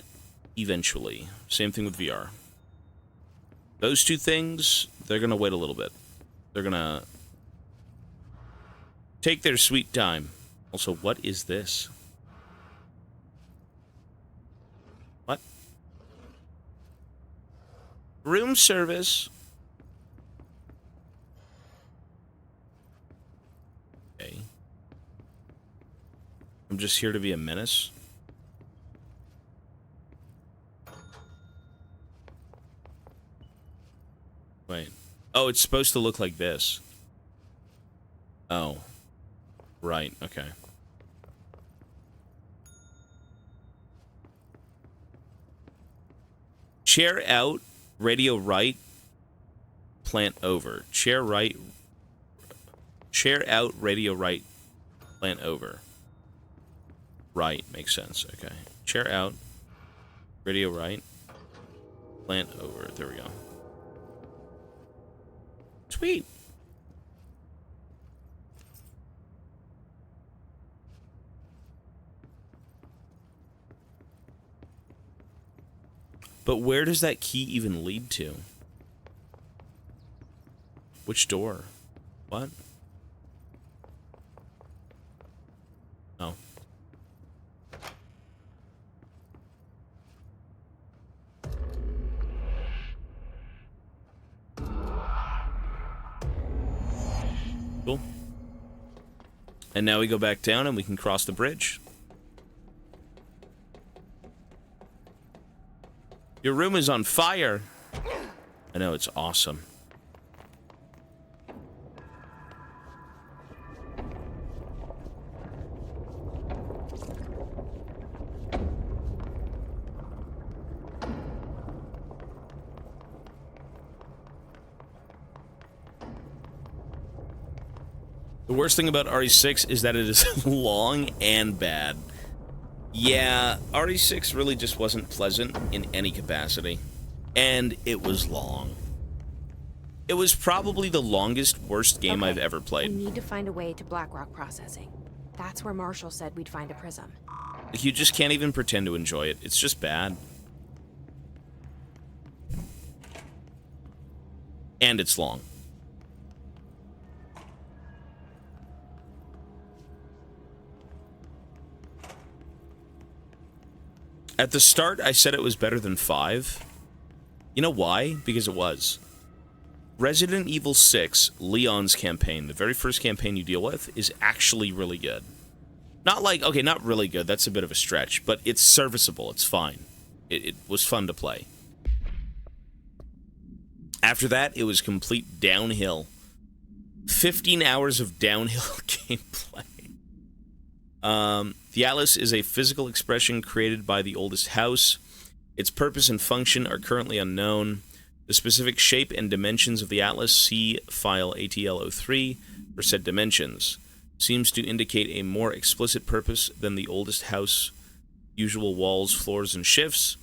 eventually. Same thing with VR. Those two things, they're going to wait a little bit. They're going to take their sweet time. Also, what is this? What? Room service. Okay. I'm just here to be a menace. Wait. Oh, it's supposed to look like this. Oh. Right, okay. Chair out, radio right, plant over. Chair right, chair out, radio right, plant over. Right, makes sense, okay. Chair out, radio right, plant over. There we go. Sweet. But where does that key even lead to? Which door? What? Oh. Cool. And now we go back down and we can cross the bridge. Your room is on fire. I know, it's awesome. The worst thing about RE6 is that it is long and bad. Yeah, RE6 really just wasn't pleasant in any capacity. And it was long. It was probably the longest, worst game I've ever played. We need to find a way to Blackrock processing. That's where Marshall said we'd find a prism. Like, you just can't even pretend to enjoy it. It's just bad. And it's long. At the start, I said it was better than 5. You know why? Because it was. Resident Evil 6, Leon's campaign, the very first campaign you deal with, is actually really good. Not like, okay, not really good, that's a bit of a stretch, but it's serviceable, it's fine. It was fun to play. After that, it was complete downhill. 15 hours of downhill gameplay. The Atlas is a physical expression created by the oldest house. Its purpose and function are currently unknown. The specific shape and dimensions of the Atlas, see file ATL03 for said dimensions, seems to indicate a more explicit purpose than the oldest house usual walls, floors, and shifts.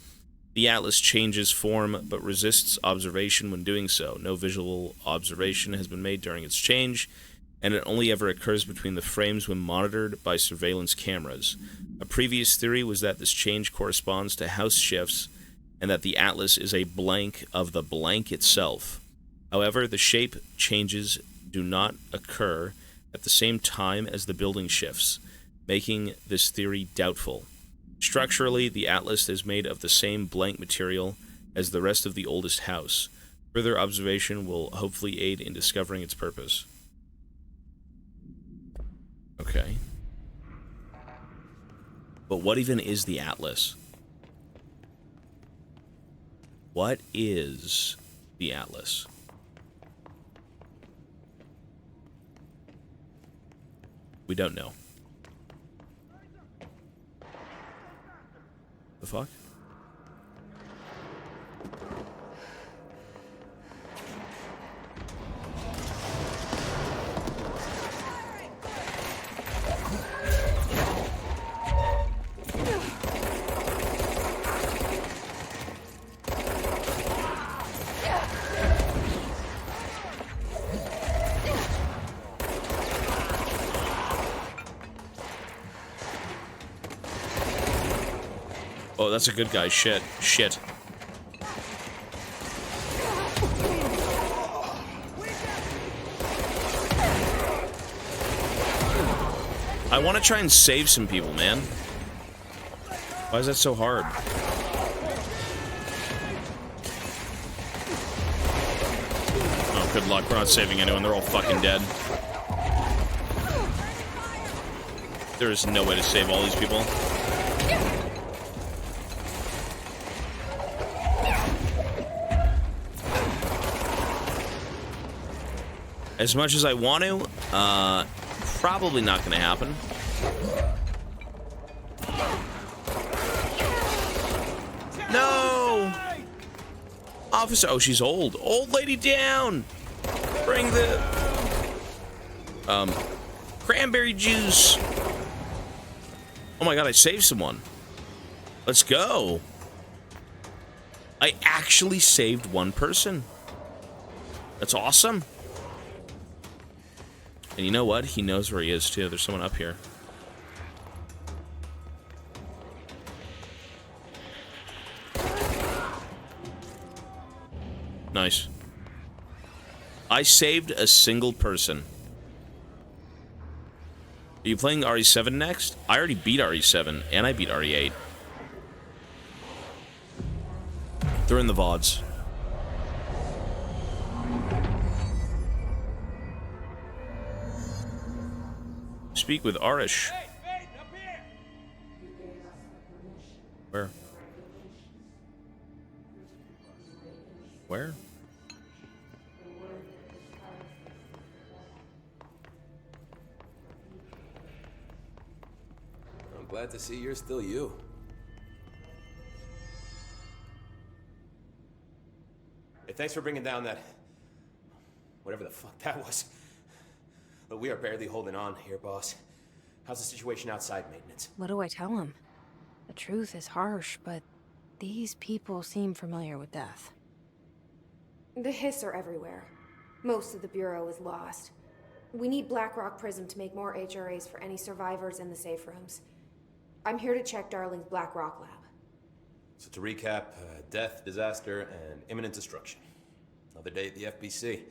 The Atlas changes form but resists observation when doing so. No visual observation has been made during its change, and it only ever occurs between the frames when monitored by surveillance cameras. A previous theory was that this change corresponds to house shifts, and that the Atlas is a blank of the blank itself. However, the shape changes do not occur at the same time as the building shifts, making this theory doubtful. Structurally, the Atlas is made of the same blank material as the rest of the oldest house. Further observation will hopefully aid in discovering its purpose. Okay. But what even is the Atlas? What is the Atlas? We don't know. The fuck? Oh, that's a good guy. Shit. Shit. I want to try and save some people, man. Why is that so hard? Oh, good luck. We're not saving anyone. They're all fucking dead. There is no way to save all these people. As much as I want to, probably not going to happen. No! Officer, oh, she's old. Old lady down! Bring the... cranberry juice. Oh my god, I saved someone. Let's go. I actually saved one person. That's awesome. And you know what? He knows where he is, too. There's someone up here. Nice. I saved a single person. Are you playing RE7 next? I already beat RE7, and I beat RE8. They're in the VODs. Speak with Arish. Where? Where? I'm glad to see you're still you. Hey, thanks for bringing down that... whatever the fuck that was. But we are barely holding on here, boss. How's the situation outside maintenance? What do I tell him? The truth is harsh, but these people seem familiar with death. The Hiss are everywhere. Most of the Bureau is lost. We need Blackrock Prism to make more HRAs for any survivors in the safe rooms. I'm here to check Darling's Blackrock lab. So to recap, death, disaster, and imminent destruction. Another day at the FBC.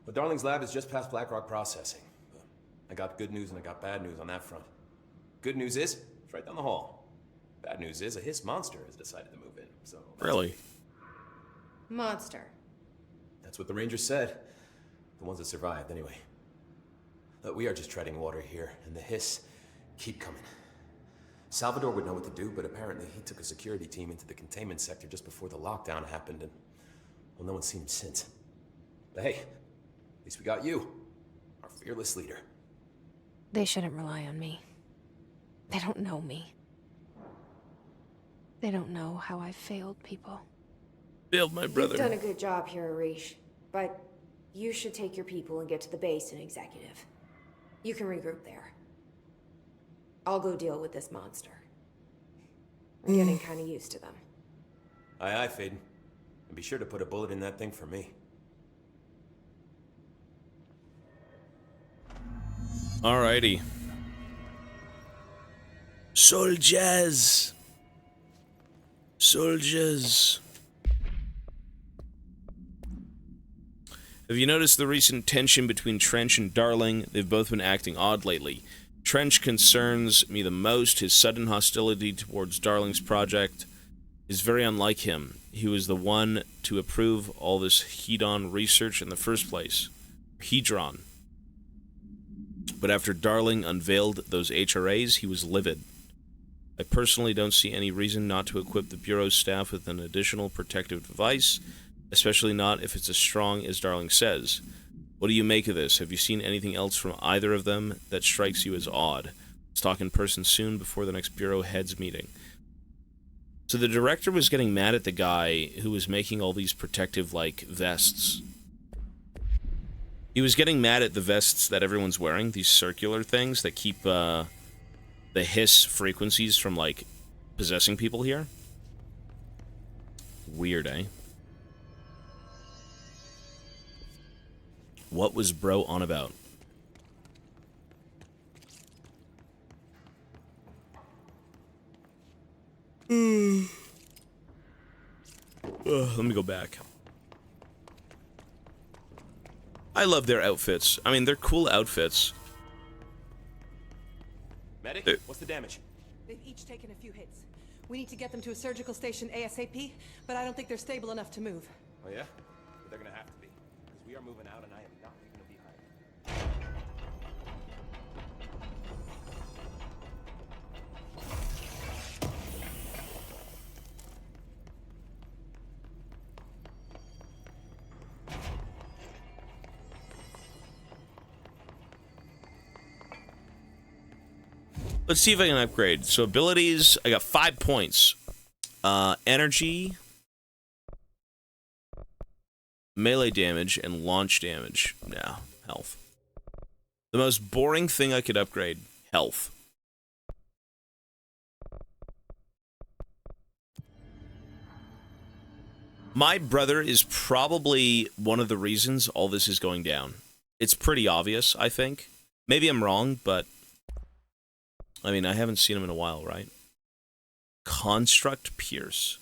Well, Darling's lab is just past Blackrock processing. I got good news and I got bad news on that front. Good news is, it's right down the hall. Bad news is, a Hiss monster has decided to move in, so... Really? Monster. That's what the Rangers said. The ones that survived, anyway. Look, we are just treading water here, and the Hiss keep coming. Salvador would know what to do, but apparently he took a security team into the containment sector just before the lockdown happened, and, well, no one's seen him since. But hey, at least we got you, our fearless leader. They shouldn't rely on me. They don't know me. They don't know how I've failed people. Failed my brother. You've done a good job here, Arish, but you should take your people and get to the base in Executive. You can regroup there. I'll go deal with this monster. I'm getting kind of used to them. Aye, aye, Faden. And be sure to put a bullet in that thing for me. Alrighty. Soldiers. Soldiers. Have you noticed the recent tension between Trench and Darling? They've both been acting odd lately. Trench concerns me the most. His sudden hostility towards Darling's project is very unlike him. He was the one to approve all this Hedon research in the first place. Hedron. But after Darling unveiled those HRAs, he was livid. I personally don't see any reason not to equip the Bureau's staff with an additional protective device, especially not if it's as strong as Darling says. What do you make of this? Have you seen anything else from either of them that strikes you as odd? Let's talk in person soon before the next Bureau heads meeting. So the director was getting mad at the guy who was making all these protective, like, vests. He was getting mad at the vests that everyone's wearing, these circular things that keep, the hiss frequencies from, like, possessing people here. Weird, eh? What was bro on about? Let me go back. I love their outfits. I mean, they're cool outfits. Medic, what's the damage? They've each taken a few hits. We need to get them to a surgical station ASAP, but I don't think they're stable enough to move. Oh yeah? But they're gonna have to be. Because we are moving out and I am not leaving them behind. Let's see if I can upgrade. So abilities, I got 5 points. Energy, melee damage, and launch damage. Yeah, health. The most boring thing I could upgrade, health. My brother is probably one of the reasons all this is going down. It's pretty obvious, I think. Maybe I'm wrong, but... I mean, I haven't seen him in a while, right? Construct Pierce.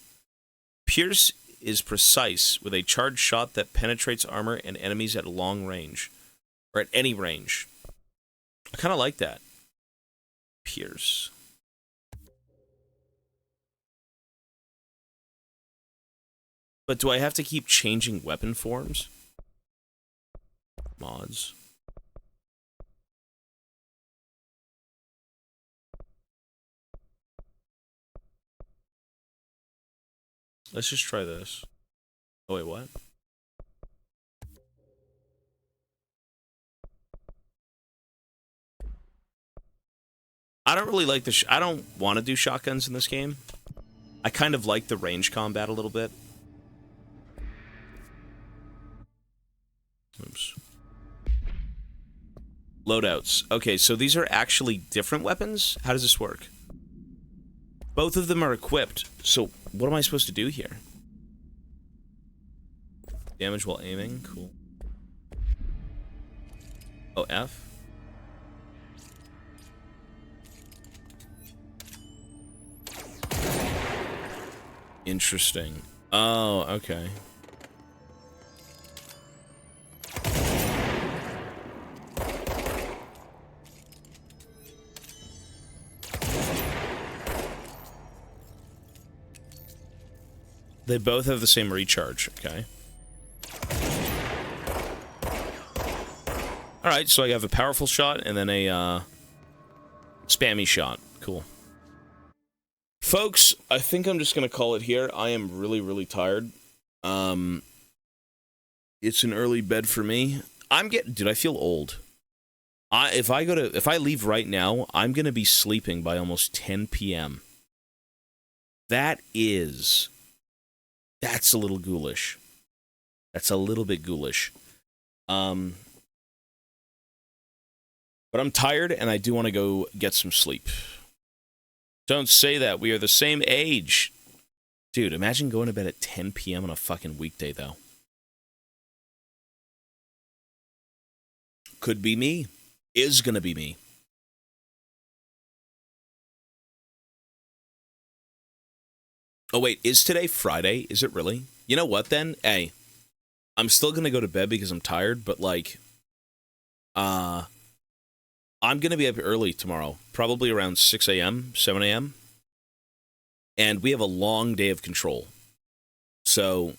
Pierce is precise, with a charged shot that penetrates armor and enemies at long range. Or at any range. I kind of like that. Pierce. But do I have to keep changing weapon forms? Mods. Let's just try this. Oh, wait, what? I don't really like the... I don't want to do shotguns in this game. I kind of like the range combat a little bit. Oops. Loadouts. Okay, so these are actually different weapons? How does this work? Both of them are equipped, so what am I supposed to do here? Damage while aiming, cool. Oh, F? Interesting. Oh, okay. They both have the same recharge, okay. Alright, so I have a powerful shot and then a spammy shot. Cool. Folks, I think I'm just gonna call it here. I am really, really tired. It's an early bed for me. Dude, I feel old. If I leave right now, I'm gonna be sleeping by almost 10 p.m. That's a little ghoulish. That's a little bit ghoulish. But I'm tired, and I do want to go get some sleep. Don't say that. We are the same age. Dude, imagine going to bed at 10 p.m. on a fucking weekday, though. Could be me. Is gonna be me. Oh, wait. Is today Friday? Is it really? You know what, then? Hey. I'm still gonna go to bed because I'm tired, but, like... I'm gonna be up early tomorrow. Probably around 6 a.m., 7 a.m. And we have a long day of Control. So,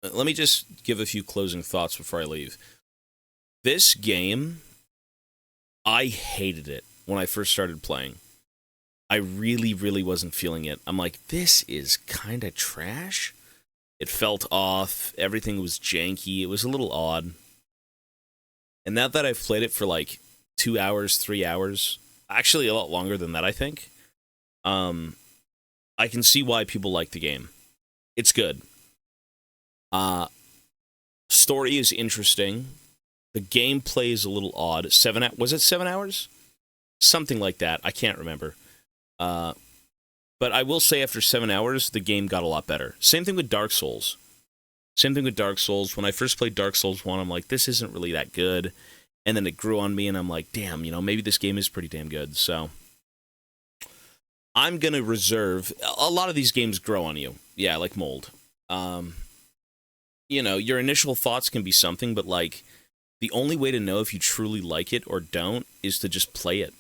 let me just give a few closing thoughts before I leave. This game, I hated it when I first started playing. I really, really wasn't feeling it. I'm like, this is kind of trash. It felt off. Everything was janky. It was a little odd. And now that I've played it for like 2 hours, 3 hours, actually a lot longer than that, I think, I can see why people like the game. It's good. Story is interesting. The gameplay is a little odd. Was it 7 hours? Something like that. I can't remember. But I will say after 7 hours, the game got a lot better. Same thing with Dark Souls. When I first played Dark Souls 1, I'm like, this isn't really that good. And then it grew on me, and I'm like, damn, maybe this game is pretty damn good. So I'm going to reserve... A lot of these games grow on you. Yeah, like mold. Your initial thoughts can be something, but, like, the only way to know if you truly like it or don't is to just play it.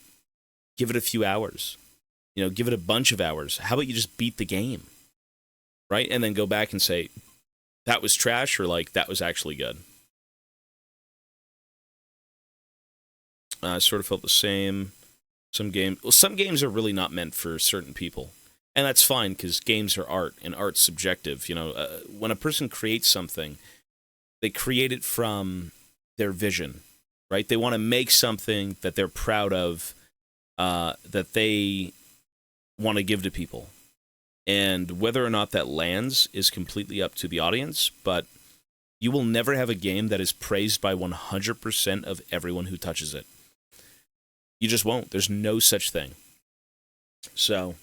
Give it a few hours. Give it a bunch of hours. How about you just beat the game? Right? And then go back and say, that was trash, or, like, that was actually good. I sort of felt the same. Some games are really not meant for certain people. And that's fine, because games are art, and art's subjective. When a person creates something, they create it from their vision, right? They want to make something that they're proud of, that they want to give to people. And whether or not that lands is completely up to the audience, but you will never have a game that is praised by 100% of everyone who touches it. You just won't. There's no such thing. So,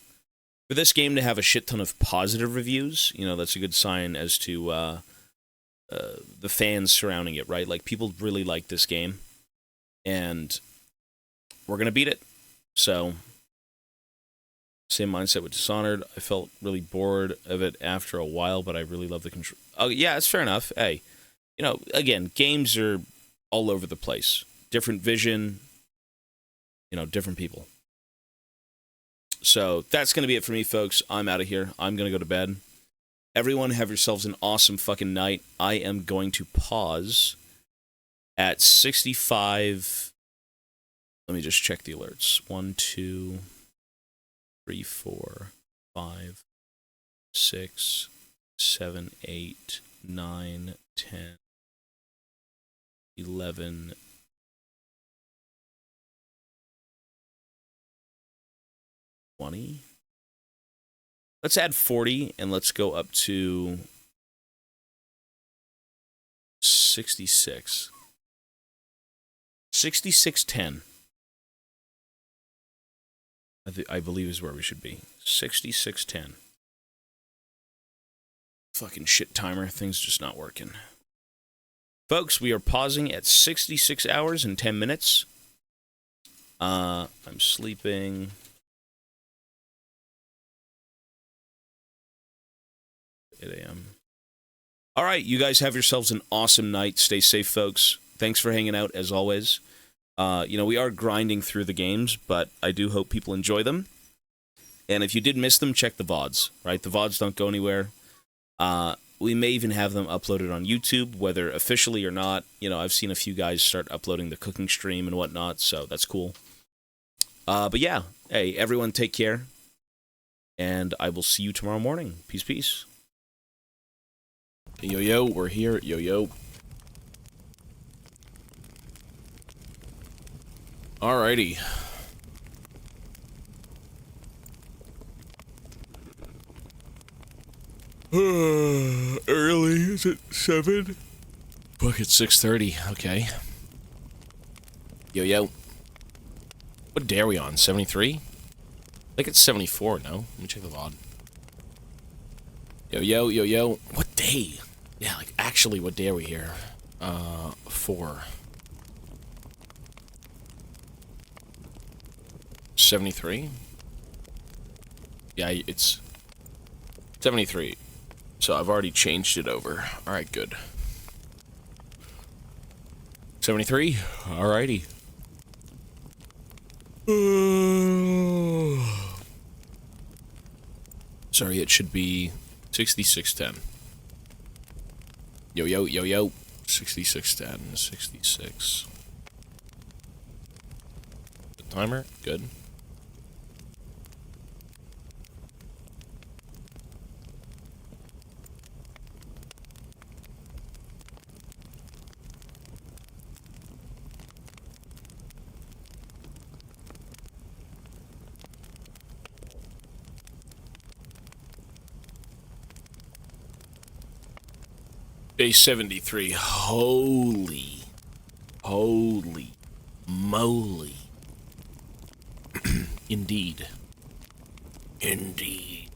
for this game to have a shit ton of positive reviews, that's a good sign as to the fans surrounding it, right? Like, people really like this game, and we're going to beat it. So, same mindset with Dishonored. I felt really bored of it after a while, but I really love the control. Oh, yeah, it's fair enough. Hey, again, games are all over the place. Different vision, different people. So that's going to be it for me, folks. I'm out of here. I'm going to go to bed. Everyone have yourselves an awesome fucking night. I am going to pause at 65. Let me just check the alerts. 1, 2, 3, 4, 5, 6, 7, 8, 9, 10, 11, 20. Let's add 40, and let's go up to 66. 6610. I believe is where we should be. 6610. Fucking shit timer. Thing's just not working. Folks, we are pausing at 66 hours and 10 minutes. I'm sleeping. At 8 a.m. All right, you guys have yourselves an awesome night. Stay safe, folks. Thanks for hanging out, as always. We are grinding through the games, but I do hope people enjoy them. And if you did miss them, check the VODs, right? The VODs don't go anywhere. We may even have them uploaded on YouTube, whether officially or not. I've seen a few guys start uploading the cooking stream and whatnot, so that's cool. But yeah, hey, everyone take care. And I will see you tomorrow morning. Peace, peace. Yo, yo, we're here. Yo, yo. Alrighty. Early? Is it 7? Fuck, it's 6:30. Okay. Yo, yo. What day are we on? 73? I think it's 74, no? Let me check the VOD. Yo, yo, yo, yo. What day? Yeah, actually, what day are we here? 4. 73? Yeah, it's 73. So I've already changed it over. Alright, good. 73? Alrighty. Sorry, it should be 6610. Yo, yo, yo, yo. 6610. 66. The timer? Good. Day 73. Holy moly. Indeed. Indeed.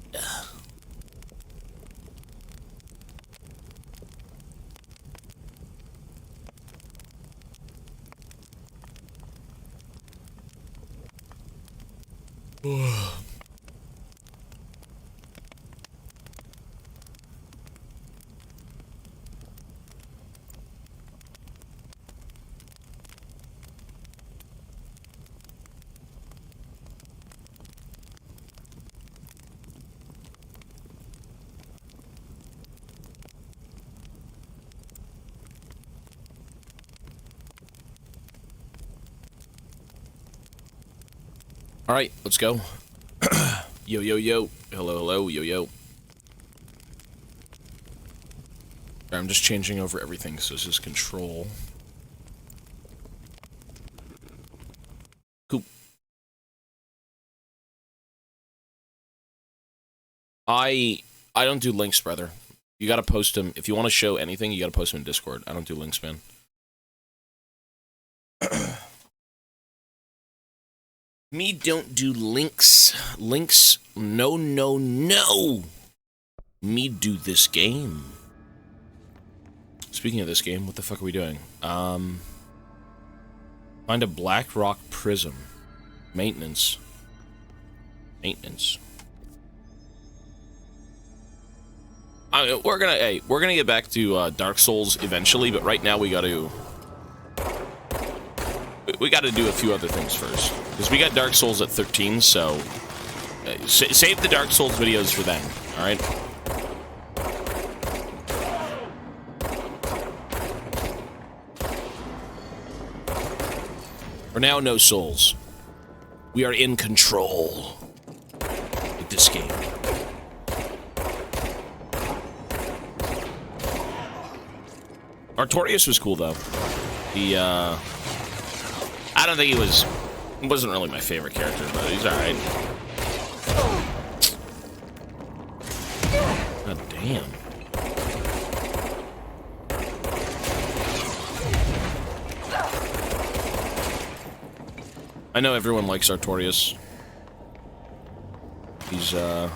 All right, let's go. Yo, yo, yo. Hello, hello, yo, yo. I'm just changing over everything, so this is control. Cool. I don't do links, brother. You gotta post them. If you want to show anything, you gotta post them in Discord. I don't do links, man. Me don't do links. Links, no, no, no. Me do this game. Speaking of this game, what the fuck are we doing? Find a black rock prism. Maintenance. Maintenance. We're gonna get back to Dark Souls eventually, but right now we gotta do a few other things first. Because we got Dark Souls at 13, so save the Dark Souls videos for then, alright? For now, no souls. We are in control with this game. Artorias was cool, though. I don't think he wasn't really my favorite character, but he's alright. God damn. I know everyone likes Artorias. He's, the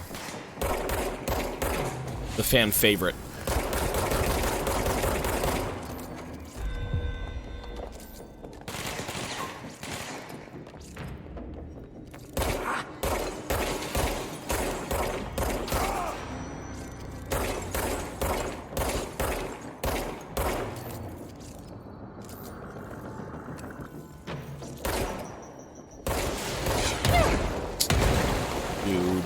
fan favorite. Dude.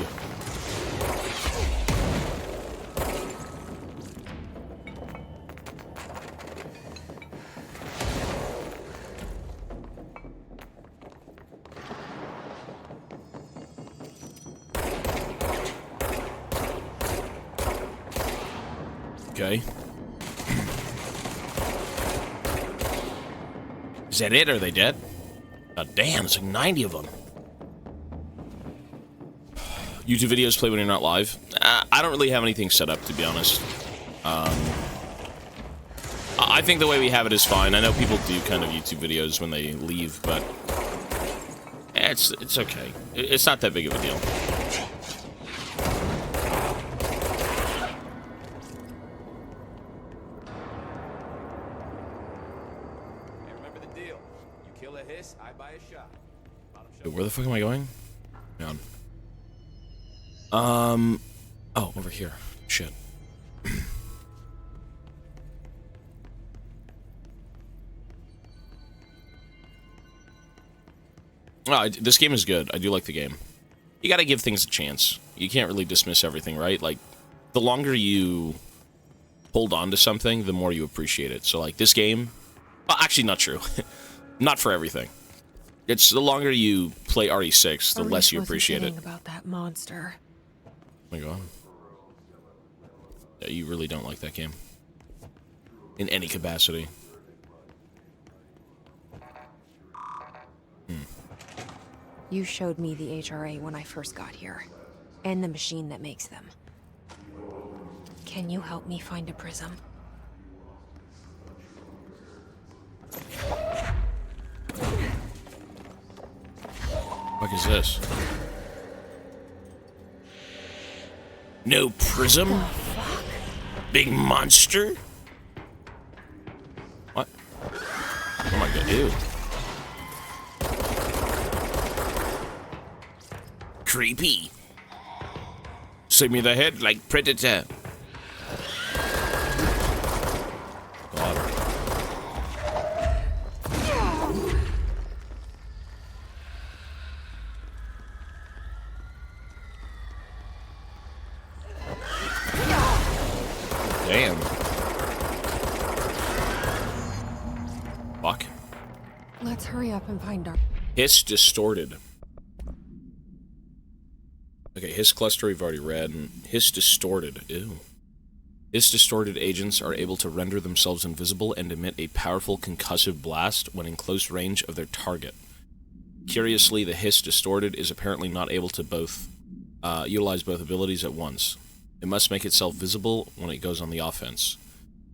Okay. Is that it? Are they dead? God damn, there's like 90 of them. YouTube videos play when you're not live. I don't really have anything set up, to be honest. I think the way we have it is fine. I know people do kind of YouTube videos when they leave, but it's okay. It's not that big of a deal. Hey, remember the deal. You kill a hiss, I buy a shot. Wait, where the fuck am I going? Hang on. Oh, over here. Shit. This game is good. I do like the game. You gotta give things a chance. You can't really dismiss everything, right? Like, the longer you hold on to something, the more you appreciate it. So, like, this game... Well, actually, not true. Not for everything. It's the longer you play RE6, the less you appreciate it. About that monster. Oh my god. Yeah, you really don't like that game. In any capacity. You showed me the HRA when I first got here, and the machine that makes them. Can you help me find a prism? What is this? No prism? What the fuck? Big monster? What? Oh my god, ew. Creepy. Save me the head like Predator. God. Damn. Fuck. Let's hurry up and find our... Hiss distorted. Okay, Hiss cluster we've already read, and Hiss distorted. Ew. Hiss distorted agents are able to render themselves invisible and emit a powerful concussive blast when in close range of their target. Curiously, the Hiss distorted is apparently not able to utilize both abilities at once. It must make itself visible when it goes on the offense.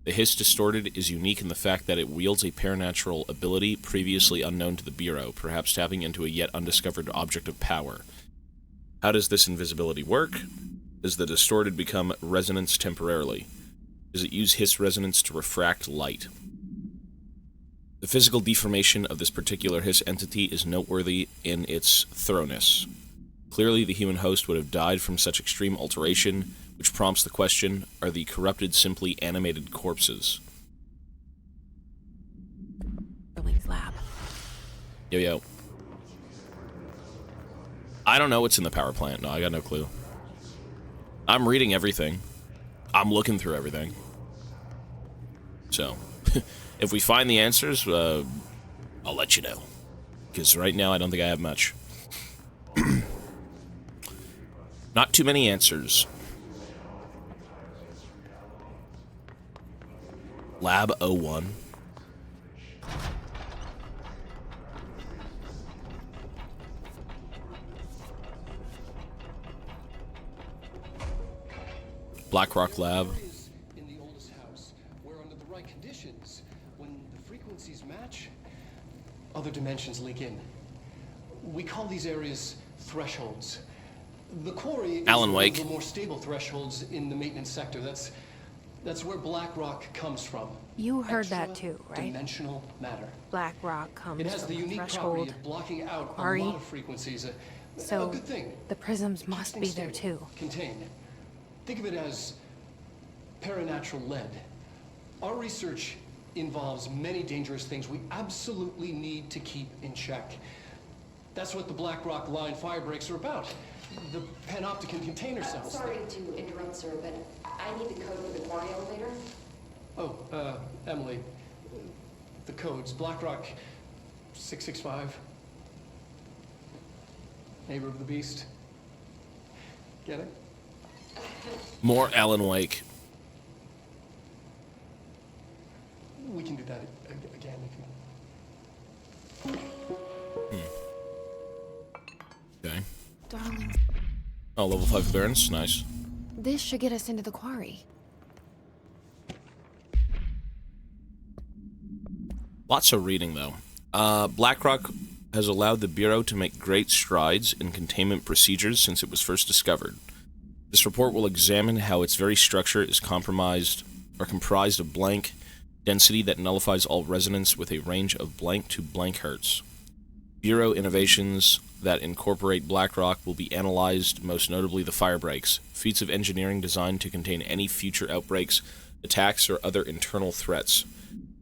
The Hiss distorted is unique in the fact that it wields a paranatural ability previously unknown to the Bureau, perhaps tapping into a yet undiscovered object of power. How does this invisibility work? Does the distorted become resonance temporarily? Does it use Hiss resonance to refract light? The physical deformation of this particular Hiss entity is noteworthy in its thoroughness. Clearly, the human host would have died from such extreme alteration, which prompts the question, are the corrupted simply animated corpses? lab. Yo, yo. I don't know what's in the power plant. No, I got no clue. I'm reading everything. I'm looking through everything. So, if we find the answers, I'll let you know. Because right now, I don't think I have much. Not too many answers. Lab 01. Blackrock Lab. In the oldest house, where under the right conditions, when the frequencies match, other dimensions link in. We call these areas thresholds. The quarry is Alan one Wake. of the more stable thresholds in the maintenance sector. That's where black rock comes from. You heard that too, right? Dimensional matter. Black rock comes It has from the the unique property threshold. of blocking out Quarry. a lot of frequencies. A So good thing. the prisms must be there too. Contained. Think of it as paranatural lead. Our research involves many dangerous things we absolutely need to keep in check. That's what the Black Rock Line fire breaks are about. The panopticon container cells. Sorry to interrupt, sir, but I need the code for the quarry elevator. Oh, Emily. The codes. Black Rock 665. Neighbor of the Beast. Get it? More Alan Wake. We can do that again if you... Okay. Darling, Oh, level 5 clearance. Nice. this should get us into the quarry. Lots of reading, though. BlackRock has allowed the Bureau to make great strides in containment procedures since it was first discovered. This report will examine how its very structure is comprised of blank density that nullifies all resonance with a range of blank to blank hertz. Bureau innovations that incorporate BlackRock will be analyzed, most notably the fire breaks, feats of engineering designed to contain any future outbreaks, attacks, or other internal threats.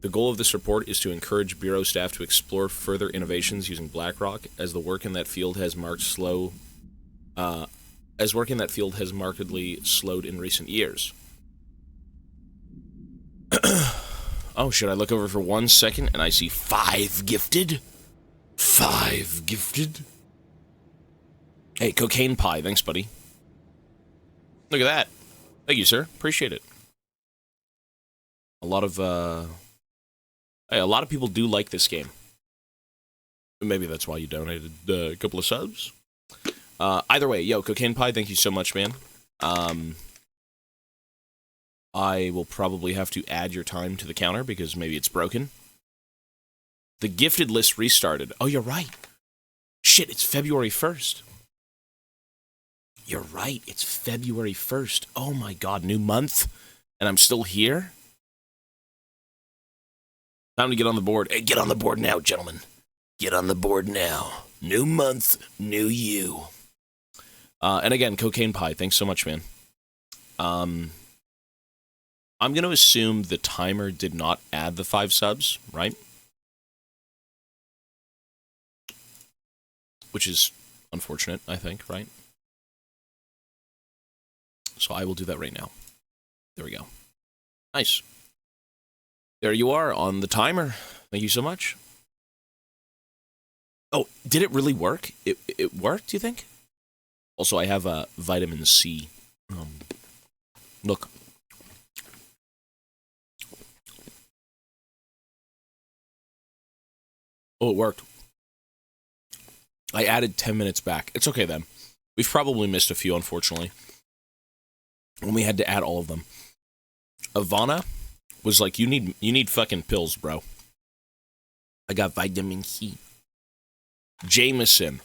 The goal of this report is to encourage Bureau staff to explore further innovations using BlackRock, as work in that field has markedly slowed in recent years. Oh, should I look over for 1 second and I see 5 gifted? 5 gifted? Hey, Cocaine Pie, thanks, buddy. Look at that. Thank you, sir. Appreciate it. A lot of people do like this game. Maybe that's why you donated a couple of subs. Either way, yo, Cocaine Pie, thank you so much, man. I will probably have to add your time to the counter because maybe it's broken. The gifted list restarted. Oh, you're right. Shit, it's February 1st. You're right, it's February 1st. Oh my god, new month? And I'm still here? Time to get on the board. Hey, get on the board now, gentlemen. Get on the board now. New month, new you. And again, Cocaine Pie, thanks so much, man. I'm going to assume the timer did not add the 5 subs, right? Which is unfortunate, I think, right? So I will do that right now. There we go. Nice. There you are on the timer. Thank you so much. Oh, did it really work? It worked, do you think? Also, I have vitamin C. Look. Oh, it worked. I added 10 minutes back. It's okay then. We've probably missed a few, unfortunately. When we had to add all of them. Ivana was like, you need fucking pills, bro. I got vitamin C. Jameson.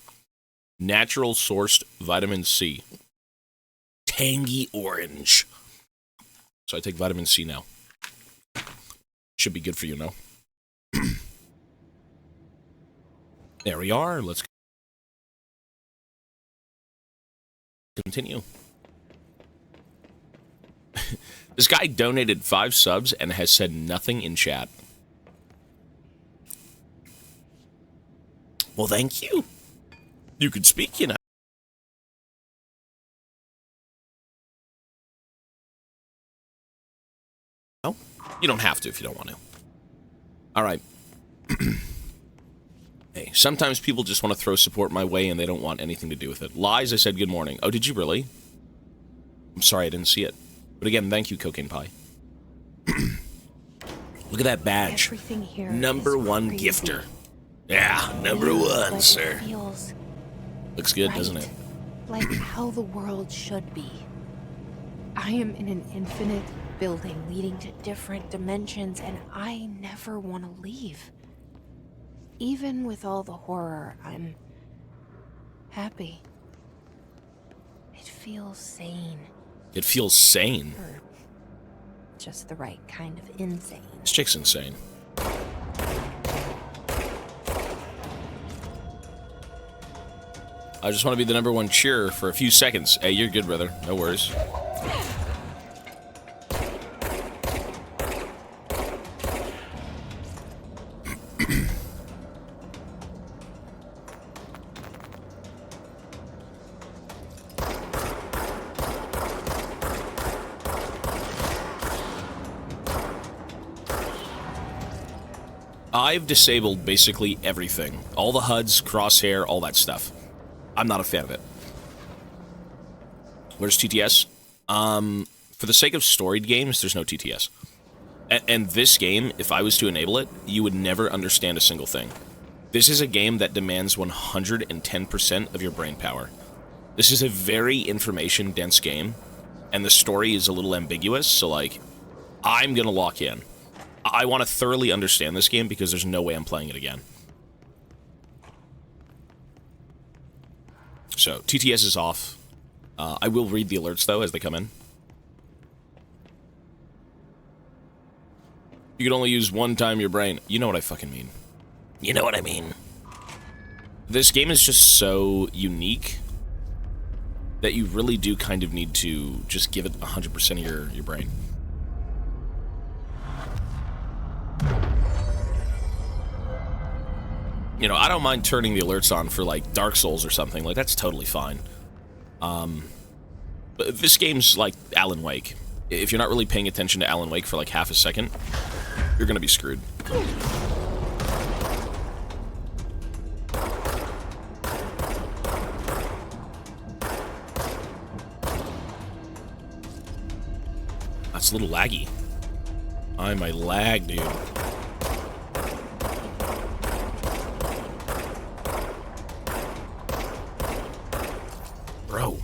Natural sourced vitamin C. Tangy orange. So I take vitamin C now. Should be good for you, no? There we are. Let's continue. This guy donated 5 subs and has said nothing in chat. Well, thank you. You could speak, you know. No? You don't have to if you don't want to. All right. Hey, sometimes people just want to throw support my way and they don't want anything to do with it. Lies, I said good morning. Oh, did you really? I'm sorry, I didn't see it. But again, thank you, Cocaine Pie. Look at that badge. Everything here Number is 1 crazy. gifter. Yeah, number 1, But sir. it feels Looks good, right, doesn't it? like how the world should be. I am in an infinite building leading to different dimensions, and I never want to leave. Even with all the horror, I'm happy. It feels sane. It feels sane. Or just the right kind of insane. This chick's insane. I just want to be the #1 cheerer for a few seconds. Hey, you're good, brother. No worries. I've disabled basically everything. All the HUDs, crosshair, all that stuff. I'm not a fan of it. Where's TTS? For the sake of storied games, there's no TTS. And this game, if I was to enable it, you would never understand a single thing. This is a game that demands 110% of your brain power. This is a very information-dense game, and the story is a little ambiguous, so, like, I'm gonna lock in. I want to thoroughly understand this game because there's no way I'm playing it again. So, TTS is off. I will read the alerts, though, as they come in. You can only use one time your brain. You know what I fucking mean. You know what I mean. This game is just so unique that you really do kind of need to just give it 100% of your brain. You know, I don't mind turning the alerts on for, like, Dark Souls or something. Like, that's totally fine. But this game's like Alan Wake. If you're not really paying attention to Alan Wake for, like, half a second, you're gonna be screwed. That's a little laggy. I'm a lag, dude. Bro.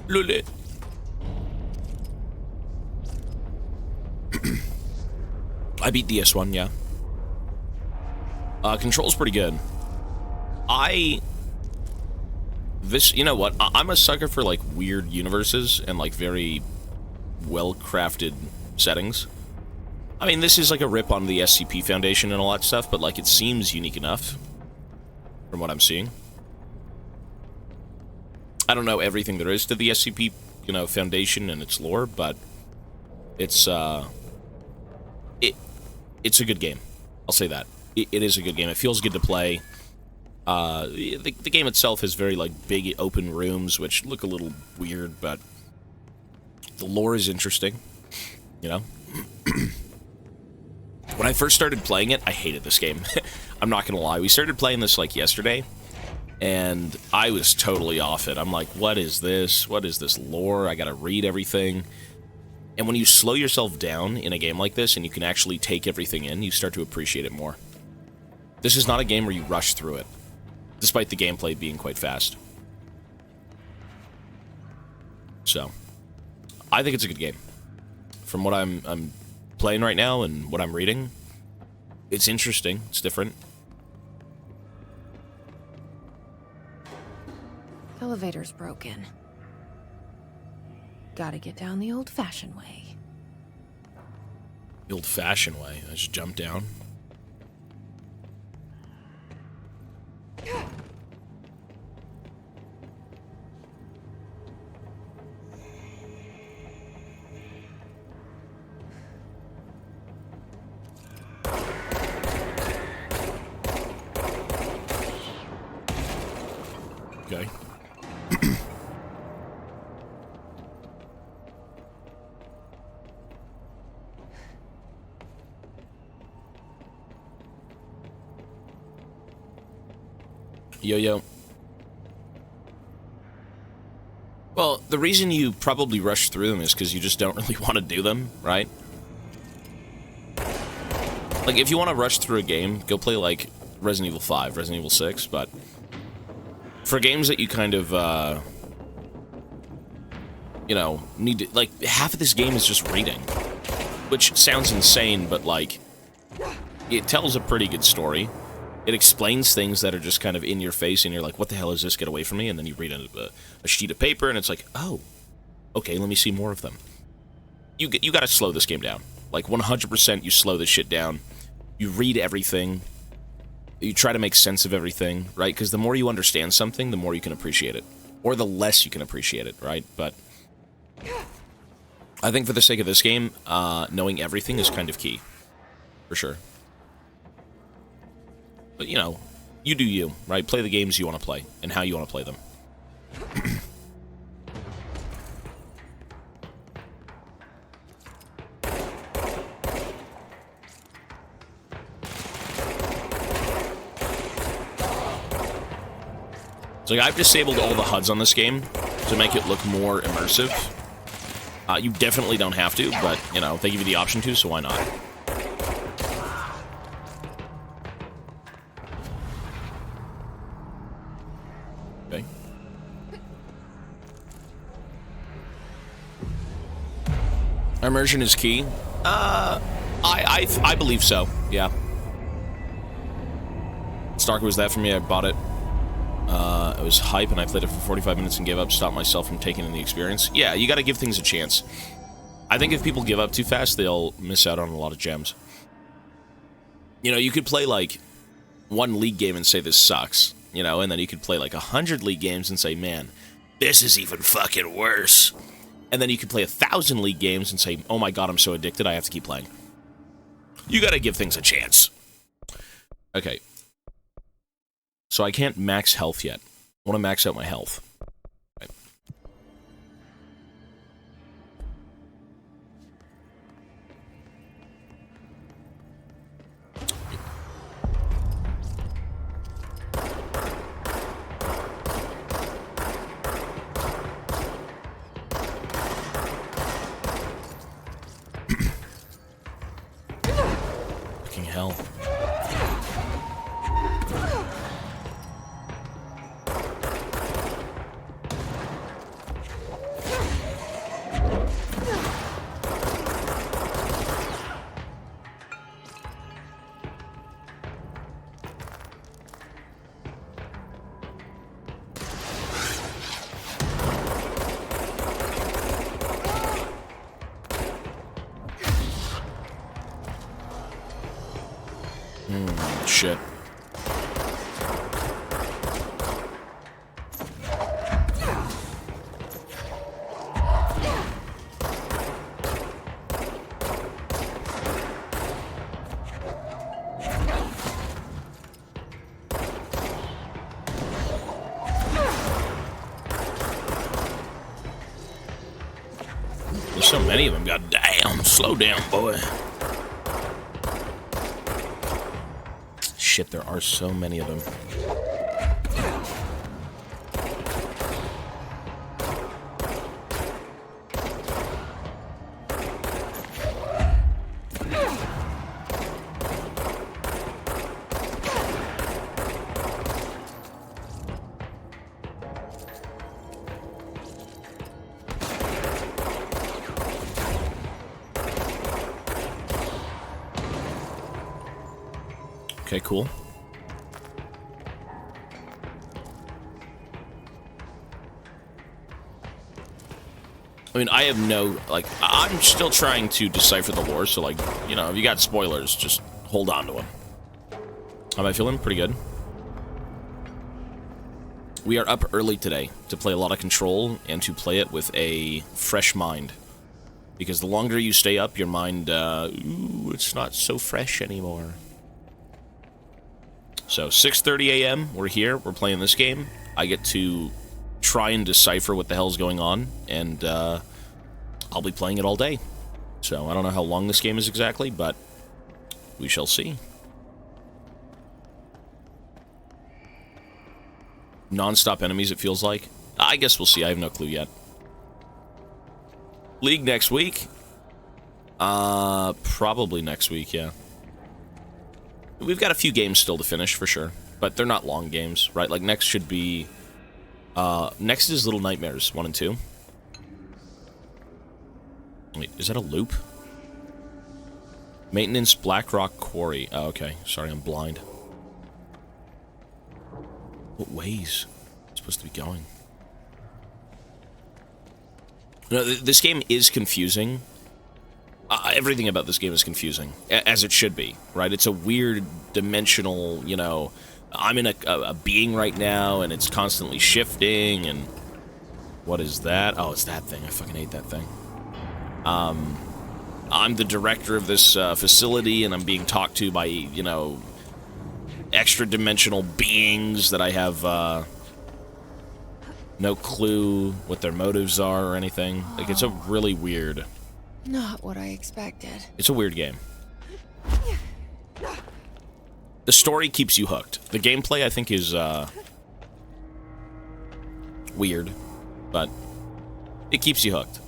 Lule. I beat DS1, yeah. Control's pretty good. You know what? I'm a sucker for, like, weird universes and, like, very well-crafted settings. I mean, this is like a rip on the SCP Foundation and all that stuff, but, like, it seems unique enough from what I'm seeing. I don't know everything there is to the SCP, you know, Foundation and its lore, but it's a good game. I'll say that. It is a good game. It feels good to play. The game itself has very, like, big open rooms, which look a little weird, but the lore is interesting, you know? When I first started playing it, I hated this game. I'm not gonna lie. We started playing this, like, yesterday, and I was totally off it. I'm like, what is this? What is this lore? I gotta read everything. And when you slow yourself down in a game like this, and you can actually take everything in, you start to appreciate it more. This is not a game where you rush through it, despite the gameplay being quite fast. So, I think it's a good game. From what I'm playing right now and what I'm reading, it's interesting. It's different. Elevator's broken. Gotta get down the old-fashioned way. The old-fashioned way. I just jump down. Okay. Yo. Well, the reason you probably rush through them is because you just don't really want to do them, right? Like, if you want to rush through a game, go play, like, Resident Evil 5, Resident Evil 6, but for games that you kind of, you know, need to, like, half of this game is just reading, which sounds insane, but, like, it tells a pretty good story. It explains things that are just kind of in your face, and you're like, what the hell is this? Get away from me. And then you read a sheet of paper, and it's like, oh, okay, let me see more of them. You got to slow this game down. Like, 100% you slow this shit down. You read everything. You try to make sense of everything, right? Because the more you understand something, the more you can appreciate it. Or the less you can appreciate it, right? But I think for the sake of this game, knowing everything is kind of key. For sure. But, you know, you do you, right? Play the games you want to play, and how you want to play them. So, like, I've disabled all the HUDs on this game to make it look more immersive. You definitely don't have to, but, you know, they give you the option to, so why not? Okay. Immersion is key. I believe so, yeah. Stark was that for me, I bought it. It was hype, and I played it for 45 minutes and gave up, stopped myself from taking in the experience. Yeah, you gotta give things a chance. I think if people give up too fast, they'll miss out on a lot of gems. You know, you could play, like, one League game and say this sucks, you know, and then you could play, like, 100 League games and say, man, this is even fucking worse. And then you could play 1,000 League games and say, oh my god, I'm so addicted, I have to keep playing. You gotta give things a chance. Okay. So I can't max health yet. I want to max out my health. Okay. Fucking hell. Shit. There's so many of them, goddamn. Slow down, boy. Shit, there are so many of them. Okay, cool. I mean, I have no, like, I'm still trying to decipher the lore, so, like, you know, if you got spoilers, just hold on to them. How am I feeling? Pretty good. We are up early today to play a lot of Control and to play it with a fresh mind. Because the longer you stay up, your mind, ooh, it's not so fresh anymore. So, 6:30 a.m., we're here, we're playing this game. I get to try and decipher what the hell's going on, and I'll be playing it all day. So, I don't know how long this game is exactly, but we shall see. Non-stop enemies, it feels like. I guess we'll see, I have no clue yet. League next week? Probably next week, yeah. We've got a few games still to finish, for sure. But they're not long games, right? Like, next should be... next is Little Nightmares 1 and 2. Wait, is that a loop? Maintenance Blackrock Quarry. Oh, okay. Sorry, I'm blind. What ways am I supposed to be going? No, this game is confusing. Everything about this game is confusing, as it should be, right? It's a weird dimensional, you know, I'm in a being right now, and it's constantly shifting, and what is that? Oh, it's that thing. I fucking hate that thing. I'm the director of this facility, and I'm being talked to by, you know, extra-dimensional beings that I have no clue what their motives are or anything. Like, it's a really weird... Not what I expected. It's a weird game. The story keeps you hooked. The gameplay, I think, is weird, but it keeps you hooked.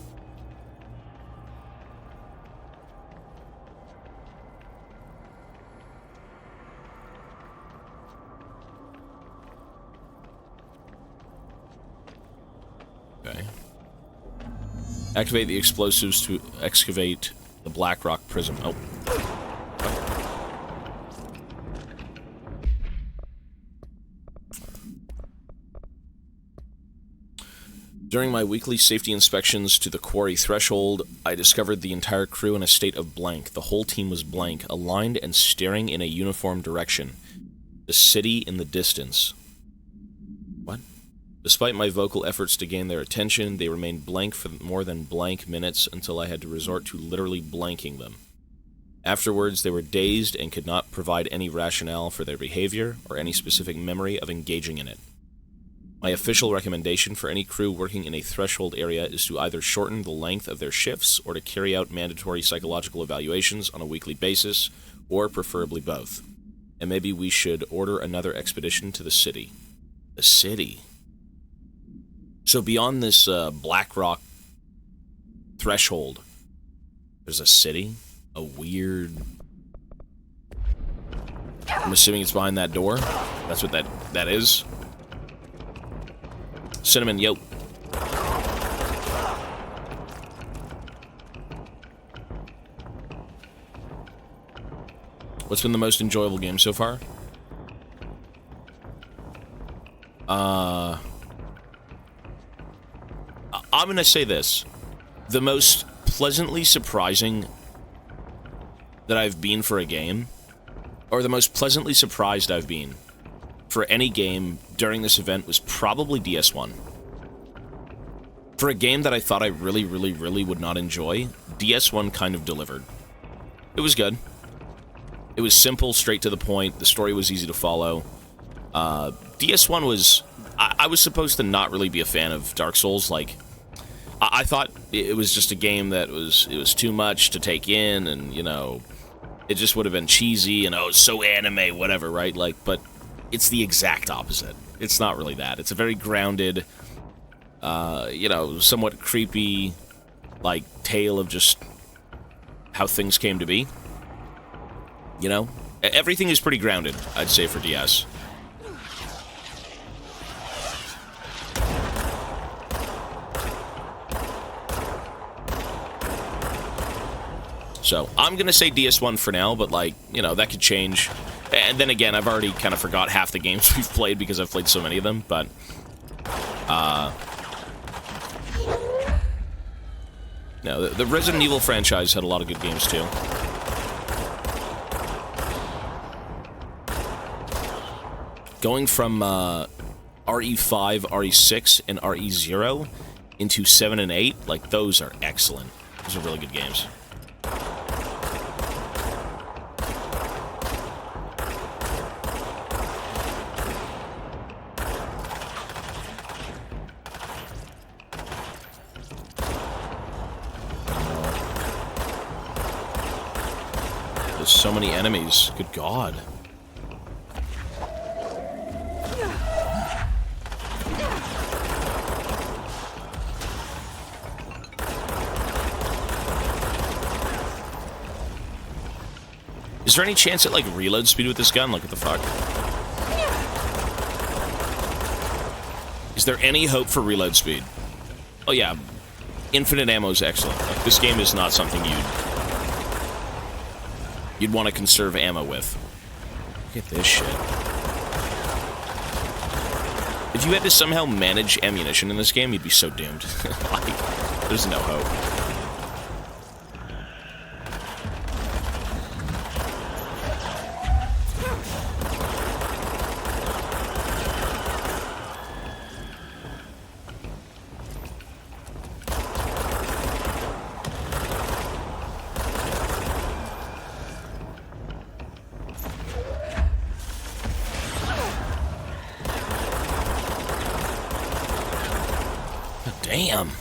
Okay. Activate the explosives to excavate the Blackrock Prism. Oh. During my weekly safety inspections to the quarry threshold, I discovered the entire crew in a state of blank. The whole team was blank, aligned and staring in a uniform direction. The city in the distance. What? Despite my vocal efforts to gain their attention, they remained blank for more than blank minutes until I had to resort to literally blanking them. Afterwards, they were dazed and could not provide any rationale for their behavior or any specific memory of engaging in it. My official recommendation for any crew working in a threshold area is to either shorten the length of their shifts or to carry out mandatory psychological evaluations on a weekly basis, or preferably both. And maybe we should order another expedition to the city. The city? So beyond this Blackrock threshold, there's a city? A weird... I'm assuming it's behind that door? That's what that is? Cinnamon, yo. What's been the most enjoyable game so far? I'm gonna say this. The most pleasantly surprising that I've been for a game, or the most pleasantly surprised I've been for any game during this event, was probably DS1. For a game that I thought I really would not enjoy, DS1 kind of delivered. It was good. It was simple, straight to the point. The story was easy to follow. DS1 was... I was supposed to not really be a fan of Dark Souls. Like, I thought it was just a game that it was too much to take in, and, you know, it just would have been cheesy, and, oh, it's so anime, whatever, right? Like, but it's the exact opposite. It's not really that. It's a very grounded, you know, somewhat creepy, like, tale of just how things came to be. You know? Everything is pretty grounded, I'd say, for DS. So, I'm gonna say DS1 for now, but, like, you know, that could change. And then again, I've already kind of forgot half the games we've played because I've played so many of them, but... no, the Resident Evil franchise had a lot of good games, too. Going from RE5, RE6, and RE0 into 7 and 8, like, those are excellent. Those are really good games. There's so many enemies. Good God. Is there any chance at, like, reload speed with this gun? Like, what the fuck? Is there any hope for reload speed? Oh, yeah. Infinite ammo is excellent. Like, this game is not something you'd you'd want to conserve ammo with. Look at this shit. If you had to somehow manage ammunition in this game, you'd be so doomed. Like, there's no hope. Damn.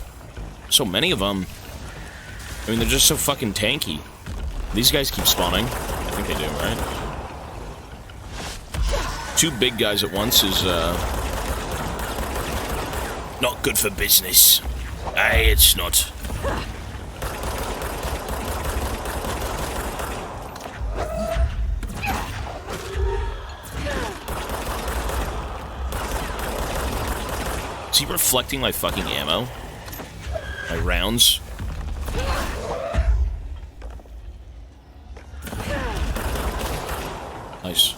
So many of them. I mean, they're just so fucking tanky. These guys keep spawning. I think they do, right? 2 big guys at once is, not good for business. Aye, it's not. Is he reflecting my fucking ammo? My rounds? Nice.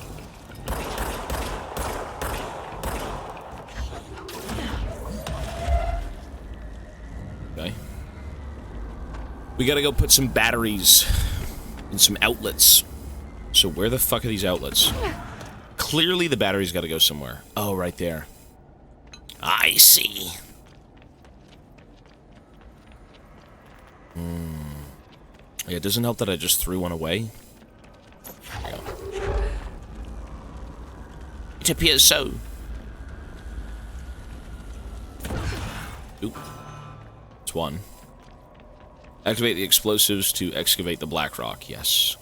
Okay. We gotta go put some batteries in some outlets. So where the fuck are these outlets? Clearly the batteries gotta go somewhere. Oh, right there. I see. Yeah, it doesn't help that I just threw one away. There you go. It appears so. Oop. It's one. Activate the explosives to excavate the black rock. Yes.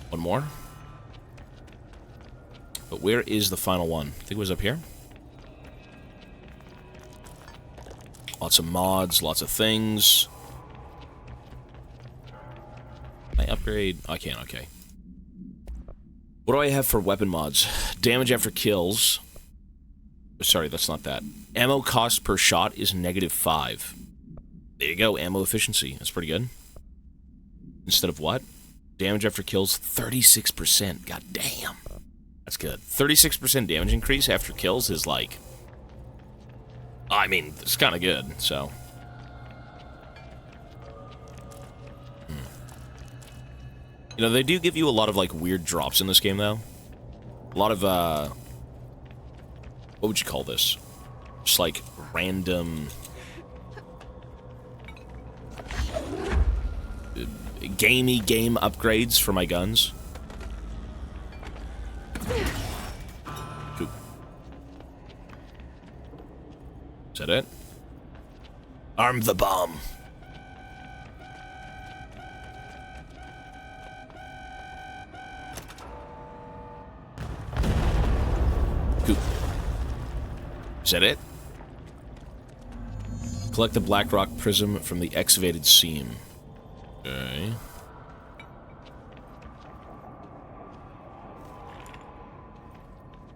One more. But where is the final one? I think it was up here. Lots of mods, lots of things. Can I upgrade? I can't, okay. What do I have for weapon mods? Damage after kills. Sorry, that's not that. Ammo cost per shot is -5. There you go, ammo efficiency. That's pretty good. Instead of what? Damage after kills, 36%. God damn. That's good. 36% damage increase after kills is like... I mean, it's kind of good, so... You know, they do give you a lot of, like, weird drops in this game, though. A lot of, what would you call this? Just, like, random... gamey game upgrades for my guns. Cool. Is that it? Arm the bomb. Cool. Is that it? Collect the black rock prism from the excavated seam. Okay.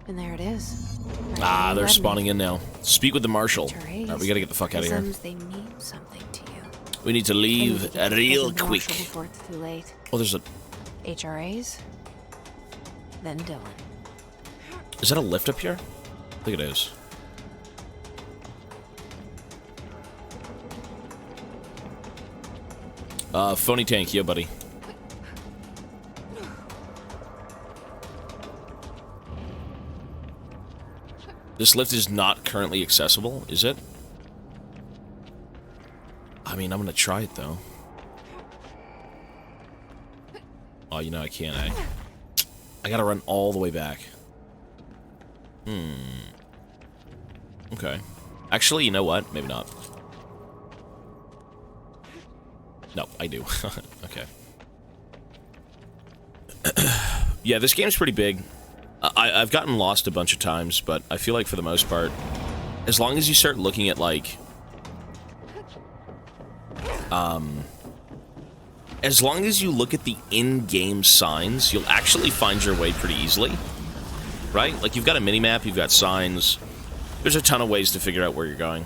And there it is. Ah, they're spawning in now. Speak with the marshal. Alright, we gotta get the fuck out of here. They mean something to you. We need to leave real quick. Before it's too late. Oh, there's a... HRAs? Then Dylan. Is that a lift up here? I think it is. Phony tank, yeah, buddy. This lift is not currently accessible, is it? I mean, I'm gonna try it, though. Oh, you know I can't, eh? I gotta run all the way back. Okay. Actually, you know what? Maybe not. No, I do. Okay. Yeah, this game's pretty big. I've gotten lost a bunch of times, but I feel like for the most part, as long as you start looking at, like... as long as you look at the in-game signs, you'll actually find your way pretty easily. Right? Like, you've got a mini-map, you've got signs. There's a ton of ways to figure out where you're going.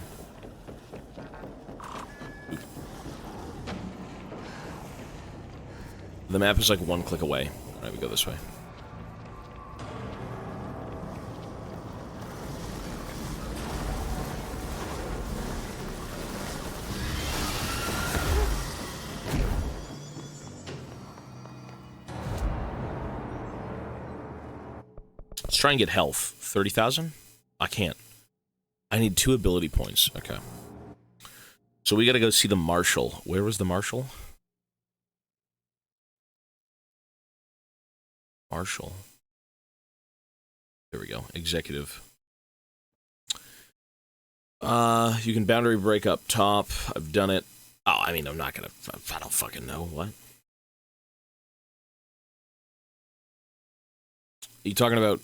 The map is like one click away. Alright, we go this way. Let's try and get health. 30,000? I can't. I need 2 ability points. Okay. So we gotta go see the Marshal. Where was the Marshal? Marshal. There we go. Executive. You can boundary break up top. I've done it. Oh, I mean, I'm not gonna... I don't fucking know. What? Are you talking about,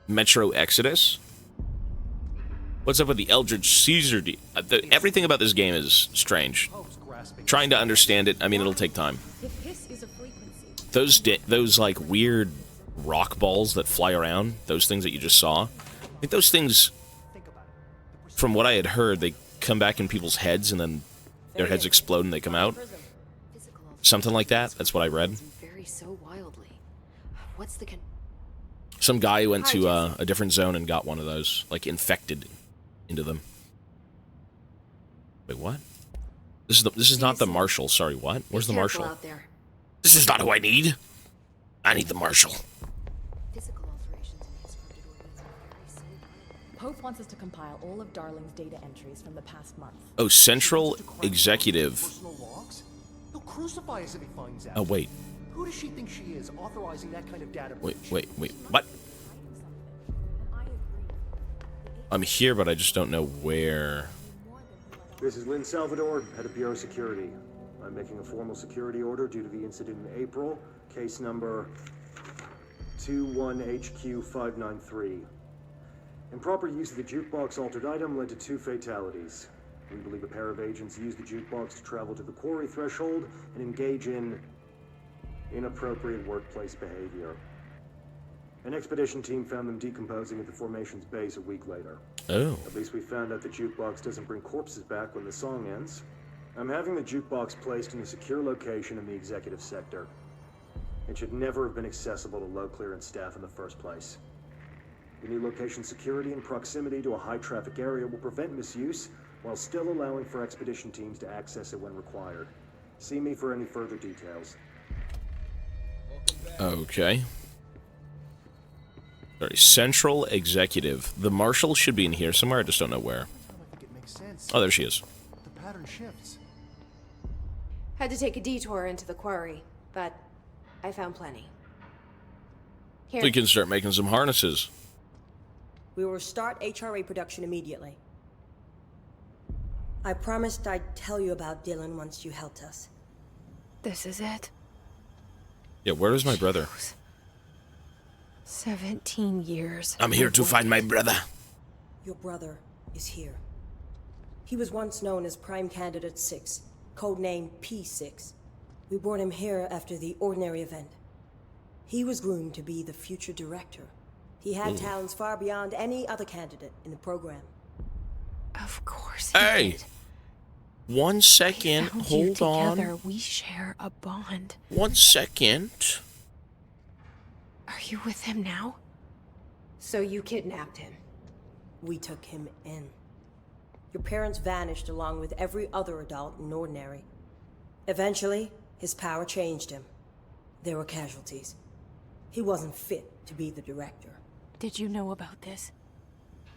Metro Exodus? What's up with the Eldridge Caesar? Everything about this game is strange. Trying to understand it, I mean, it'll take time. Those like weird rock balls that fly around, those things that you just saw, I think those things, from what I had heard, they come back in people's heads and then their heads explode and they come out. Something like that. That's what I read. Vary so wildly. What's the Some guy went to a different zone and got one of those, like infected into them. Wait, what? This is not the Marshal. Sorry, what? Where's the Marshal? out there. This is not who I need. I need the Marshal. Pope wants us to compile all of Darling's data entries from the past month. Oh, Central Executive. Personal logs? He'll crucify us if he finds out. Oh, wait. Who does she think she is, authorizing that kind of data Wait, breach? wait. What? I'm here, but I just don't know where. This is Lynn Salvador, head of Bureau Security. I'm making a formal security order due to the incident in April, case number 21HQ593. Improper use of the jukebox altered item led to 2 fatalities. We believe a pair of agents used the jukebox to travel to the quarry threshold and engage in inappropriate workplace behavior. An expedition team found them decomposing at the formation's base a week later. Oh. At least we found out the jukebox doesn't bring corpses back when the song ends. I'm having the jukebox placed in a secure location in the executive sector. It should never have been accessible to low clearance staff in the first place. The new location security and proximity to a high traffic area will prevent misuse while still allowing for expedition teams to access it when required. See me for any further details. Okay. Sorry, Central Executive. The Marshal should be in here somewhere, I just don't know where. Oh, there she is. The pattern shifts. Had to take a detour into the quarry, but I found plenty. Here. We can start making some harnesses. We will start HRA production immediately. I promised I'd tell you about Dylan once you helped us. This is it? Yeah, where is my brother? 17 years. I'm here to find my brother. Your brother is here. He was once known as Prime Candidate 6, codename P6. We brought him here after the Ordinary event. He was groomed to be the future director. He had talents far beyond any other candidate in the program. Of course he Hey! did. 1 second, hold on. Together, we share a bond. 1 second. Are you with him now? So you kidnapped him? We took him in. Your parents vanished along with every other adult in Ordinary. Eventually, his power changed him. There were casualties. He wasn't fit to be the director. Did you know about this?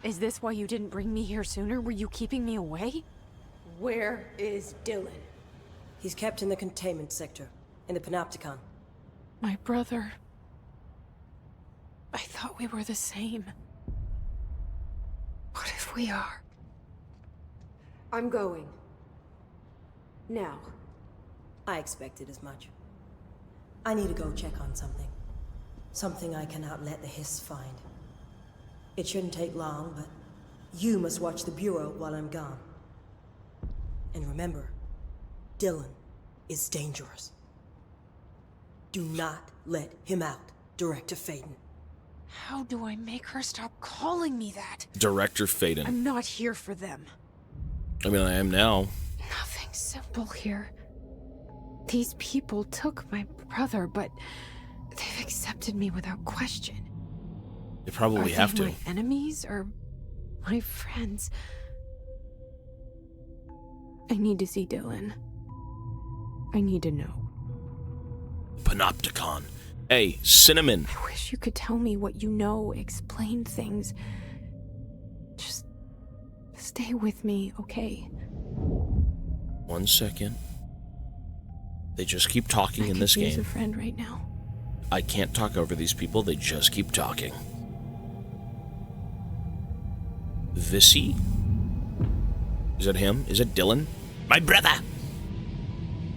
Is this why you didn't bring me here sooner? Were you keeping me away? Where is Dylan? He's kept in the containment sector, in the Panopticon. My brother. I thought we were the same. What if we are? I'm going. Now. I expected as much. I need to go check on something. Something I cannot let the Hiss find. It shouldn't take long, but you must watch the Bureau while I'm gone. And remember, Dylan is dangerous. Do not let him out, Director Faden. How do I make her stop calling me that? Director Faden. I'm not here for them. I mean, I am now. Nothing simple here. These people took my brother, but they've accepted me without question. They probably Are have they to. my enemies or my friends? I need to see Dylan. I need to know. Panopticon. Hey, Cinnamon. I wish you could tell me what you know, explain things. Just stay with me, okay? 1 second. They just keep talking in this I could use game. a friend right now. I can't talk over these people, they just keep talking. Vissy? Is that him? Is it Dylan? My brother!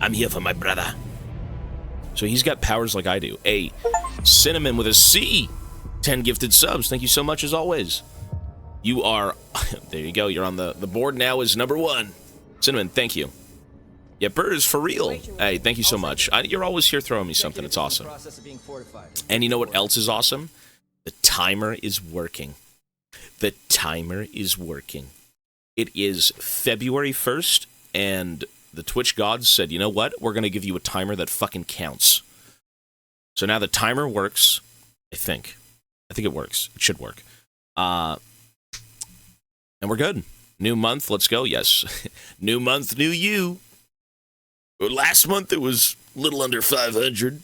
I'm here for my brother. So he's got powers like I do. A Cinnamon with a C! 10 gifted subs. Thank you so much as always. You are... there you go. You're on the board now as #1. Cinnamon, thank you. Yeah, Bird is for real. Hey, thank you so much. You're always here throwing me something. It's awesome. And you know what else is awesome? The timer is working. The timer is working. It is February 1st, and the Twitch gods said, you know what? We're going to give you a timer that fucking counts. So now the timer works, I think. I think it works. It should work. And we're good. New month, let's go. Yes. New month, new you. Last month it was a little under 500.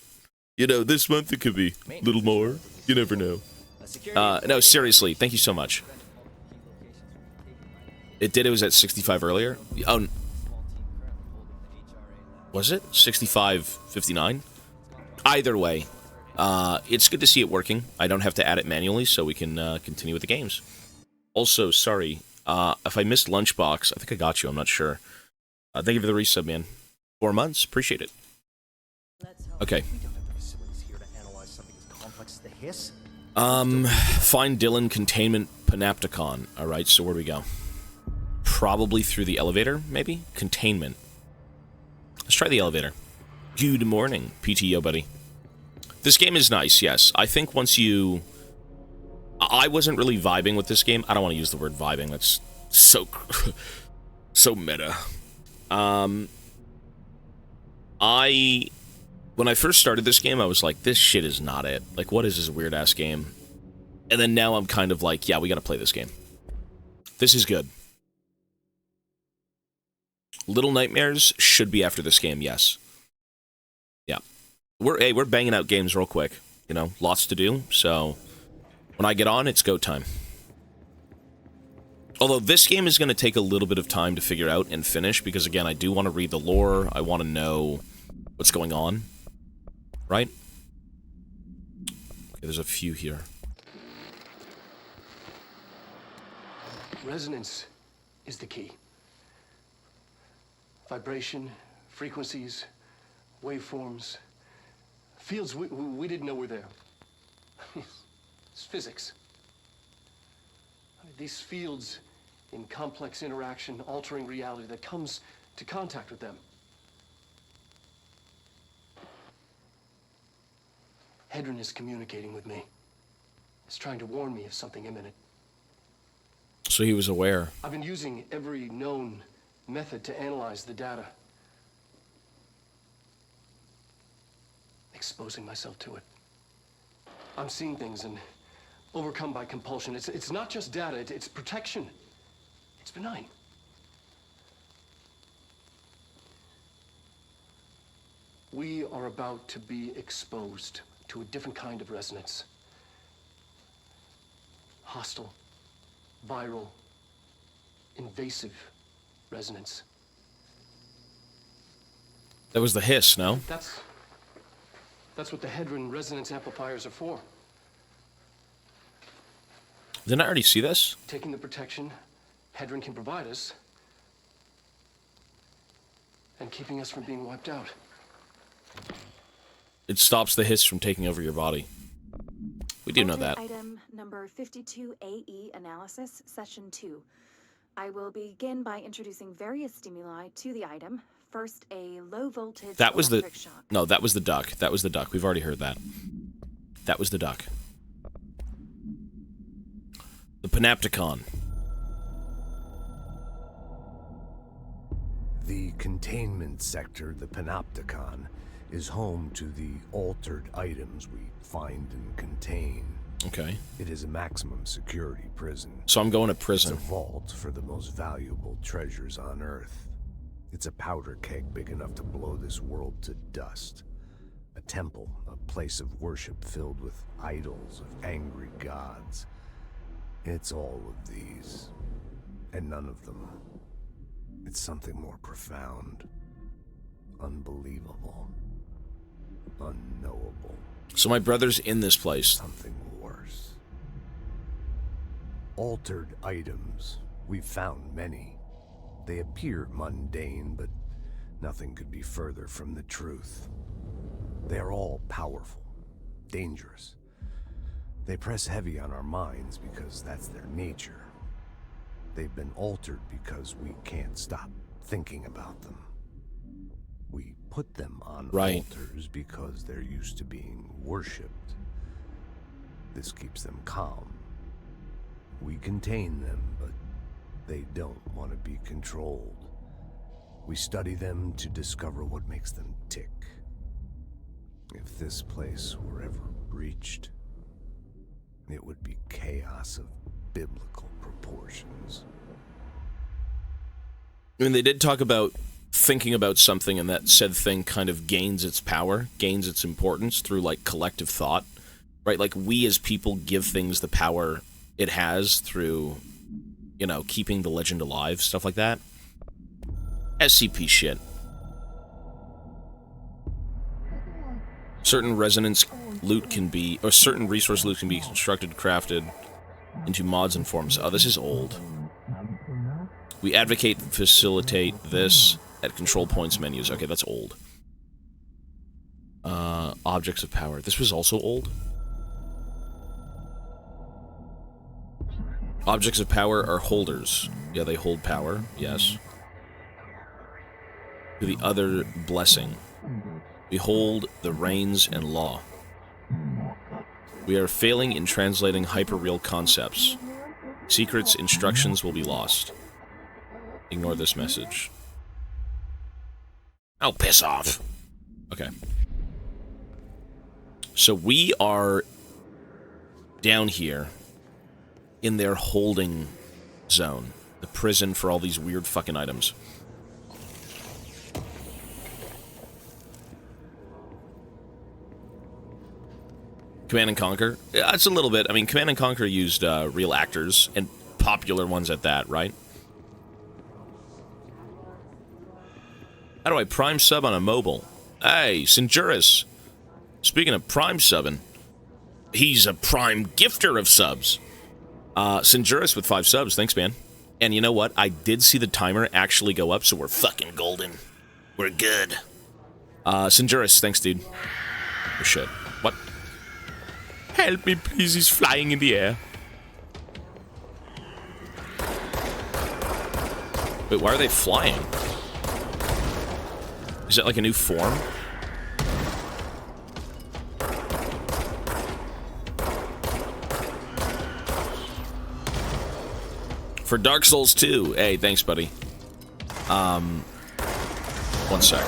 You know, this month it could be a little more. You never know. No, seriously, thank you so much. It was at 65 earlier. Oh, was it? 65.59? Either way, it's good to see it working. I don't have to add it manually, so we can continue with the games. Also, sorry, if I missed Lunchbox, I think I got you, I'm not sure. Thank you for the resub, man. 4 months, appreciate it. Okay. Find Dylan Containment Panopticon. Alright, so where do we go? Probably through the elevator, maybe? Containment. Let's try the elevator. Good morning, PTO buddy. This game is nice, yes. I think once you... I wasn't really vibing with this game. I don't want to use the word vibing. That's so... so meta. When I first started this game, I was like, this shit is not it. Like, what is this weird-ass game? And then now I'm kind of like, yeah, we gotta play this game. This is good. Little Nightmares should be after this game, yes. Yeah. We're banging out games real quick. You know, lots to do, so... when I get on, it's go time. Although this game is going to take a little bit of time to figure out and finish, because again, I do want to read the lore, I want to know what's going on. Right? Okay, there's a few here. Resonance is the key. Vibration, frequencies, waveforms, fields we didn't know were there. It's physics. These fields in complex interaction, altering reality that comes to contact with them. Hedron is communicating with me. He's trying to warn me of something imminent. So he was aware. I've been using every known method to analyze the data. Exposing myself to it. I'm seeing things and overcome by compulsion. It's not just data, it's protection. It's benign. We are about to be exposed to a different kind of resonance. Hostile, viral, invasive resonance. That was the hiss, no? That's what the Hedron resonance amplifiers are for. Didn't I already see this? Taking the protection Hedron can provide us, and keeping us from being wiped out. It stops the hiss from taking over your body. We do know that. Item number 52AE analysis, session 2. I will begin by introducing various stimuli to the item. First, a low voltage That was the... electric shock. No, that was the duck. That was the duck. We've already heard that. That was the duck. The Panopticon. The containment sector, the Panopticon, is home to the altered items we find and contain. Okay. It is a maximum security prison. So I'm going to prison. It's a vault for the most valuable treasures on Earth. It's a powder keg big enough to blow this world to dust. A temple, a place of worship filled with idols of angry gods. It's all of these, and none of them. It's something more profound, unbelievable, unknowable. So my brother's in this place. Something worse. Altered items. We've found many. They appear mundane, but nothing could be further from the truth. They're all powerful, dangerous. They press heavy on our minds because that's their nature. They've been altered because we can't stop thinking about them. We put them on altars because they're used to being worshipped. This keeps them calm. We contain them, but they don't want to be controlled. We study them to discover what makes them tick. If this place were ever breached, it would be chaos of biblical proportions. I mean, they did talk about thinking about something, and that said thing kind of gains its power, gains its importance through, like, collective thought, right? Like, we as people give things the power it has through, you know, keeping the legend alive, stuff like that. SCP shit. Certain resonance loot can be, or certain resource loot can be constructed, crafted into mods and forms. Oh, this is old. We advocate and facilitate this at control points menus. Okay, that's old. Objects of power. This was also old. Objects of power are holders. Yeah, they hold power. Yes. To the other blessing. Behold the reigns and law. We are failing in translating hyperreal concepts. Secrets, instructions will be lost. Ignore this message. Oh, piss off. Okay. So we are down here in their holding zone. The prison for all these weird fucking items. Command and Conquer? Yeah, it's a little bit. I mean, Command and Conquer used real actors, and popular ones at that, right? How do I prime sub on a mobile? Hey, Sinjuris. Speaking of prime subbing, he's a prime gifter of subs. Sinjuris with 5 subs. Thanks, man. And you know what? I did see the timer actually go up, so we're fucking golden. We're good. Sinjuris, thanks, dude. Oh, shit. What? Help me, please. He's flying in the air. Wait, why are they flying? Is that like a new form? For Dark Souls 2. Hey, thanks, buddy. 1 sec.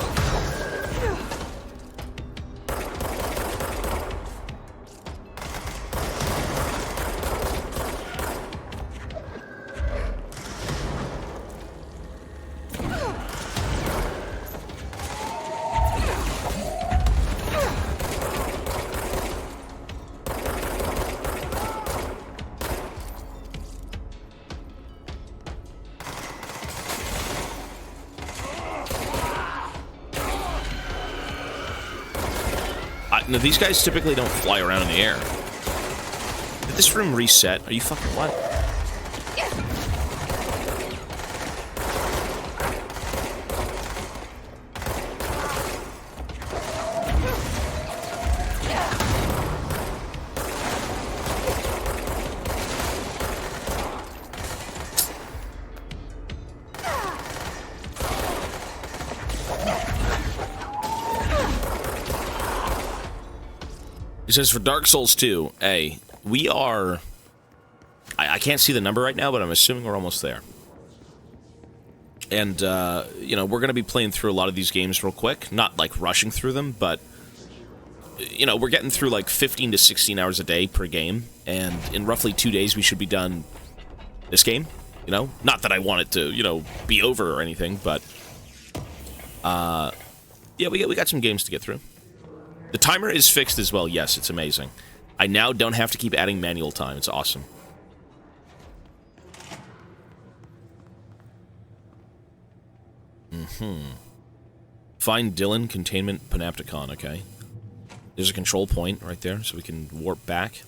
No, these guys typically don't fly around in the air. Did this room reset? Are you fucking what? It says for Dark Souls 2, hey, we are... I can't see the number right now, but I'm assuming we're almost there. And, you know, we're going to be playing through a lot of these games real quick. Not, like, rushing through them, but, you know, we're getting through, like, 15 to 16 hours a day per game. And in roughly 2 days, we should be done this game, you know? Not that I want it to, you know, be over or anything, but... yeah, we got some games to get through. The timer is fixed as well. Yes, it's amazing. I now don't have to keep adding manual time. It's awesome. Find Dylan, Containment, Panopticon. Okay. There's a control point right there, so we can warp back.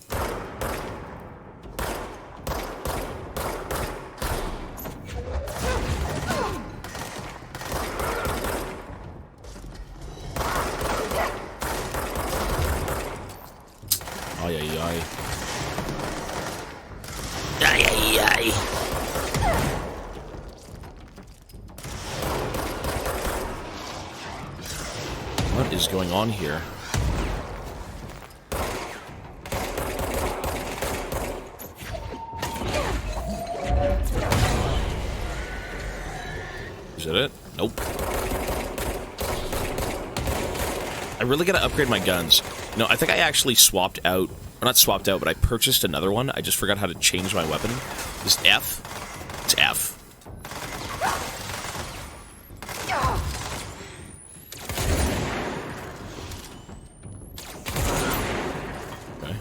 Ay, ay, ay. Ay, ay, ay. What is going on here? Is that it? Nope. I really gotta upgrade my guns. No, I think I actually swapped out, or not swapped out, but I purchased another one. I just forgot how to change my weapon. This F? It's F. Okay.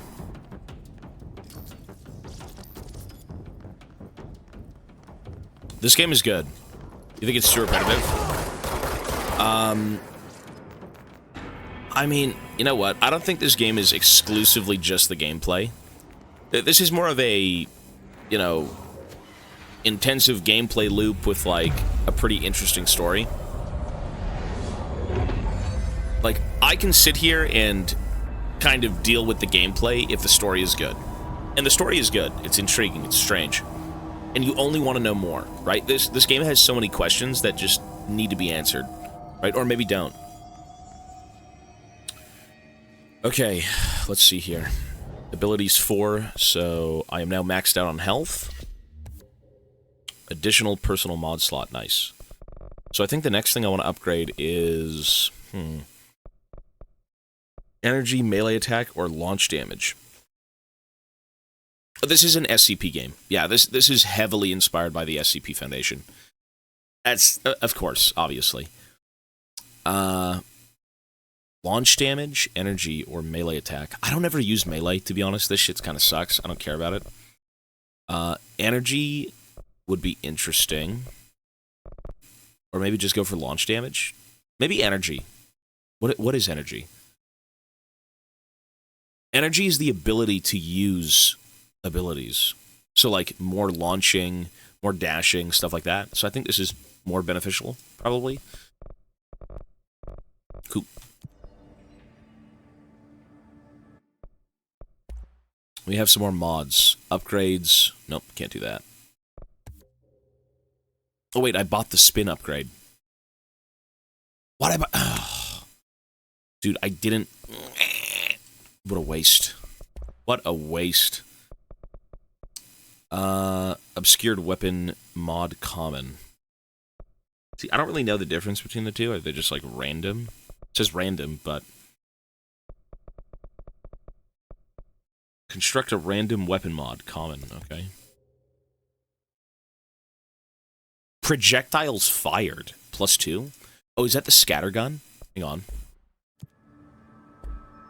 This game is good. You think it's too repetitive? I mean, you know what? I don't think this game is exclusively just the gameplay. This is more of a, you know, intensive gameplay loop with, like, a pretty interesting story. Like, I can sit here and kind of deal with the gameplay if the story is good. And the story is good. It's intriguing. It's strange. And you only want to know more, right? This game has so many questions that just need to be answered, right? Or maybe don't. Okay, let's see here. Abilities 4, so I am now maxed out on health. Additional personal mod slot, nice. So I think the next thing I want to upgrade is... energy, melee attack, or launch damage. This is an SCP game. Yeah, this is heavily inspired by the SCP Foundation. That's, of course, obviously. Launch damage, energy, or melee attack. I don't ever use melee, to be honest. This shit's kind of sucks. I don't care about it. Energy would be interesting. Or maybe just go for launch damage. Maybe energy. What is energy? Energy is the ability to use abilities. So, like, more launching, more dashing, stuff like that. So I think this is more beneficial, probably. Cool. We have some more mods. Upgrades. Nope, can't do that. Oh, wait, I bought the spin upgrade. What I bought? Oh. Dude, I didn't... What a waste. What a waste. Obscured weapon mod common. See, I don't really know the difference between the two. Are they just, like, random? It says random, but... Construct a random weapon mod. Common, okay. Projectiles fired. +2? Oh, is that the scattergun? Hang on.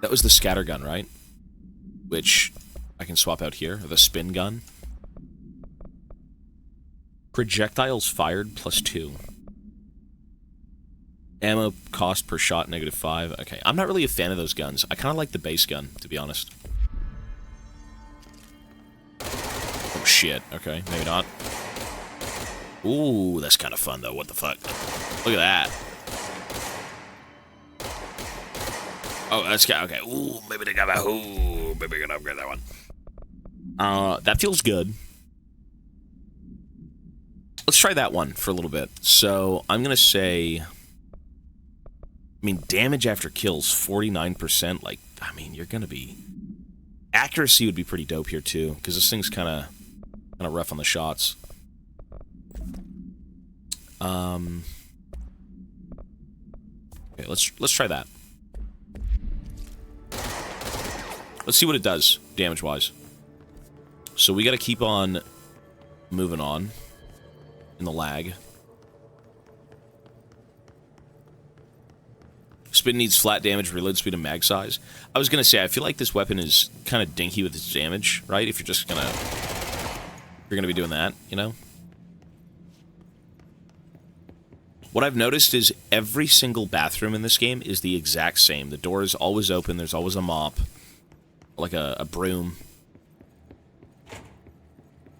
That was the scattergun, right? Which I can swap out here. Or the spin gun. Projectiles fired +2. Ammo cost per shot -5. Okay, I'm not really a fan of those guns. I kind of like the base gun, to be honest. Oh, shit. Okay, maybe not. Ooh, that's kind of fun, though. What the fuck? Look at that. Oh, that's got... Okay. Ooh, maybe they got that. Ooh, maybe I can upgrade that one. That feels good. Let's try that one for a little bit. So, I'm going to say... I mean, damage after kills, 49%. Like, I mean, you're going to be... Accuracy would be pretty dope here, too. Because this thing's kind of rough on the shots. Okay, let's try that. Let's see what it does, damage-wise. So we gotta keep on moving on in the lag. Spin needs flat damage, reload speed, and mag size. I was gonna say, I feel like this weapon is kind of dinky with its damage, right? If you're just gonna... You're gonna be doing that, you know? What I've noticed is every single bathroom in this game is the exact same. The door is always open, there's always a mop. Like a broom.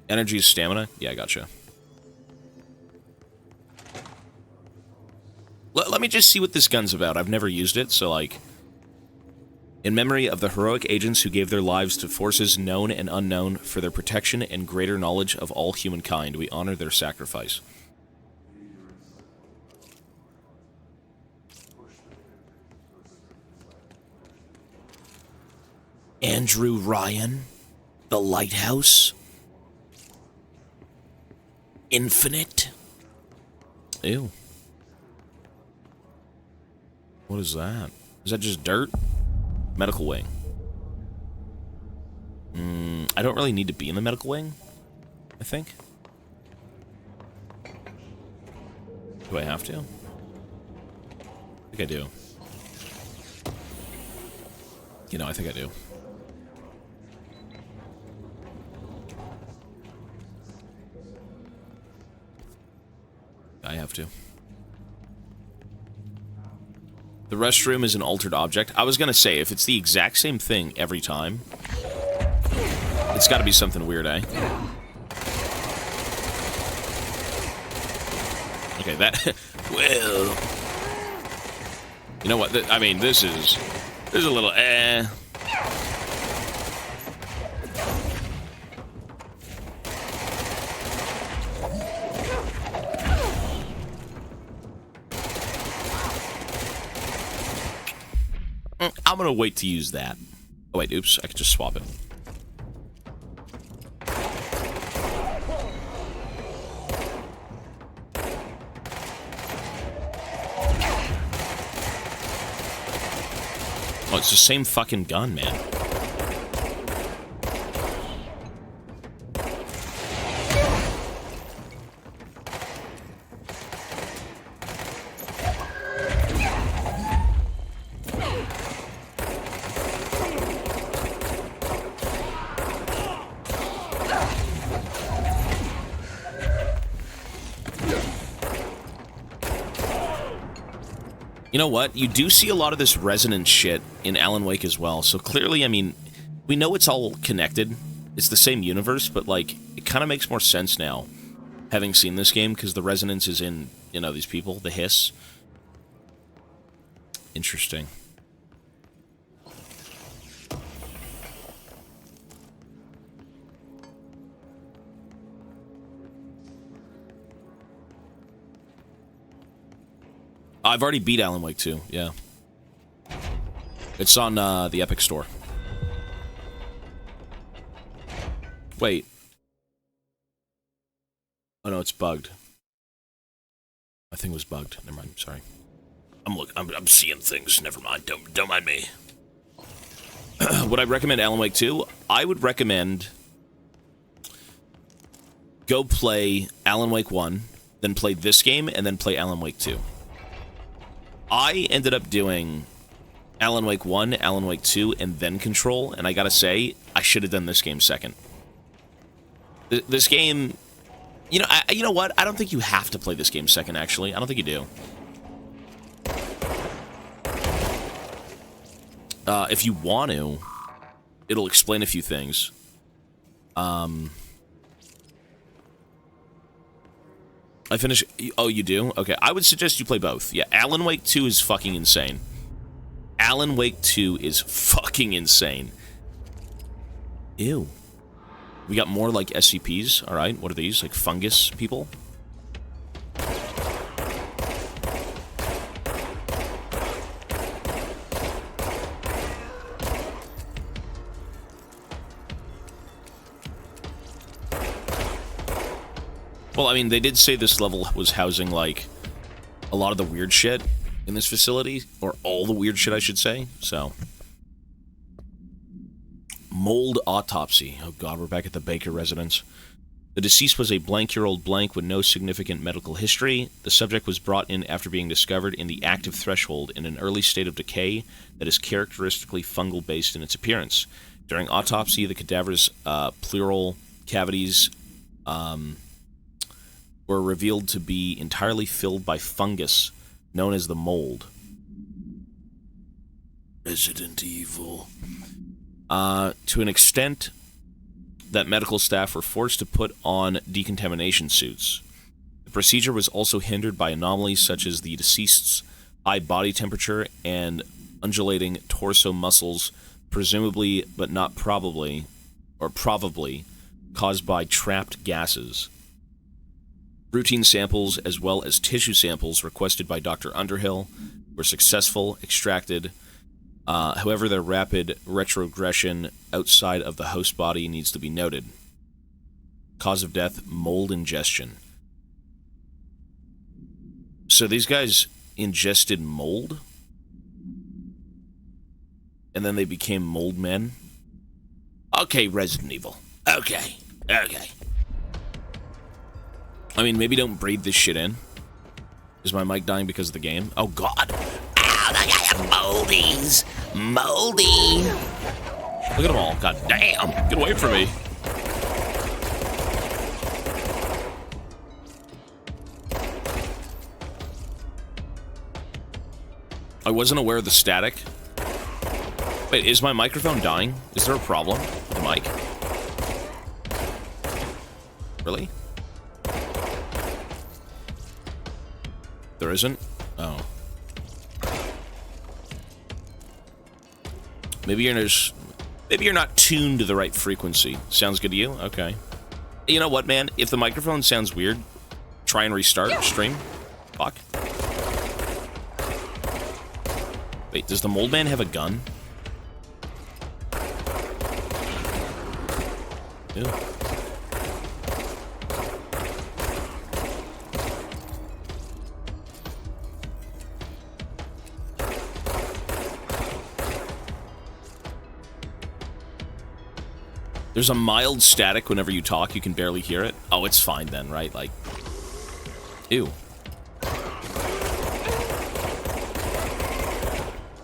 Energy is stamina? Yeah, I gotcha. Let me just see what this gun's about. I've never used it, so like... In memory of the heroic agents who gave their lives to forces known and unknown for their protection and greater knowledge of all humankind, we honor their sacrifice. Andrew Ryan, The Lighthouse, Infinite. Ew. What is that? Is that just dirt? Medical wing. I don't really need to be in the medical wing, I think. Do I have to? I think I do. You know, I think I do. I have to. The restroom is an altered object. I was gonna say, if it's the exact same thing every time, it's gotta be something weird, eh? Okay, that... Well... You know what? I mean, this is a little, I'm gonna wait to use that. Oh wait, oops, I could just swap it. Oh, it's the same fucking gun, man. You know what? You do see a lot of this resonance shit in Alan Wake as well. So clearly, I mean, we know it's all connected. It's the same universe, but like, it kind of makes more sense now, having seen this game, because the resonance is in, you know, these people, the hiss. Interesting. I've already beat Alan Wake 2, yeah. It's on the Epic Store. Wait. Oh no, it's bugged. My thing was bugged. Never mind, sorry. I'm seeing things, never mind. Don't mind me. Would I recommend Alan Wake 2? I would recommend go play Alan Wake 1, then play this game, and then play Alan Wake 2. I ended up doing Alan Wake 1, Alan Wake 2, and then Control, and I gotta say, I should have done this game second. This game... You know what? I don't think you have to play this game second, actually. I don't think you do. If you want to, it'll explain a few things. I finished... Oh, you do? Okay, I would suggest you play both. Yeah, Alan Wake 2 is fucking insane. Alan Wake 2 is fucking insane. Ew. We got more, like, SCPs, alright? What are these? Like, fungus people? Well, I mean, they did say this level was housing, like, a lot of the weird shit in this facility. Or all the weird shit, I should say. So. Mold autopsy. Oh god, we're back at the Baker residence. The deceased was a blank-year-old blank with no significant medical history. The subject was brought in after being discovered in the active threshold in an early state of decay that is characteristically fungal-based in its appearance. During autopsy, the cadaver's pleural cavities were revealed to be entirely filled by fungus, known as the mold. Resident Evil. To an extent that medical staff were forced to put on decontamination suits. The procedure was also hindered by anomalies such as the deceased's high body temperature and undulating torso muscles, presumably, but not probably, or probably, caused by trapped gases. Routine samples, as well as tissue samples requested by Dr. Underhill, were successful, extracted. However, their rapid retrogression outside of the host body needs to be noted. Cause of death, mold ingestion. So these guys ingested mold? And then they became mold men? Okay, Resident Evil. Okay. I mean, maybe don't breathe this shit in. Is my mic dying because of the game? Oh, God. Ow, I got moldies. Moldy. Look at them all. God damn. Get away from me. I wasn't aware of the static. Wait, is my microphone dying? Is there a problem with the mic? Really? There isn't? Oh. Maybe you're not tuned to the right frequency. Sounds good to you? Okay. You know what, man? If the microphone sounds weird, try and restart stream. Fuck. Wait, does the mold man have a gun? Ew. There's a mild static whenever you talk. You can barely hear it. Oh, it's fine then, right? Like, ew.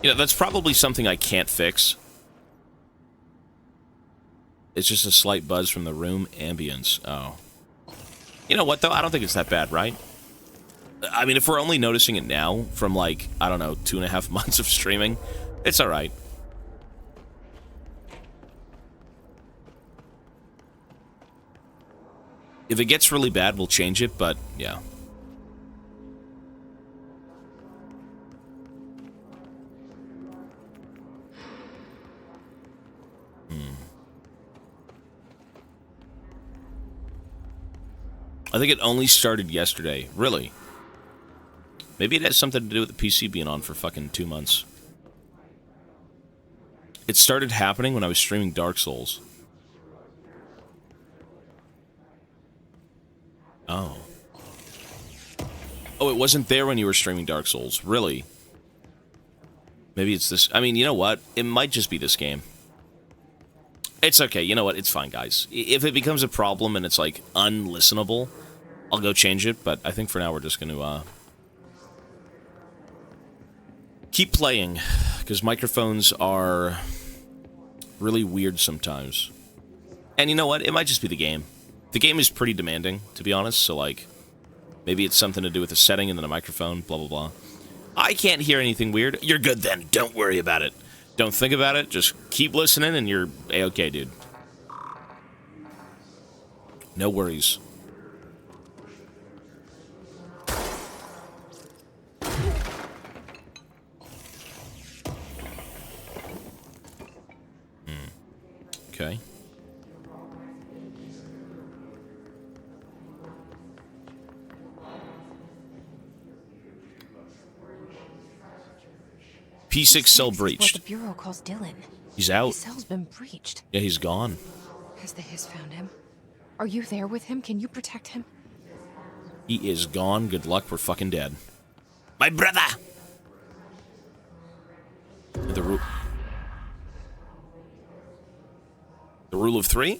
You know, that's probably something I can't fix. It's just a slight buzz from the room ambience. Oh. You know what, though? I don't think it's that bad, right? I mean, if we're only noticing it now from, like, I don't know, 2.5 months of streaming, it's alright. If it gets really bad, we'll change it, but, yeah. I think it only started yesterday. Really? Maybe it has something to do with the PC being on for fucking 2 months. It started happening when I was streaming Dark Souls. Oh. Oh, it wasn't there when you were streaming Dark Souls. Really? Maybe it's this. I mean, you know what? It might just be this game. It's okay. You know what? It's fine, guys. If it becomes a problem and it's, like, unlistenable, I'll go change it. But I think for now we're just going to, keep playing. Because microphones are really weird sometimes. And you know what? It might just be the game. The game is pretty demanding, to be honest, so, like, maybe it's something to do with the setting and then a microphone, blah, blah, blah. I can't hear anything weird. You're good then. Don't worry about it. Don't think about it. Just keep listening and you're A-okay, dude. No worries. Okay. P6 cell breached. What the Bureau calls Dylan. He's out. His cell's been breached. Yeah, he's gone. Has the Hiss found him? Are you there with him? Can you protect him? He is gone. Good luck. We're fucking dead. My brother! The rule of three?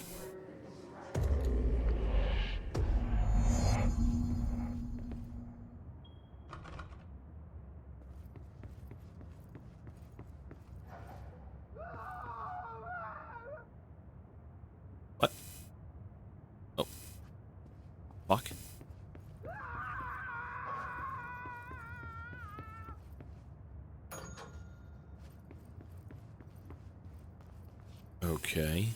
What? Oh. Fuck. Okay.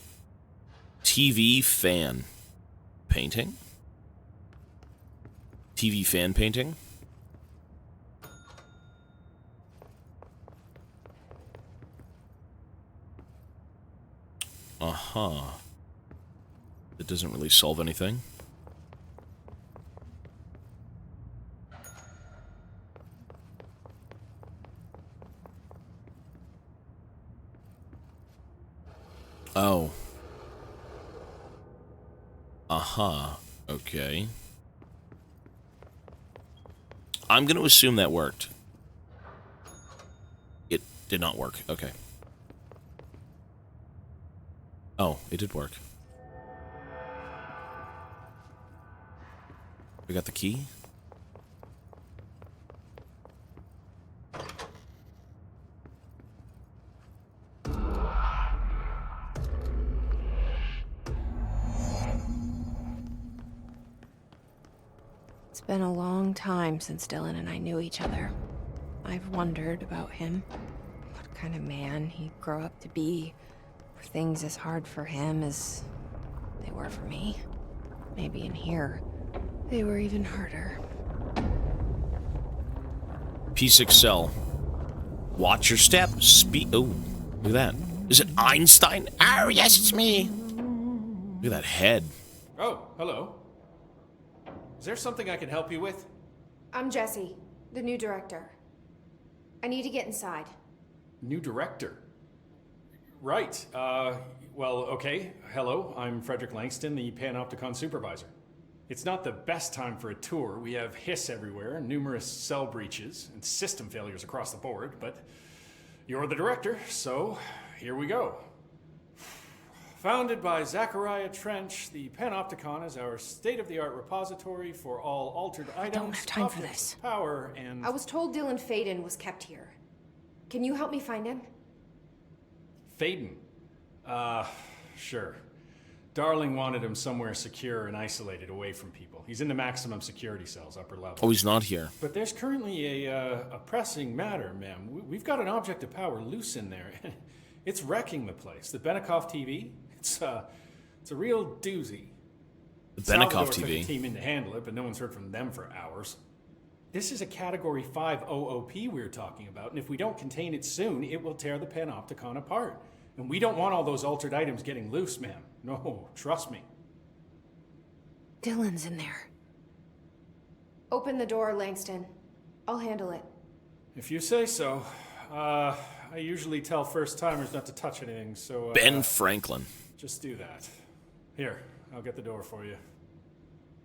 TV fan painting? TV fan painting? Uh-huh. It doesn't really solve anything. Oh. Uh-huh. Okay. I'm going to assume that worked. It did not work. Okay. Oh, it did work. We got the key? It's been a long time since Dylan and I knew each other. I've wondered about him. What kind of man he'd grow up to be. Were things as hard for him as they were for me? Maybe in here, they were even harder. P6 cell. Watch your step. Oh, look at that. Is it Einstein? Oh, yes, it's me. Look at that head. Oh, hello. Is there something I can help you with? I'm Jessie, the new director. I need to get inside. New director? Right. Well, okay. Hello, I'm Frederick Langston, the Panopticon supervisor. It's not the best time for a tour. We have hiss everywhere, numerous cell breaches, and system failures across the board, but you're the director, so here we go. Founded by Zachariah Trench, the Panopticon is our state-of-the-art repository for all altered items, don't have time for objects this. of power, and... I was told Dylan Faden was kept here. Can you help me find him? Faden? Sure. Darling wanted him somewhere secure and isolated away from people. He's in the maximum security cells, upper level. Oh, he's not here. But there's currently a pressing matter, ma'am. We've got an object of power loose in there. It's wrecking the place. The Benikoff TV? It's a real doozy. The Benikoff Salvador took TV? a team in to handle it, but no one's heard from them for hours. This is a Category 5 OOP we're talking about, and if we don't contain it soon, it will tear the Panopticon apart. And we don't want all those altered items getting loose, ma'am. No, trust me. Dylan's in there. Open the door, Langston. I'll handle it. If you say so. I usually tell first-timers not to touch anything, so... Ben Franklin. Just do that. Here, I'll get the door for you.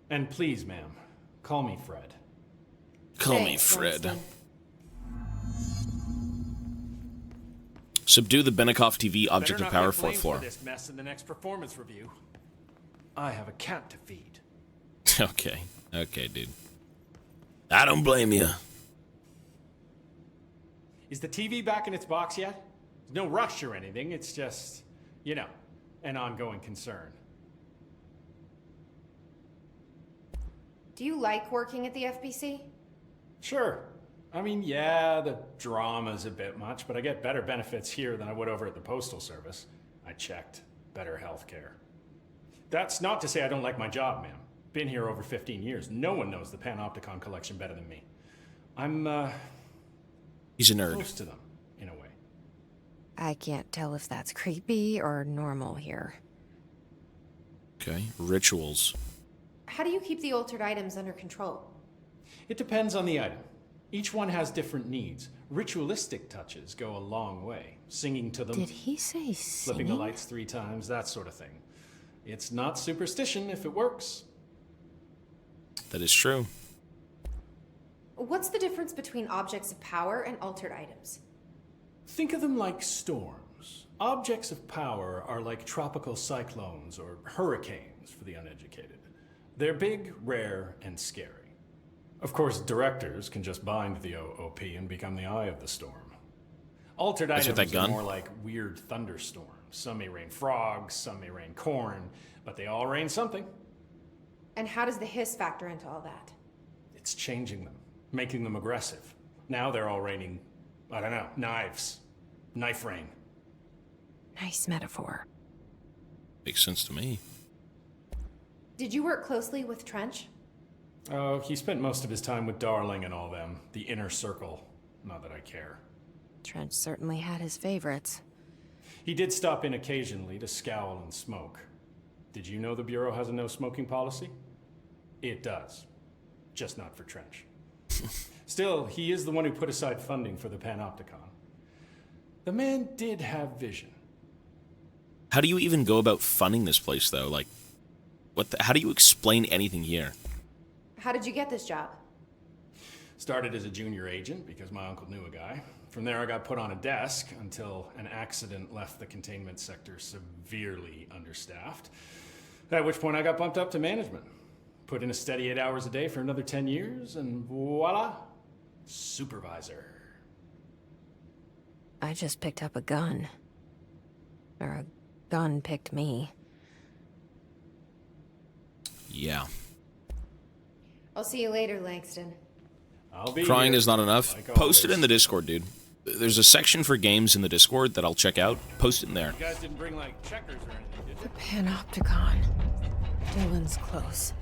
And please, ma'am, call me Fred. Call me Fred. Subdue the Benikoff TV object of power, fourth floor. For this mess in the next performance review. I have a cat to feed. Okay. Okay, dude. I don't blame you. Is the TV back in its box yet? There's no rush or anything. It's just, you know, an ongoing concern. Do you like working at the FBC? Sure. I mean, yeah, the drama's a bit much, but I get better benefits here than I would over at the Postal Service. I checked. Better healthcare. That's not to say I don't like my job, ma'am. Been here over 15 years. No one knows the Panopticon collection better than me. I'm, He's a nerd. Close to them, in a way. I can't tell if that's creepy or normal here. Okay. Rituals. How do you keep the altered items under control? It depends on the item. Each one has different needs. Ritualistic touches go a long way. Singing to them. Did he say singing? Flipping the lights 3 times, that sort of thing. It's not superstition if it works. That is true. What's the difference between objects of power and altered items? Think of them like storms. Objects of power are like tropical cyclones or hurricanes for the uneducated. They're big, rare, and scary. Of course, directors can just bind the OOP and become the eye of the storm. Altered items are more like weird thunderstorms. Some may rain frogs, some may rain corn, but they all rain something. And how does the hiss factor into all that? It's changing them, making them aggressive. Now they're all raining, I don't know, knives. Knife rain. Nice metaphor. Makes sense to me. Did you work closely with Trench? Oh, he spent most of his time with Darling and all them. The inner circle. Not that I care. Trench certainly had his favorites. He did stop in occasionally to scowl and smoke. Did you know the Bureau has a no-smoking policy? It does. Just not for Trench. Still, he is the one who put aside funding for the Panopticon. The man did have vision. How do you even go about funding this place, though? Like, how do you explain anything here? How did you get this job? Started as a junior agent because my uncle knew a guy. From there, I got put on a desk until an accident left the containment sector severely understaffed. At which point I got bumped up to management. Put in a steady 8 hours a day for another 10 years, and voila, supervisor. I just picked up a gun. Or a gun picked me. Yeah. I'll see you later, Langston. I'll be Crying here, is not enough. like Post it always. in the Discord, dude. There's a section for games in the Discord that I'll check out. Post it in there. You guys didn't bring, like, checkers or anything, did you? Panopticon. Dylan's close.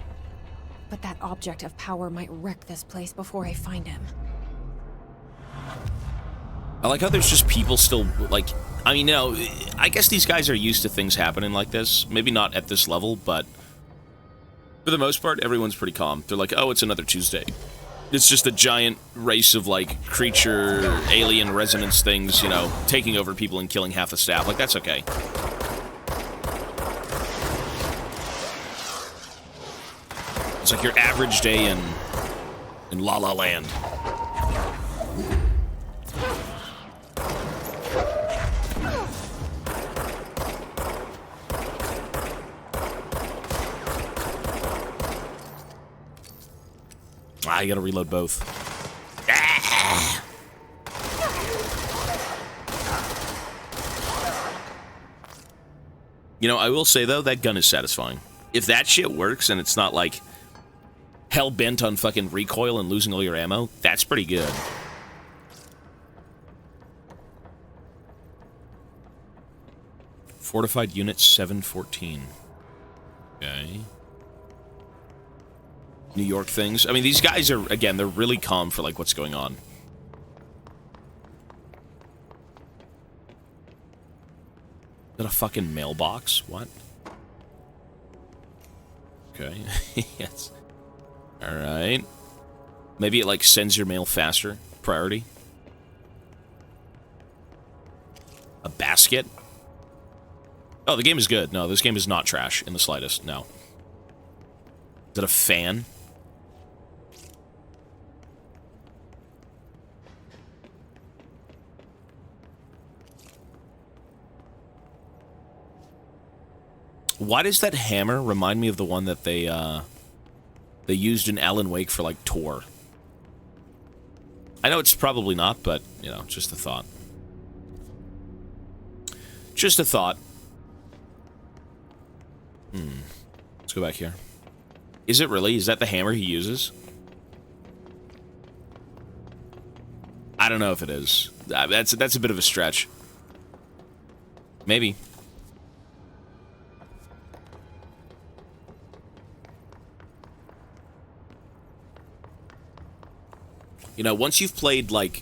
But that object of power might wreck this place before I find him. I like how there's just people still, like, I mean, no, I guess these guys are used to things happening like this. Maybe not at this level, but for the most part, everyone's pretty calm. They're like, oh, it's another Tuesday. It's just a giant race of, like, creature, alien resonance things, you know, taking over people and killing half the staff. Like, that's okay. It's like your average day in La La Land. I gotta reload both. Ah! You know, I will say, though, that gun is satisfying. If that shit works and it's not, like, hell-bent on fucking recoil and losing all your ammo, that's pretty good. Fortified Unit 714. Okay. New York things. I mean, these guys are, again, they're really calm for, like, what's going on. Is that a fucking mailbox? What? Okay. Yes. Alright. Maybe it, like, sends your mail faster. Priority. A basket. Oh, the game is good. No, this game is not trash in the slightest. No. Is that a fan? Why does that hammer remind me of the one that they used in Alan Wake for, like, Tor? I know it's probably not, but, you know, just a thought. Just a thought. Let's go back here. Is it really? Is that the hammer he uses? I don't know if it is. That's a bit of a stretch. Maybe. You know, once you've played, like,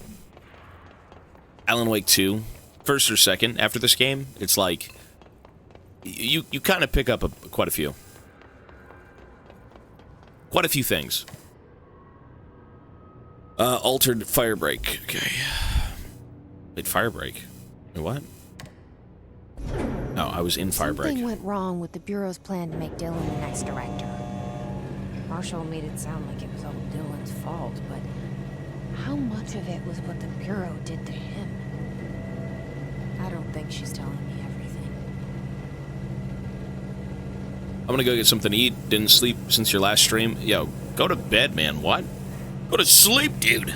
Alan Wake 2, first or second after this game, it's like, you kind of pick up quite a few. Quite a few things. Altered Firebreak. Okay. Wait, Firebreak? Wait, what? Oh, I was in Firebreak. Something went wrong with the Bureau's plan to make Dylan the next director. Marshall made it sound like it was all Dylan's fault, but how much of it was what the Bureau did to him? I don't think she's telling me everything. I'm gonna go get something to eat. Didn't sleep since your last stream. Yo, go to bed, man. What? Go to sleep, dude.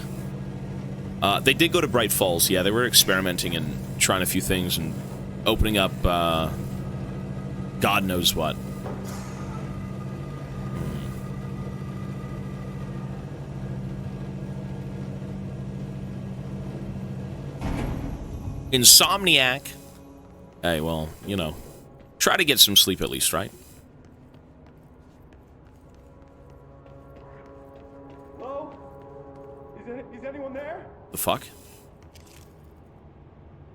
They did go to Bright Falls. Yeah, they were experimenting and trying a few things and opening up, God knows what. Insomniac. Hey, well, you know, try to get some sleep at least, right? Hello? Is anyone there? The fuck?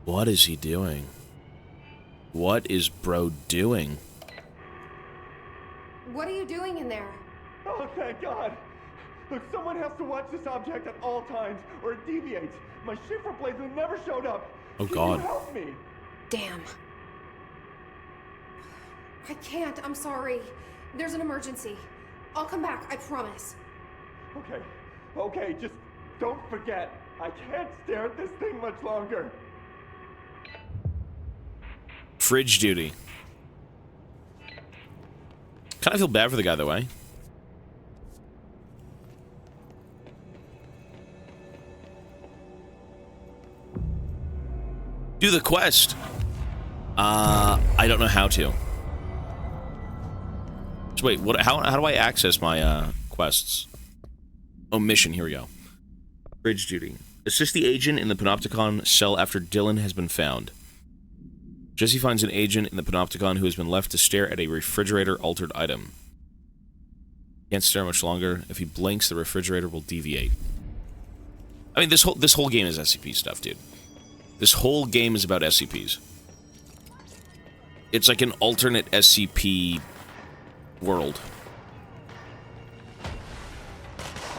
What is he doing? What is bro doing? What are you doing in there? Oh, thank God. Look, someone has to watch this object at all times, or it deviates. My shift replacement never showed up. Oh, Can God. you help me? Damn. I can't. I'm sorry. There's an emergency. I'll come back. I promise. Okay, just don't forget. I can't stare at this thing much longer. Fridge duty. Kind of feel bad for the guy, though, eh? Do the quest. I don't know how to. So wait, what? How do I access my quests? Oh, mission. Here we go. Bridge duty. Assist the agent in the Panopticon cell after Dylan has been found. Jesse finds an agent in the Panopticon who has been left to stare at a refrigerator-altered item. Can't stare much longer. If he blinks, the refrigerator will deviate. I mean, this whole game is SCP stuff, dude. This whole game is about SCPs. It's like an alternate SCP world.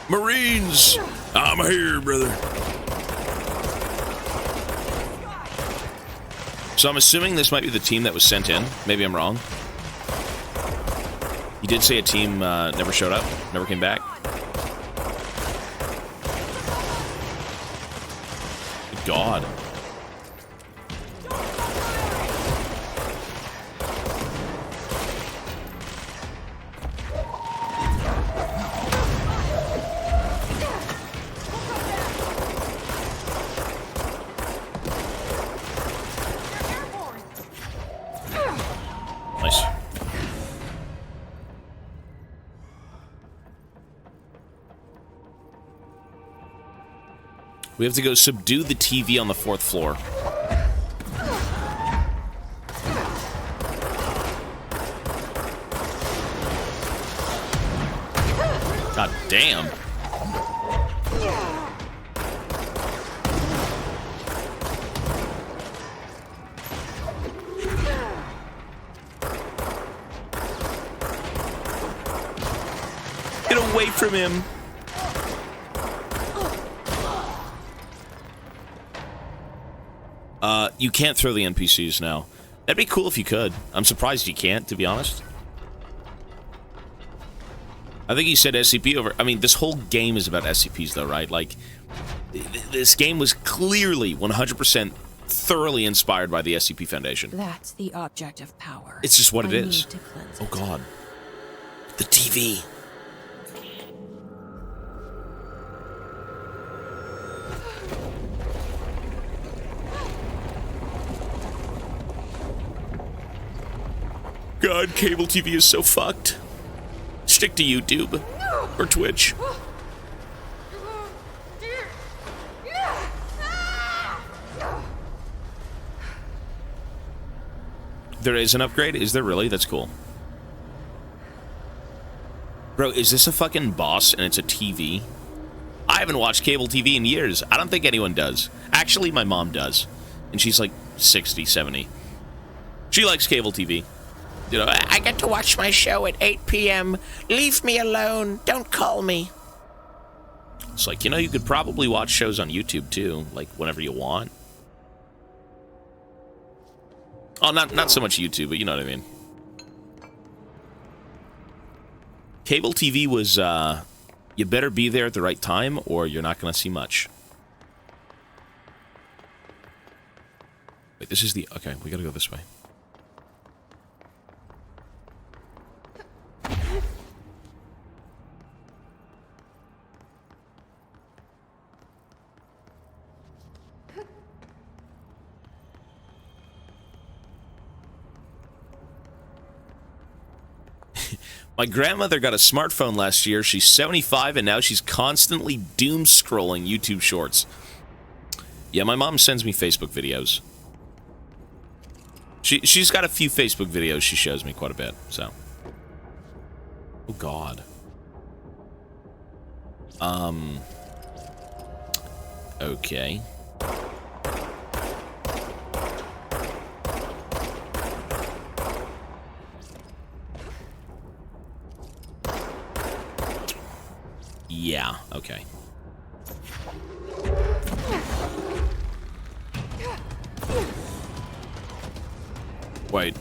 Marines! I'm here, brother. So I'm assuming this might be the team that was sent in. Maybe I'm wrong. You did say a team never showed up, never came back. Good God. Nice. We have to go subdue the TV on the 4th floor. God damn. Get away from him. You can't throw the NPCs now. That'd be cool if you could. I'm surprised you can't, to be honest. I think he said SCP over... I mean, this whole game is about SCPs, though, right? Like, this game was clearly 100% thoroughly inspired by the SCP Foundation. That's the object of power. It's just what it I is. need to cleanse Oh, it. God. The TV. God, cable TV is so fucked. Stick to YouTube. Or Twitch. There is an upgrade? Is there really? That's cool. Bro, is this a fucking boss and it's a TV? I haven't watched cable TV in years. I don't think anyone does. Actually, my mom does. And she's like 60, 70. She likes cable TV. You know, I get to watch my show at 8 p.m. Leave me alone. Don't call me. It's like, you know, you could probably watch shows on YouTube too, like whenever you want. Oh, not so much YouTube, but you know what I mean. Cable TV was, you better be there at the right time, or you're not going to see much. Wait, this is the... Okay, we gotta go this way. My grandmother got a smartphone last year. She's 75, and now she's constantly doom-scrolling YouTube shorts. Yeah, my mom sends me Facebook videos. She's got a few Facebook videos she shows me quite a bit, so. Oh, God. Okay. Yeah, okay. Wait.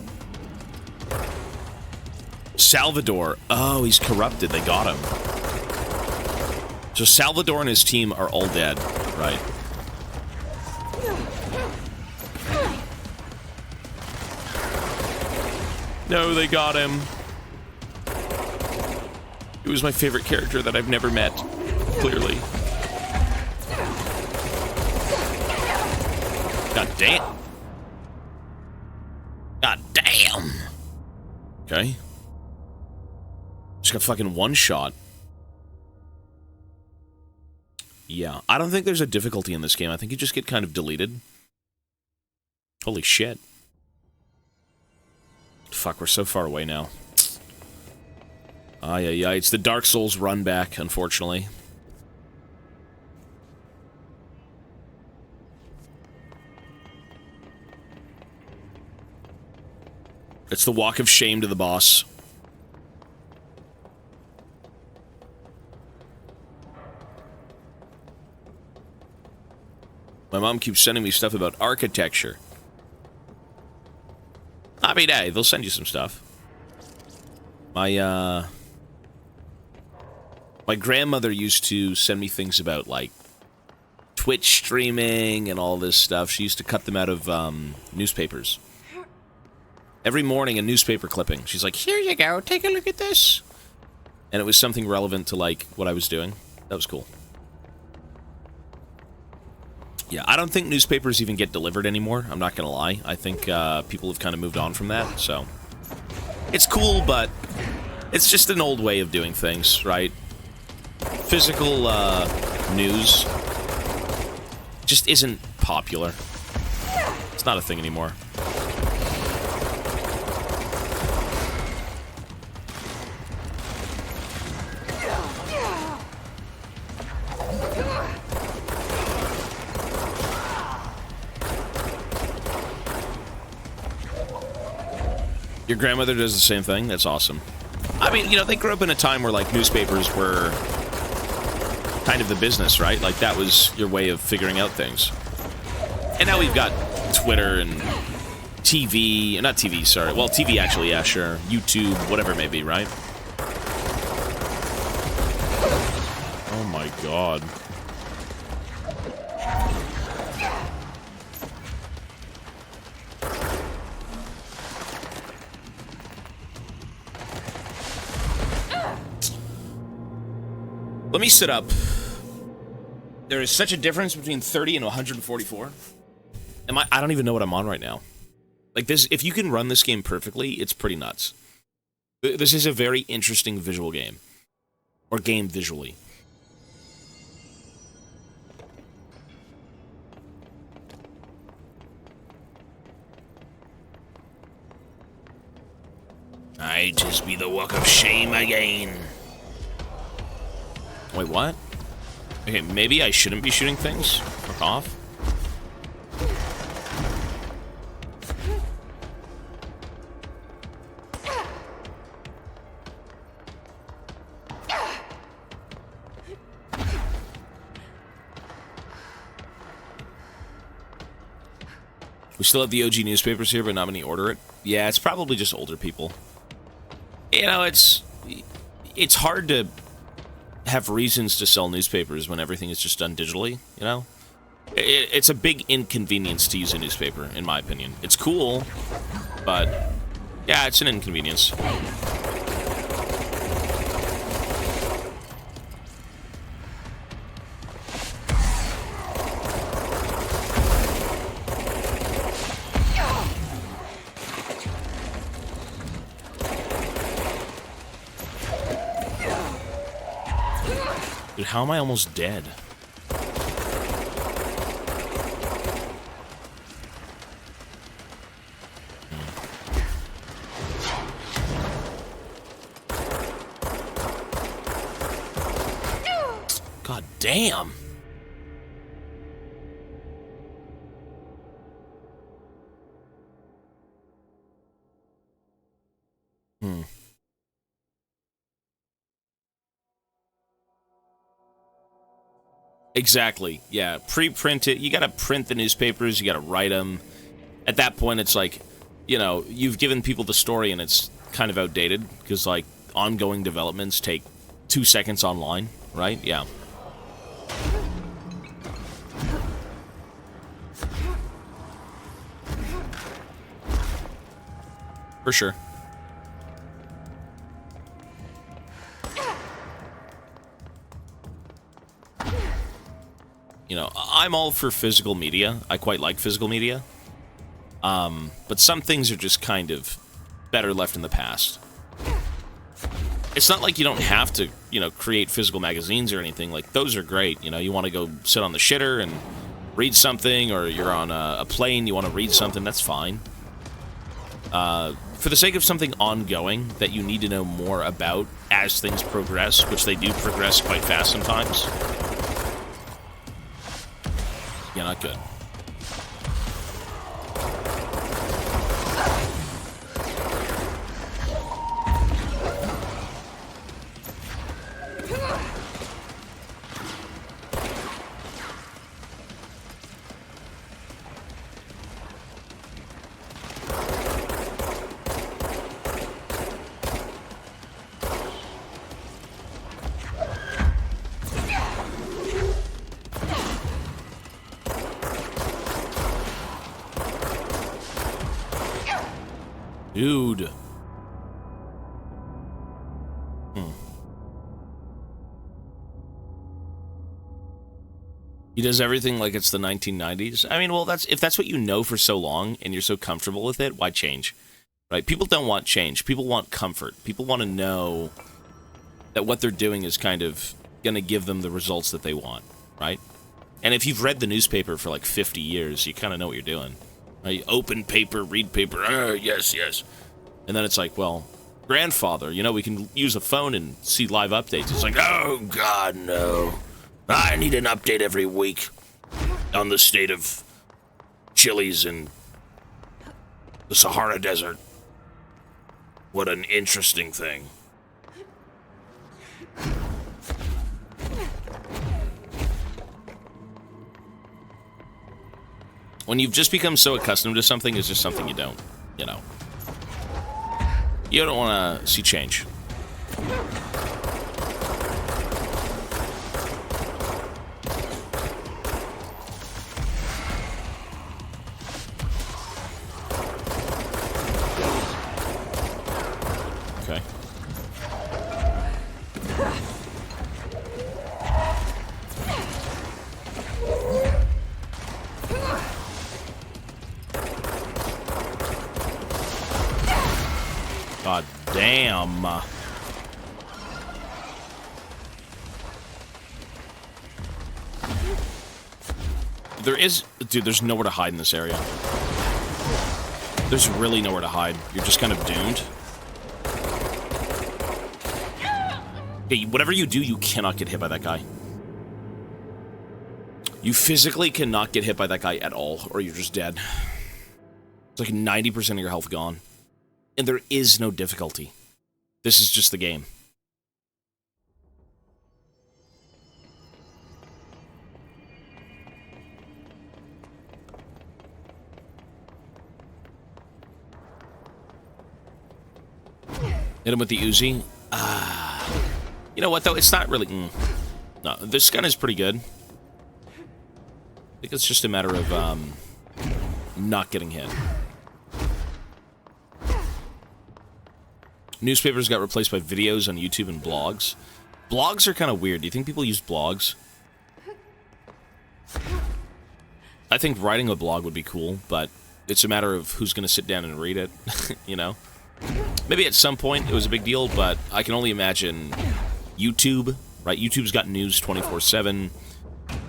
Salvador. Oh, he's corrupted. They got him. So Salvador and his team are all dead, right? No, they got him. He was my favorite character that I've never met, clearly. God damn. God damn. Okay. Just got fucking one shot. Yeah, I don't think there's a difficulty in this game. I think you just get kind of deleted. Holy shit. Fuck, we're so far away now. Ay, it's the Dark Souls run back, unfortunately. It's the walk of shame to the boss. My mom keeps sending me stuff about architecture. I mean, hey, they'll send you some stuff. My grandmother used to send me things about, like, Twitch streaming and all this stuff. She used to cut them out of, newspapers. Every morning, a newspaper clipping. She's like, here you go, take a look at this. And it was something relevant to, like, what I was doing. That was cool. Yeah, I don't think newspapers even get delivered anymore. I'm not gonna lie. I think, people have kind of moved on from that, so... It's cool, but it's just an old way of doing things, right? Physical, news just isn't popular. It's not a thing anymore. Your grandmother does the same thing? That's awesome. I mean, you know, they grew up in a time where, like, newspapers were kind of the business, right? Like, that was your way of figuring out things. And now we've got Twitter and TV. Not TV, sorry. Well, TV, actually, yeah, sure. YouTube, whatever it may be, right? Oh, my God. Let me sit up. There is such a difference between 30 and 144. I don't even know what I'm on right now. Like, this, if you can run this game perfectly, it's pretty nuts. This is a very interesting visual game. Or game visually. I just be the walk of shame again. Wait, what? Okay, maybe I shouldn't be shooting things. Fuck off. We still have the OG newspapers here, but not many order it. Yeah, it's probably just older people. You know, it's it's hard to have reasons to sell newspapers when everything is just done digitally, you know? It's a big inconvenience to use a newspaper, in my opinion. It's cool, but yeah, it's an inconvenience. Dude, how am I almost dead? God damn. Exactly. Yeah. Pre-print it. You got to print the newspapers. You got to write them. At that point, it's like, you know, you've given people the story and it's kind of outdated because, like, ongoing developments take 2 seconds online, right? Yeah. For sure. You know, I'm all for physical media. I quite like physical media. But some things are just kind of better left in the past. It's not like you don't have to, you know, create physical magazines or anything. Like, those are great. You know, you want to go sit on the shitter and read something, or you're on a plane, you want to read something, that's fine. For the sake of something ongoing that you need to know more about as things progress, which they do progress quite fast sometimes. Yeah, not good. Dude. He does everything like it's the 1990s. I mean, well, if that's what you know for so long and you're so comfortable with it, why change? Right? People don't want change. People want comfort. People want to know that what they're doing is kind of going to give them the results that they want, right? And if you've read the newspaper for like 50 years, you kind of know what you're doing. Right? Open paper, read paper, yes, yes. And then it's like, well, grandfather, you know, we can use a phone and see live updates. It's like, oh, God, no. I need an update every week on the state of chilies in the Sahara Desert. What an interesting thing. When you've just become so accustomed to something, it's just something you don't, you know. You don't want to see change. Okay. God damn. Dude, there's nowhere to hide in this area. There's really nowhere to hide. You're just kind of doomed. Okay, whatever you do, you cannot get hit by that guy. You physically cannot get hit by that guy at all, or you're just dead. It's like 90% of your health gone. And there is no difficulty. This is just the game. Hit him with the Uzi. Ah. You know what, though? It's not really... No, this gun is pretty good. I think it's just a matter of, not getting hit. Newspapers got replaced by videos on YouTube and blogs. Blogs are kind of weird. Do you think people use blogs? I think writing a blog would be cool, but it's a matter of who's going to sit down and read it, you know? Maybe at some point it was a big deal, but I can only imagine YouTube, right? YouTube's got news 24/7.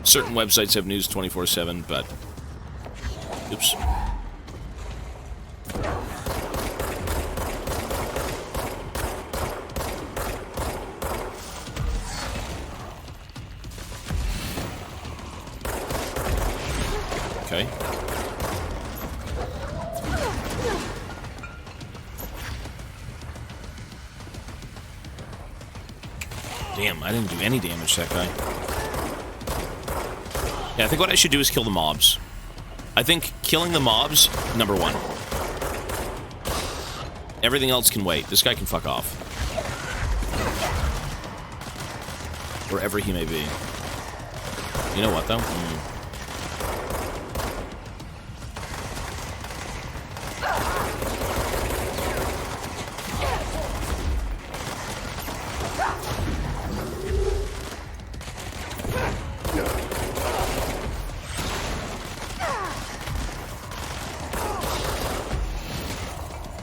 Certain websites have news 24/7, but... Oops. Okay. Damn, I didn't do any damage to that guy. Yeah, I think what I should do is kill the mobs. I think killing the mobs, number one. Everything else can wait. This guy can fuck off. Wherever he may be. You know what, though?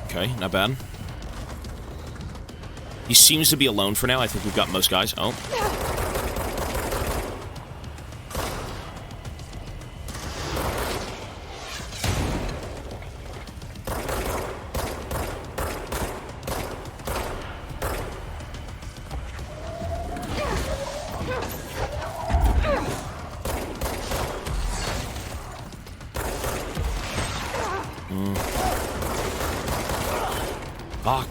Okay, not bad. He seems to be alone for now. I think we've got most guys. Oh. Fuck.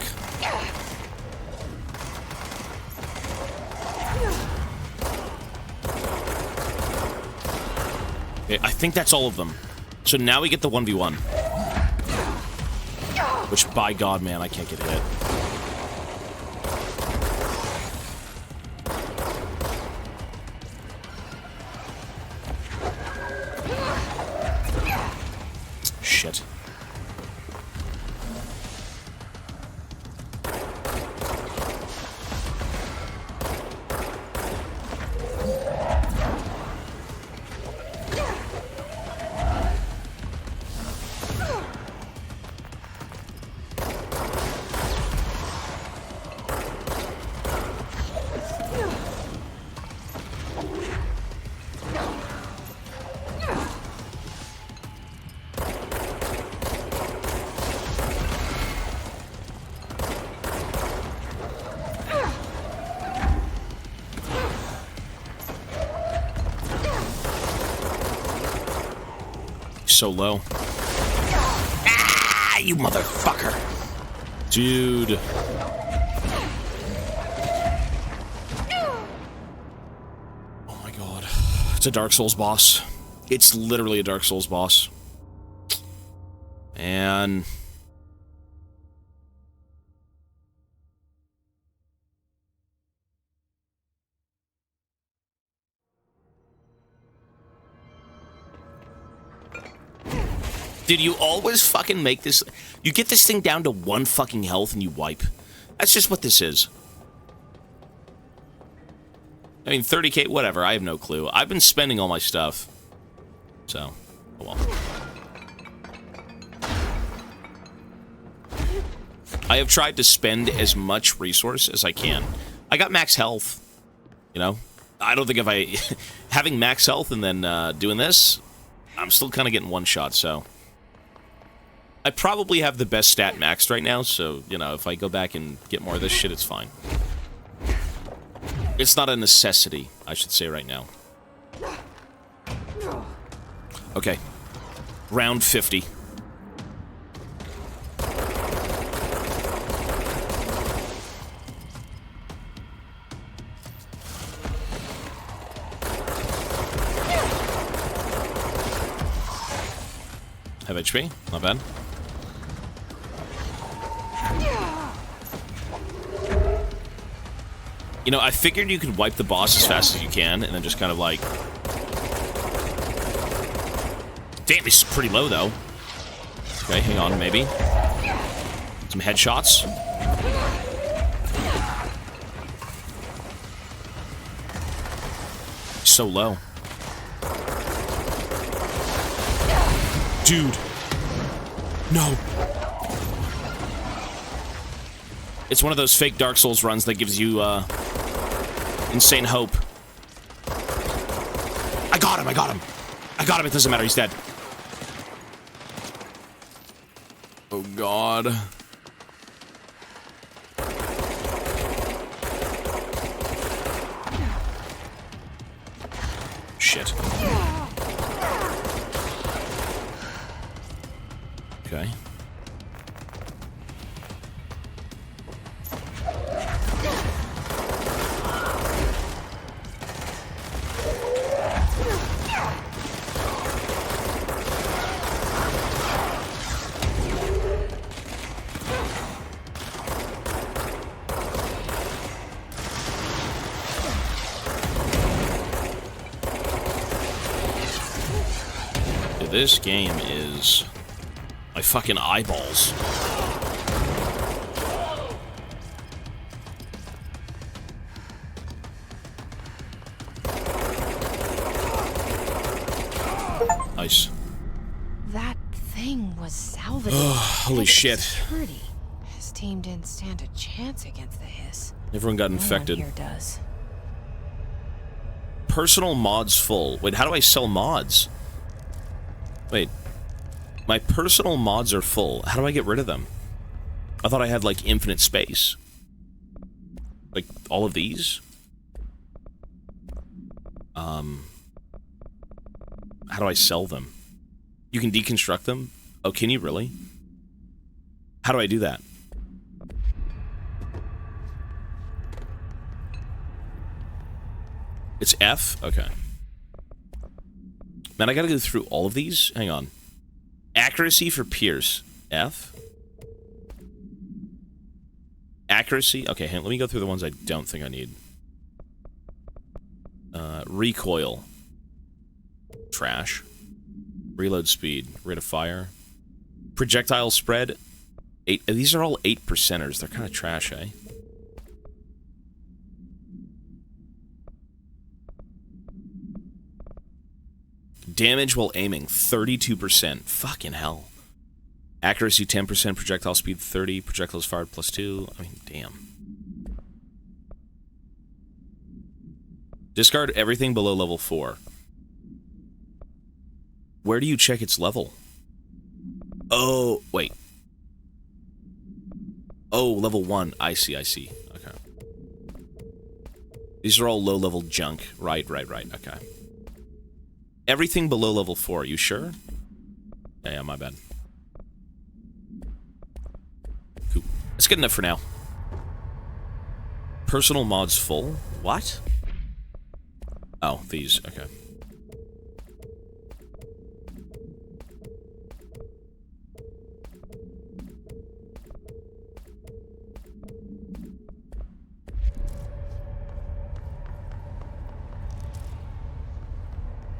Okay, I think that's all of them. So now we get the 1v1. Which, by God, man, I can't get hit. Shit. So low. Ah, you motherfucker. Dude. Oh my God. It's a Dark Souls boss. It's literally a Dark Souls boss. And... Did you always fucking make this? You get this thing down to 1 fucking health and you wipe. That's just what this is. I mean, 30k, whatever. I have no clue. I've been spending all my stuff. So, oh well. I have tried to spend as much resource as I can. I got max health. You know? I don't think if I... having max health and then doing this, I'm still kind of getting one shot, so... I probably have the best stat maxed right now, so, you know, if I go back and get more of this shit, it's fine. It's not a necessity, I should say right now. Okay. Round 50. Have HP, not bad. You know, I figured you could wipe the boss as fast as you can, and then just kind of like... Damn, he's pretty low, though. Okay, hang on, maybe. Some headshots. So low. Dude. No. It's one of those fake Dark Souls runs that gives you, insane hope. I got him, I got him. I got him, it doesn't matter, he's dead. Oh, God. Shit. Okay. This game is my fucking eyeballs. Nice. That thing was salvageable. Holy shit. Security. His team didn't stand a chance against the Hiss. Everyone got infected. No one here does. Personal mods full. Wait, how do I sell mods? Wait. My personal mods are full. How do I get rid of them? I thought I had, like, infinite space. Like, all of these? How do I sell them? You can deconstruct them? Oh, can you really? How do I do that? It's F? Okay. Man, I gotta go through all of these? Hang on. Accuracy for Pierce. F? Accuracy? Okay, let me go through the ones I don't think I need. Recoil. Trash. Reload speed. Rate of fire. Projectile spread. 8. These are all 8%ers. They're kind of trash, eh? Damage while aiming, 32%. Fucking hell. Accuracy, 10%. Projectile speed, 30. Projectiles fired, +2. I mean, damn. Discard everything below level 4. Where do you check its level? Oh, wait. Oh, level 1. I see, I see. Okay. These are all low-level junk. Right. Okay. Everything below level 4, you sure? Yeah, my bad. Cool. That's good enough for now. Personal mods full? What? Oh, these. Okay.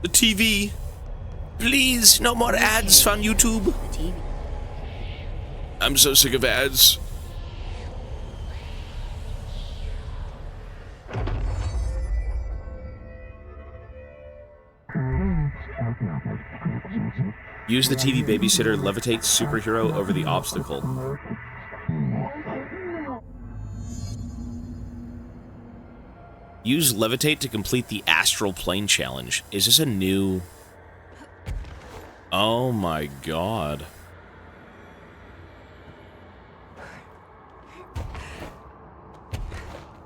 The TV. Please, no more ads on YouTube. I'm so sick of ads. Use the TV babysitter, levitate superhero over the obstacle. Use levitate to complete the astral plane challenge. Is this a new... Oh my god.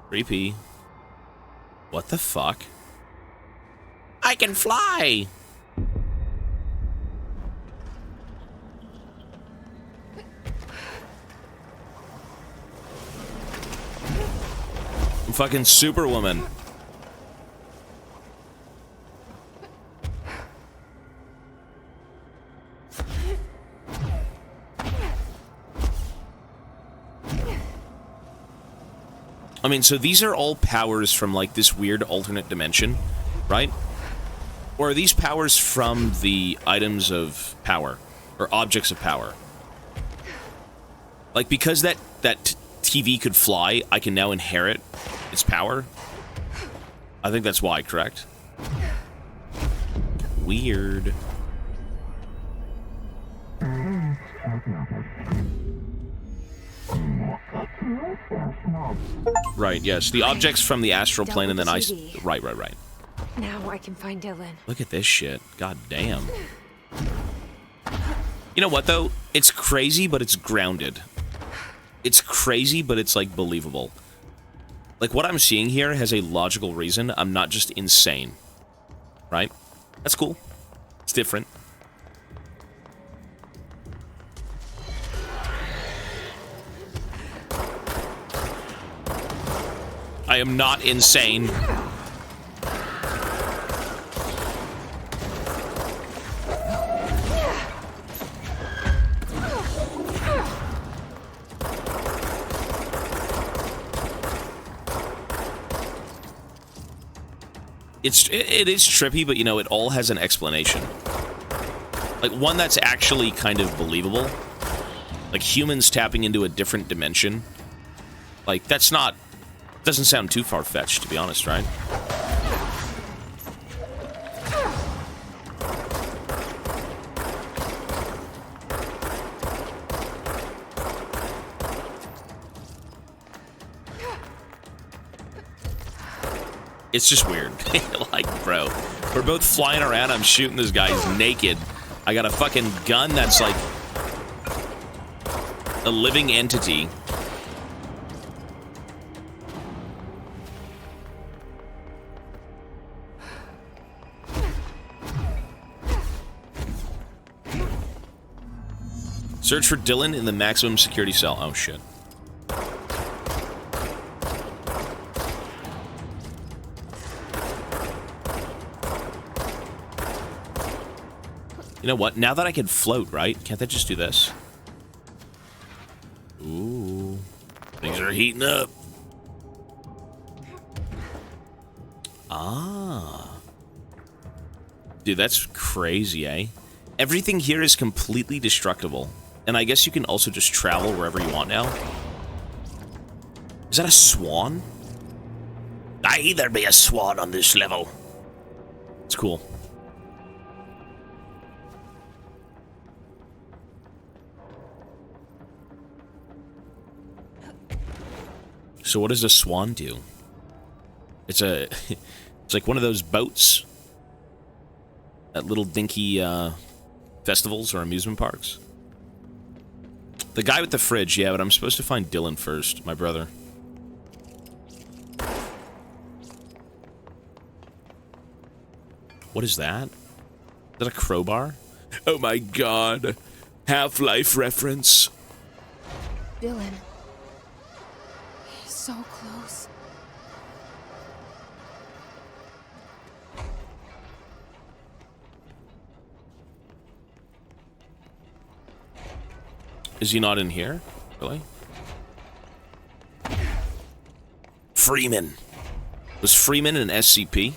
Creepy. What the fuck? I can fly! I'm fucking Superwoman. I mean, so these are all powers from, like, this weird alternate dimension, right? Or are these powers from the items of power? Or objects of power? Like, because that TV could fly, I can now inherit its power? I think that's why, correct? Weird. Right, yes. The objects from the astral plane and then ice. Right. Now I can find Dylan. Look at this shit. God damn. You know what, though? It's crazy, but it's grounded. It's crazy, but it's, like, believable. Like, what I'm seeing here has a logical reason. I'm not just insane. Right? That's cool. It's different. I am not insane. It is trippy, but, you know, it all has an explanation. Like, one that's actually kind of believable. Like, humans tapping into a different dimension. Like, that's not... Doesn't sound too far-fetched, to be honest, right? It's just weird. Like, bro, we're both flying around, I'm shooting this guy's naked. I got a fucking gun that's like a living entity. Search for Dylan in the maximum security cell. Oh, shit. You know what? Now that I can float, right? Can't that just do this? Ooh. Things are heating up. Ah. Dude, that's crazy, eh? Everything here is completely destructible. And I guess you can also just travel wherever you want now. Is that a swan? Aye, there be a swan on this level. It's cool. So what does a swan do? It's like one of those boats at little dinky festivals or amusement parks. The guy with the fridge, yeah, but I'm supposed to find Dylan first, my brother. What is that? Is that a crowbar? Oh my god. Half-Life reference. Dylan. He's so close. Is he not in here? Really? Freeman. Was Freeman an SCP?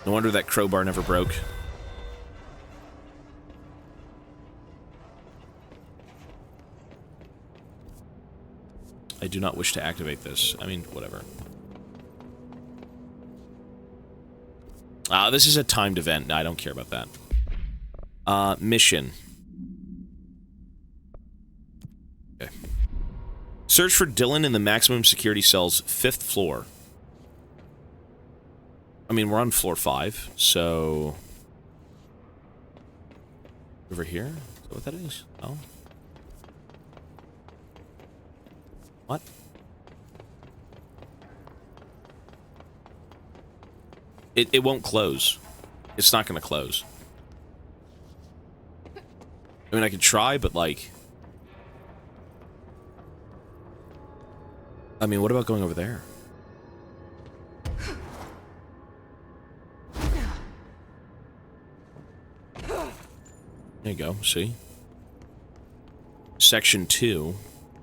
No wonder that crowbar never broke. I do not wish to activate this. I mean, whatever. This is a timed event. No, I don't care about that. Mission. Okay. Search for Dylan in the maximum security cell's 5th floor. I mean, we're on floor 5, so... Over here? Is that what that is? Oh. What? It won't close. It's not gonna close. I mean, I could try, but like... I mean, what about going over there? There you go, see? Section 2.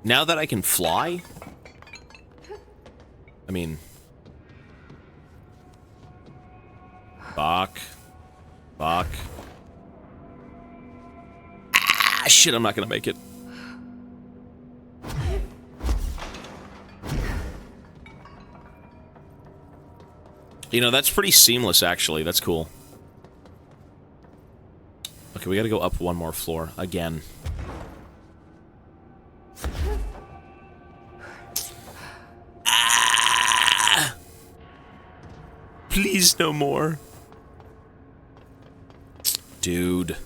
Now that I can fly? I mean... Fuck. Fuck. Ah, shit, I'm not gonna make it. You know, that's pretty seamless, actually. That's cool. Okay, we gotta go up one more floor. Again. Ah! Please, no more. Dude.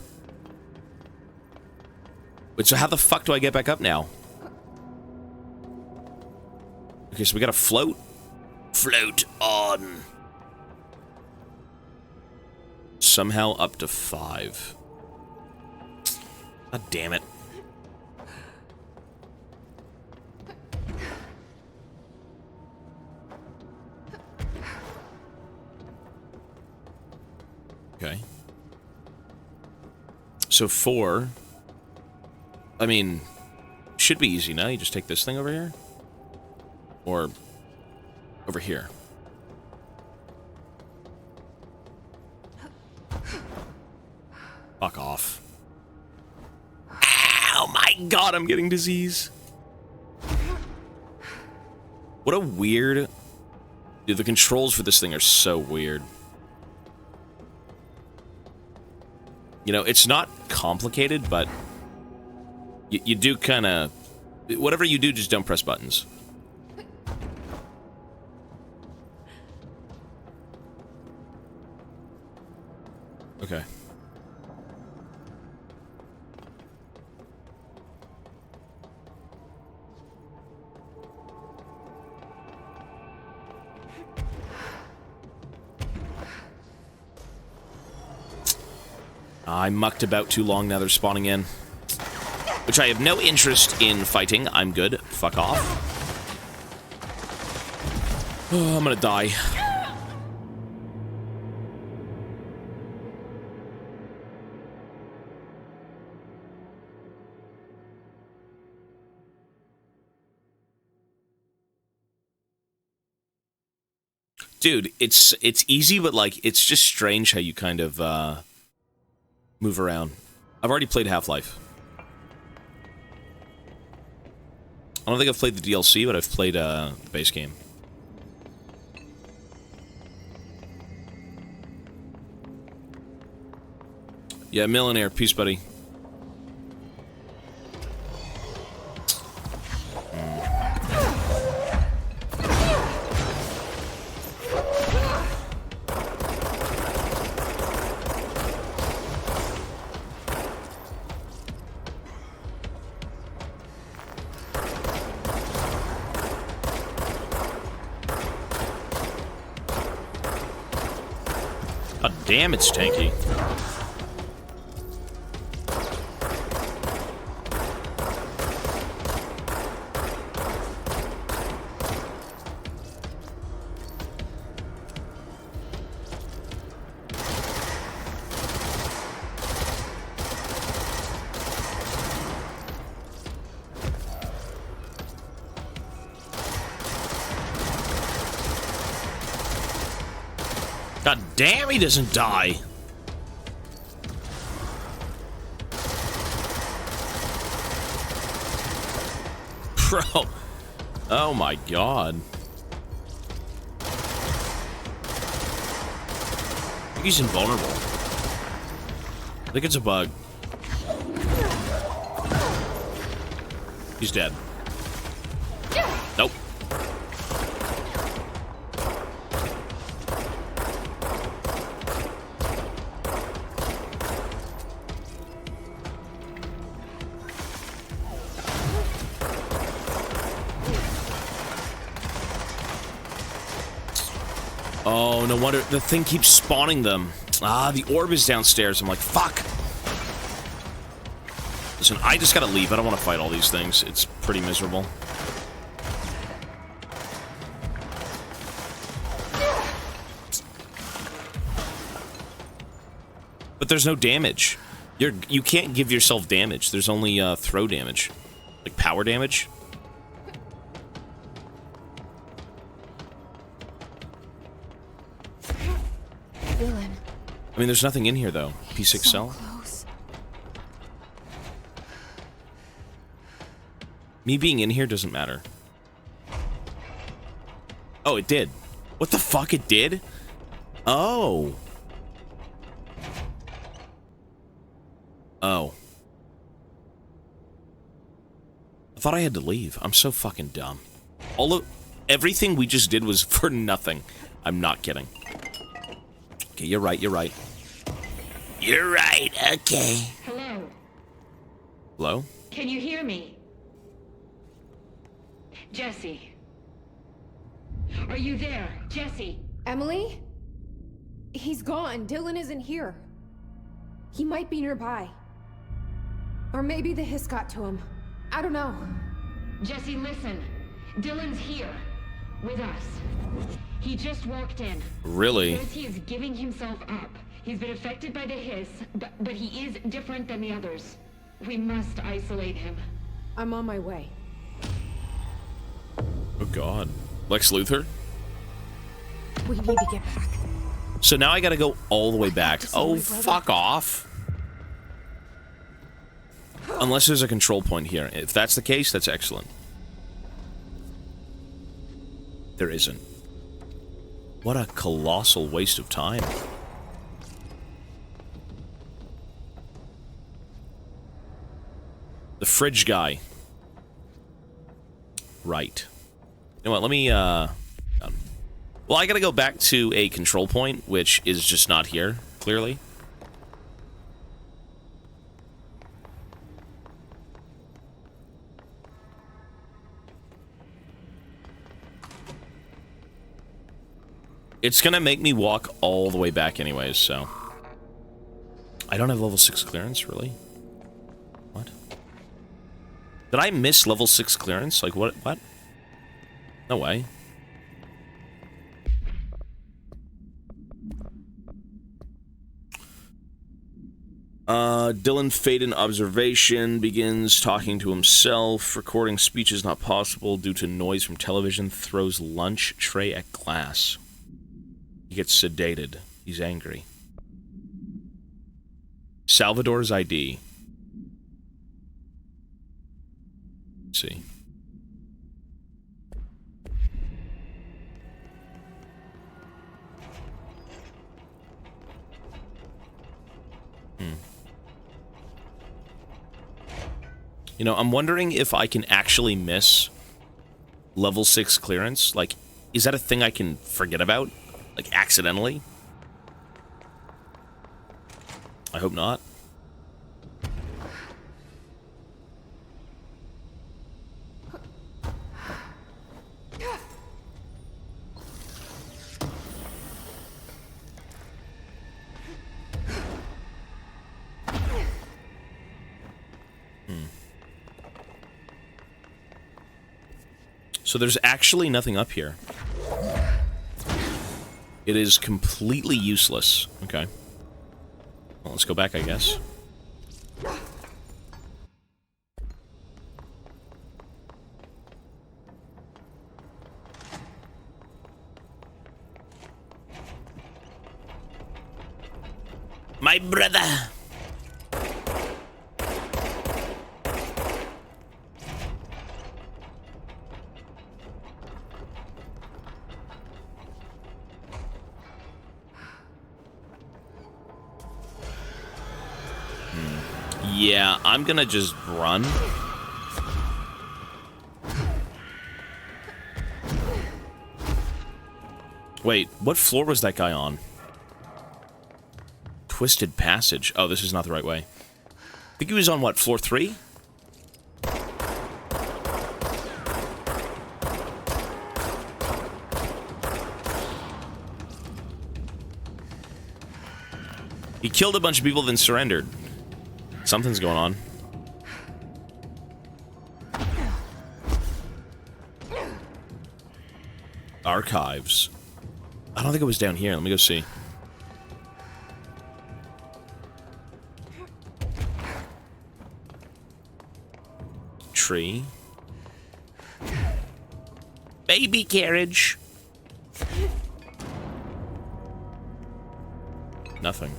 Wait, so how the fuck do I get back up now? Okay, so we gotta float. Float on. Somehow up to 5. God damn it. Okay. So 4. I mean, should be easy now. You just take this thing over here. Or over here. Fuck off. Oh my god, I'm getting disease. What a weird... Dude, the controls for this thing are so weird. You know, it's not complicated, but... You do kind of... Whatever you do, just don't press buttons. Okay. I mucked about too long, now they're spawning in. Which I have no interest in fighting. I'm good. Fuck off. Oh, I'm gonna die. Dude, it's easy, but like it's just strange how you kind of move around. I've already played Half-Life. I don't think I've played the DLC, but I've played the base game. Yeah, Millionaire, peace, buddy. God damn, it's tanky. God damn, he doesn't die. Bro. Oh my god. I think he's invulnerable. I think it's a bug. He's dead. Nope. Oh, no wonder. The thing keeps spawning them. Ah, the orb is downstairs. I'm like, fuck. Listen, I just gotta leave. I don't want to fight all these things. It's pretty miserable. But there's no damage. You can't give yourself damage. There's only throw damage. Like power damage. Dylan. I mean, there's nothing in here, though. P6 cell? Close. Me being in here doesn't matter. Oh, it did. What the fuck? It did? Oh. Oh. I thought I had to leave. I'm so fucking dumb. Everything we just did was for nothing. I'm not kidding. Okay, you're right, you're right. You're right, okay. Hello? Hello? Can you hear me? Jesse. Are you there? Jesse? Emily? He's gone. Dylan isn't here. He might be nearby. Or maybe the hiss got to him. I don't know. Jesse, listen. Dylan's here. With us. He just walked in. Really? He says he is giving himself up. He's been affected by the hiss, but he is different than the others. We must isolate him. I'm on my way. Oh god. Lex Luthor? We need to get back. So now I gotta go all the way back. Oh, fuck off. Unless there's a control point here. If that's the case, that's excellent. There isn't. What a colossal waste of time. The fridge guy. Right. You know what, let me, well, I gotta go back to a control point, which is just not here, clearly. It's gonna make me walk all the way back anyways, so... I don't have level 6 clearance, really? What? Did I miss level 6 clearance? Like, what? No way. Dylan Faden observation begins talking to himself. Recording speech is not possible due to noise from television. Throws lunch tray at glass. He gets sedated. He's angry. Salvador's ID. Let's see. You know, I'm wondering if I can actually miss level 6 clearance. Like, is that a thing I can forget about? Like, accidentally? I hope not. So there's actually nothing up here. It is completely useless. Okay. Well, let's go back, I guess. My brother! Yeah, I'm gonna just run. Wait, what floor was that guy on? Twisted Passage. Oh, this is not the right way. I think he was on, what, floor 3? He killed a bunch of people, then surrendered. Something's going on. Archives. I don't think it was down here. Let me go see. Tree. Baby carriage. Nothing.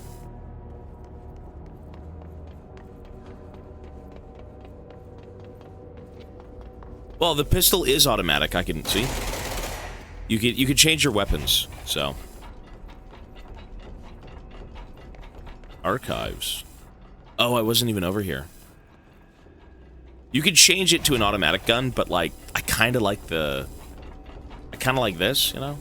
Well, the pistol is automatic, I can see. You could change your weapons, so. Archives. Oh, I wasn't even over here. You could change it to an automatic gun, but like, I kind of like this, you know?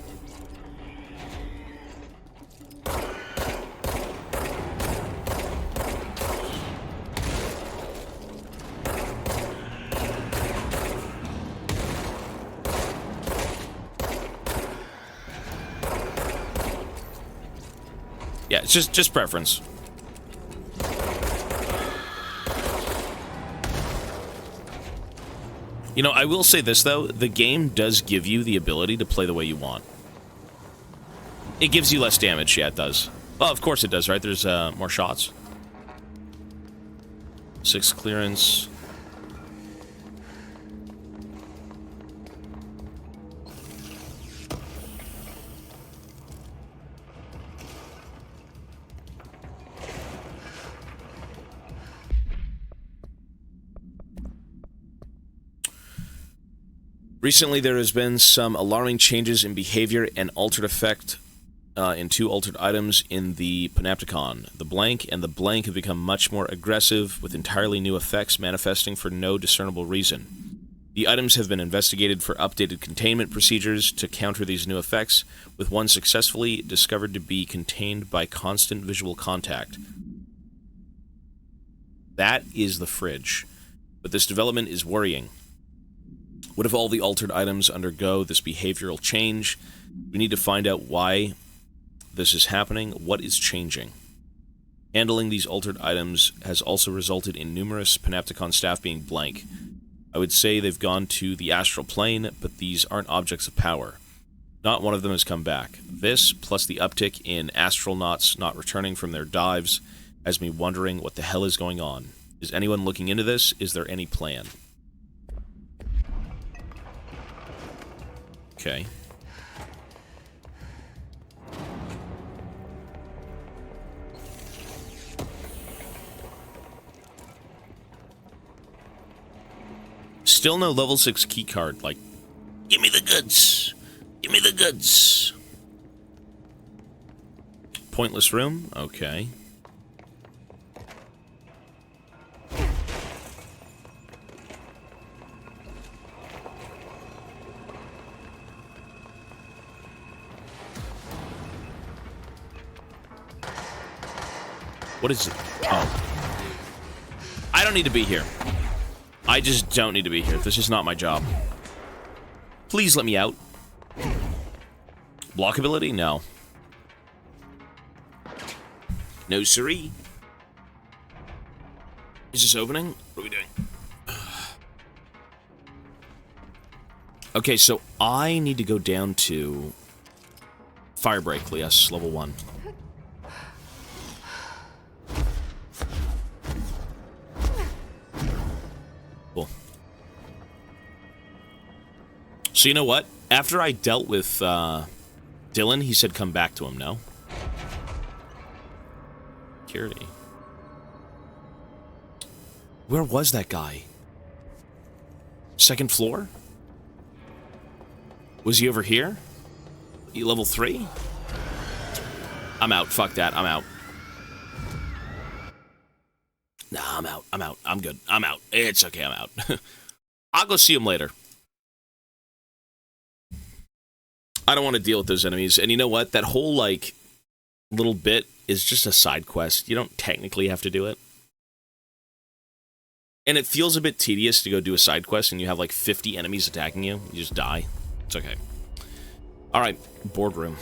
Yeah, it's just preference. You know, I will say this, though. The game does give you the ability to play the way you want. It gives you less damage. Yeah, it does. Well, of course it does, right? There's more shots. 6 clearance. Recently, there has been some alarming changes in behavior and altered effect in 2 altered items in the Panopticon. The blank and the blank have become much more aggressive, with entirely new effects manifesting for no discernible reason. The items have been investigated for updated containment procedures to counter these new effects, with one successfully discovered to be contained by constant visual contact. That is the fridge. But this development is worrying. What if all the altered items undergo this behavioral change? We need to find out why this is happening, what is changing. Handling these altered items has also resulted in numerous Panopticon staff being blank. I would say they've gone to the astral plane, but these aren't objects of power. Not one of them has come back. This, plus the uptick in astronauts not returning from their dives, has me wondering what the hell is going on. Is anyone looking into this? Is there any plan? Okay. Still no level 6 keycard. Like, give me the goods. Give me the goods. Pointless room? Okay. What is it? Oh. I don't need to be here. I just don't need to be here. This is not my job. Please let me out. Block ability? No. No siree. Is this opening? What are we doing? Okay, so I need to go down to Firebreak, yes, level 1. Cool. So you know what? After I dealt with Dylan, he said come back to him, no? Security. Where was that guy? Second floor? Was he over here? Level 3? I'm out. Fuck that. I'm out. Nah, I'm out. I'm out. I'm good. I'm out. It's okay. I'm out. I'll go see him later. I don't want to deal with those enemies. And you know what? That whole, like, little bit is just a side quest. You don't technically have to do it. And it feels a bit tedious to go do a side quest and you have, like, 50 enemies attacking you. You just die. It's okay. Alright, boardroom.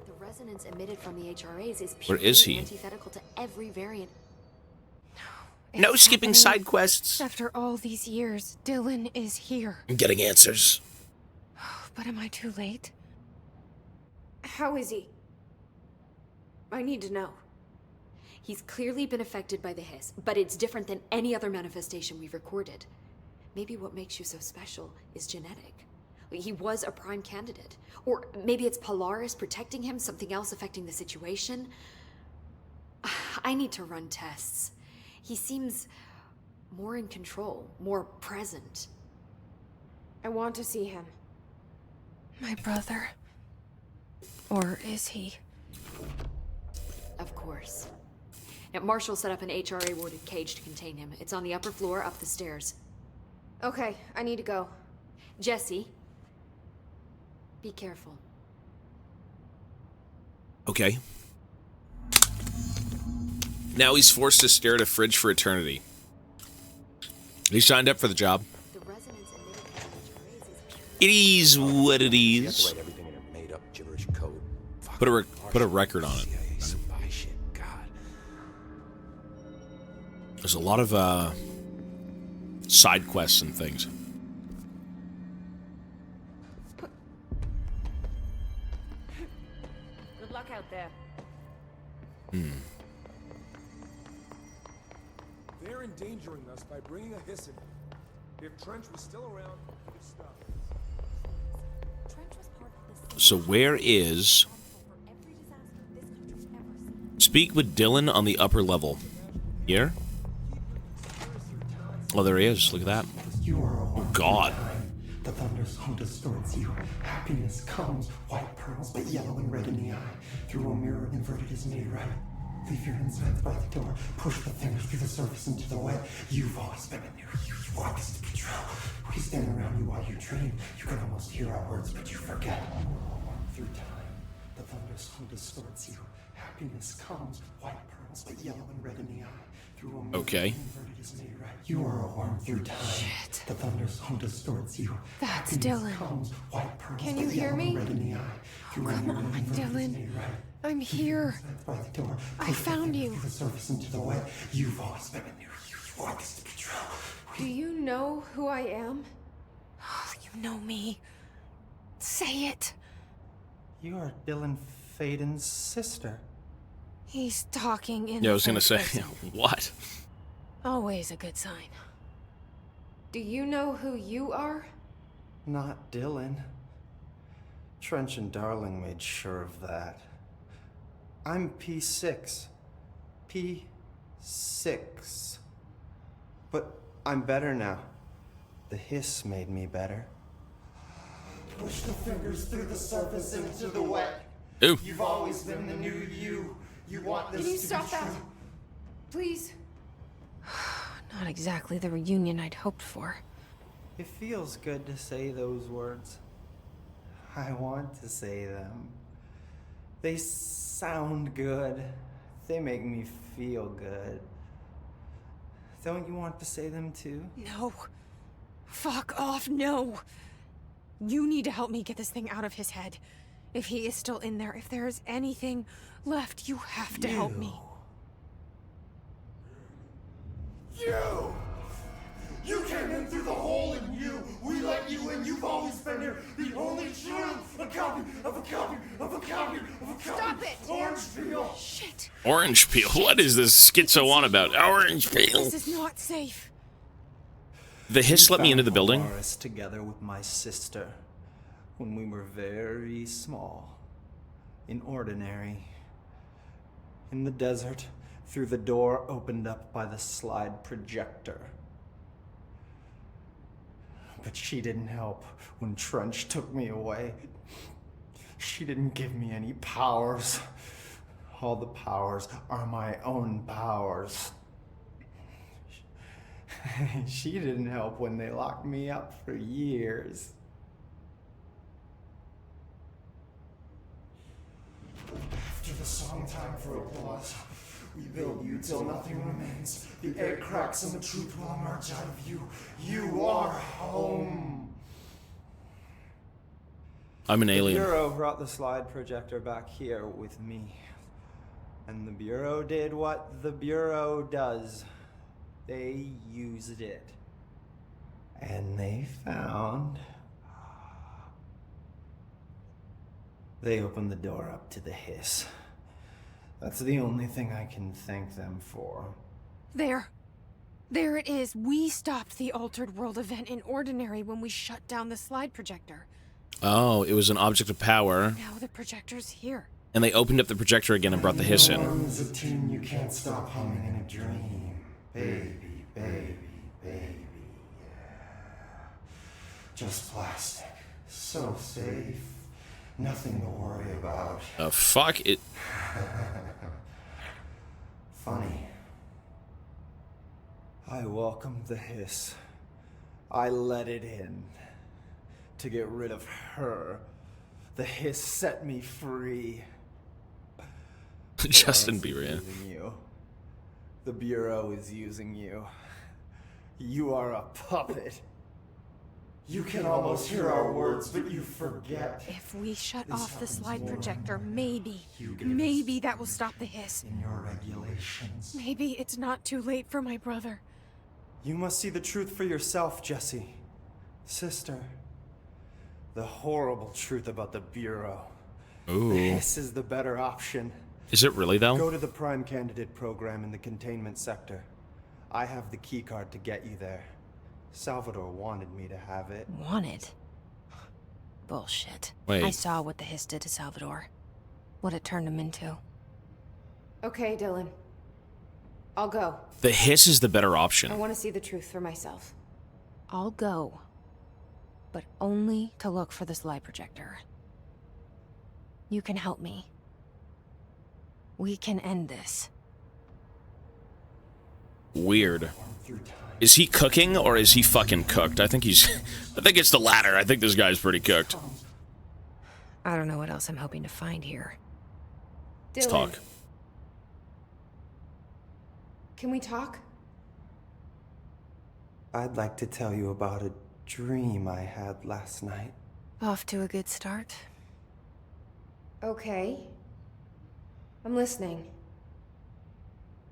The resonance emitted from the HRAs is Where is he? antithetical to every variant. No skipping side quests. After all these years, Dylan is here. I'm getting answers. But am I too late? How is he? I need to know. He's clearly been affected by the hiss, but it's different than any other manifestation we've recorded. Maybe what makes you so special is genetic. He was a prime candidate. Or maybe it's Polaris protecting him, something else affecting the situation. I need to run tests. He seems more in control, more present. I want to see him. My brother. Or is he? Of course. Now, Marshall set up an HRA-warded cage to contain him. It's on the upper floor, up the stairs. Okay, I need to go. Jesse, be careful. Okay. Now he's forced to stare at a fridge for eternity. He signed up for the job. It is what it is. Put a record on it. There's a lot of side quests and things. Good luck out there. They're endangering us by bringing a hiss in. If Trench was still around, we could stop it. So where is... Speak with Dylan on the upper level. Here? Oh, there he is. Look at that. Oh, God. The thunderstorm distorts you. Happiness comes, white pearls, but yellow and red in the eye. Through a mirror inverted is made right. Leave your insides by the door. Push the fingers through the surface into the wet. You've always been in there. You want this to be true. We stand around you while you dream. You can almost hear our words, but you forget. Through time, the thunderstorm distorts you. Happiness comes, white pearls, but yellow and red in the eye. Through a mirror Okay. inverted is made right. You are a worm through time. Shit. The thunderstorm distorts you. That's Happiness Dylan. comes, white pearls, Can but you hear yellow me? and red in the eye. Through a Come mirror on, inverted is Dylan. made right. I'm here. By the door. I Push the found fingers you. through the surface into the wet. You've always been in there. You want this to be true. Do you know who I am? You know me. Say it. You are Dylan Faden's sister. He's talking in Yeah, I was gonna say, third person. what? Always a good sign. Do you know who you are? Not Dylan. Trench and Darling made sure of that. I'm P6. P6. But I'm better now. The hiss made me better. Push the fingers through the surface into the wet. Ooh. You've always been the new you. You want this Can you to stop be that? true. Please. Not exactly the reunion I'd hoped for. It feels good to say those words. I want to say them. They sound good. They make me feel good. Don't you want to say them too? No. Fuck off, no. You need to help me get this thing out of his head. If he is still in there, if there is anything left, you have to help me. You! You came in through the hole in you! We let you in, you've always been here! The only true! A copy of a copy of a copy of a copy! Stop it! Orange peel! Shit. Orange peel? What is this schizo on about? Orange peel? This is not safe. The hiss let me into the building. Polaris together with my sister when we were very small, in ordinary, in the desert, through the door opened up by the slide projector. But she didn't help when Trench took me away. She didn't give me any powers. All the powers are my own powers. She didn't help when they locked me up for years. After the song time for applause, we build you till nothing remains. The egg cracks and the truth will emerge out of you. You are home. I'm an The alien. Bureau brought the slide projector back here with me. And the Bureau did what the Bureau does. They used it. And they found... They opened the door up to the hiss. That's the only thing I can thank them for. There. There it is. We stopped the Altered World event in Ordinary when we shut down the slide projector. Oh, it was an object of power. Now the projector's here. And they opened up the projector again and brought the hiss in. One's a tune you can't stop humming in a dream. Baby, baby, baby, yeah. Just plastic. So safe. Nothing to worry about. Fuck it. Funny. I welcomed the hiss. I let it in. To get rid of her. The hiss set me free. Justin Bieber, yeah. You. The Bureau is using you. You are a puppet. You can almost hear our words, but you forget. If we shut off the slide projector, maybe that will stop the hiss. In your regulations. Maybe it's not too late for my brother. You must see the truth for yourself, Jesse. Sister. The horrible truth about the Bureau. Ooh. This is the better option. Is it really, though? Go to the Prime Candidate program in the containment sector. I have the keycard to get you there. Salvador wanted me to have it. Wanted? Bullshit. Wait. I saw what the hiss did to Salvador. What it turned him into. Okay, Dylan. I'll go. The hiss is the better I option. want to see the truth for myself. I'll go. But only to look for the slide projector. You can help me. We can end this. Weird. Is he cooking or is he fucking cooked? I think it's the latter. I think this guy's pretty cooked. I don't know what else I'm hoping to find here. Let's talk. Can we talk? I'd like to tell you about a dream I had last night. Off to a good start. Okay. I'm listening.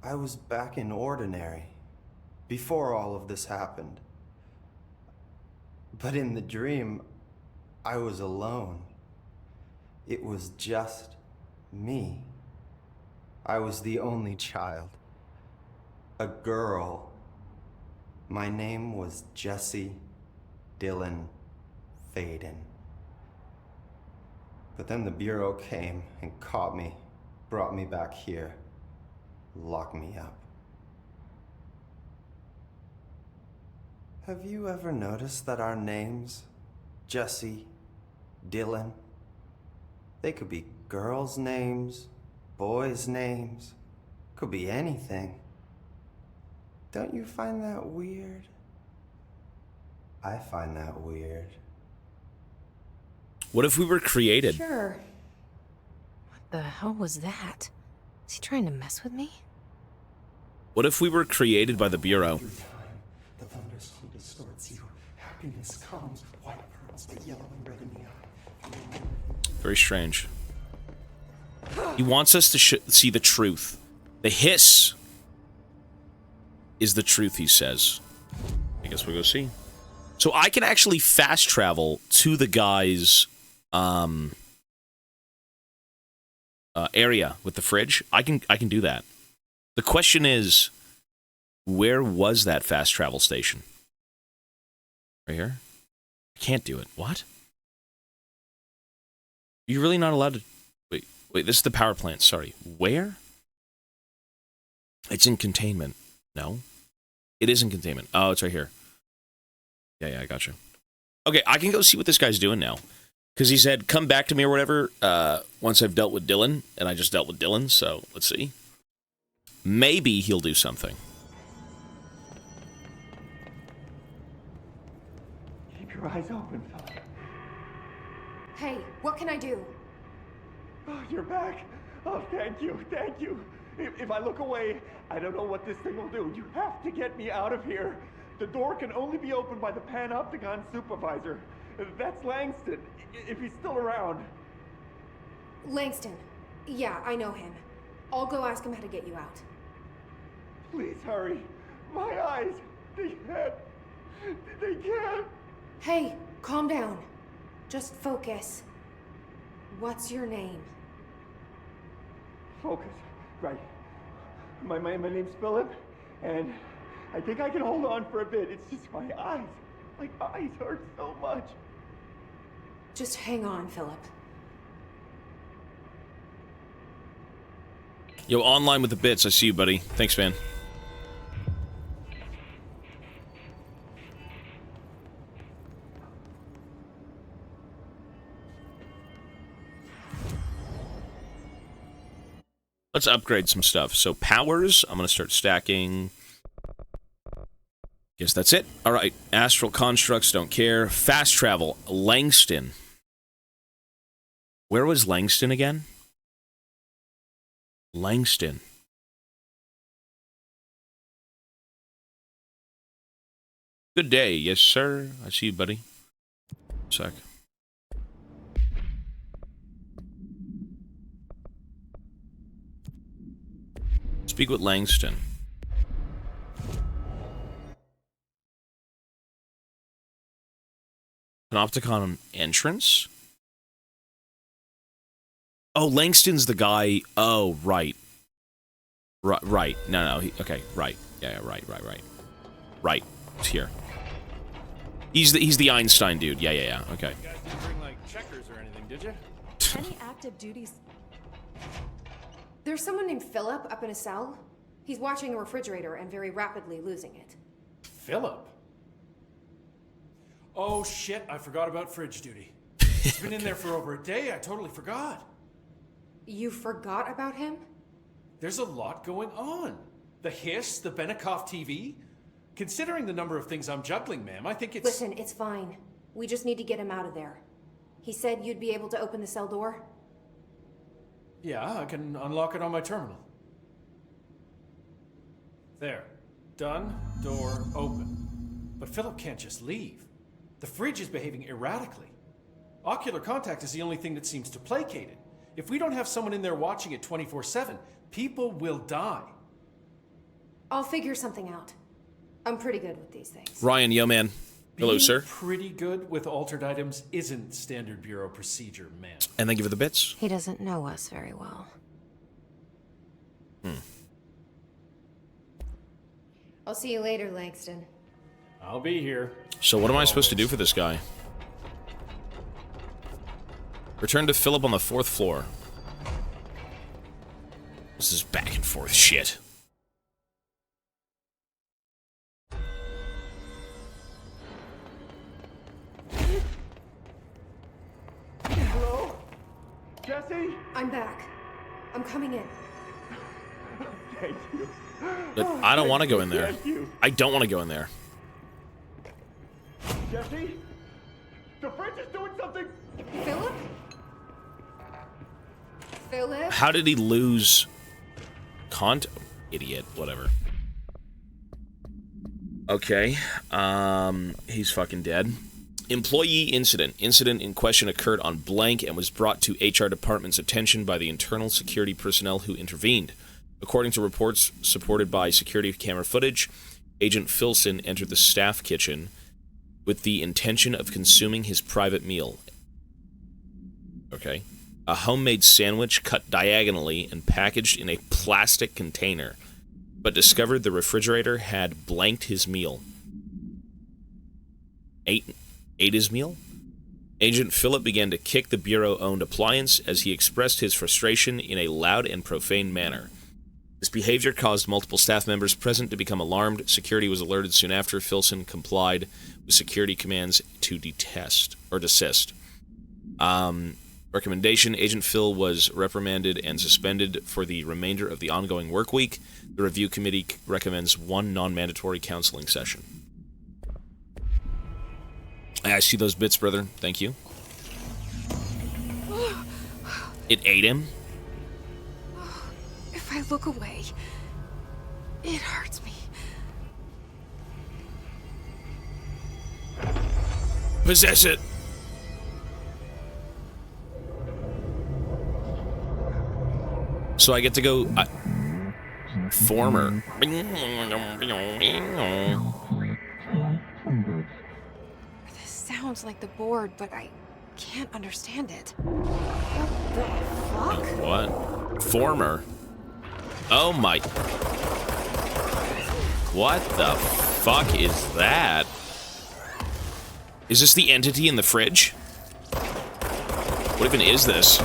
I was back in Ordinary, before all of this happened. But in the dream, I was alone. It was just me. I was the only child. A girl. My name was Jesse Dylan Faden. But then the Bureau came and caught me, brought me back here, locked me up. Have you ever noticed that our names, Jesse, Dylan, they could be girls' names, boys' names, could be anything. Don't you find that weird? I find that weird. What if we were created? Sure. What the hell was that? Is he trying to mess with me? What if we were created by the Bureau? The thunderstorm distorts you. Happiness comes, white pearls, but yellow and red in the eye. Very strange. He wants us to see the truth. The hiss is the truth, he says. I guess we'll go see. So I can actually fast travel to the guy's area with the fridge. I can do that. The question is, where was that fast travel station? Right here? I can't do it. What? You're really not allowed to... Wait, this is the power plant. Sorry. Where? It's in containment. No? It is in containment. Oh, it's right here. Yeah, I gotcha. Okay, I can go see what this guy's doing now. Because he said, come back to me or whatever, once I've dealt with Dylan. And I just dealt with Dylan, so let's see. Maybe he'll do something. Keep your eyes open, fella. Hey, what can I do? Oh, you're back. Oh, thank you, thank you. If I look away, I don't know what this thing will do. You have to get me out of here. The door can only be opened by the Panopticon supervisor. That's Langston, if he's still around. Langston. Yeah, I know him. I'll go ask him how to get you out. Please hurry. My eyes, they can't. Hey, calm down. Just focus. What's your name? Focus, right. My name's Philip, and I think I can hold on for a bit. It's just my eyes. My eyes hurt so much. Just hang on, Philip. Yo, online with the bits. I see you, buddy. Thanks, man. Let's upgrade some stuff. So powers, I'm going to start stacking. Guess that's it. All right. Astral constructs, don't care. Fast travel, Langston. Where was Langston again? Langston. Good day. Yes, sir. I see you, buddy. Sec. Speak with Langston. Panopticon entrance? Oh, Langston's the guy. Oh, right. Right. No. Okay, right. Yeah, right. Right. It's here. He's the Einstein dude. Yeah. Okay. You guys didn't bring, like, checkers or anything, did you? Any active duties? There's someone named Philip up in a cell. He's watching a refrigerator and very rapidly losing it. Philip? Oh, shit. I forgot about fridge duty. He's been in there for over a day. I totally forgot. You forgot about him? There's a lot going on. The hiss, the Benikoff TV. Considering the number of things I'm juggling, ma'am, I think it's... Listen, it's fine. We just need to get him out of there. He said you'd be able to open the cell door? Yeah, I can unlock it on my terminal. There. Done. Door open. But Philip can't just leave. The fridge is behaving erratically. Ocular contact is the only thing that seems to placate it. If we don't have someone in there watching it 24/7, people will die. I'll figure something out. I'm pretty good with these things. Ryan, yo, man. Hello, Being sir. Pretty good with altered items isn't standard bureau procedure, man. And thank you for the bits. He doesn't know us very well. I'll see you later, Langston. I'll be here. So what am I supposed to do for this guy? Return to Philip on the 4th floor. This is back and forth shit. Hello? Jesse? I'm back. I'm coming in. Thank you. But I don't want to go in there. Thank you. I don't want to go in there. Jesse? The fridge is doing something! Philip? Philip? How did he lose idiot, whatever. Okay. He's fucking dead. Employee incident. Incident in question occurred on blank and was brought to HR department's attention by the internal security personnel who intervened. According to reports supported by security camera footage, Agent Filson entered the staff kitchen with the intention of consuming his private meal. Okay. A homemade sandwich cut diagonally and packaged in a plastic container, but discovered the refrigerator had blanked his meal. Ate his meal? Agent Philip began to kick the Bureau-owned appliance as he expressed his frustration in a loud and profane manner. This behavior caused multiple staff members present to become alarmed. Security was alerted soon after. Filson complied with security commands to desist. Recommendation: Agent Phil was reprimanded and suspended for the remainder of the ongoing work week. The review committee recommends 1 non-mandatory counseling session. I see those bits, brother. Thank you. It ate him? If I look away, it hurts me. Possess it! So I get to go... former. This sounds like the board, but I can't understand it. What the fuck? What? Former? Oh my... What the fuck is that? Is this the entity in the fridge? What even is this?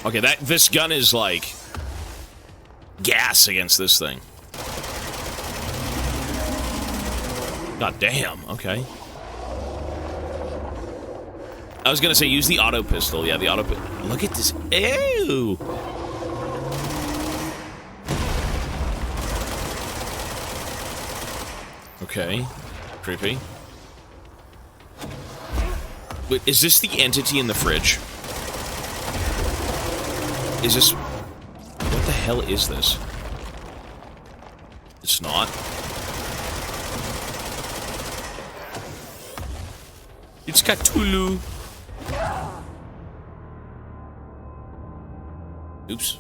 Okay, this gun is like gas against this thing. God damn, okay. I was gonna say use the auto pistol. Yeah, the auto pistol. Look at this. Ew! Okay. Creepy. Wait, is this the entity in the fridge? Is this... What the hell is this? It's not. It's Cthulhu. Oops.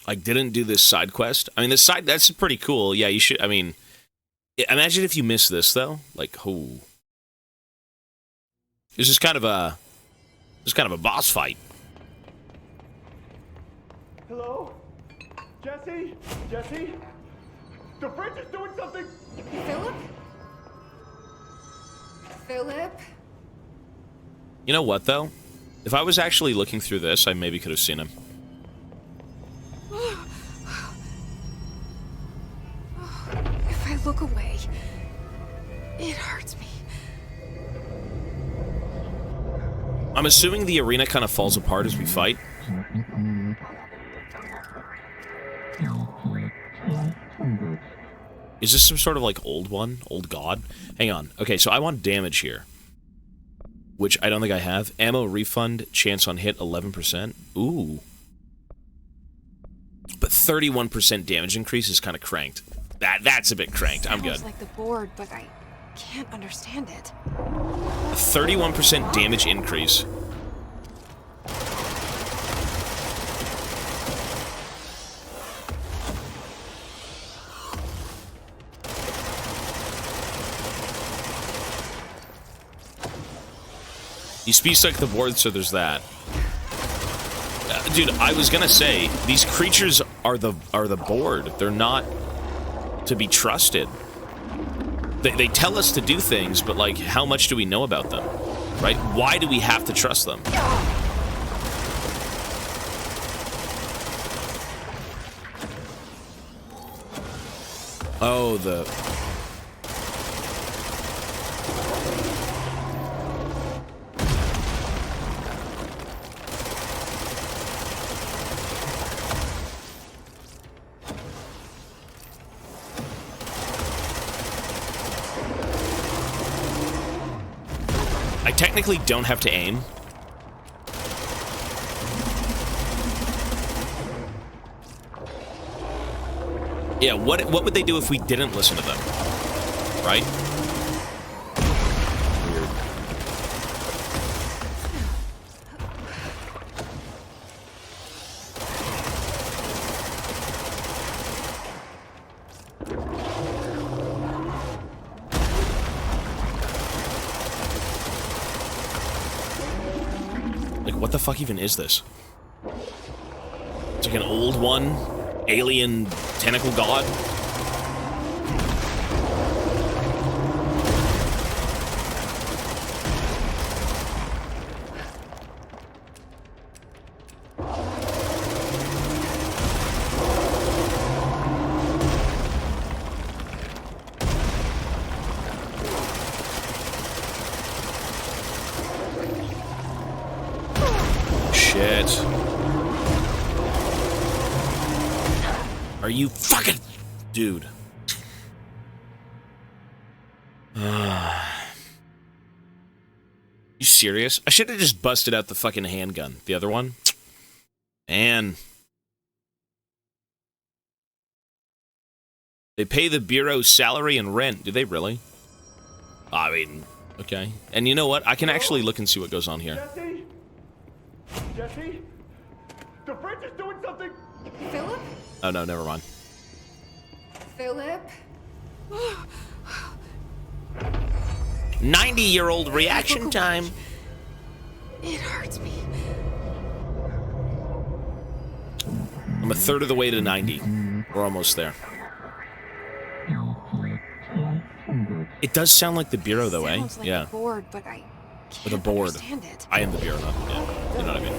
I didn't do this side quest. I mean, this side, that's pretty cool. Yeah, you should, I mean, imagine if you miss this, though. Like, oh. This is kind of a boss fight. Hello? Jesse? Jesse? The fridge is doing something! Philip? Philip? You know what, though? If I was actually looking through this, I maybe could have seen him. If I look away, it hurts me. I'm assuming the arena kind of falls apart as we fight. Is this some sort of, like, old one? Old god? Hang on. Okay, so I want damage here. Which I don't think I have. Ammo refund, chance on hit, 11%. Ooh. But 31% damage increase is kind of cranked. That's a bit cranked. I'm good. Sounds like the board, but I can't understand it. A 31% damage increase. You speed-stuck the board, so there's that. Dude, I was gonna say, these creatures are the board. They're not to be trusted. They tell us to do things, but, like, how much do we know about them? Right? Why do we have to trust them? Oh, the... I technically don't have to aim. Yeah, what would they do if we didn't listen to them? Right? Weird. Like, what the fuck even is this? It's like an old one? Alien tentacle god? Shit. Are you fucking... Dude. You serious? I should have just busted out the fucking handgun. The other one? Man. They pay the Bureau's salary and rent. Do they really? I mean, okay. And you know what? I can actually look and see what goes on here. Jesse? Jesse? The fridge is doing something! Philip? Oh, no, never mind. Philip? 90-year-old reaction time. It hurts me. I'm a third of the way to 90. We're almost there. It does sound like the Bureau, though, eh? Sounds like Yeah. a board, but I With a can't board. understand it. I am the Bureau, not yeah. You know what I mean?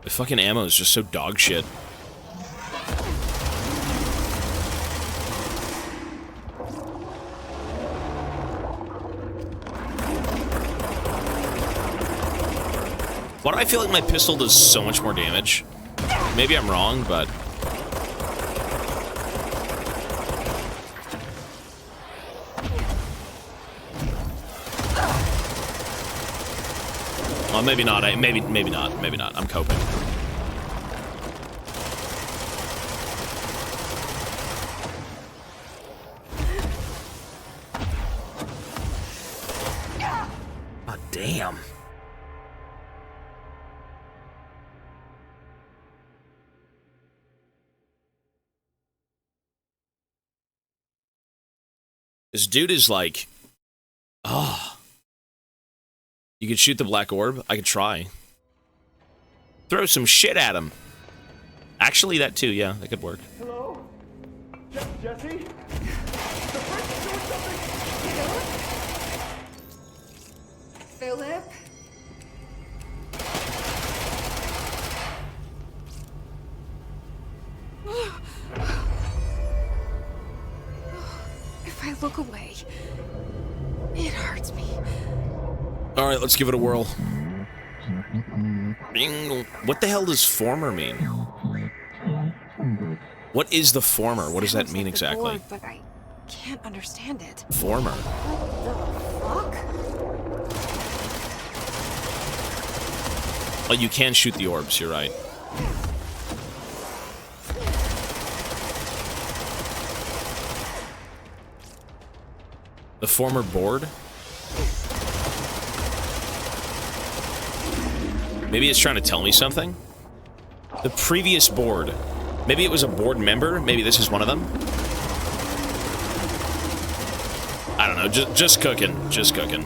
The fucking ammo is just so dog shit. Why do I feel like my pistol does so much more damage? Maybe I'm wrong, but... Well, maybe not. Maybe not. Maybe not. I'm coping. Oh, damn. This dude is like... Oh. You could shoot the black orb? I could try. Throw some shit at him. Actually, that too, yeah, that could work. Hello? Jesse? The French is doing something! Philip? If I look away, it hurts me. Alright, let's give it a whirl. What the hell does former mean? What is the former? What does that mean exactly? Board, but I can't understand it. Former. What the fuck? Oh, you can shoot the orbs, you're right. The former board? Maybe it's trying to tell me something? The previous board. Maybe it was a board member? Maybe this is one of them? I don't know, just cooking. Just cooking.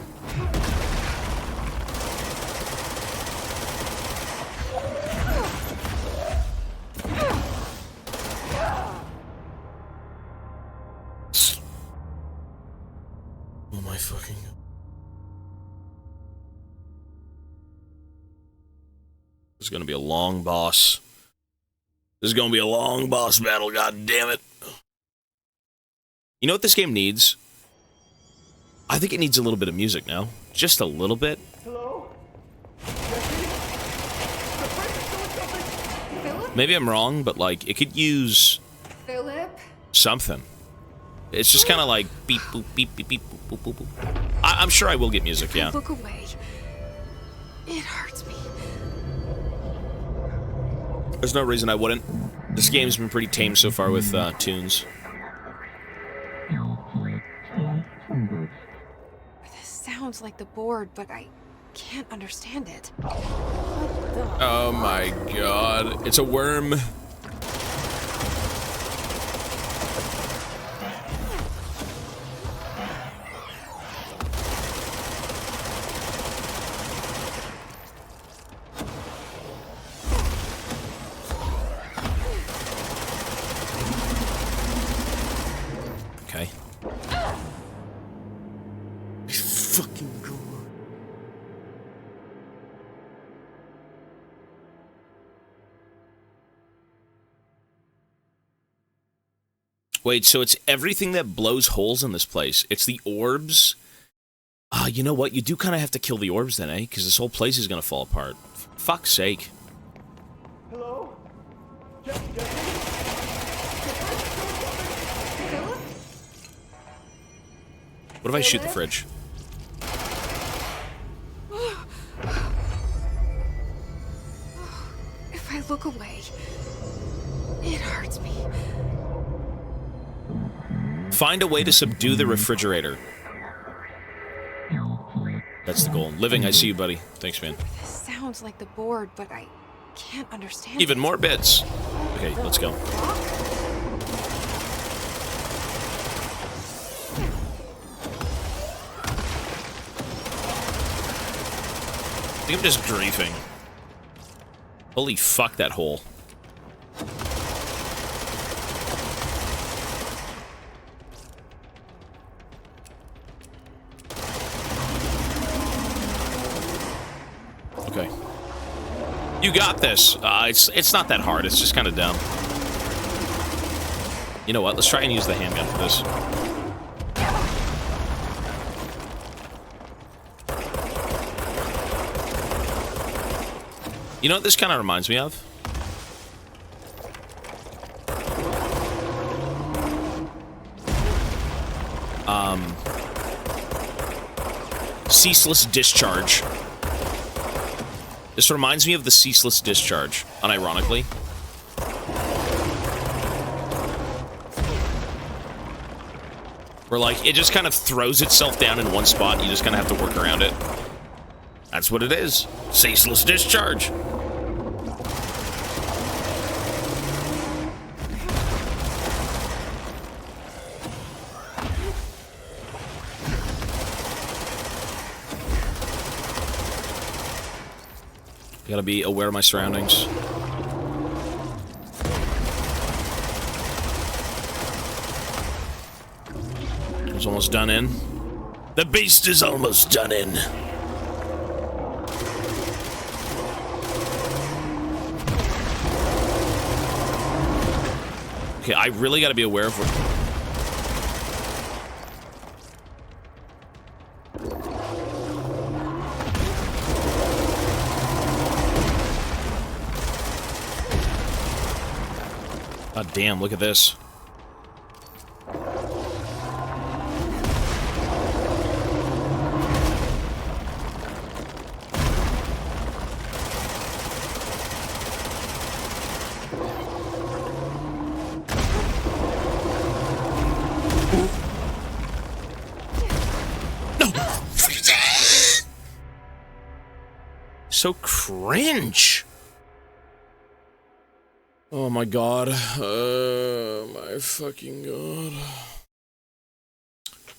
Oh my fucking... This is gonna be a long boss. This is gonna be a long boss battle, god damn it. You know what this game needs? I think it needs a little bit of music now. Just a little bit. Hello? Maybe I'm wrong, but like, it could use Philip? something. It's just kind of like beep, boop, beep, beep, beep, boop, boop, boop, boop. I'm sure I will get music, yeah. Look away. It hurts me. There's no reason I wouldn't. This game's been pretty tame so far with tunes. This sounds like the board, but I can't understand it. Oh my god. It's a worm. Okay. Fucking god. Wait, so it's everything that blows holes in this place. It's the orbs. You know what? You do kind of have to kill the orbs then, eh? Because this whole place is going to fall apart. Fuck's sake. Hello? What if I shoot the fridge? look away, it hurts me. Find a way to subdue the refrigerator. That's the goal. Living, I see you, buddy. Thanks, man. This sounds like the board, but I can't understand Even it. more bits. Okay, let's go. I think I'm just griefing. Holy fuck, that hole. Okay. You got this. It's not that hard. It's just kind of dumb. You know what? Let's try and use the handgun for this. You know what this kind of reminds me of? Ceaseless Discharge. This reminds me of the Ceaseless Discharge, unironically. Where, like, it just kind of throws itself down in one spot, and you just kind of have to work around it. That's what it is. Ceaseless Discharge. I gotta be aware of my surroundings. It's almost done in. The beast is almost done in. Okay, I really gotta be aware of what... God damn, look at this. No! So cringe. Oh my god. My fucking god.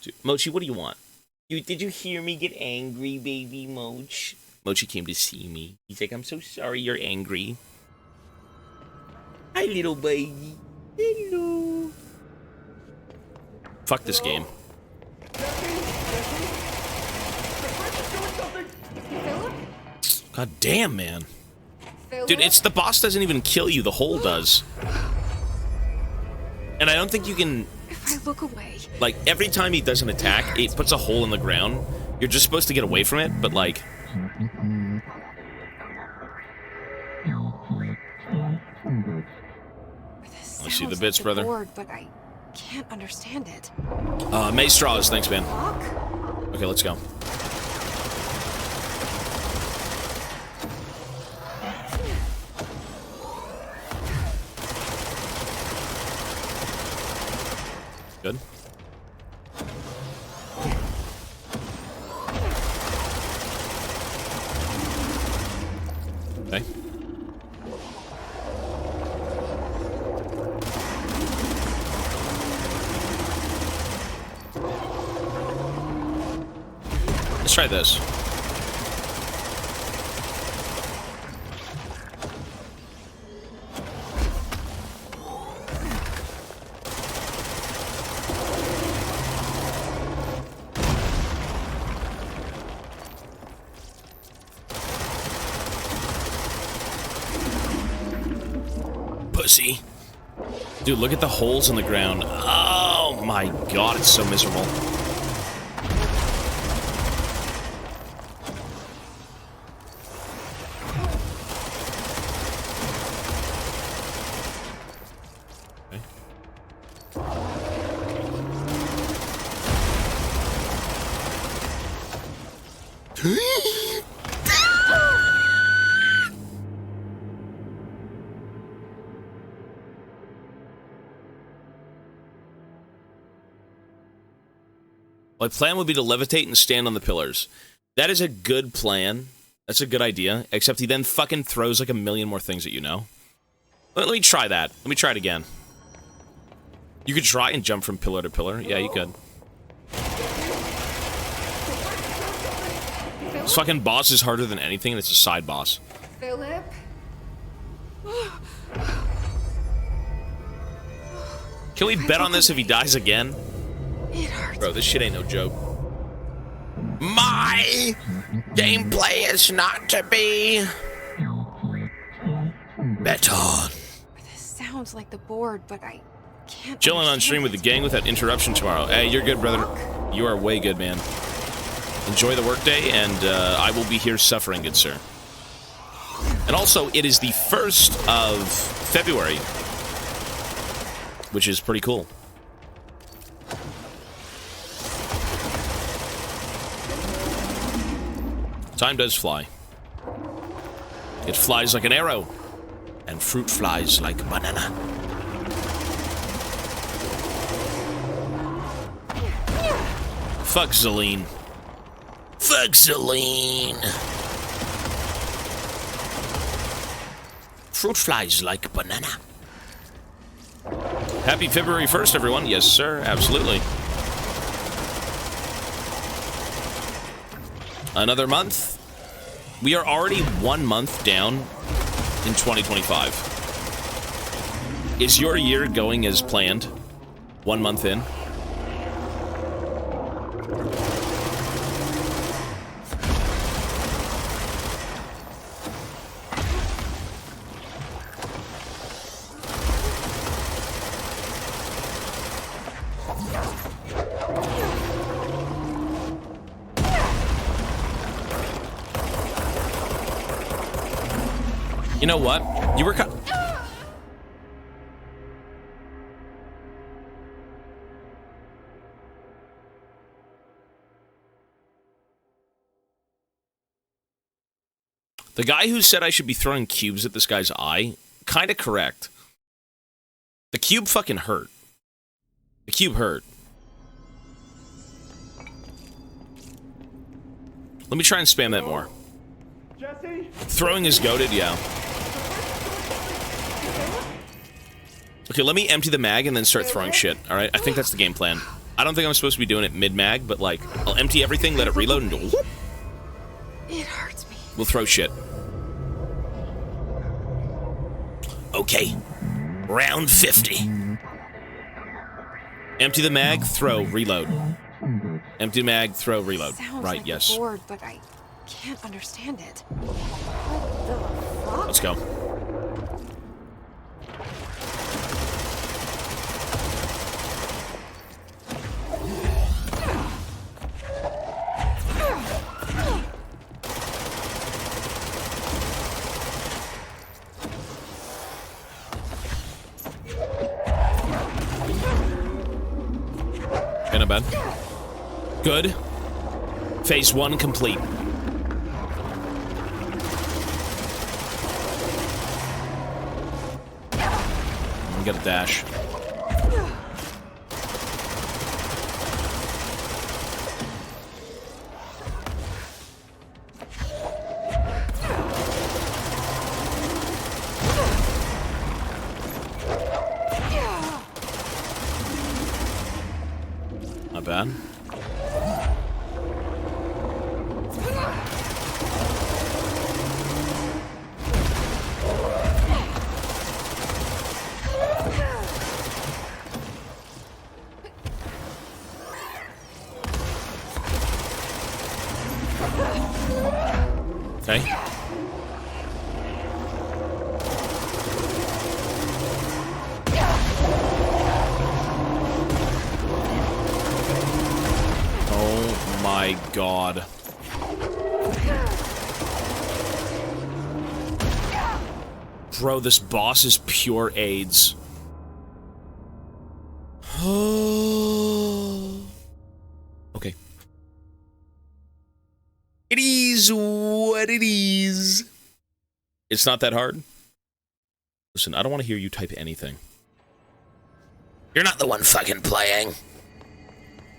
Dude, Mochi, what do you want? Did you hear me get angry, baby Mochi? Mochi came to see me. He's like, I'm so sorry you're angry. Hi, little baby. Hello. Fuck this game. God damn, man. Dude, it's the boss doesn't even kill you, the hole does. And I don't think you can... If I look away... Like, every time he does an attack, it puts a hole in the ground. You're just supposed to get away from it, but like... I see the bits, brother. Board, but I can't understand it. May Straws, thanks, man. Okay, let's go. Good. Okay. Let's try this. Pussy. Dude, look at the holes in the ground. Oh my god, it's so miserable. Okay. My plan would be to levitate and stand on the pillars. That is a good plan. That's a good idea. Except he then fucking throws like a million more things at you, know? Let me try that. Let me try it again. You could try and jump from pillar to pillar. Yeah, you could. This fucking boss is harder than anything, and it's a side boss. Philip? Can we bet on this if he dies again? It hurts. Bro, this shit ain't no joke. My gameplay is not to be bet on. This sounds like the board, but I can't. Chilling on stream with the gang without interruption tomorrow. Hey, you're good, brother. You are way good, man. Enjoy the workday, and I will be here suffering, good sir. And also, it is the 1st of February, which is pretty cool. Time does fly. It flies like an arrow, and fruit flies like a banana. Fuck Zelene. Fuck Zelene. Fruit flies like a banana. Happy February 1st, everyone. Yes, sir. Absolutely. Another month. We are already 1 month down in 2025. Is your year going as planned? 1 month in? You know what? You were The guy who said I should be throwing cubes at this guy's eye, kinda correct. The cube fucking hurt. The cube hurt. Let me try and spam that more. Jesse? Throwing is goated, yeah. Okay, let me empty the mag and then start throwing shit, alright? I think that's the game plan. I don't think I'm supposed to be doing it mid-mag, but like, I'll empty everything, let it reload, and whoop. It hurts me. We'll throw shit. Okay. Round 50. Empty the mag, throw, reload. Empty the mag, throw, reload. Sounds Right, like yes. the board, but I can't understand it. What the fuck? Let's go. Not bad. Good. Phase 1 complete. We got a dash. Not bad. Okay. Oh my god. Bro, this boss is pure AIDS. Okay. It is what it is. It's not that hard. Listen, I don't want to hear you type anything. You're not the one fucking playing.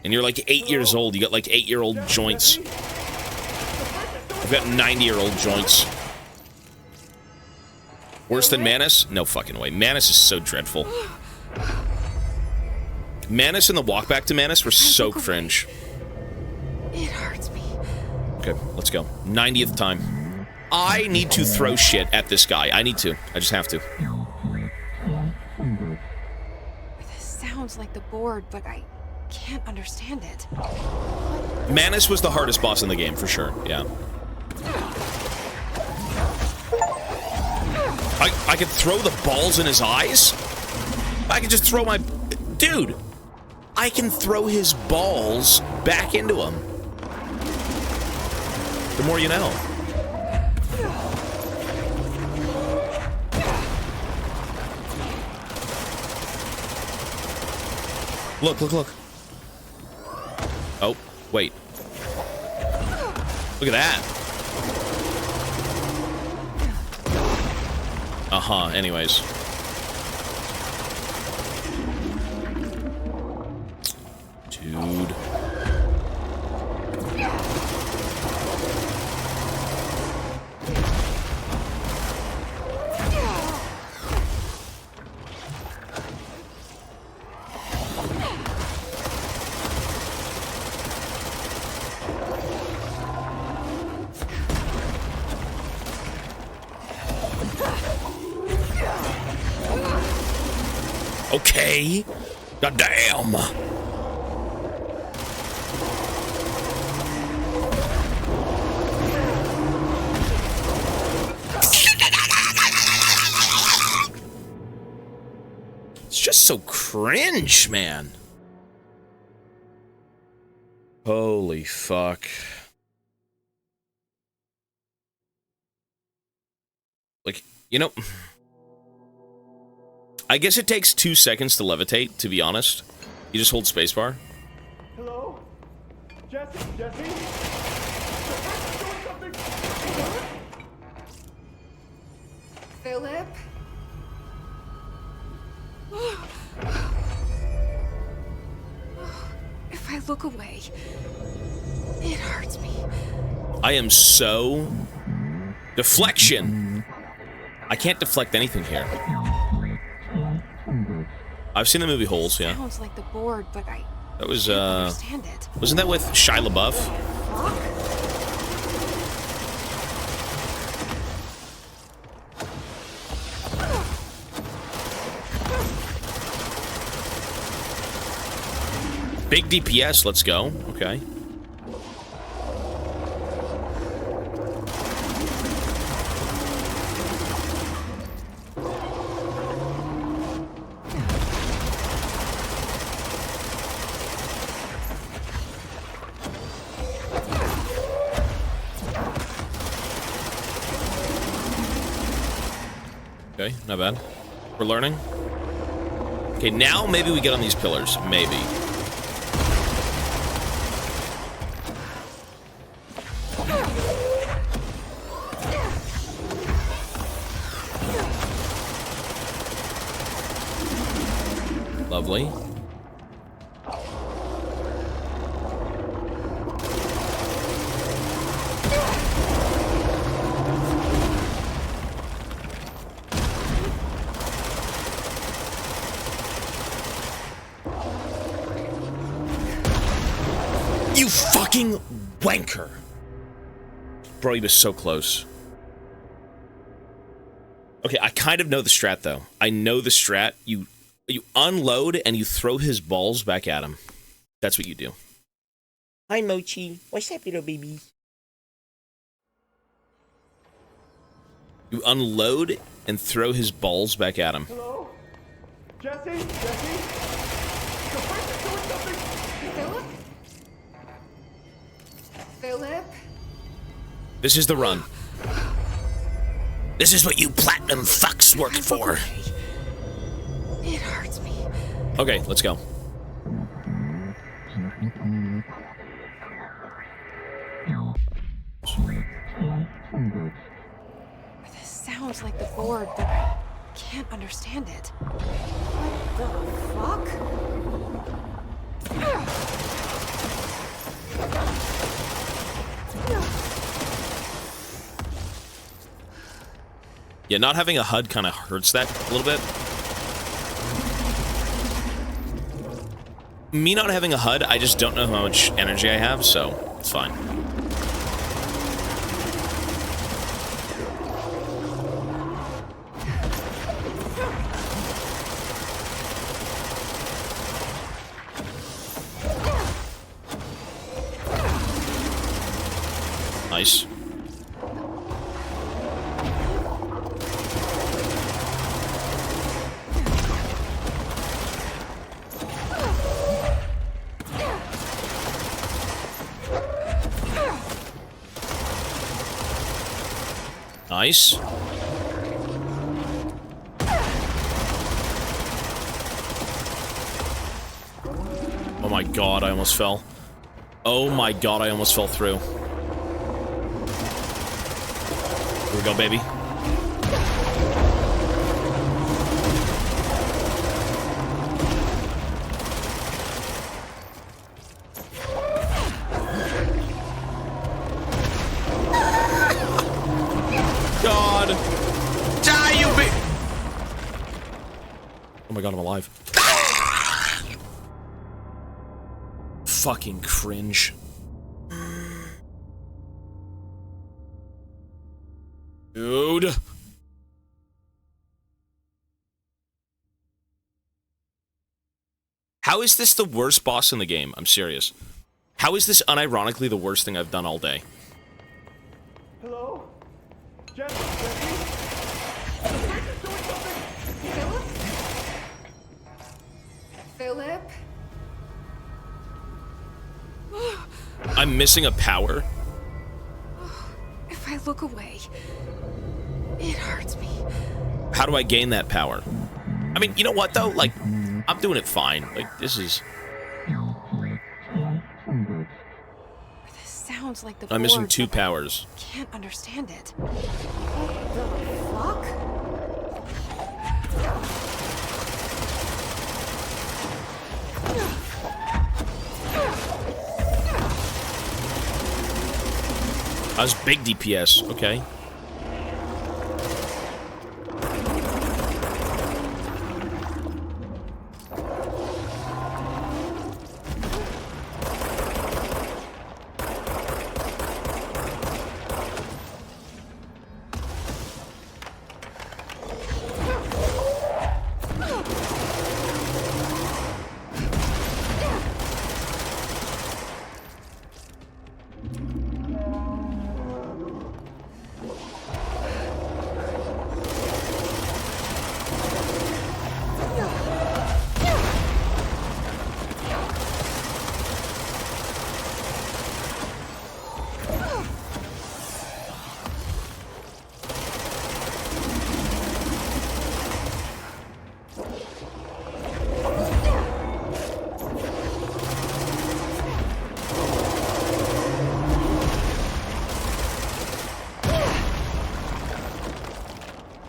And you're like 8 years old. You got like 8-year-old joints. I've got 90-year-old joints. Worse than Manus? No fucking way. Manus is so dreadful. Manus and the walk back to Manus were so cringe. It hurts me. Okay, let's go. 90th time. I need to throw shit at this guy. I need to. I just have to. This sounds like the board, but I can't understand it. Manus was the hardest boss in the game, for sure. Yeah. I could throw the balls in his eyes? I could just throw my... Dude! I can throw his balls back into him. The more you know. Look, look, look. Oh, wait. Look at that. Uh-huh, anyways. Dude. Okay. God damn. It's just so cringe, man. Holy fuck. Like, you know... I guess it takes 2 seconds to levitate, to be honest. You just hold spacebar. Hello? Jesse? Jesse? Doing something? Philip? If I look away, it hurts me. I am so... Deflection! I can't deflect anything here. I've seen the movie Holes, yeah. Sounds like the board, but I That was, can't understand it. Wasn't that with Shia LaBeouf? Big DPS, let's go. Okay. Okay, not bad. We're learning. Okay, now maybe we get on these pillars. Maybe. Lovely. You fucking wanker. Bro, he was so close. Okay, I kind of know the strat, though. I know the strat. You unload and you throw his balls back at him. That's what you do. Hi, Mochi. What's up, little baby? You unload and throw his balls back at him. Hello? Jesse? Jesse? The place is doing something! Philip? Philip? This is the run. This is what you platinum fucks work for. It hurts me. Okay, let's go. This sounds like the board, but I can't understand it. What the fuck? Yeah, not having a HUD kind of hurts that a little bit. Me not having a HUD, I just don't know how much energy I have, so it's fine. Nice. Nice. Oh my god, I almost fell. Oh my god, I almost fell through. Here we go, baby. God. Die, you be. Oh my god, I'm alive. Fucking cringe. Dude. How is this the worst boss in the game? I'm serious. How is this unironically the worst thing I've done all day? Hello? Jeff, Philip? I'm missing a power. If I look away, it hurts me. How do I gain that power? I mean, you know what though? Like, I'm doing it fine. Like, this is... This sounds like the I'm missing Forge, 2 but I powers. can't understand it. What the fuck? I was big DPS. Okay.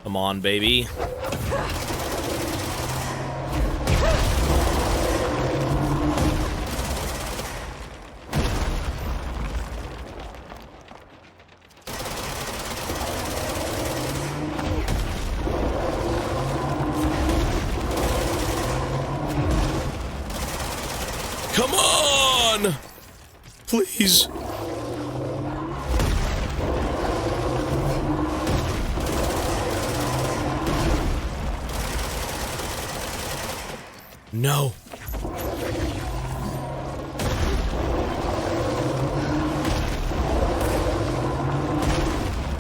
Come on, baby. Come on! Please. No.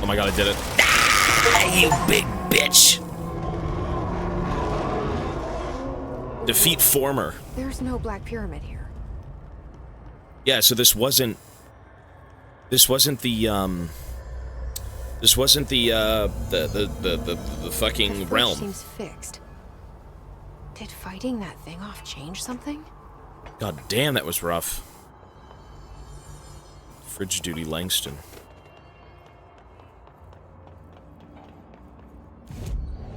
Oh my god, I did it. Ah, you big bitch. Defeat Former. There's no Black Pyramid here. Yeah, so this wasn't the fucking That realm. seems fixed. Did fighting that thing off change something? God damn, that was rough. Fridge Duty Langston.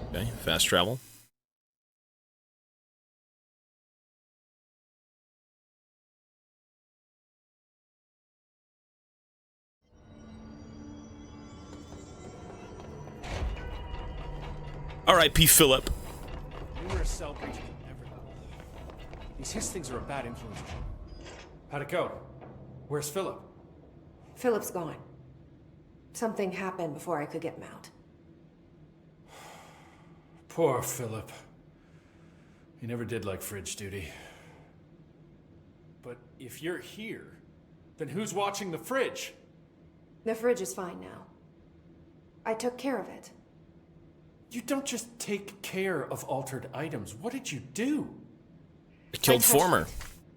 Okay, fast travel. R.I.P. Philip. Numerous cell breaches at every level. These Hiss things are a bad influence. How'd it go? Where's Philip? Philip's gone. Something happened before I could get him out. Poor Philip. He never did like fridge duty. But if you're here, then who's watching the fridge? The fridge is fine now. I took care of it. You don't just take care of altered items. What did you do? I killed Former.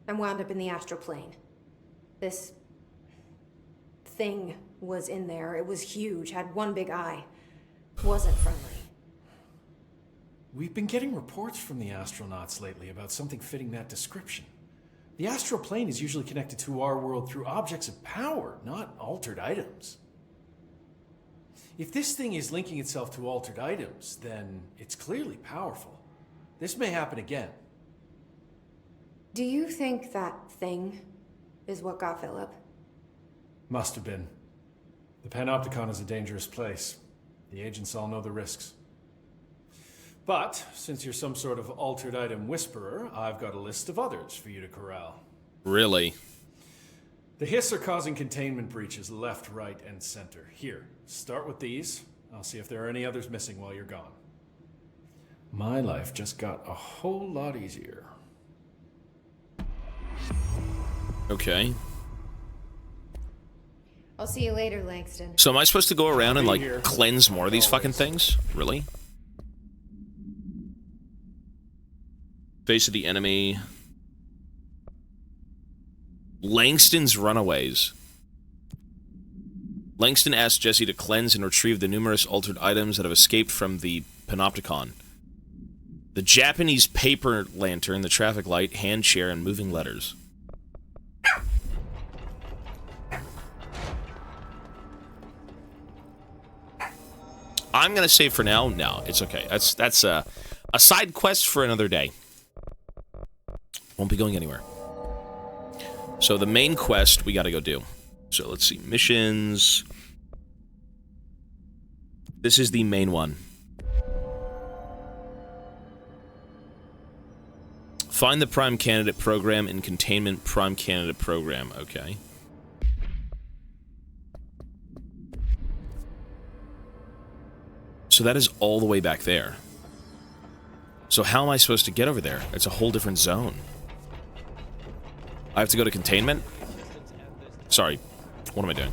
And wound up in the astral plane. This thing was in there. It was huge, had one big eye. Wasn't friendly. We've been getting reports from the astronauts lately about something fitting that description. The astral plane is usually connected to our world through objects of power, not altered items. If this thing is linking itself to altered items, then it's clearly powerful. This may happen again. Do you think that thing is what got Philip? Must have been. The Panopticon is a dangerous place. The agents all know the risks. But, since you're some sort of altered item whisperer, I've got a list of others for you to corral. Really? The Hiss are causing containment breaches left, right, and center. Here, start with these. I'll see if there are any others missing while you're gone. My life just got a whole lot easier. Okay. I'll see you later, Langston. So am I supposed to go around and, like, cleanse more of these fucking things? Really? Face of the enemy. Langston's Runaways. Langston asks Jesse to cleanse and retrieve the numerous altered items that have escaped from the Panopticon. The Japanese paper lantern, the traffic light, hand chair, and moving letters. I'm gonna say for now, no, it's okay. That's a side quest for another day. Won't be going anywhere. So the main quest we gotta go do. So let's see, missions. This is the main one. Find the Prime Candidate Program in Containment Prime Candidate Program. Okay. So that is all the way back there. So how am I supposed to get over there? It's a whole different zone. I have to go to containment? Sorry. What am I doing?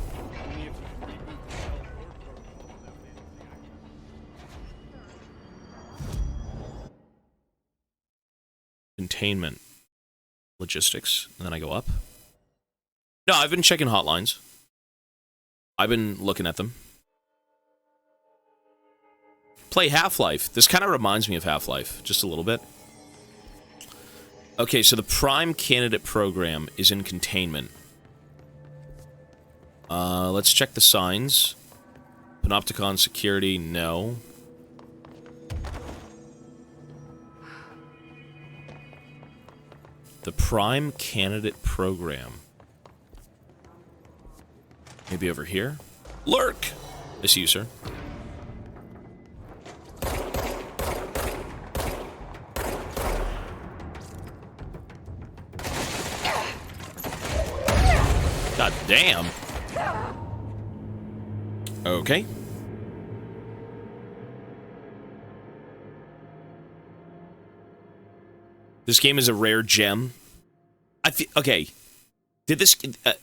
Containment. Logistics. And then I go up. No, I've been checking hotlines. I've been looking at them. Play Half-Life. This kind of reminds me of Half-Life. Just a little bit. Okay, so the Prime Candidate Program is in containment. Let's check the signs. Panopticon security, no. The Prime Candidate Program. Maybe over here? Lurk! I see you, sir. God damn. Okay. This game is a rare gem. Okay. Did this...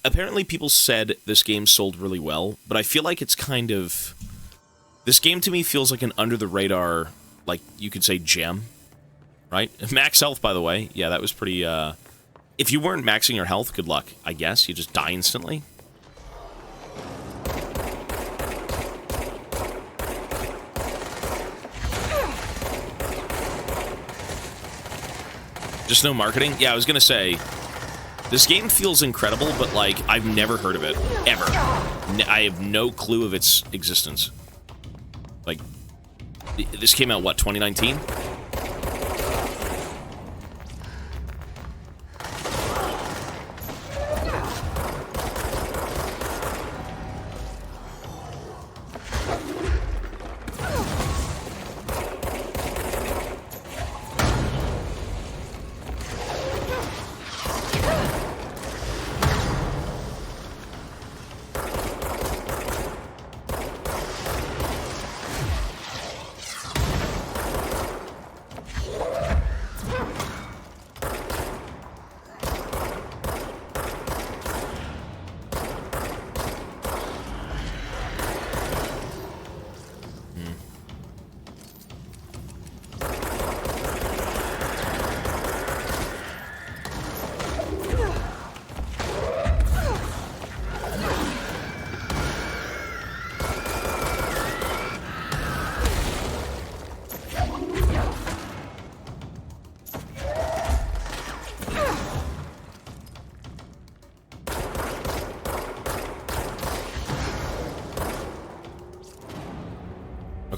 apparently people said this game sold really well, but I feel like it's kind of... This game to me feels like an under-the-radar, like, you could say gem. Right? Max health, by the way. Yeah, that was pretty, If you weren't maxing your health, good luck, I guess. You just die instantly. Just no marketing? Yeah, I was gonna say, this game feels incredible, but, like, I've never heard of it. Ever. I have no clue of its existence. Like, this came out, what, 2019?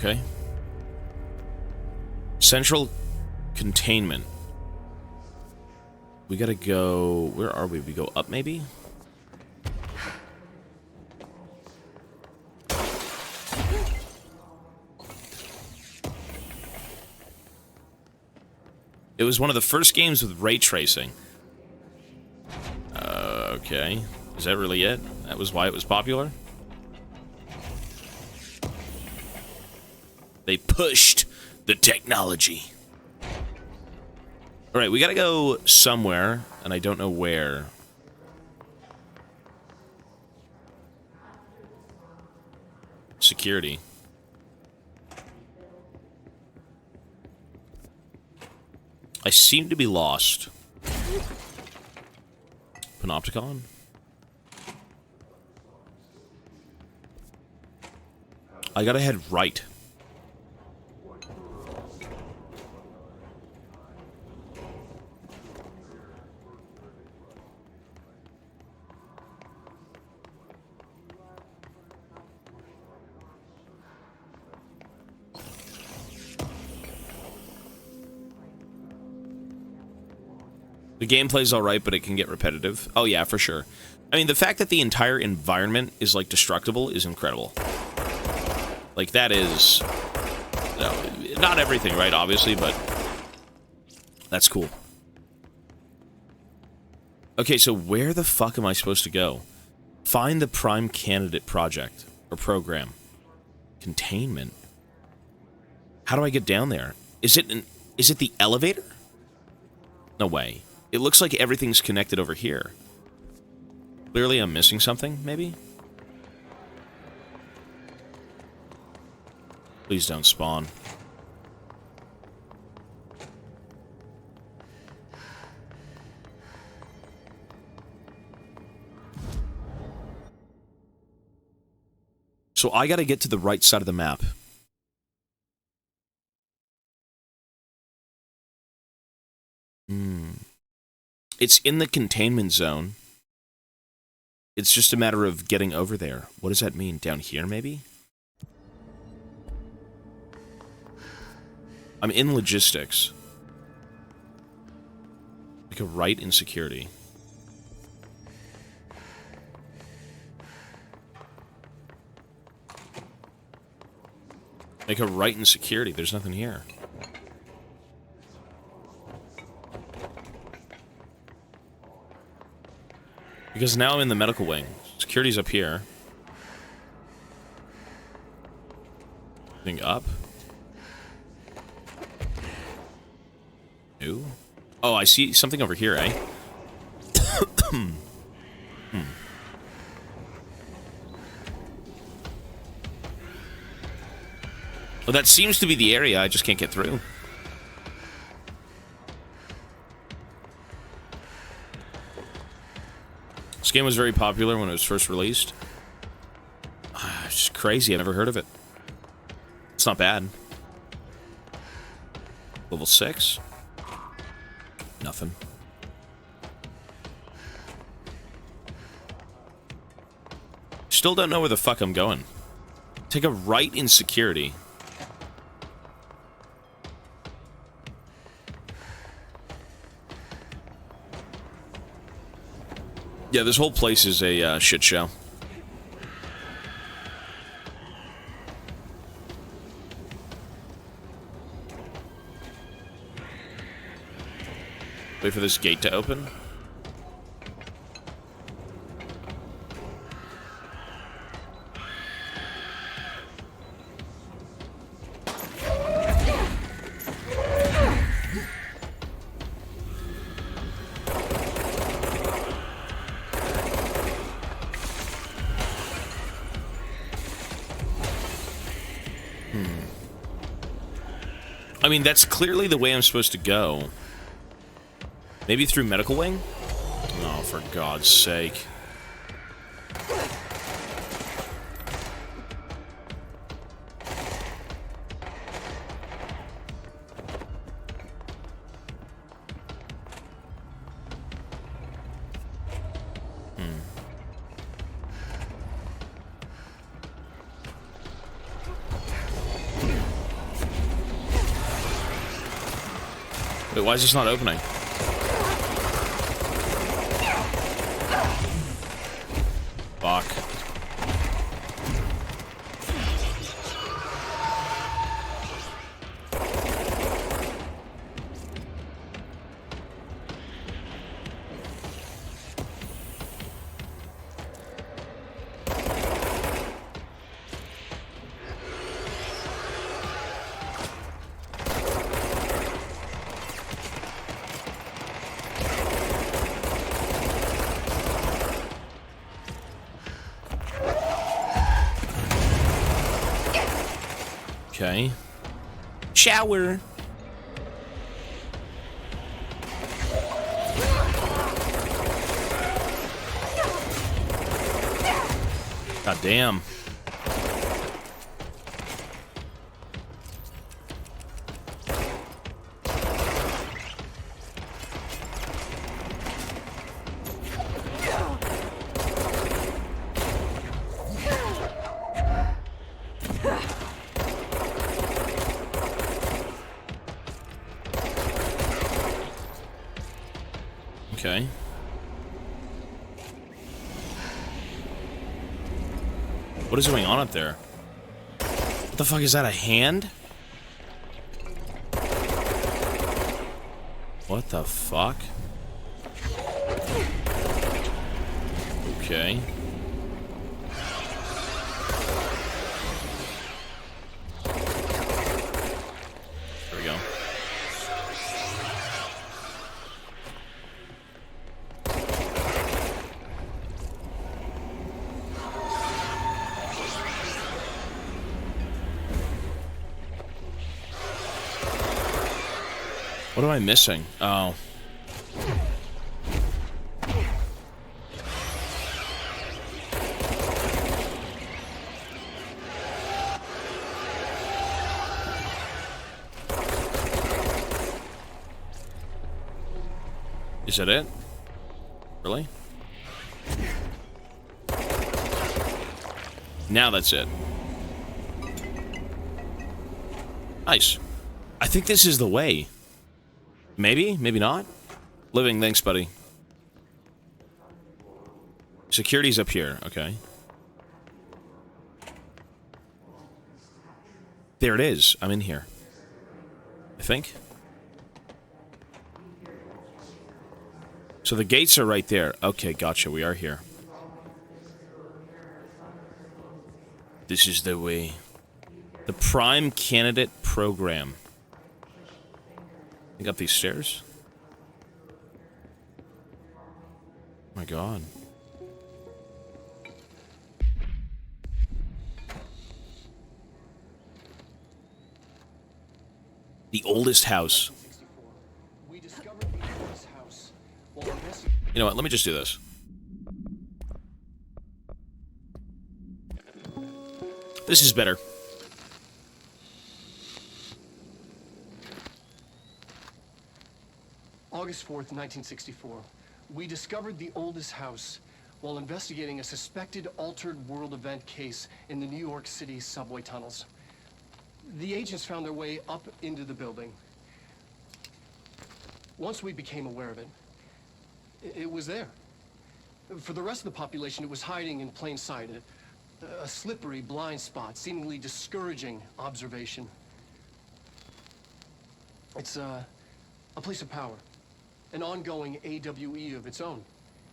Okay. Central containment. We gotta go... Where are we? We go up, maybe? It was one of the first games with ray tracing. Okay. Is that really it? That was why it was popular? They pushed the technology. Alright, we gotta go somewhere, and I don't know where. Security. I seem to be lost. Panopticon? I gotta head right. The gameplay's alright, but it can get repetitive. Oh yeah, for sure. I mean, the fact that the entire environment is, like, destructible is incredible. Like, that is... not everything, right, obviously, but... that's cool. Okay, so where the fuck am I supposed to go? Find the prime candidate project. Or program. Containment. How do I get down there? Is it the elevator? No way. It looks like everything's connected over here. Clearly I'm missing something, maybe? Please don't spawn. So I gotta get to the right side of the map. It's in the containment zone. It's just a matter of getting over there. What does that mean? Down here, maybe? I'm in logistics. Like a right in security. Like a right in security. There's nothing here. Because now I'm in the medical wing. Security's up here. Thing up. New. Oh, I see something over here, eh? Well, that seems to be the area. I just can't get through. This game was very popular when it was first released. It's just crazy. I never heard of it. It's not bad. Level 6? Nothing. Still don't know where the fuck I'm going. Take a right in security. Yeah, this whole place is a shit show. Wait for this gate to open. I mean, that's clearly the way I'm supposed to go. Maybe through medical wing? Oh, for God's sake. Wait, why is this not opening? Fuck. Okay. Shower. God damn. Okay. What is going on up there? What the fuck is that, a hand? What the fuck? Okay. There we go. What am I missing? Oh. Is that it? Really? Now that's it. Nice. I think this is the way. Maybe? Maybe not? Living, thanks, buddy. Security's up here. Okay. There it is. I'm in here. I think. So the gates are right there. Okay, gotcha. We are here. This is the way. The Prime Candidate Program. Up these stairs? Oh my god. The oldest house. You know what? Let me just do this. This is better. August 4th, 1964. We discovered the oldest house while investigating a suspected altered world event case in the New York City subway tunnels. The agents found their way up into the building. Once we became aware of it, it was there. For the rest of the population, it was hiding in plain sight, a slippery blind spot, seemingly discouraging observation. It's a place of power. An ongoing AWE of its own,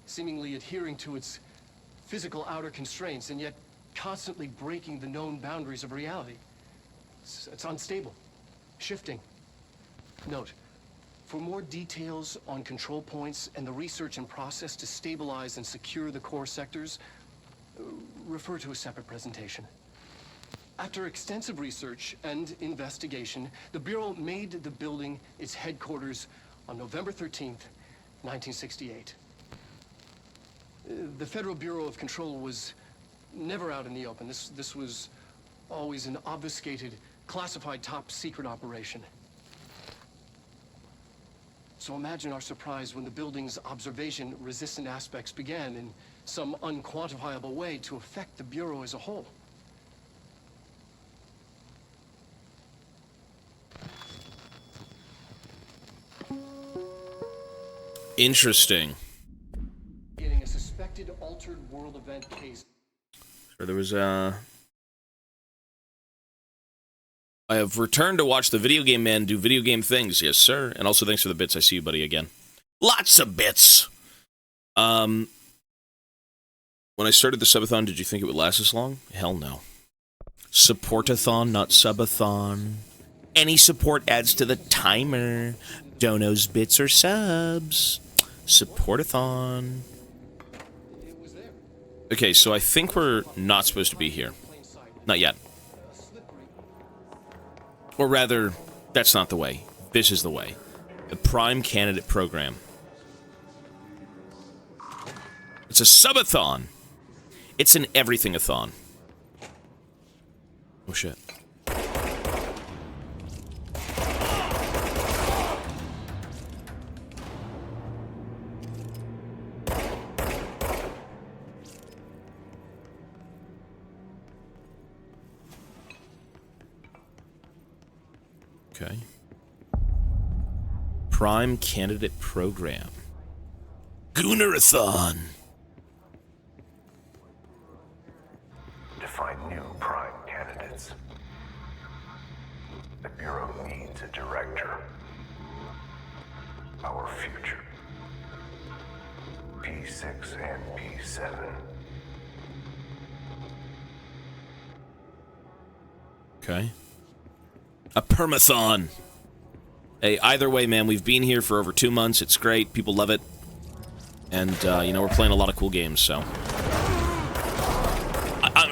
seemingly adhering to its physical outer constraints and yet constantly breaking the known boundaries of reality. It's unstable, shifting. Note, for more details on control points and the research and process to stabilize and secure the core sectors, refer to a separate presentation. After extensive research and investigation, the Bureau made the building its headquarters on November 13th, 1968. The Federal Bureau of Control was never out in the open. This was always an obfuscated, classified top-secret operation. So imagine our surprise when the building's observation-resistant aspects began in some unquantifiable way to affect the Bureau as a whole. Interesting. Getting a suspected altered world event case. So there was I have returned to watch the video game man do video game things. Yes, sir. And also thanks for the bits. I see you, buddy, again. Lots of bits. When I started the subathon, did you think it would last this long? Hell no. Supportathon, not subathon. Any support adds to the timer. Donos, bits, or subs. Supportathon. Okay, so I think we're not supposed to be here. Not yet. Or rather, that's not the way. This is the way. The Prime Candidate Program. It's a subathon. It's an everything-a-thon. Oh, shit. Okay. Prime Candidate Program. Goonerathon. To find new prime candidates, the Bureau needs a director. Our future. P6 and P7. Okay. A permathon. Hey, either way, man, we've been here for over 2 months. It's great. People love it. And, you know, we're playing a lot of cool games, so...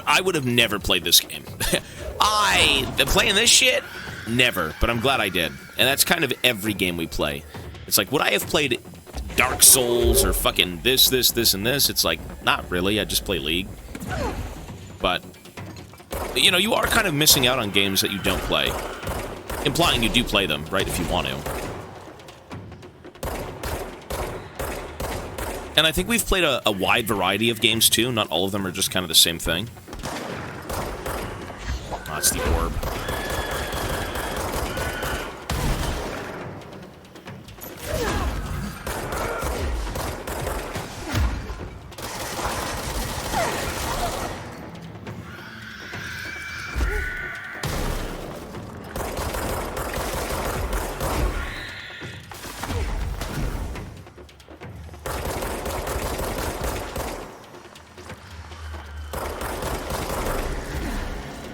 I would have never played this game. Playing this shit? Never. But I'm glad I did. And that's kind of every game we play. It's like, would I have played Dark Souls or fucking this, and this? It's like, not really. I just play League. But, you know, you are kind of missing out on games that you don't play. Implying you do play them, right, if you want to. And I think we've played a wide variety of games, too. Not all of them are just kind of the same thing. Oh, that's the orb.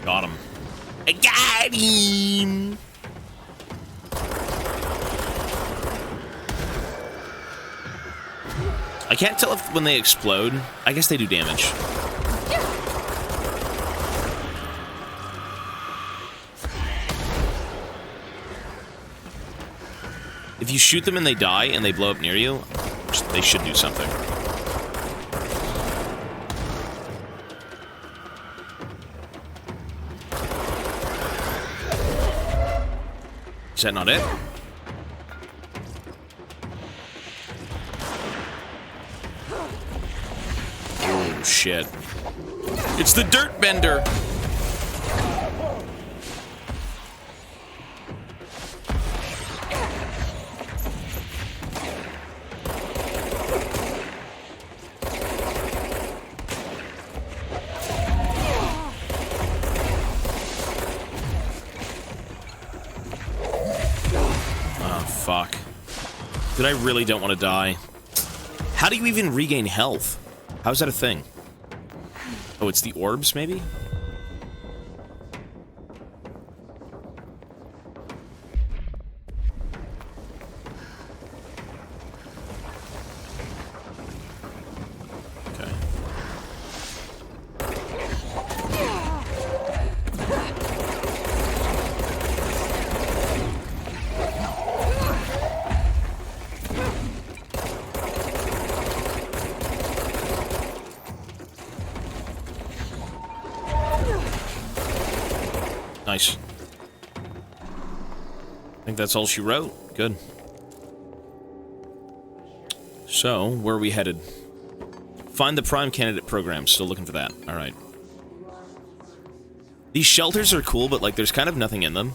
Got him. I got him! I can't tell if when they explode, I guess they do damage. If you shoot them and they die and they blow up near you, they should do something. Is that not it? Oh, shit. It's the Dirt Bender! Fuck. Dude, I really don't want to die. How do you even regain health? How's that a thing? Oh, it's the orbs, maybe? Okay. Nice. I think that's all she wrote. Good. So, where are we headed? Find the Prime Candidate Program. Still looking for that. Alright. These shelters are cool, but, like, there's kind of nothing in them.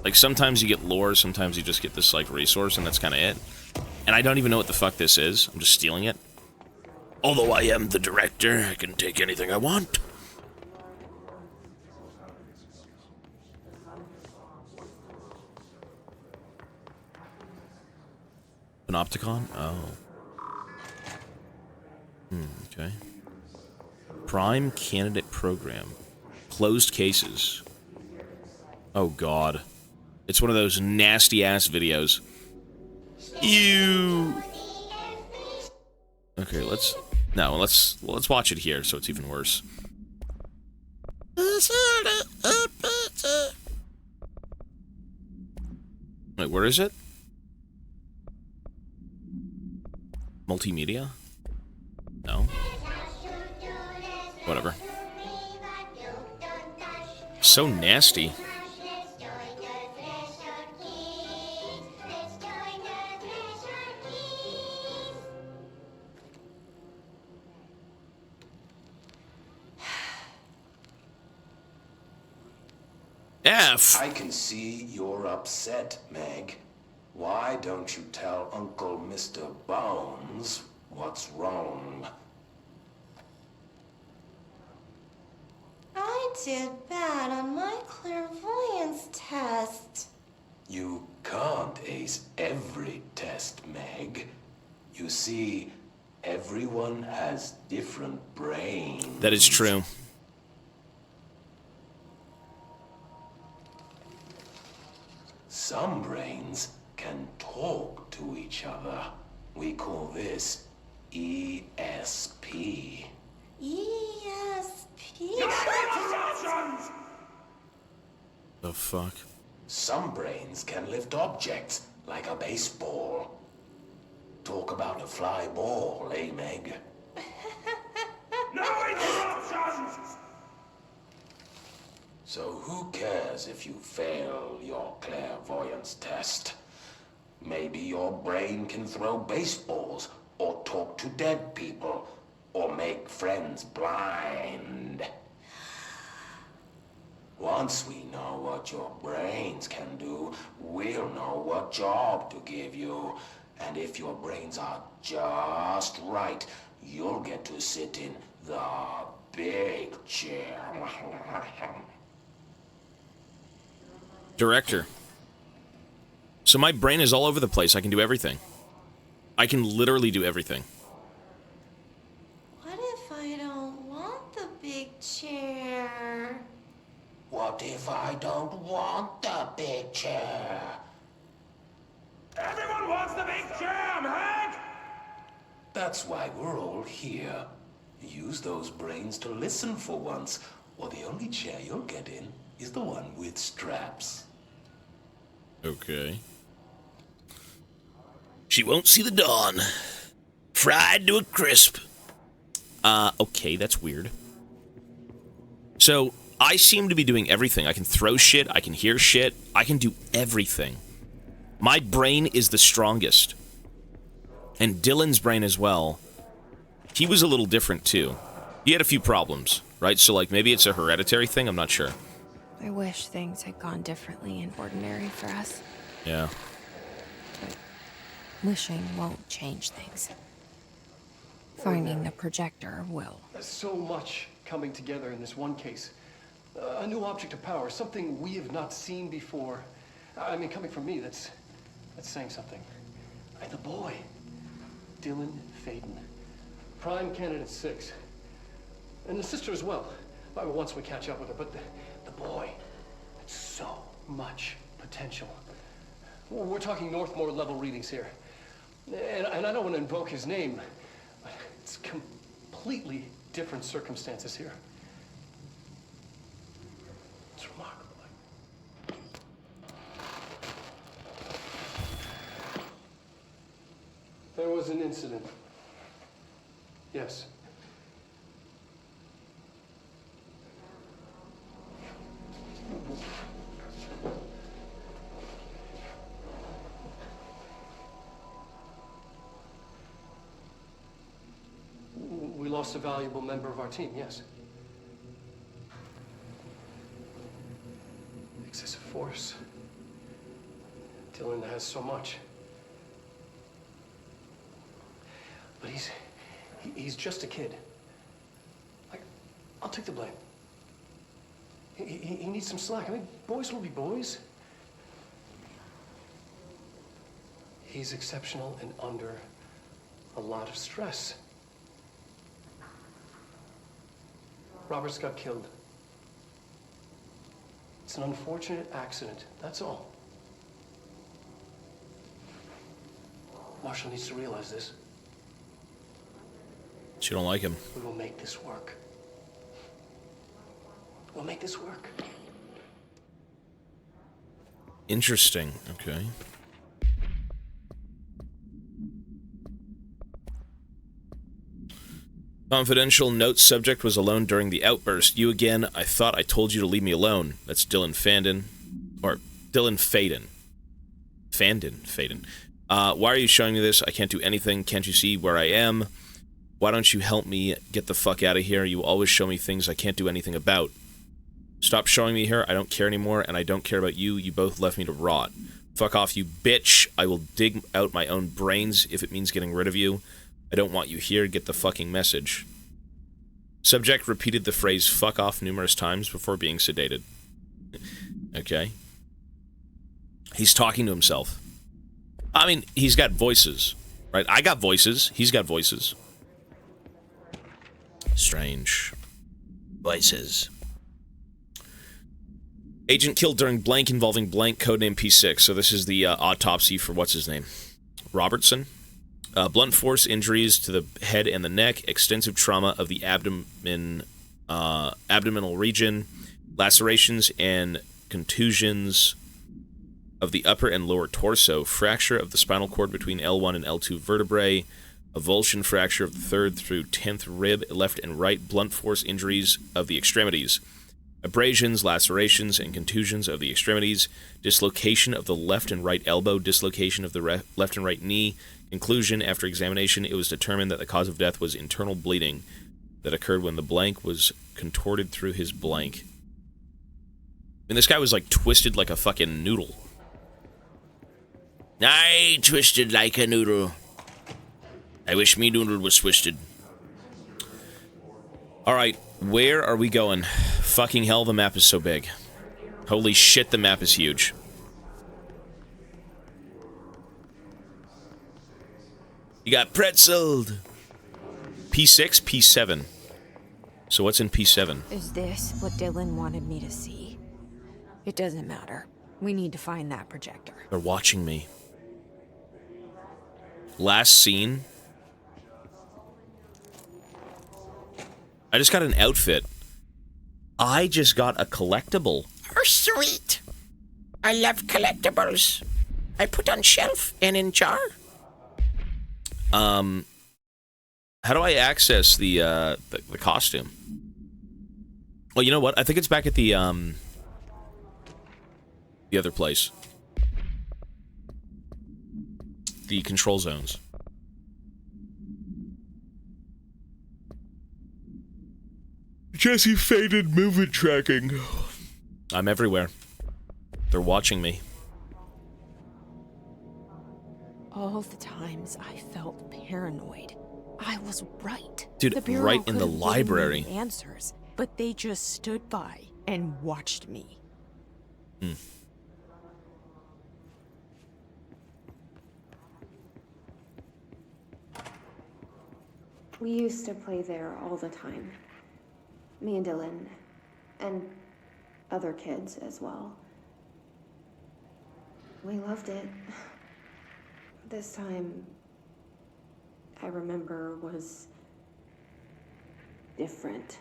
Like, sometimes you get lore, sometimes you just get this, like, resource, and that's kind of it. And I don't even know what the fuck this is. I'm just stealing it. Although I am the director, I can take anything I want. Panopticon? Oh. Okay. Prime Candidate Program. Closed cases. Oh, God. It's one of those nasty-ass videos. Ew. Okay, let's watch it here so it's even worse. Wait, where is it? Multimedia? No. Whatever. So nasty. F. I can see you're upset, Meg. Why don't you tell Uncle Mr. Bones what's wrong? I did bad on my clairvoyance test. You can't ace every test, Meg. You see, everyone has different brains. That is true. Some brains can talk to each other. We call this ESP. ESP? The fuck? Some brains can lift objects, like a baseball. Talk about a fly ball, eh, Meg? No interruptions! So who cares if you fail your clairvoyance test? Maybe your brain can throw baseballs, or talk to dead people, or make friends blind. Once we know what your brains can do, we'll know what job to give you. And if your brains are just right, you'll get to sit in the big chair. Director. So my brain is all over the place. I can do everything. I can literally do everything. What if I don't want the big chair? What if I don't want the big chair? Everyone wants the big chair, Meg! That's why we're all here. Use those brains to listen for once, or the only chair you'll get in is the one with straps. Okay. She won't see the dawn. Fried to a crisp. Okay, that's weird. So, I seem to be doing everything. I can throw shit, I can hear shit, I can do everything. My brain is the strongest. And Dylan's brain as well. He was a little different, too. He had a few problems, right? So, like, maybe it's a hereditary thing, I'm not sure. I wish things had gone differently in Ordinary for us. Yeah. But wishing won't change things. Finding the projector will. There's so much coming together in this one case. A new object of power, something we have not seen before. I mean, coming from me, that's saying something. And the boy, Dylan Faden, Prime Candidate 6. And the sister as well, once we catch up with her. But the boy, so much potential. We're talking Northmore level readings here. And I don't want to invoke his name, but it's completely different circumstances here. It's remarkable. There was an incident. Yes. We lost a valuable member of our team, yes. Excessive force. Dylan has so much. But he's just a kid. I'll take the blame. He needs some slack. I mean, boys will be boys. He's exceptional and under a lot of stress. Robert's got killed. It's an unfortunate accident, that's all. Marshall needs to realize this. She don't like him. We will make this work. We'll make this work. Interesting. Okay. Confidential note subject was alone during the outburst. You again. I thought I told you to leave me alone. That's Dylan Fandon. Or Dylan Faden. Faden. Why are you showing me this? I can't do anything. Can't you see where I am? Why don't you help me get the fuck out of here? You always show me things I can't do anything about. Stop showing me here. I don't care anymore, and I don't care about you. You both left me to rot. Fuck off, you bitch. I will dig out my own brains if it means getting rid of you. I don't want you here. Get the fucking message. Subject repeated the phrase fuck off numerous times before being sedated. Okay. He's talking to himself. I mean, he's got voices, right? I got voices. He's got voices. Strange. Voices. Agent killed during blank involving blank, codename P6. So this is the autopsy for what's his name? Robertson. Blunt force injuries to the head and the neck, extensive trauma of the abdominal region, lacerations and contusions of the upper and lower torso, fracture of the spinal cord between L1 and L2 vertebrae, avulsion fracture of the 3rd through 10th rib, left and right, blunt force injuries of the extremities, abrasions, lacerations, and contusions of the extremities, dislocation of the left and right elbow, dislocation of the left and right knee. Conclusion, after examination, it was determined that the cause of death was internal bleeding that occurred when the blank was contorted through his blank. And this guy was like twisted like a fucking noodle. I twisted like a noodle. I wish me noodle was twisted. Alright, where are we going? Fucking hell, the map is so big. Holy shit, the map is huge. You got pretzeled. P6, P7. So what's in P7? Is this what Dylan wanted me to see? It doesn't matter. We need to find that projector. They're watching me. Last scene. I just got an outfit. I just got a collectible. Oh, sweet. I love collectibles. I put on shelf and in jar. How do I access the costume? Well, you know what? I think it's back at the other place. The control zones. Jesse faded movement tracking. I'm everywhere. They're watching me. All the times I felt paranoid, I was right. Dude, the Bureau right in could the have given library. me answers, but they just stood by and watched me. We used to play there all the time. Me and Dylan, and other kids as well. We loved it. This time, I remember, was different.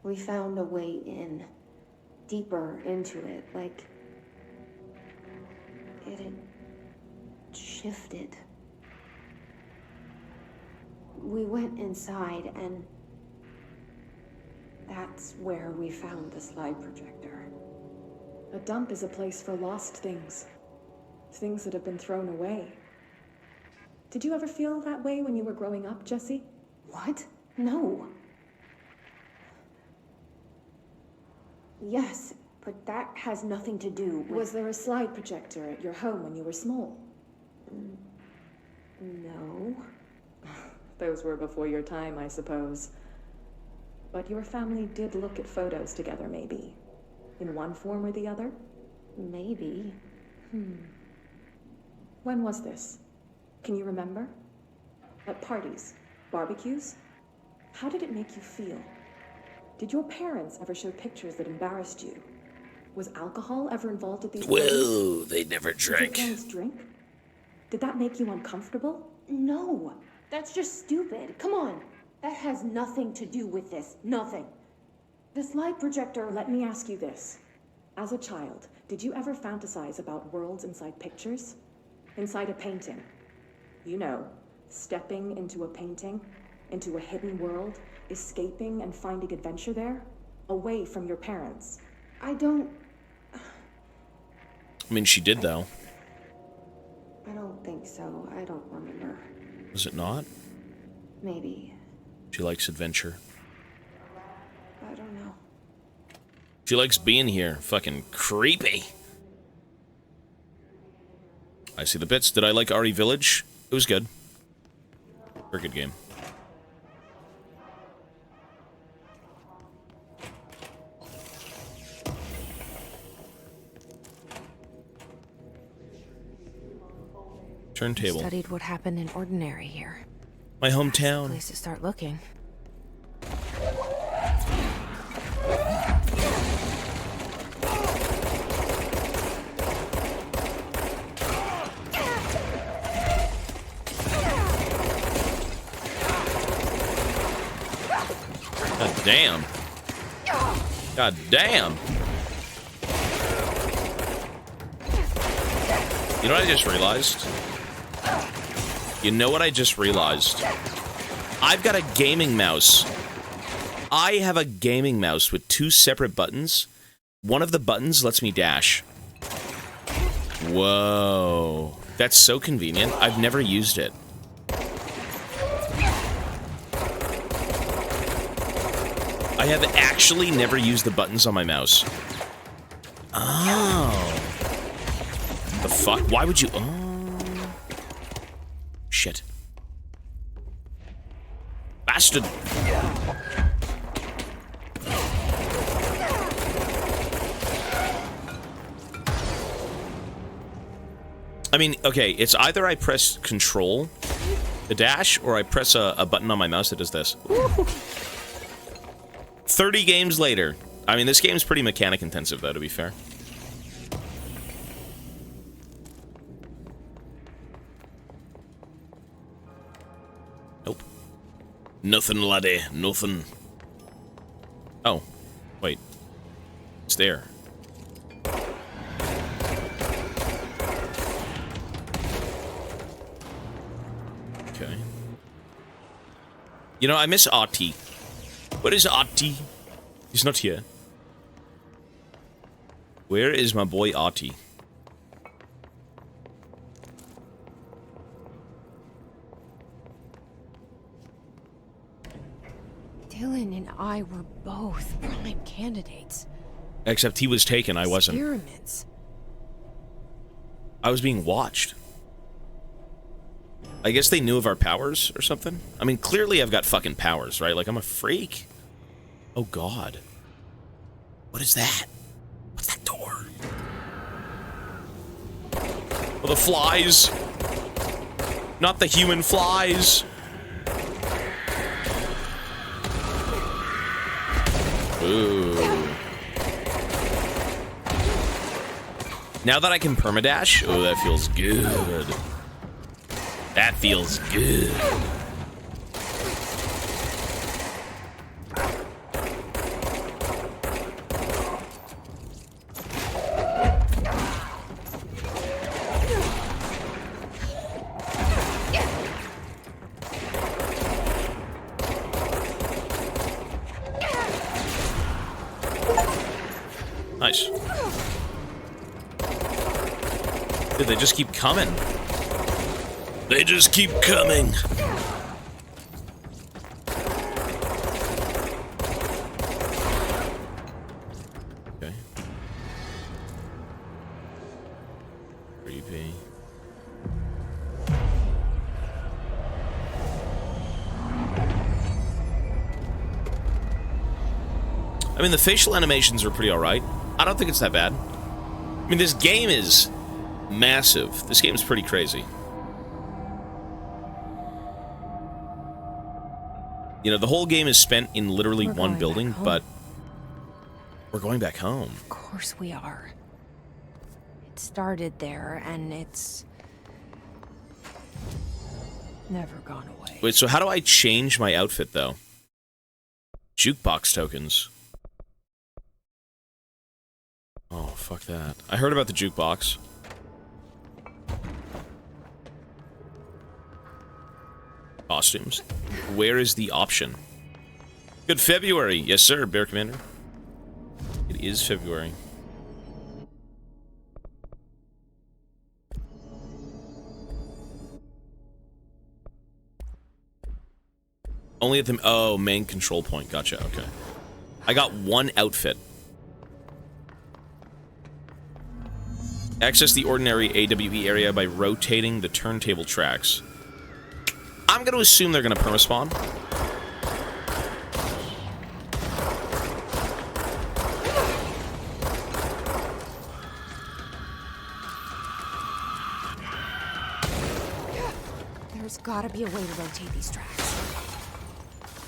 We found a way in, deeper into it, like it had shifted. We went inside, and that's where we found the slide projector. A dump is a place for lost things. Things that have been thrown away. Did you ever feel that way when you were growing up, Jesse? What? No. Yes, but that has nothing to do with... Was there a slide projector at your home when you were small? No. Those were before your time, I suppose. But your family did look at photos together, maybe. In one form or the other? Maybe. When was this? Can you remember? At parties? Barbecues? How did it make you feel? Did your parents ever show pictures that embarrassed you? Was alcohol ever involved at these parties? Whoa, they never Did your drank. parents drink? Did that make you uncomfortable? No, that's just stupid. Come on. That has nothing to do with this. Nothing. This light projector, let me ask you this. As a child, did you ever fantasize about worlds inside pictures? Inside a painting? You know, stepping into a painting, into a hidden world, escaping and finding adventure there, away from your parents. I don't she did, though. I don't think so. I don't remember. Was it not? Maybe. She likes adventure. I don't know. She likes being here. Fucking creepy. I see the bits. Did I like RE Village? It was good. Very good game. Turntable. Studied what happened in Ordinary here. My hometown. Place to start looking. God damn. God damn. You know what I just realized? You know what I just realized? I've got a gaming mouse. I have a gaming mouse with 2 separate buttons. One of the buttons lets me dash. Whoa. That's so convenient. I've never used it. I have actually never used the buttons on my mouse. Oh. The fuck? Why would you... Oh. Shit. Bastard. I mean, okay, it's either I press control, the dash, or I press a button on my mouse that does this. 30 games later. I mean, this game's pretty mechanic intensive, though, to be fair. Nope. Nothing, laddie. Nothing. Oh. Wait. It's there. Okay. You know, I miss Artie. Where is Artie? He's not here. Where is my boy Artie? Dylan and I were both prime candidates. Except he was taken, I wasn't. Experiments. I was being watched. I guess they knew of our powers or something. I mean, clearly I've got fucking powers, right? Like, I'm a freak. Oh, God. What is that? What's that door? Oh, the flies. Not the human flies. Ooh. Now that I can permadash, oh, that feels good. That feels good. Nice. Dude, they just keep coming. They just keep coming. Okay. I mean, the facial animations are pretty alright. I don't think it's that bad. I mean, this game is massive. This game is pretty crazy. You know, the whole game is spent in literally one building, but we're going back home. Of course we are. It started there, and it's never gone away. Wait, so how do I change my outfit, though? Jukebox tokens. Oh, fuck that. I heard about the jukebox. Costumes. Where is the option? Good February. Yes, sir, Bear Commander. It is February. Only at the... Oh, main control point. Gotcha, okay. I got one outfit. Access the ordinary AWE area by rotating the turntable tracks. I'm going to assume they're going to permaspawn. There's gotta be a way to rotate these tracks.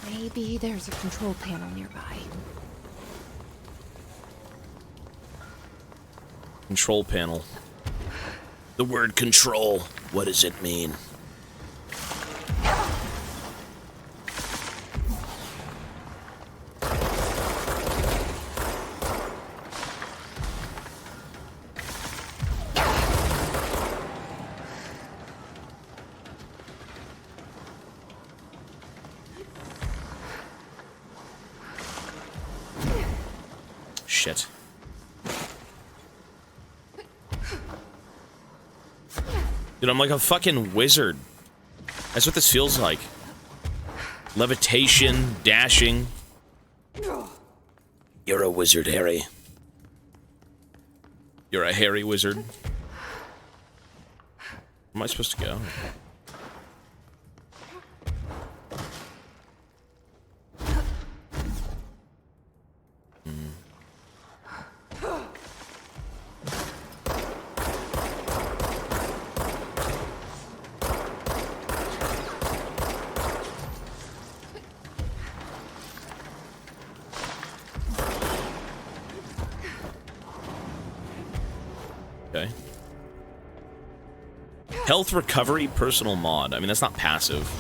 Maybe there's a control panel nearby. Control panel. The word control. What does it mean? Shit. Dude, I'm like a fucking wizard. That's what this feels like. Levitation, dashing. You're a wizard, Harry. You're a hairy wizard. Where am I supposed to go? Okay. Health recovery personal mod. I mean, that's not passive.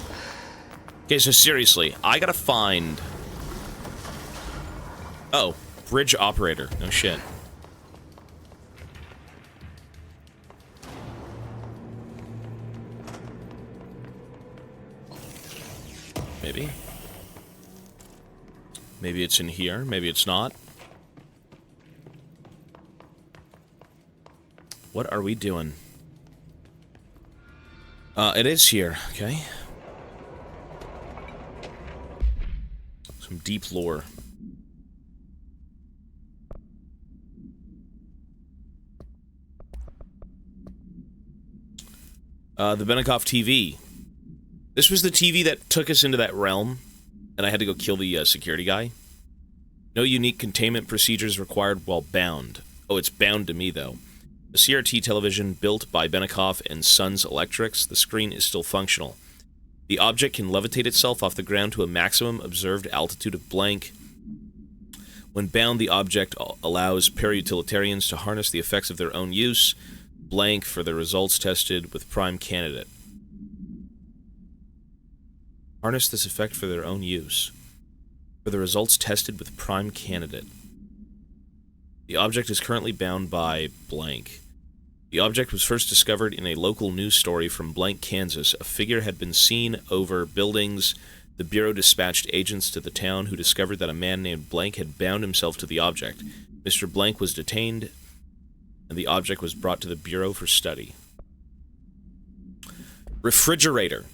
Okay, so seriously, I gotta find... Oh, bridge operator. No shit. Maybe. Maybe it's in here. Maybe it's not. What are we doing? It is here, okay. Some deep lore. The Benikoff TV. This was the TV that took us into that realm, and I had to go kill the security guy. No unique containment procedures required while bound. Oh, it's bound to me, though. The CRT television built by Benikoff and Sons Electrics, the screen is still functional. The object can levitate itself off the ground to a maximum observed altitude of blank. When bound, the object allows para-utilitarians to harness the effects of their own use, blank for the results tested with Prime Candidate. Harness this effect for their own use. For the results tested with Prime Candidate. The object is currently bound by blank. The object was first discovered in a local news story from Blank, Kansas. A figure had been seen over buildings. The Bureau dispatched agents to the town who discovered that a man named Blank had bound himself to the object. Mr. Blank was detained, and the object was brought to the Bureau for study. Refrigerator.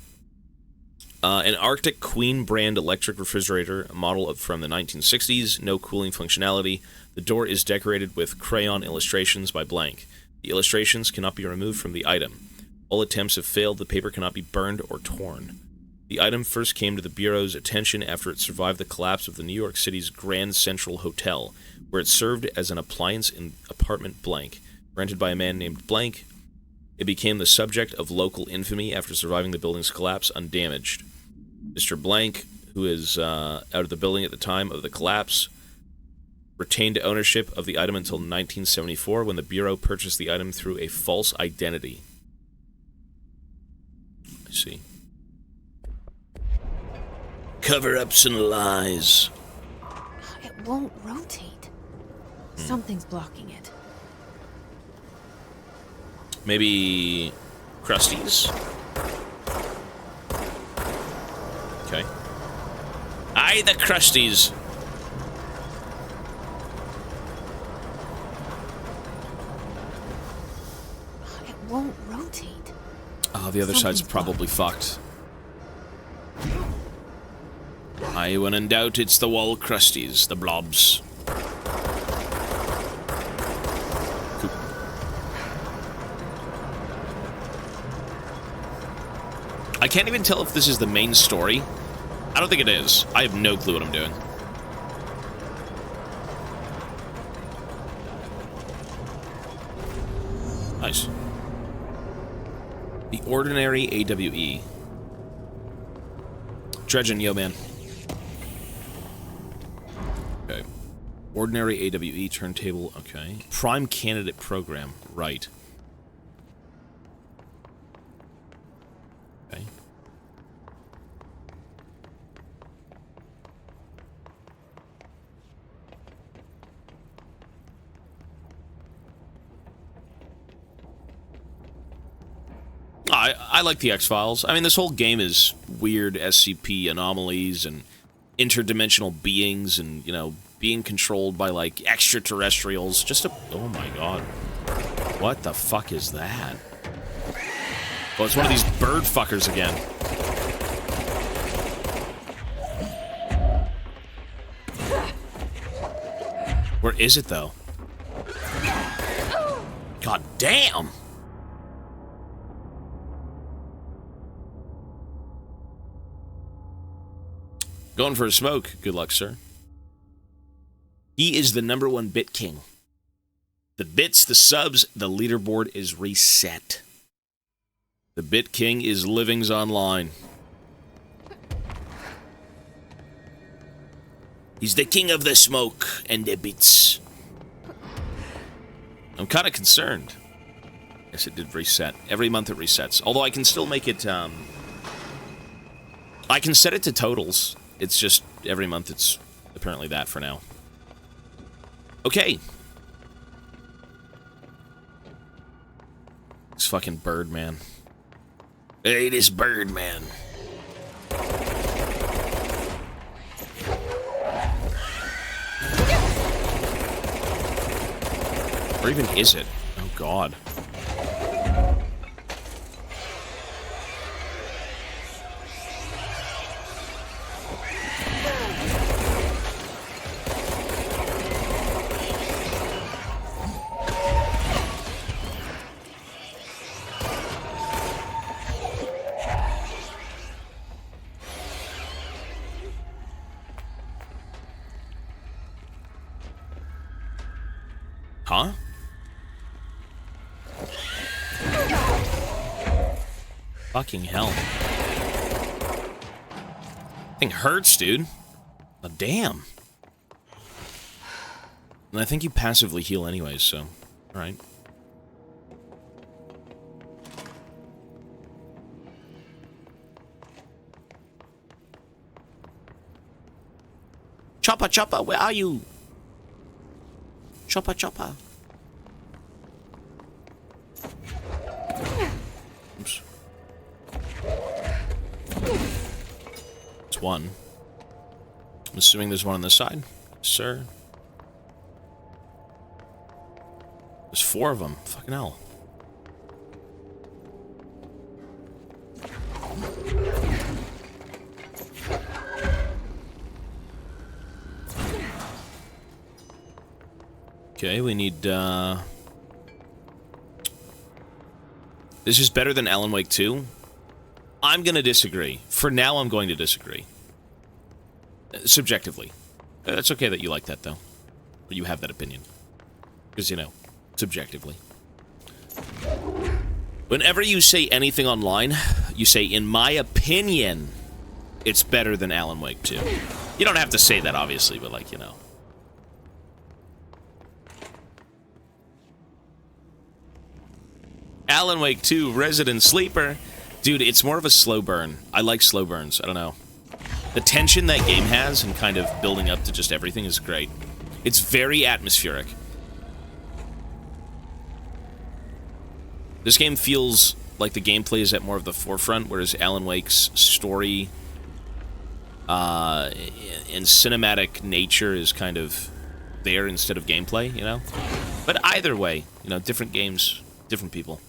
An Arctic Queen brand electric refrigerator, a model from the 1960s, no cooling functionality. The door is decorated with crayon illustrations by Blank. The illustrations cannot be removed from the item. All attempts have failed. The paper cannot be burned or torn. The item first came to the Bureau's attention after it survived the collapse of the New York City's Grand Central Hotel, where it served as an appliance in apartment blank, rented by a man named Blank. It became the subject of local infamy after surviving the building's collapse undamaged. Mr. Blank, who is out of the building at the time of the collapse, retained ownership of the item until 1974, when the Bureau purchased the item through a false identity. I see. Cover-ups and lies. It won't rotate. Something's blocking it. Maybe Krusty's? Okay. Aye, the Krusty's. It won't rotate. Oh, the other side's probably fucked. Aye, when in doubt, it's the wall Krusties, the blobs. Cool. I can't even tell if this is the main story. I don't think it is. I have no clue what I'm doing. Nice. The ordinary AWE. Dredgen, yo, man. Okay. Ordinary AWE turntable, okay. Prime candidate program, right. Okay. I like the X-Files. I mean, this whole game is weird SCP anomalies and interdimensional beings and, you know, being controlled by, like, extraterrestrials. Just a... Oh, my God. What the fuck is that? Oh, it's one of these bird fuckers again. Where is it, though? God damn! Going for a smoke. Good luck, sir. He is the #1 bit king. The bits, the subs, the leaderboard is reset. The bit king is livings online. He's the king of the smoke and the bits. I'm kind of concerned. Yes, it did reset. Every month it resets. Although I can still make it, I can set it to totals. It's just, every month it's apparently that for now. Okay. This fucking Birdman. Hey, this Birdman. Or even is it? Oh, God. Huh? Fucking hell. Thing hurts, dude. Oh, damn. And I think you passively heal anyways, so... Alright. Chopper, Chopper, where are you? Chopper, Chopper. Oops. It's one. I'm assuming there's one on this side. Sir. There's 4 of them. Fucking hell. Okay, we need, This is better than Alan Wake 2? I'm going to disagree. For now, I'm going to disagree. Subjectively. It's okay that you like that, though. Or you have that opinion. Because, you know, subjectively. Whenever you say anything online, you say, in my opinion, it's better than Alan Wake 2. You don't have to say that, obviously, but, like, you know. Alan Wake 2, Resident Sleeper. Dude, it's more of a slow burn. I like slow burns. I don't know. The tension that game has and kind of building up to just everything is great. It's very atmospheric. This game feels like the gameplay is at more of the forefront, whereas Alan Wake's story and cinematic nature is kind of there instead of gameplay, you know? But either way, you know, different games, different people.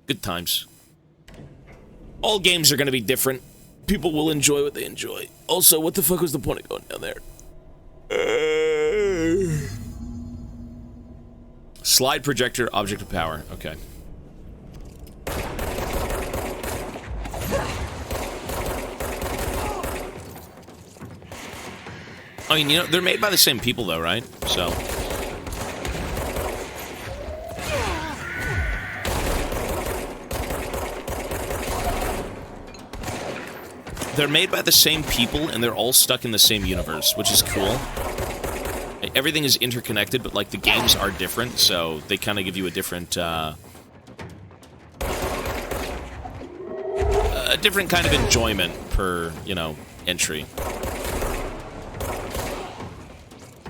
Good times. All games are going to be different. People will enjoy what they enjoy. Also, what the fuck was the point of going down there? Slide projector, object of power. Okay. I mean, you know, they're made by the same people, though, right? So... they're made by the same people, and they're all stuck in the same universe, which is cool. Everything is interconnected, but, like, the games are different, so they kind of give you a different, a different kind of enjoyment per, you know, entry.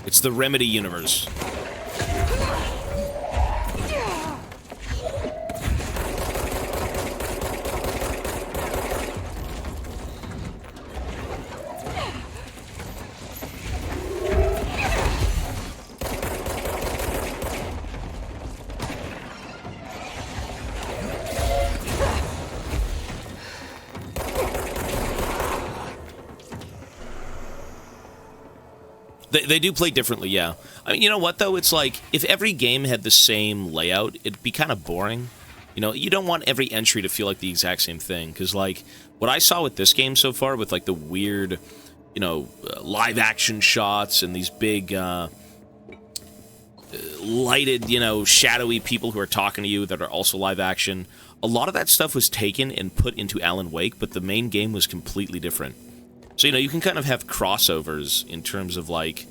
It's the Remedy universe. They do play differently, yeah. I mean, you know what, though? It's like, if every game had the same layout, it'd be kind of boring. You know, you don't want every entry to feel like the exact same thing, because, like, what I saw with this game so far, with, like, the weird, you know, live-action shots and these big, lighted, you know, shadowy people who are talking to you that are also live-action, a lot of that stuff was taken and put into Alan Wake, but the main game was completely different. So, you know, you can kind of have crossovers in terms of, like,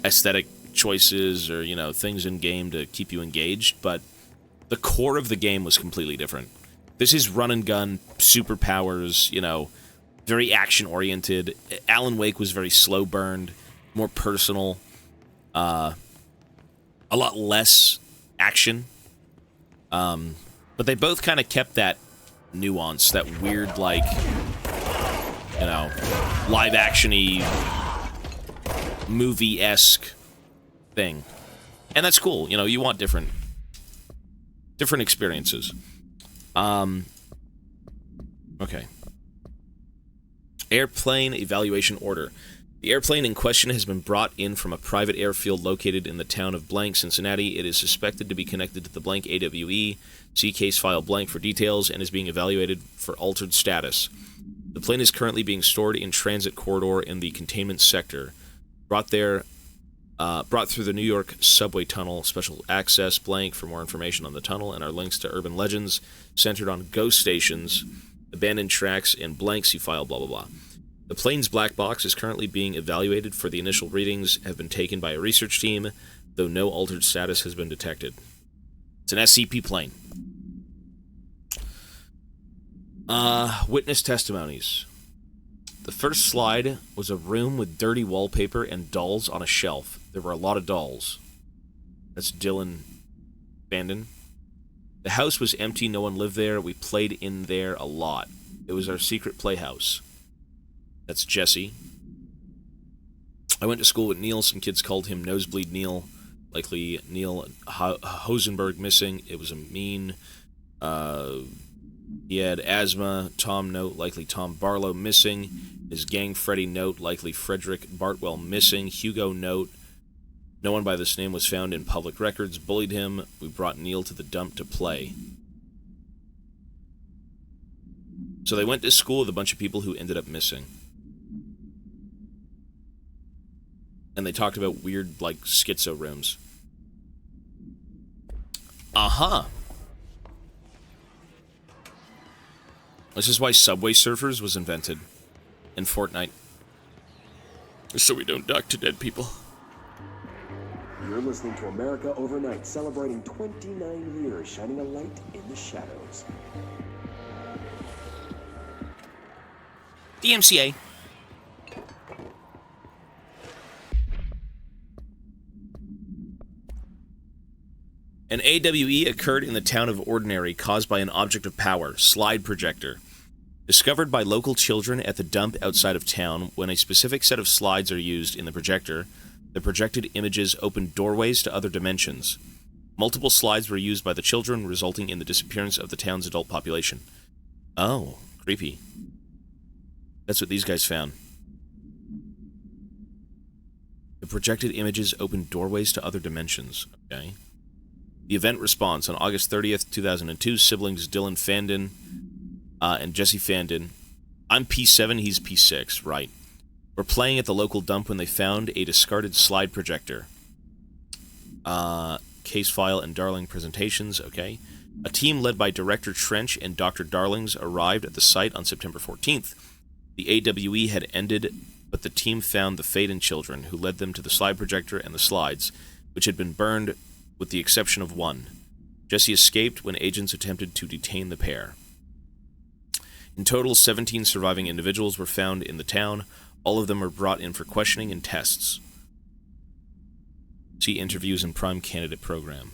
aesthetic choices or, you know, things in game to keep you engaged, but the core of the game was completely different. This is run and gun, superpowers, you know, very action-oriented. Alan Wake was very slow burned, more personal, a lot less action. But they both kind of kept that nuance, that weird, like, you know, live-action-y, movie-esque thing. And that's cool. You know, you want different experiences. Okay. Airplane evaluation order. The airplane in question has been brought in from a private airfield located in the town of blank, Cincinnati. It is suspected to be connected to the blank AWE. See case file blank for details and is being evaluated for altered status. The plane is currently being stored in transit corridor in the containment sector. Brought through the New York subway tunnel. Special access blank for more information on the tunnel and our links to urban legends centered on ghost stations, abandoned tracks, and blank. See file blah blah blah. The plane's black box is currently being evaluated for the initial readings have been taken by a research team, though no altered status has been detected. It's an SCP plane. Witness testimonies. The first slide was a room with dirty wallpaper and dolls on a shelf. There were a lot of dolls. That's Dylan Bandon. The house was empty, no one lived there. We played in there a lot. It was our secret playhouse. That's Jesse. I went to school with Neil. Some kids called him Nosebleed Neil. Likely Neil Hosenberg missing. It was a mean... he had asthma. Tom note, likely Tom Barlow missing. His gang Freddy note, likely Frederick Bartwell missing. Hugo note, no one by this name was found in public records. Bullied him. We brought Neil to the dump to play. So they went to school with a bunch of people who ended up missing. And they talked about weird, like, schizo rooms. Uh-huh. This is why Subway Surfers was invented in Fortnite. So we don't duck to dead people. You're listening to America Overnight, celebrating 29 years, shining a light in the shadows. DMCA. An AWE occurred in the town of Ordinary caused by an object of power, slide projector. Discovered by local children at the dump outside of town, when a specific set of slides are used in the projector, the projected images open doorways to other dimensions. Multiple slides were used by the children, resulting in the disappearance of the town's adult population. Oh, creepy. That's what these guys found. The projected images open doorways to other dimensions. Okay. The event response. On August 30th, 2002, siblings Dylan Fandon and Jesse Fandon. I'm P7, he's P6, right. Were playing at the local dump when they found a discarded slide projector. Case file and Darling presentations, okay. A team led by Director Trench and Dr. Darlings arrived at the site on September 14th. The AWE had ended, but the team found the Faden children, who led them to the slide projector and the slides, which had been burned with the exception of one. Jesse escaped when agents attempted to detain the pair. In total, 17 surviving individuals were found in the town. All of them were brought in for questioning and tests. See interviews and prime candidate program.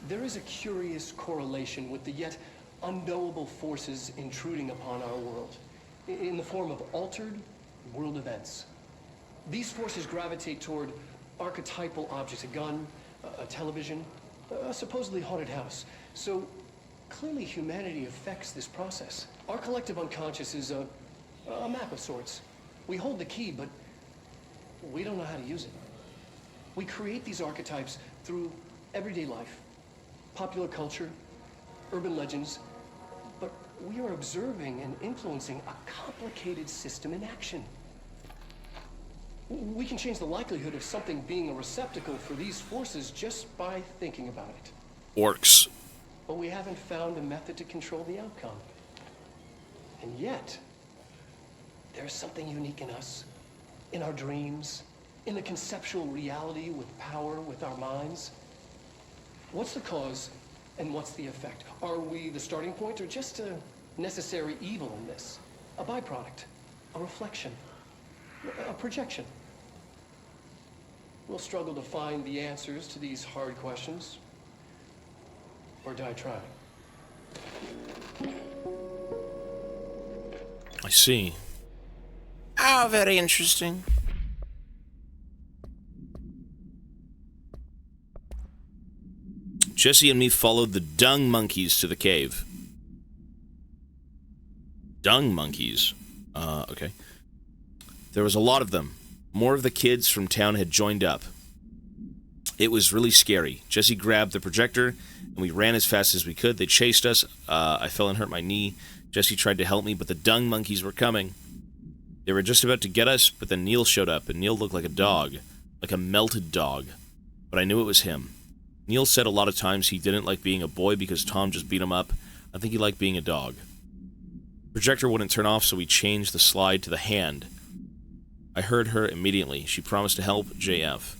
There is a curious correlation with the yet unknowable forces intruding upon our world, in the form of altered world events. These forces gravitate toward archetypal objects, a gun, a television, a supposedly haunted house. So clearly humanity affects this process. Our collective unconscious is a map of sorts. We hold the key, but we don't know how to use it. We create these archetypes through everyday life, popular culture, urban legends, but we are observing and influencing a complicated system in action. We can change the likelihood of something being a receptacle for these forces just by thinking about it. Orcs. But we haven't found a method to control the outcome. And yet, there's something unique in us, in our dreams, in the conceptual reality with power with our minds. What's the cause and what's the effect? Are we the starting point or just a necessary evil in this? A byproduct, a reflection, a projection? We'll struggle to find the answers to these hard questions, or die trying. I see. Oh, very interesting. Jesse and me followed the dung monkeys to the cave. Dung monkeys? Okay. There was a lot of them. More of the kids from town had joined up. It was really scary. Jesse grabbed the projector, and we ran as fast as we could. They chased us. I fell and hurt my knee. Jesse tried to help me, but the dung monkeys were coming. They were just about to get us, but then Neil showed up, and Neil looked like a dog. Like a melted dog. But I knew it was him. Neil said a lot of times he didn't like being a boy because Tom just beat him up. I think he liked being a dog. The projector wouldn't turn off, so we changed the slide to the hand. I heard her immediately. She promised to help JF.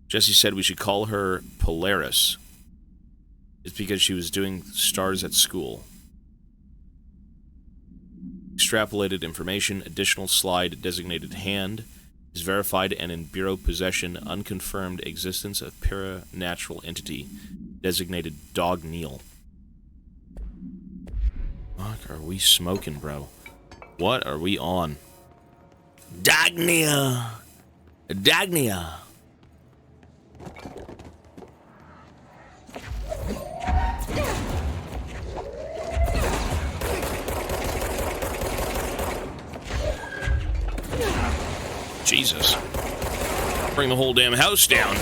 Jesse said we should call her Polaris. It's because she was doing stars at school. Extrapolated information. Additional slide designated hand is verified and in Bureau possession. Unconfirmed existence of paranatural entity designated Dog Neil. Fuck are we smoking, bro? What are we on? Dagnia! Dagnia! Jesus. Bring the whole damn house down.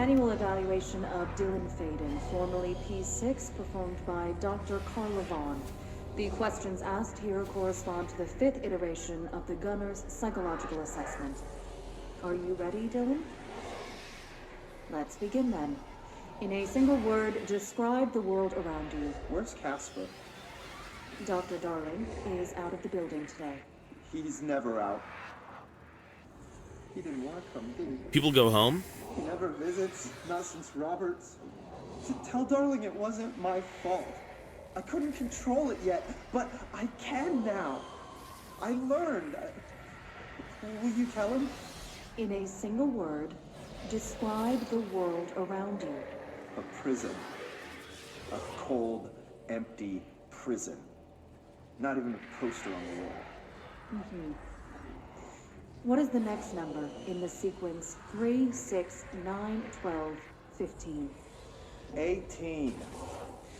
Manual evaluation of Dylan Faden, formerly P6, performed by Dr. Carla Vaughn. The questions asked here correspond to the 5th iteration of the Gunner's psychological assessment. Are you ready, Dylan? Let's begin then. In a single word, describe the world around you. Where's Casper? Dr. Darling is out of the building today. He's never out. He didn't want to come, did he? People go home? He never visits, not since Roberts. Tell Darling it wasn't my fault. I couldn't control it yet, but I can now. I learned. Will you tell him? In a single word, describe the world around you. A prison. A cold, empty prison. Not even a poster on the wall. Mm-hmm. What is the next number in the sequence 3, 6, 9, 12, 15? 18.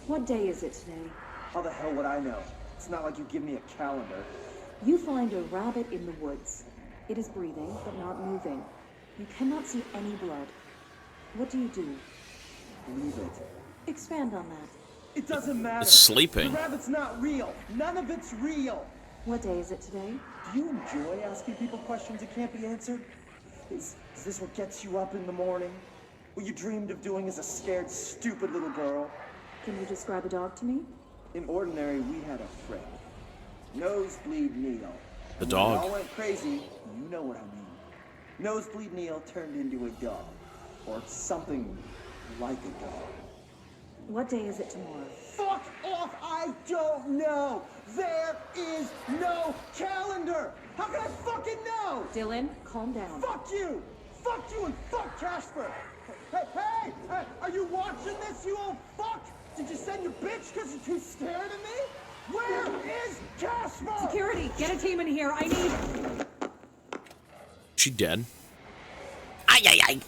What day is it today? How the hell would I know? It's not like you give me a calendar. You find a rabbit in the woods. It is breathing, but not moving. You cannot see any blood. What do you do? Leave it. Expand on that. It doesn't matter. It's sleeping. The rabbit's not real. None of it's real. What day is it today? Do you enjoy asking people questions that can't be answered? Is this what gets you up in the morning? What you dreamed of doing as a scared, stupid little girl? Can you describe a dog to me? In Ordinary, we had a friend. Nosebleed Neil. The And dog. When it all went crazy, you know what I mean. Nosebleed Neil turned into a dog. Or something like a dog. What day is it tomorrow? Fuck off! I don't know! There is no calendar! How can I fucking know? Dylan, calm down. Fuck you! Fuck you and fuck Casper! Hey! Are you watching this, you old fuck? Did you send your bitch because you're too scared of me? Where is Casper? Security, get a team in here. I need... She dead? Ay.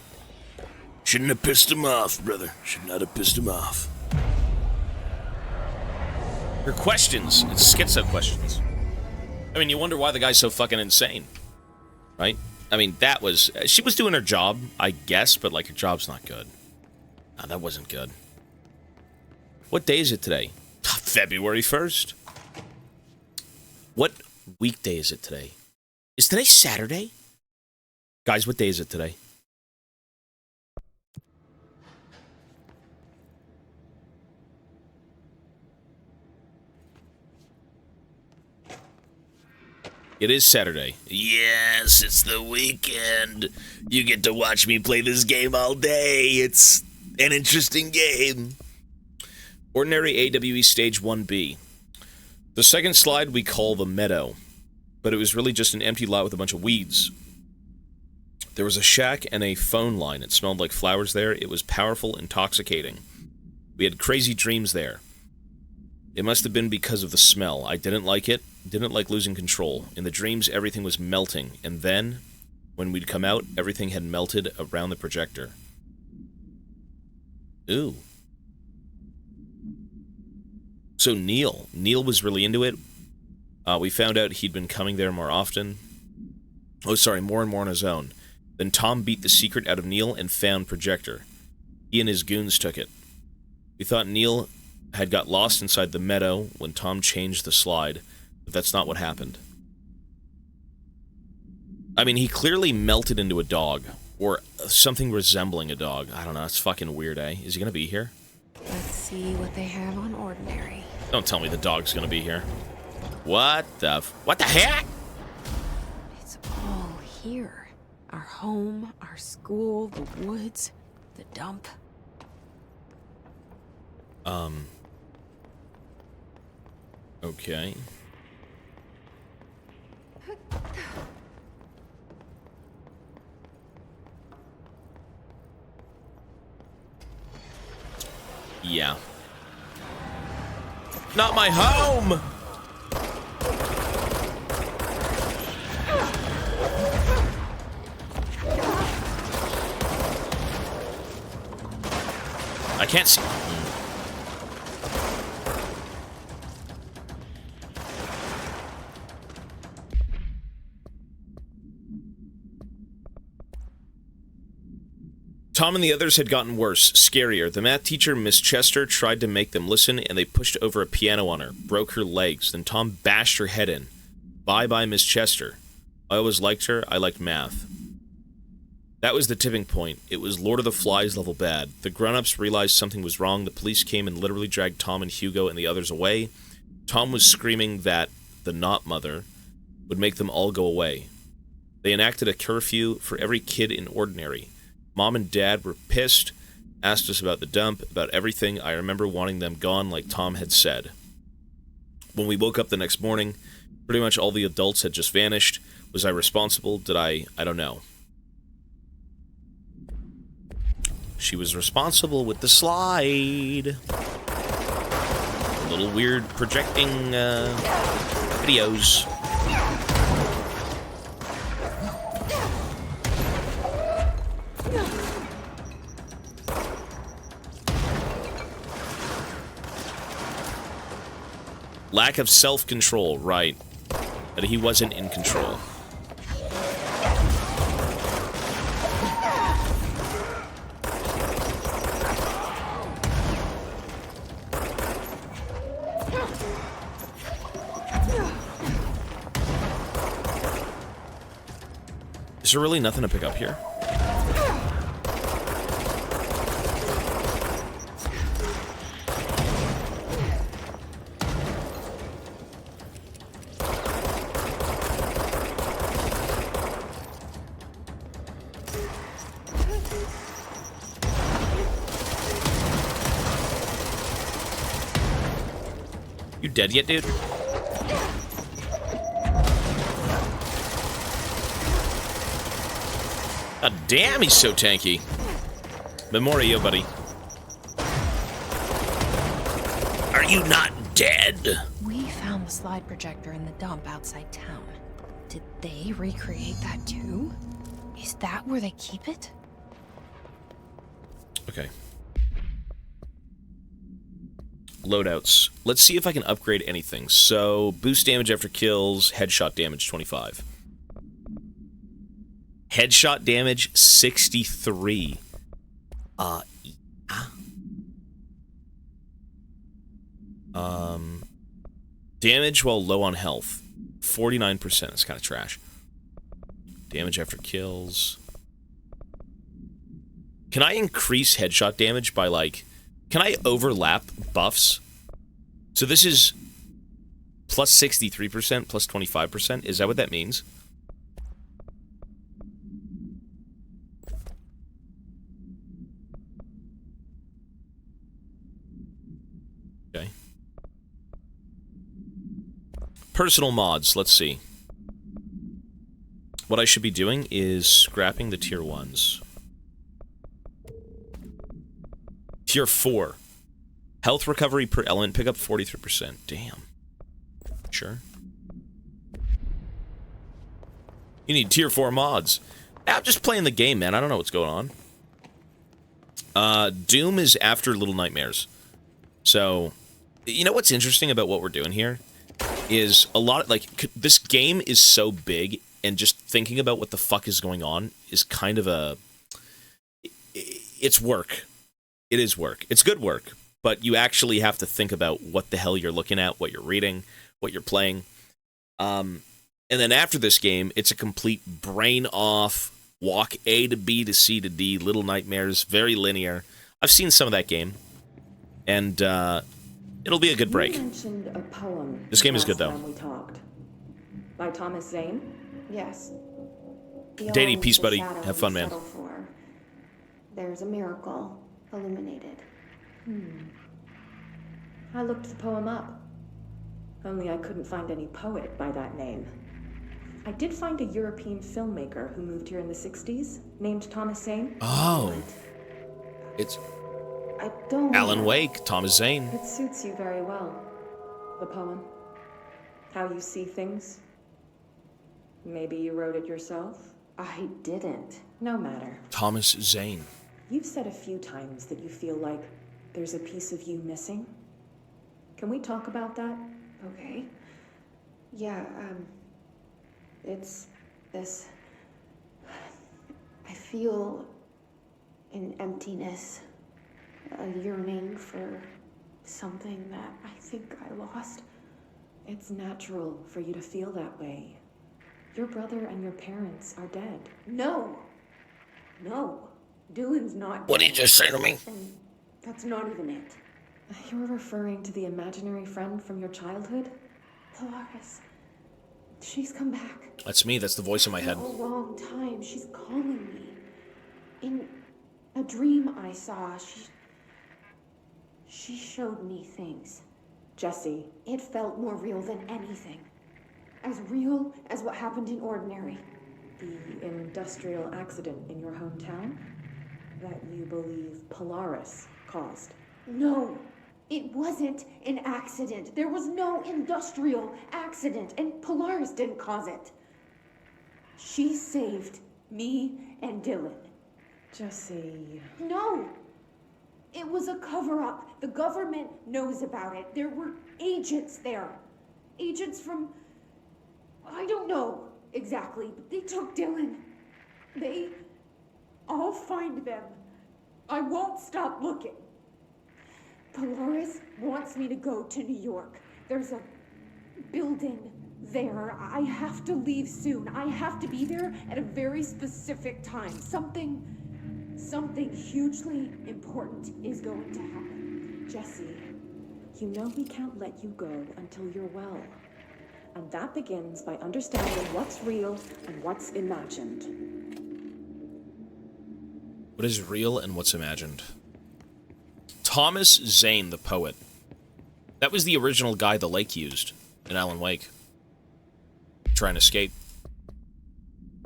Shouldn't have pissed him off, brother. Should not have pissed him off. Her questions. It's schizo questions. I mean, you wonder why the guy's so fucking insane. Right? I mean, that was... She was doing her job, I guess, but, like, her job's not good. No, that wasn't good. What day is it today? February 1st. What weekday is it today? Is today Saturday? Guys, what day is it today? It is Saturday. Yes, it's the weekend. You get to watch me play this game all day. It's an interesting game. Ordinary AWE Stage 1B. The second slide we call the Meadow, but it was really just an empty lot with a bunch of weeds. There was a shack and a phone line. It smelled like flowers there. It was powerful, intoxicating. We had crazy dreams there. It must have been because of the smell. I didn't like it. Didn't like losing control. In the dreams, everything was melting. And then, when we'd come out, everything had melted around the projector. Ooh. So Neil was really into it. We found out he'd been coming there more often. Oh, sorry, more and more on his own. Then Tom beat the secret out of Neil and found projector. He and his goons took it. We thought Neil had got lost inside the meadow when Tom changed the slide, but that's not what happened. I mean, he clearly melted into a dog, or something resembling a dog. I don't know, it's fucking weird, eh? Is he gonna be here? Let's see what they have on Ordinary. Don't tell me the dog's gonna be here. What the heck? It's all here. Our home, our school, the woods, the dump. Okay. Yeah. Not my home! I can't see. Tom and the others had gotten worse, scarier. The math teacher, Miss Chester, tried to make them listen, and they pushed over a piano on her, broke her legs. Then Tom bashed her head in. Bye-bye, Miss Chester. I always liked her. I liked math. That was the tipping point. It was Lord of the Flies level bad. The grown-ups realized something was wrong. The police came and literally dragged Tom and Hugo and the others away. Tom was screaming that the not mother would make them all go away. They enacted a curfew for every kid in Ordinary. Mom and Dad were pissed, asked us about the dump, about everything. I remember wanting them gone like Tom had said. When we woke up the next morning, pretty much all the adults had just vanished. Was I responsible? Did I don't know. She was responsible with the slide. A little weird projecting videos. Lack of self-control, right. But he wasn't in control. Is there really nothing to pick up here? You dead yet, dude? God damn, he's so tanky. Memoria, buddy. Are you not dead? We found the slide projector in the dump outside town. Did they recreate that too? Is that where they keep it? Okay. Loadouts. Let's see if I can upgrade anything. So, boost damage after kills, headshot damage 25. Headshot damage 63. Yeah. Damage while low on health 49%. That's kind of trash. Damage after kills. Can I increase headshot damage by, like... Can I overlap buffs? So this is plus 63%, plus 25%. Is that what that means? Okay. Personal mods, let's see. What I should be doing is scrapping the tier 1s. Tier 4. Health recovery per element pickup 43%. Damn. Sure. You need tier 4 mods. I'm just playing the game, man. I don't know what's going on. Doom is after Little Nightmares. So, you know what's interesting about what we're doing here? Is a lot of, like, this game is so big, and just thinking about what the fuck is going on is kind of a... It's work. It is work. It's good work, but you actually have to think about what the hell you're looking at, what you're reading, what you're playing. And then after this game, it's a complete brain-off, walk A to B to C to D, Little Nightmares, very linear. I've seen some of that game, and it'll be a good break. You mentioned a poem. This game is good, though. Last time we talked. By Thomas Zane? Yes. Daddy, peace, buddy. Have fun, man. There's a miracle illuminated. I looked the poem up. Only I couldn't find any poet by that name. I did find a European filmmaker who moved here in the 60s, named Thomas Zane. Oh. It's I don't Alan know. Wake, Thomas Zane. It suits you very well. The poem. How you see things. Maybe you wrote it yourself? I didn't. No matter. Thomas Zane. You've said a few times that you feel like there's a piece of you missing. Can we talk about that? Okay. Yeah, it's this... I feel an emptiness, a yearning for something that I think I lost. It's natural for you to feel that way. Your brother and your parents are dead. No! No. Dylan's not dead. What did you just say to me? And that's not even it. You're referring to the imaginary friend from your childhood? Polaris. She's come back. That's me. That's the voice in my head. For a long time. She's calling me. In a dream I saw, she showed me things. Jesse. It felt more real than anything. As real as what happened in Ordinary. The industrial accident in your hometown that you believe Polaris caused. No, it wasn't an accident. There was no industrial accident, and Polaris didn't cause it. She saved me and Dylan. Jesse. No! It was a cover-up. The government knows about it. There were agents there. Agents from... I don't know exactly, but they took Dylan. I'll find them. I won't stop looking. Polaris wants me to go to New York. There's a building there. I have to leave soon. I have to be there at a very specific time. Something hugely important is going to happen. Jesse, you know we can't let you go until you're well. And that begins by understanding what's real and what's imagined. What is real and what's imagined? Thomas Zane, the poet. That was the original guy the lake used in Alan Wake. Trying to escape.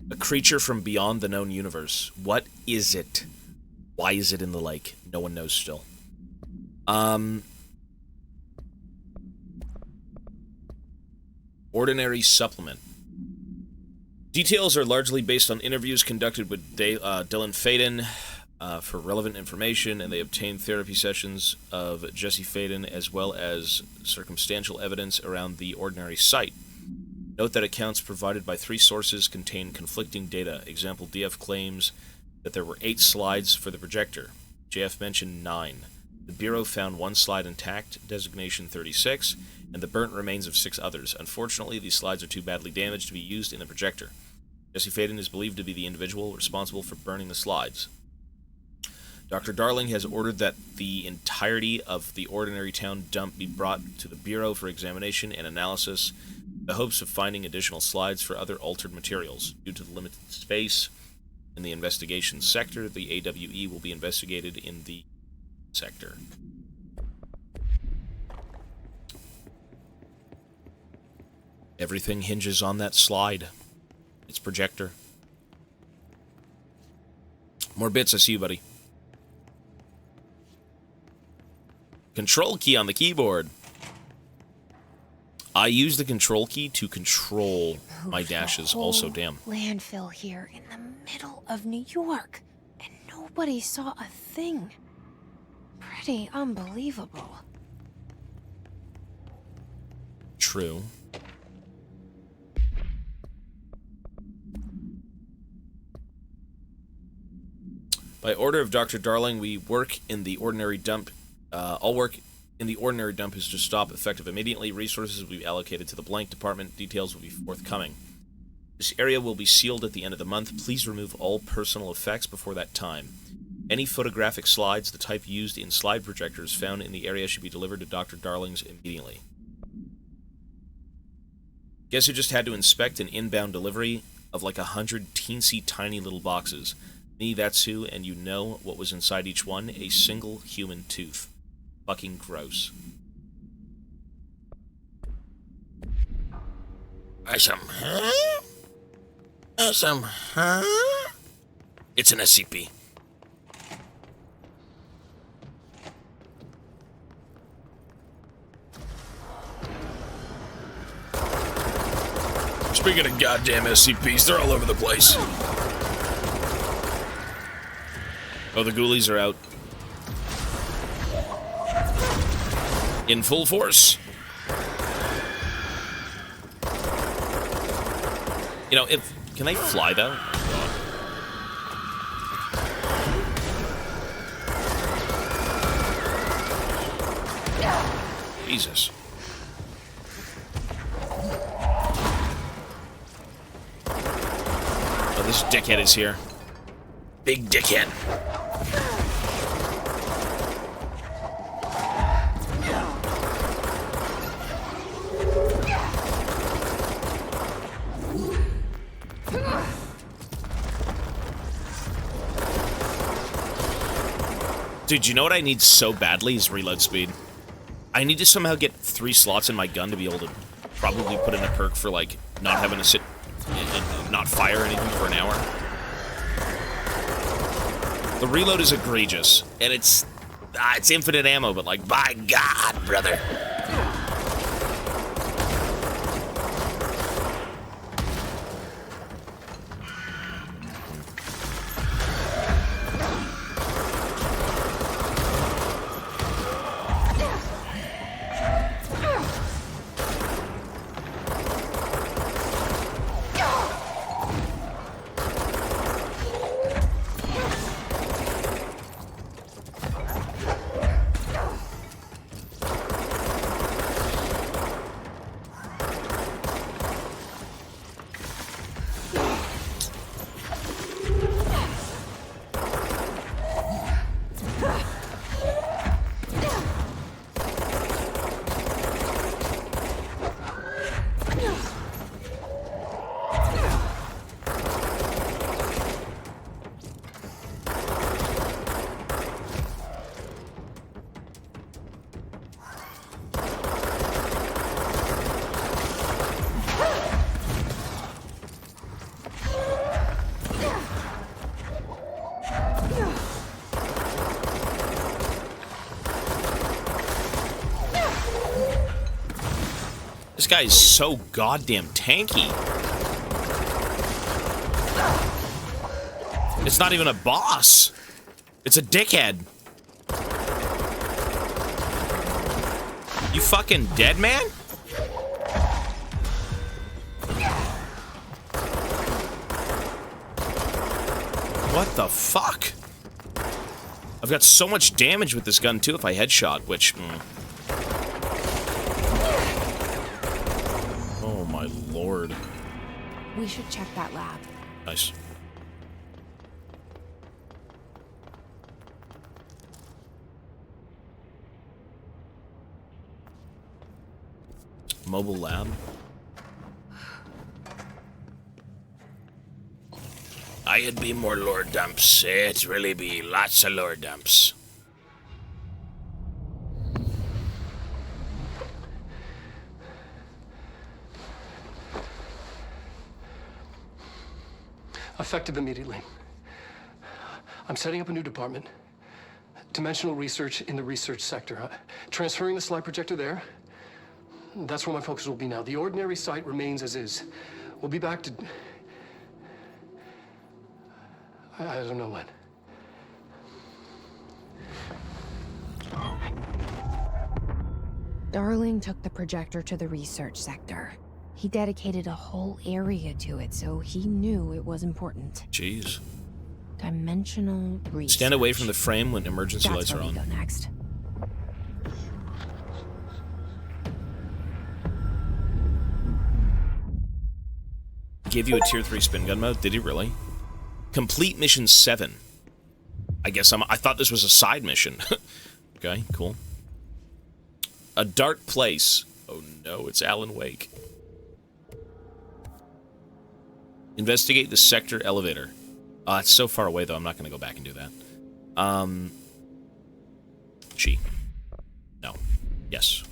A creature from beyond the known universe. What is it? Why is it in the lake? No one knows still. Ordinary supplement. Details are largely based on interviews conducted with Dylan Faden for relevant information, and they obtained therapy sessions of Jesse Faden as well as circumstantial evidence around the Ordinary site. Note that accounts provided by 3 sources contain conflicting data. Example, DF claims that there were 8 slides for the projector. JF mentioned 9. The Bureau found 1 slide intact, designation 36, and the burnt remains of 6 others. Unfortunately, these slides are too badly damaged to be used in the projector. Jesse Faden is believed to be the individual responsible for burning the slides. Dr. Darling has ordered that the entirety of the Ordinary Town dump be brought to the Bureau for examination and analysis, in the hopes of finding additional slides for other altered materials. Due to the limited space in the investigation sector, the AWE will be investigated in the sector. Everything hinges on that slide. Its projector. More bits, I see you, buddy. Control key on the keyboard. I use the control key to control my dashes also, damn. Landfill here in the middle of New York, and nobody saw a thing. Pretty unbelievable. True. By order of Dr. Darling, we work in the Ordinary dump. All work in the Ordinary dump is to stop effective immediately. Resources will be allocated to the blank department. Details will be forthcoming. This area will be sealed at the end of the month. Please remove all personal effects before that time. Any photographic slides, the type used in slide projectors found in the area, should be delivered to Dr. Darling's immediately. Guess who just had to inspect an inbound delivery of like 100 teensy tiny little boxes? Me, that's who, and you know what was inside each one? A single human tooth. Fucking gross. Awesome, huh? Awesome, huh? It's an SCP. Speaking of goddamn SCPs, they're all over the place. Oh, the ghoulies are out. In full force. You know, can they fly though? Jesus. Oh, this dickhead is here. Big dickhead. Dude, you know what I need so badly is reload speed. I need to somehow get 3 slots in my gun to be able to probably put in a perk for, like, not having to sit and not fire anything for an hour. The reload is egregious, and it's infinite ammo, but, like, by God, brother. This guy is so goddamn tanky. It's not even a boss. It's a dickhead. You fucking dead, man? What the fuck? I've got so much damage with this gun, too, if I headshot, which... Oh, my lord. We should check that lab. Nice. Mobile lab. I'd be more lore dumps. It really be lots of lore dumps. Effective immediately. I'm setting up a new department. Dimensional research in the research sector. Transferring the slide projector there. That's where my focus will be now. The ordinary site remains as is. We'll be back to... I don't know when. Darling took the projector to the research sector. He dedicated a whole area to it, so he knew it was important. Jeez. Dimensional research. Stand away from the frame when emergency That's lights are where on. we go next. Gave you a tier 3 spin gun mode? Did he really? Complete mission 7. I guess I thought this was a side mission. Okay, cool. A dark place. Oh no, it's Alan Wake. Investigate the sector elevator. It's so far away though, I'm not going to go back and do that. G. No. Yes.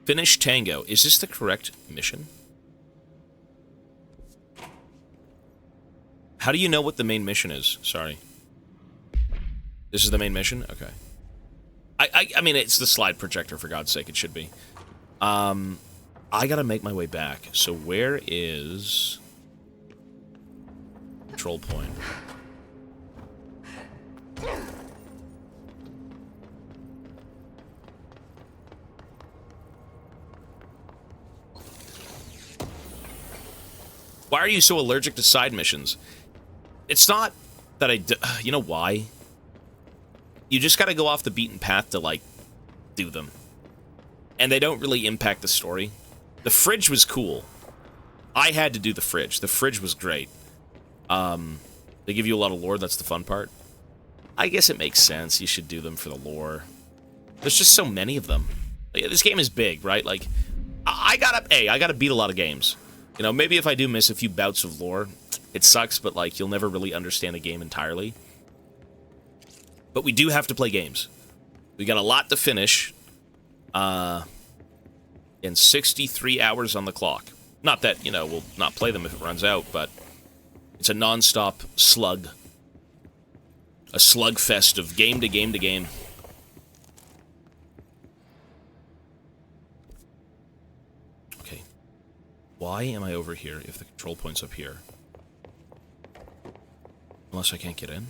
Finish Tango. Is this the correct mission? How do you know what the main mission is? Sorry. This is the main mission? Okay. I mean, it's the slide projector, for God's sake. It should be. I gotta make my way back. So where is... Control point? Why are you so allergic to side missions? It's not that I do. You know why? You just gotta go off the beaten path to, like, do them. And they don't really impact the story. The fridge was cool. I had to do the fridge. The fridge was great. They give you a lot of lore, that's the fun part. I guess it makes sense. You should do them for the lore. There's just so many of them. Like, this game is big, right? Like, I gotta beat a lot of games. You know, maybe if I do miss a few bouts of lore, it sucks, but, like, you'll never really understand a game entirely. But we do have to play games. We got a lot to finish. And 63 hours on the clock. Not that, you know, we'll not play them if it runs out, but it's a non-stop slug. A slugfest of game to game to game. Okay. Why am I over here if the control point's up here? Unless I can't get in?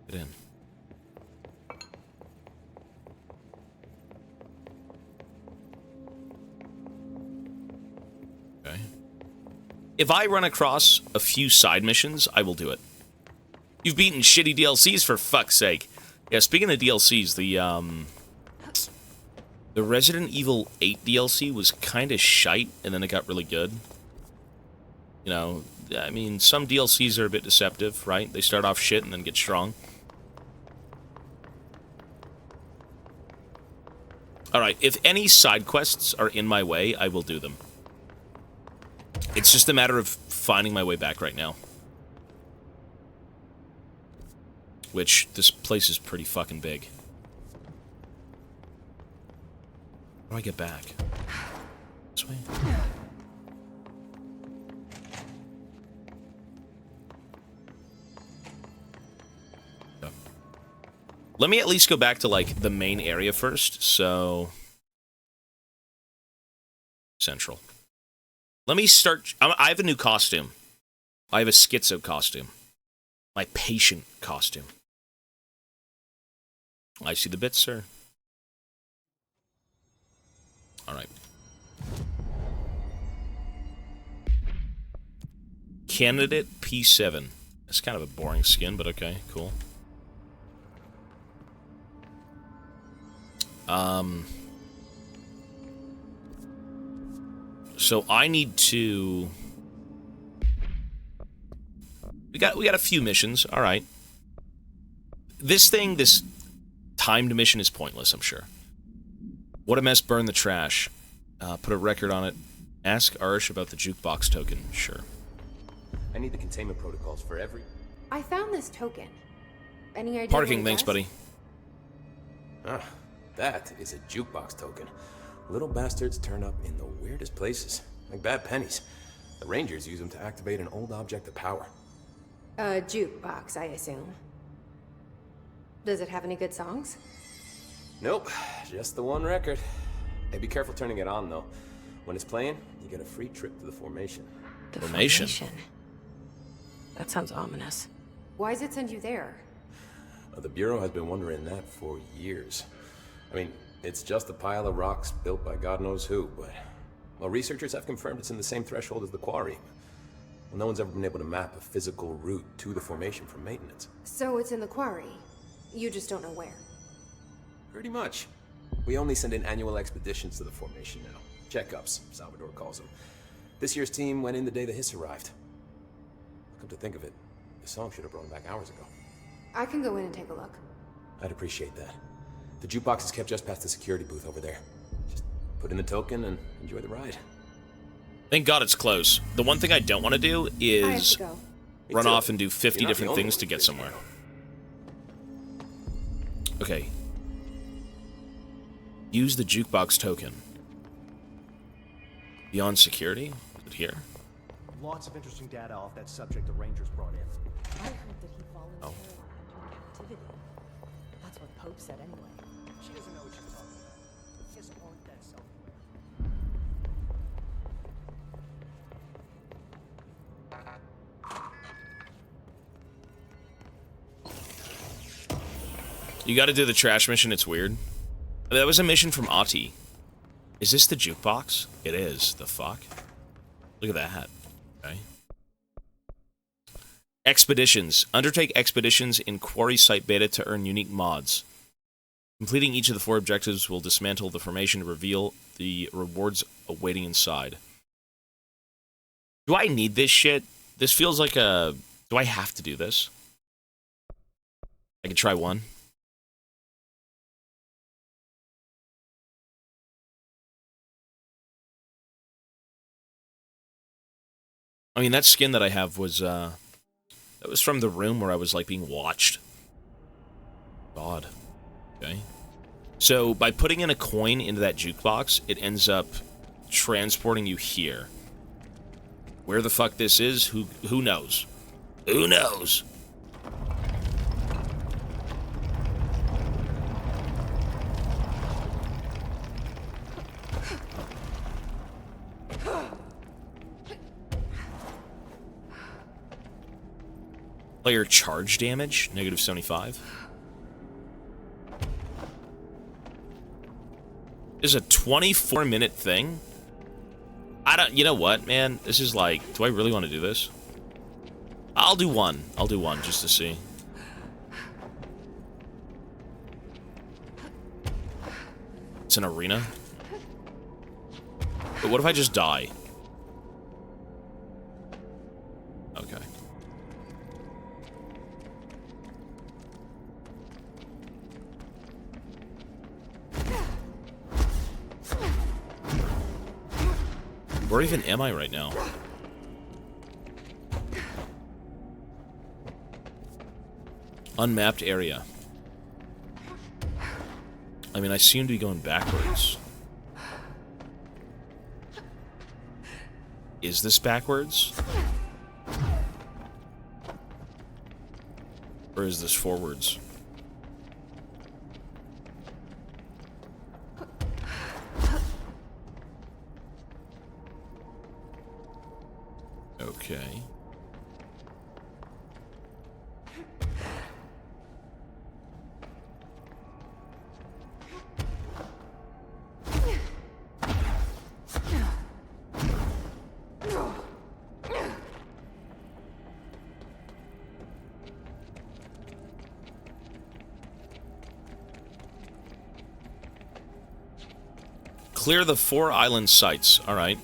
Get in. Okay. If I run across a few side missions, I will do it. You've beaten shitty DLCs for fuck's sake. Yeah, speaking of DLCs, the Resident Evil 8 DLC was kind of shite, and then it got really good. You know, I mean, some DLCs are a bit deceptive, right? They start off shit and then get strong. Alright, if any side quests are in my way, I will do them. It's just a matter of finding my way back right now. Which, this place is pretty fucking big. How do I get back? This way? Yeah. Let me at least go back to, like, the main area first, so... Central. Let me start... I have a new costume. I have a schizo costume. My patient costume. I see the bits, sir. Alright. Candidate P7. That's kind of a boring skin, but okay, cool. So I need to... We got a few missions, alright. This timed mission is pointless, I'm sure. What a mess, burn the trash. Put a record on it. Ask Arish about the jukebox token, sure. I need the containment protocols for every... I found this token. Any idea? Parking, thanks, buddy. Ah, that is a jukebox token. Little bastards turn up in the weirdest places, like bad pennies. The Rangers use them to activate an old object of power. A jukebox, I assume. Does it have any good songs? Nope, just the one record. Hey, be careful turning it on, though. When it's playing, you get a free trip to the formation. The formation? That sounds ominous. Why does it send you there? The Bureau has been wondering that for years. I mean, it's just a pile of rocks built by God knows who, but... Well, researchers have confirmed it's in the same threshold as the quarry. Well, no one's ever been able to map a physical route to the formation for maintenance. So it's in the quarry. You just don't know where. Pretty much. We only send in annual expeditions to the formation now. Checkups, Salvador calls them. This year's team went in the day the hiss arrived. Come to think of it, the song should have brought them back hours ago. I can go in and take a look. I'd appreciate that. The jukebox is kept just past the security booth over there. Just put in the token and enjoy the ride. Thank God it's close. The one thing I don't want to do is run off and do 50 different things to get somewhere. Okay. Use the jukebox token. Beyond security? Is it here? Lots of interesting data off that subject the Rangers brought in. I heard that he voluntarily entered captivity. That's what Pope said anyway. She doesn't know what she's talking about. Kiss aren't that self-aware. You gotta do the trash mission, it's weird. That was a mission from Ati. Is this the jukebox? It is. The fuck? Look at that. Okay. Expeditions. Undertake expeditions in Quarry Site Beta to earn unique mods. Completing each of the 4 objectives will dismantle the formation to reveal the rewards awaiting inside. Do I need this shit? This feels like a... Do I have to do this? I can try one. I mean, that skin that I have was, that was from the room where I was, like, being watched. God. Okay. So, by putting in a coin into that jukebox, it ends up transporting you here. Where the fuck this is, who knows? Who knows? Player charge damage, negative 75. This is a 24-minute thing? You know what, man? This is like, do I really want to do this? I'll do one. I'll do one, just to see. It's an arena? But what if I just die? Okay. Where even am I right now? Unmapped area. I mean, I seem to be going backwards. Is this backwards? Or is this forwards? Okay. Clear the 4 island sites. All right.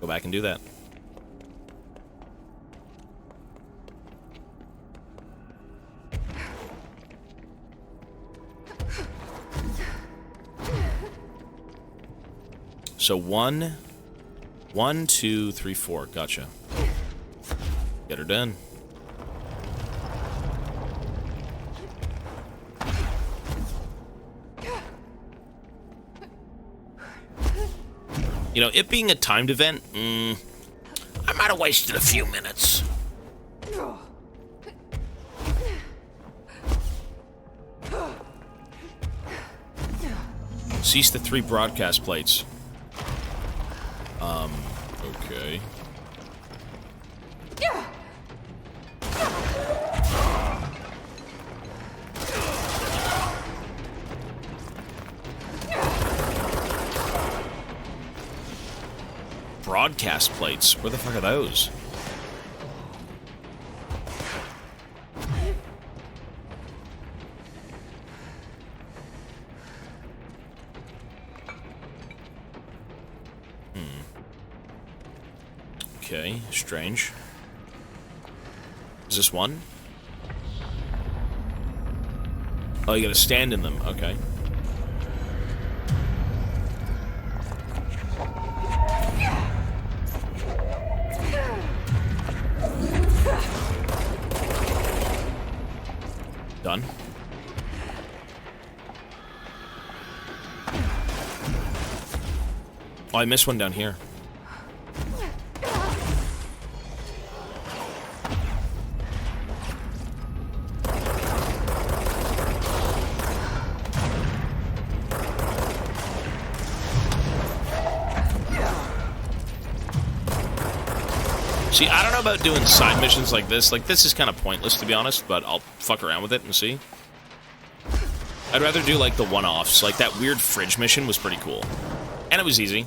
Go back and do that. So 1, 2, 3, 4. Gotcha. Get her done. You know, it being a timed event, I might have wasted a few minutes. Cease the 3 broadcast plates. Okay. Broadcast plates? Where the fuck are those? Okay, strange. Is this one? Oh, you gotta stand in them. Okay. Done. Oh, I missed one down here. See, I don't know about doing side missions like this. Like, this is kind of pointless, to be honest, but I'll fuck around with it and see. I'd rather do, like, the one-offs. Like, that weird fridge mission was pretty cool. And it was easy.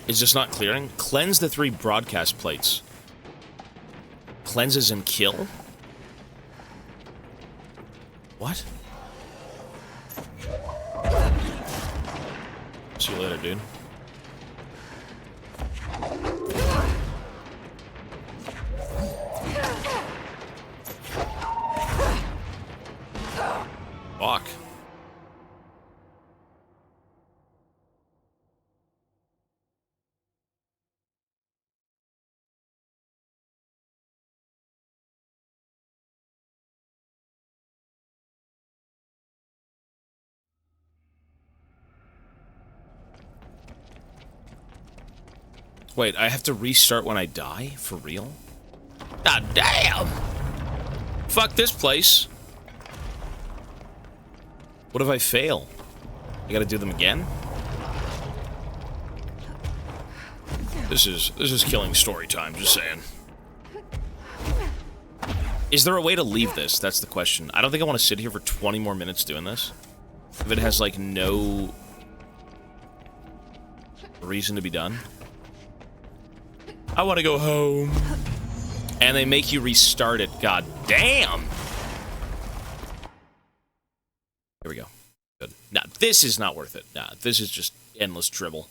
Is this not clearing? Cleanse the 3 broadcast plates. Cleanses and kill? What? See you later, dude. Fuck. Wait, I have to restart when I die? For real? God damn! Fuck this place. What if I fail? I gotta do them again? This is killing story time, just saying. Is there a way to leave this? That's the question. I don't think I want to sit here for 20 more minutes doing this. If it has, like, no reason to be done. I want to go home. And they make you restart it. God damn! Here we go. Good. Nah, this is not worth it. Nah, this is just endless dribble.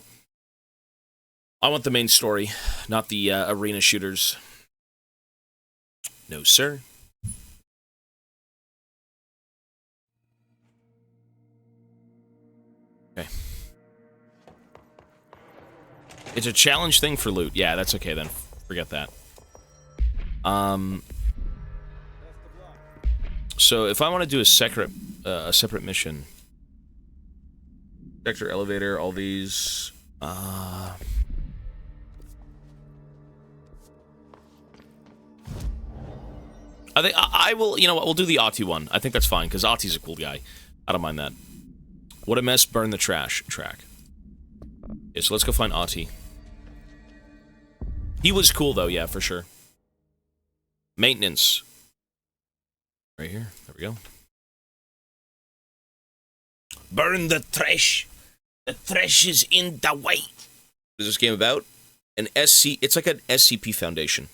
I want the main story, not the arena shooters. No, sir. Okay. It's a challenge thing for loot. Yeah, that's okay then. Forget that. So if I want to do a separate mission, sector elevator, all these. I think I will. You know what? We'll do the Ahti one. I think that's fine because Ahti's a cool guy. I don't mind that. What a mess! Burn the trash track. Okay, so let's go find Ahti. He was cool though, yeah, for sure. Maintenance. Right here. There we go. Burn the trash. The trash is in the way. What is this game about? An SC. It's like an SCP Foundation.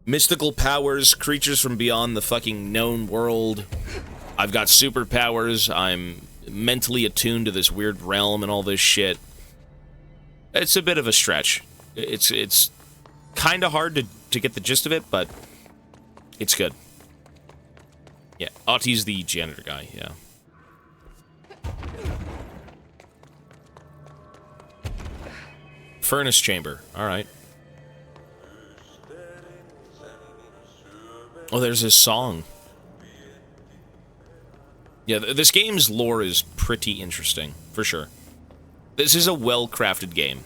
Mystical powers, creatures from beyond the fucking known world. I've got superpowers. I'm mentally attuned to this weird realm and all this shit. It's a bit of a stretch. It's kind of hard to get the gist of it, but it's good. Yeah, Ahti's the janitor guy, yeah. Furnace chamber, alright. Oh, there's his song. Yeah, this game's lore is pretty interesting, for sure. This is a well-crafted game.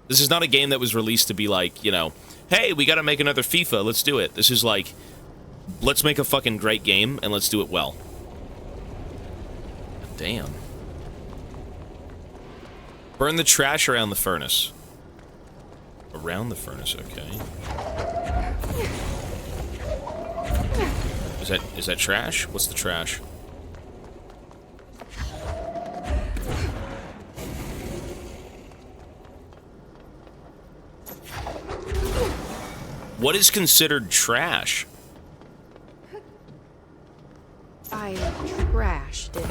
This is not a game that was released to be like, you know, hey, we gotta make another FIFA, let's do it. This is like, let's make a fucking great game, and let's do it well. Damn. Burn the trash around the furnace. Around the furnace, okay. Is that trash? What's the trash? What is considered trash? I trashed it.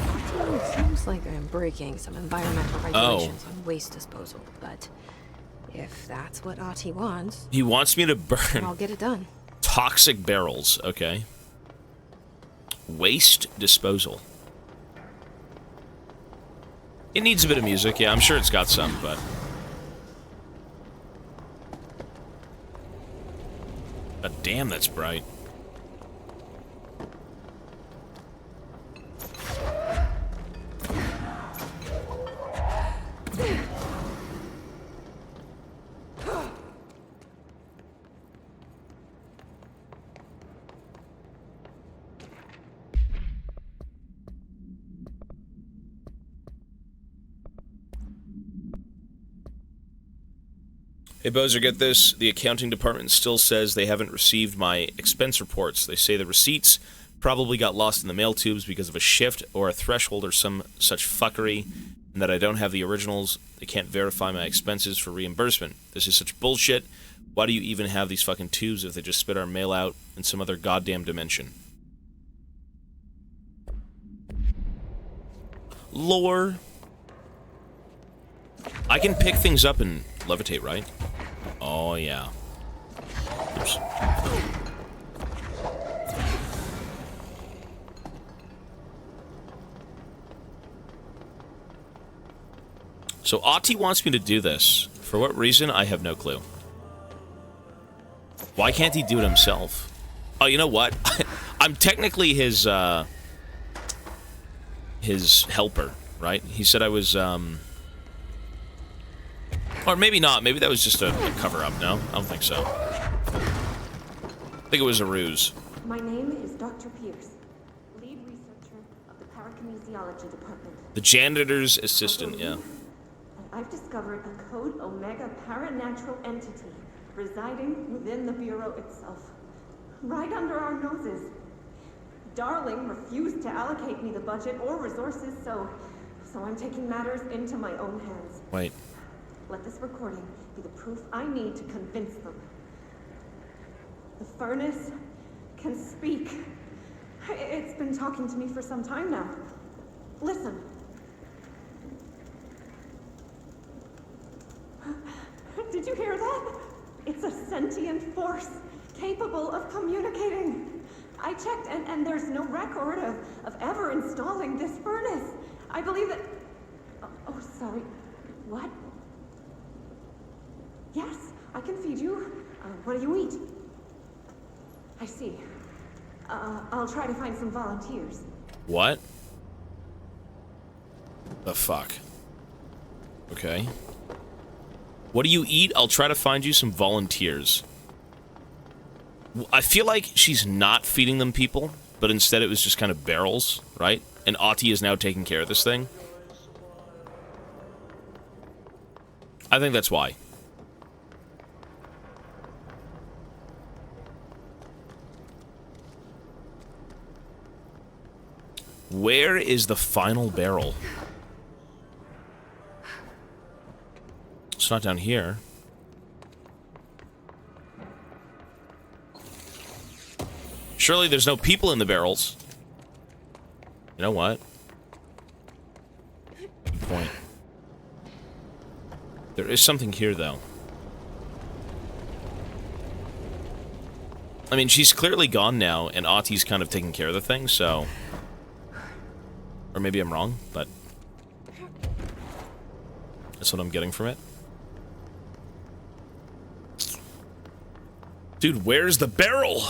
It seems like I'm breaking some environmental regulations on waste disposal, but if that's what Ahti wants... He wants me to burn... I'll get it done. Toxic barrels, okay. Waste disposal. It needs a bit of music, yeah, I'm sure it's got some, but... God damn, that's bright. Hey, Bozer, get this. The accounting department still says they haven't received my expense reports. They say the receipts probably got lost in the mail tubes because of a shift or a threshold or some such fuckery. and that I don't have the originals. They can't verify my expenses for reimbursement. This is such bullshit. Why do you even have these fucking tubes if they just spit our mail out in some other goddamn dimension? Lore. I can pick things up and levitate, right? Oh, yeah. Oops. So Ati wants me to do this. For what reason? I have no clue. Why can't he do it himself? Oh, you know what? I'm technically his helper, right? He said I was, or maybe not. Maybe that was just a cover-up, no? I don't think so. I think it was a ruse. My name is Dr. Pierce, lead researcher of the Parakinesiology Department. The janitor's assistant, yeah. I've discovered a Code Omega paranatural entity residing within the Bureau itself, right under our noses. Darling refused to allocate me the budget or resources, so I'm taking matters into my own hands. Wait. Let this recording be the proof I need to convince them. The furnace can speak. It's been talking to me for some time now. Listen. Did you hear that? It's a sentient force, capable of communicating. I checked, and there's no record of ever installing this furnace. I believe that... Oh, sorry. What? Yes, I can feed you. What do you eat? I see. I'll try to find some volunteers. What? The fuck? Okay. What do you eat? I'll try to find you some volunteers. I feel like she's not feeding them people, but instead it was just kind of barrels, right? And Ati is now taking care of this thing. I think that's why. Where is the final barrel? It's not down here. Surely there's no people in the barrels. You know what? Good point. There is something here, though. I mean, she's clearly gone now, and Ati's kind of taking care of the thing, so... Or maybe I'm wrong, but... That's what I'm getting from it. Dude, where's the barrel?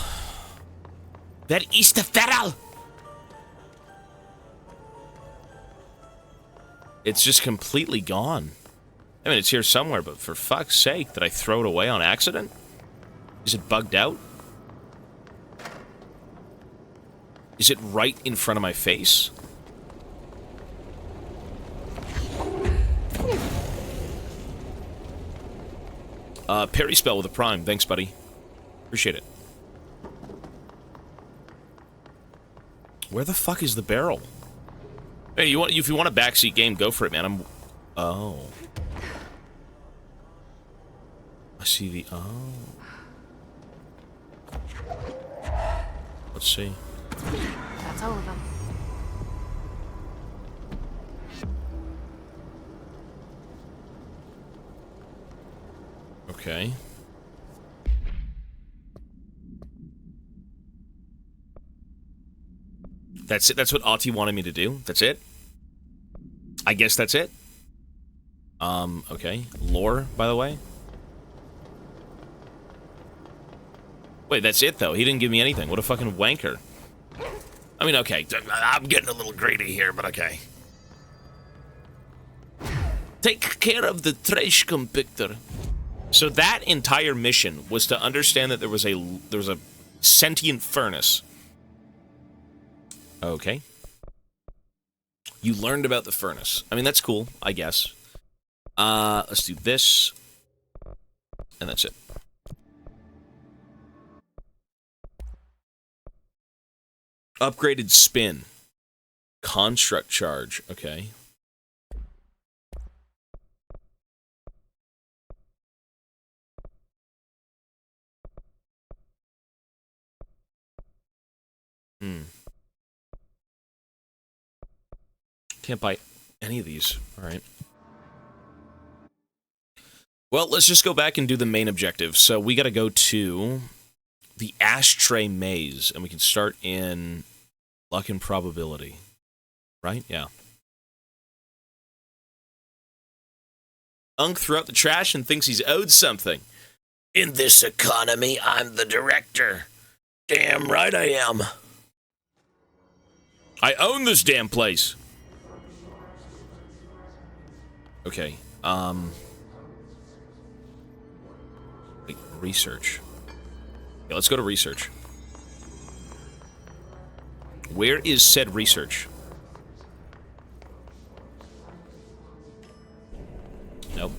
Where is the barrel? It's just completely gone. I mean, it's here somewhere, but for fuck's sake, did I throw it away on accident? Is it bugged out? Is it right in front of my face? Parry spell with a prime. Thanks, buddy. Appreciate it. Where the fuck is the barrel? Hey, if you want a backseat game, go for it, man. Oh. I see the... Oh. Let's see. That's all of them. Okay. That's it? That's what Ati wanted me to do? That's it? I guess that's it? Okay. Lore, by the way? Wait, that's it, though? He didn't give me anything. What a fucking wanker. I mean, okay. I'm getting a little greedy here, but okay. Take care of the trash compactor. So that entire mission was to understand that there was a sentient furnace. Okay. You learned about the furnace. I mean, that's cool, I guess. Let's do this. And that's it. Upgraded spin. Construct charge. Okay. Can't buy any of these. All right. Well, let's just go back and do the main objective. So we got to go to the ashtray maze, and we can start in luck and probability. Right? Yeah. Unk threw out the trash and thinks he's owed something. In this economy, I'm the director. Damn right I am. I own this damn place. Okay. Wait, research. Yeah, let's go to research. Where is said research? Nope.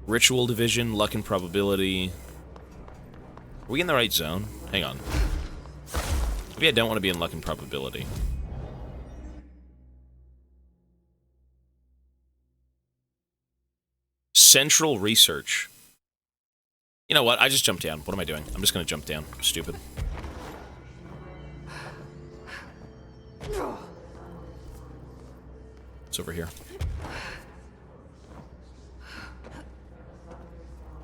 Ritual division, luck and probability. Are we in the right zone? Hang on. Maybe I don't want to be in luck and probability. Central research. You know what? I just jumped down. What am I doing? I'm just going to jump down. Stupid. It's over here.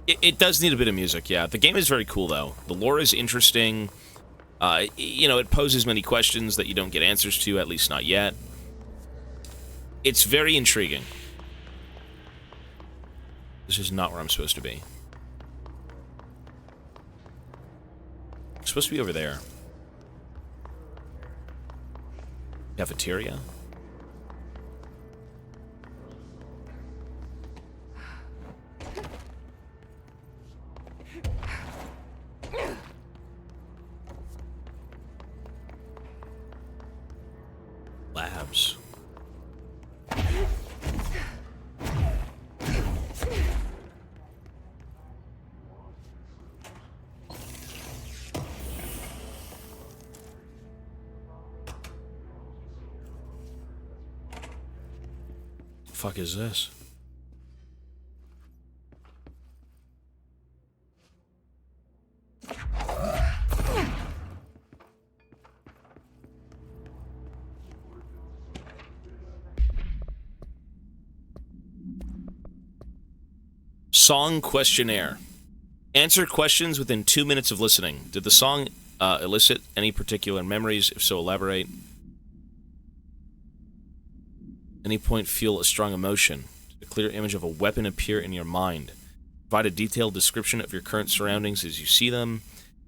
It does need a bit of music, yeah. The game is very cool, though. The lore is interesting. You know, it poses many questions that you don't get answers to, at least not yet. It's very intriguing. This is not where I'm supposed to be. I'm supposed to be over there. Cafeteria? Labs. Fuck is this? Song questionnaire. Answer questions within 2 minutes of listening. Did the song elicit any particular memories? If so, elaborate. Any point feel a strong emotion. Did a clear image of a weapon appear in your mind? Provide a detailed description of your current surroundings as you see them.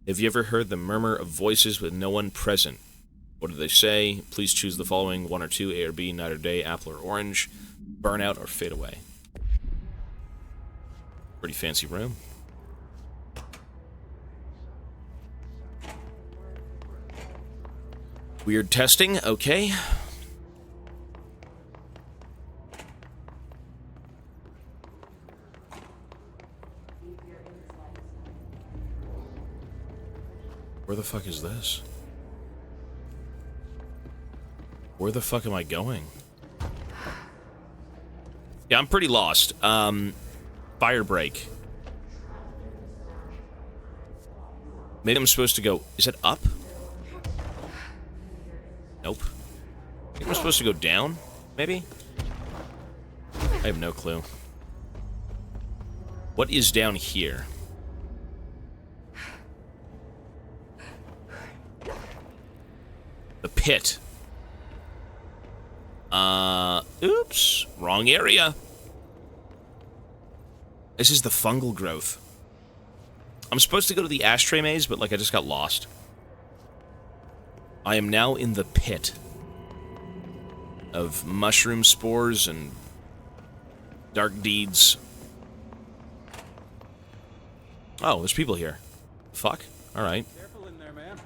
Have you ever heard the murmur of voices with no one present? What do they say? Please choose the following: 1 or 2, A or B, night or day, apple or orange, burn out or fade away. Pretty fancy room. Weird testing, okay. Where the fuck is this? Where the fuck am I going? Yeah, I'm pretty lost. Fire break. Maybe I'm supposed to go... Is it up? Nope. I think I'm supposed to go down, maybe? I have no clue. What is down here? The pit. Oops. Wrong area. This is the fungal growth. I'm supposed to go to the ashtray maze, but, like, I just got lost. I am now in the pit of mushroom spores and dark deeds. Oh, there's people here. Fuck. Alright. Careful in there, man.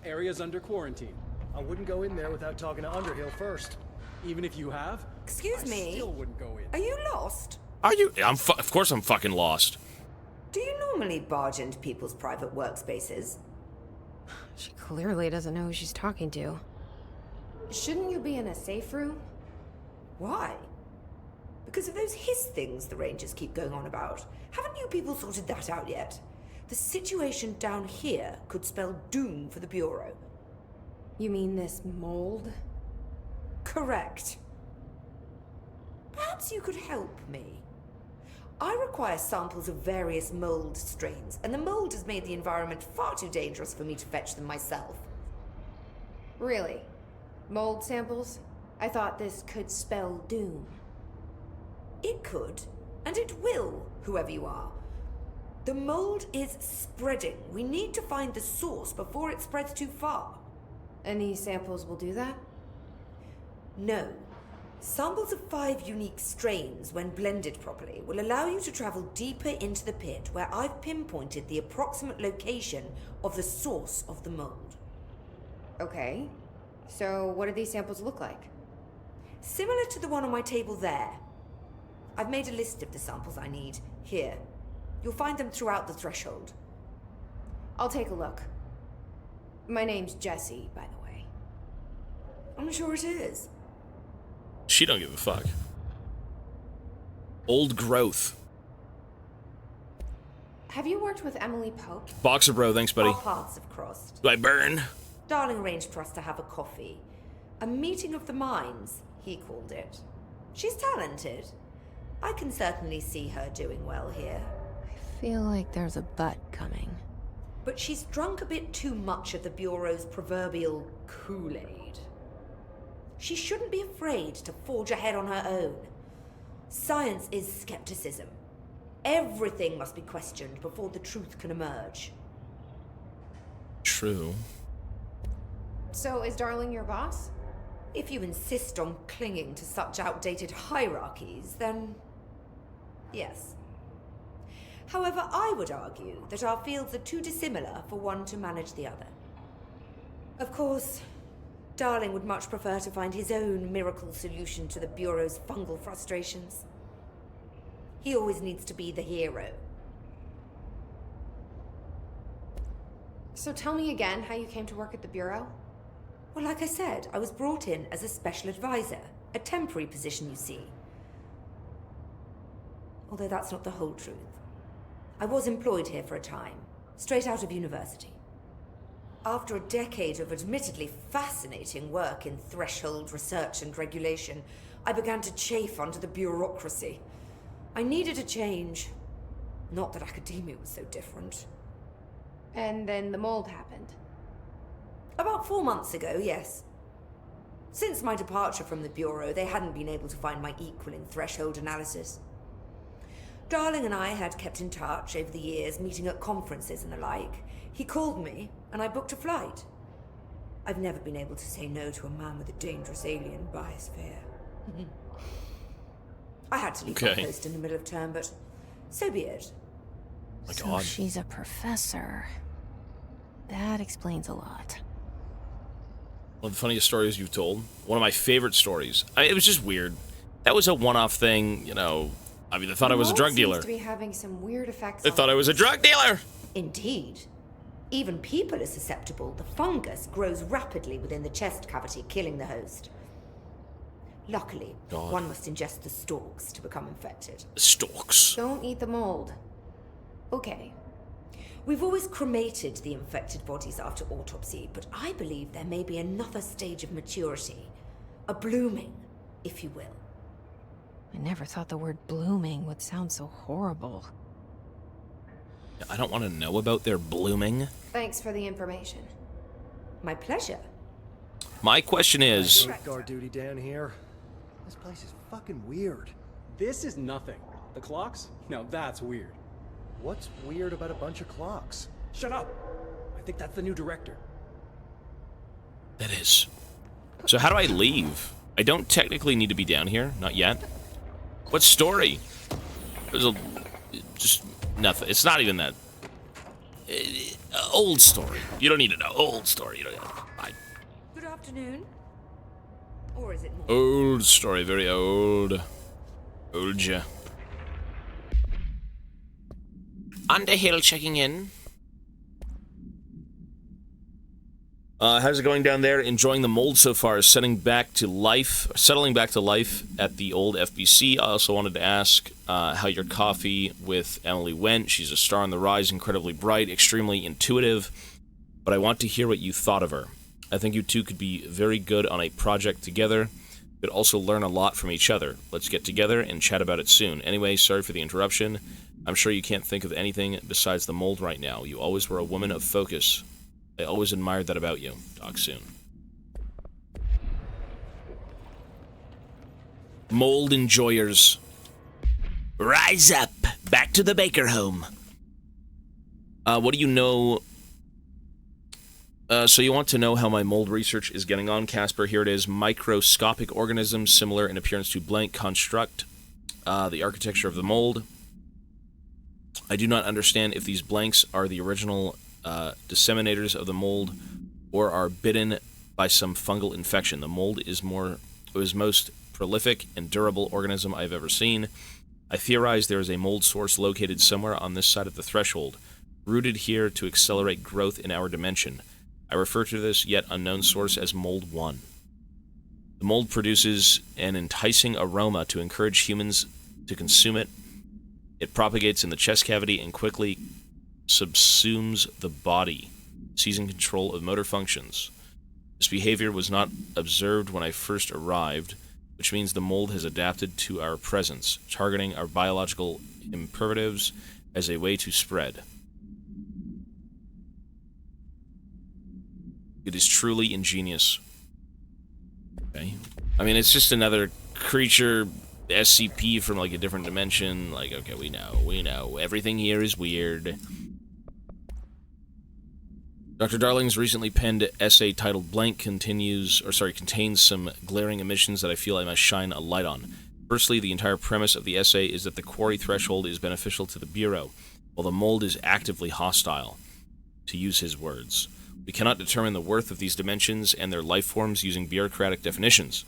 Area's under quarantine. I wouldn't go in there without talking to Underhill first. Even if you have, Excuse me? still wouldn't go in. Are you lost? Are you? Of course I'm fucking lost. Do you normally barge into people's private workspaces? She clearly doesn't know who she's talking to. Shouldn't you be in a safe room? Why? Because of those hiss things the Rangers keep going on about. Haven't you people sorted that out yet? The situation down here could spell doom for the Bureau. You mean this mold? Correct. Perhaps you could help me. I require samples of various mold strains, and the mold has made the environment far too dangerous for me to fetch them myself. Really? Mold samples? I thought this could spell doom. It could, and it will, whoever you are. The mold is spreading. We need to find the source before it spreads too far. And these samples will do that? No. Samples of 5 unique strains, when blended properly, will allow you to travel deeper into the pit where I've pinpointed the approximate location of the source of the mold. Okay. So what do these samples look like? Similar to the one on my table there. I've made a list of the samples I need. Here. You'll find them throughout the threshold. I'll take a look. My name's Jessie, by the way. I'm sure it is. She don't give a fuck. Old growth. Have you worked with Emily Pope? Boxer bro, thanks buddy. Our paths have crossed. Do I burn? Darling arranged for us to have a coffee. A meeting of the minds, he called it. She's talented. I can certainly see her doing well here. I feel like there's a but coming. But she's drunk a bit too much of the Bureau's proverbial Kool-Aid. She shouldn't be afraid to forge ahead on her own. Science is skepticism. Everything must be questioned before the truth can emerge. True. So is Darling your boss? If you insist on clinging to such outdated hierarchies, then yes. However, I would argue that our fields are too dissimilar for one to manage the other. Of course, Darling would much prefer to find his own miracle solution to the Bureau's fungal frustrations. He always needs to be the hero. So tell me again how you came to work at the Bureau? Well, like I said, I was brought in as a special advisor. A temporary position, you see. Although that's not the whole truth. I was employed here for a time, straight out of university. After a decade of admittedly fascinating work in threshold research and regulation, I began to chafe under the bureaucracy. I needed a change. Not that academia was so different. And then the mold happened. About 4 months ago, yes. Since my departure from the Bureau, they hadn't been able to find my equal in threshold analysis. Darling and I had kept in touch over the years, meeting at conferences and the like. He called me, and I booked a flight. I've never been able to say no to a man with a dangerous alien biosphere. I had to leave my post in the middle of term, but so be it. My so God. She's a professor. That explains a lot. One of the funniest stories you've told. One of my favorite stories. It was just weird. That was a one-off thing, you know. I mean, they thought I was a drug dealer. Seems to be having some weird effects. They thought I was a drug dealer. Indeed. Even people are susceptible. The fungus grows rapidly within the chest cavity, killing the host. Luckily, one must ingest the stalks to become infected. Stalks? Don't eat the mold. Okay. We've always cremated the infected bodies after autopsy, but I believe there may be another stage of maturity. A blooming, if you will. I never thought the word blooming would sound so horrible. I don't want to know about their blooming. Thanks for the information. My pleasure. My question is... Guard duty down here. This place is fucking weird. This is nothing. The clocks? Now that's weird. What's weird about a bunch of clocks? Shut up! I think that's the new director. That is. So how do I leave? I don't technically need to be down here. Not yet. What story? There's a... just nothing. It's not even that... old story. You don't need to know. Old story. You don't need to know. Good afternoon. Or is it more? Old story. Very old. Old ya. Underhill checking in. How's it going down there? Enjoying the mold so far. Settling back to life at the old FBC. I also wanted to ask how your coffee with Emily went. She's a star on the rise, incredibly bright, extremely intuitive. But I want to hear what you thought of her. I think you two could be very good on a project together, but also learn a lot from each other. Let's get together and chat about it soon. Anyway, sorry for the interruption. I'm sure you can't think of anything besides the mold right now. You always were a woman of focus. I always admired that about you. Talk soon. Mold enjoyers. Rise up. Back to the Baker home. What do you know? So you want to know how my mold research is getting on, Casper? Here it is. Microscopic organisms similar in appearance to blank construct the architecture of the mold. I do not understand if these blanks are the original disseminators of the mold or are bitten by some fungal infection. The mold is most prolific and durable organism I've ever seen. I theorize there is a mold source located somewhere on this side of the threshold, rooted here to accelerate growth in our dimension. I refer to this yet unknown source as Mold 1. The mold produces an enticing aroma to encourage humans to consume it. It propagates in the chest cavity and quickly subsumes the body, seizing control of motor functions. This behavior was not observed when I first arrived, which means the mold has adapted to our presence, targeting our biological imperatives as a way to spread. It is truly ingenious. Okay. I mean, it's just another creature, SCP from, like, a different dimension. Like, okay, we know. Everything here is weird. Dr. Darling's recently penned essay titled Blank contains some glaring omissions that I feel I must shine a light on. Firstly, the entire premise of the essay is that the quarry threshold is beneficial to the Bureau, while the mold is actively hostile, to use his words. We cannot determine the worth of these dimensions and their life forms using bureaucratic definitions.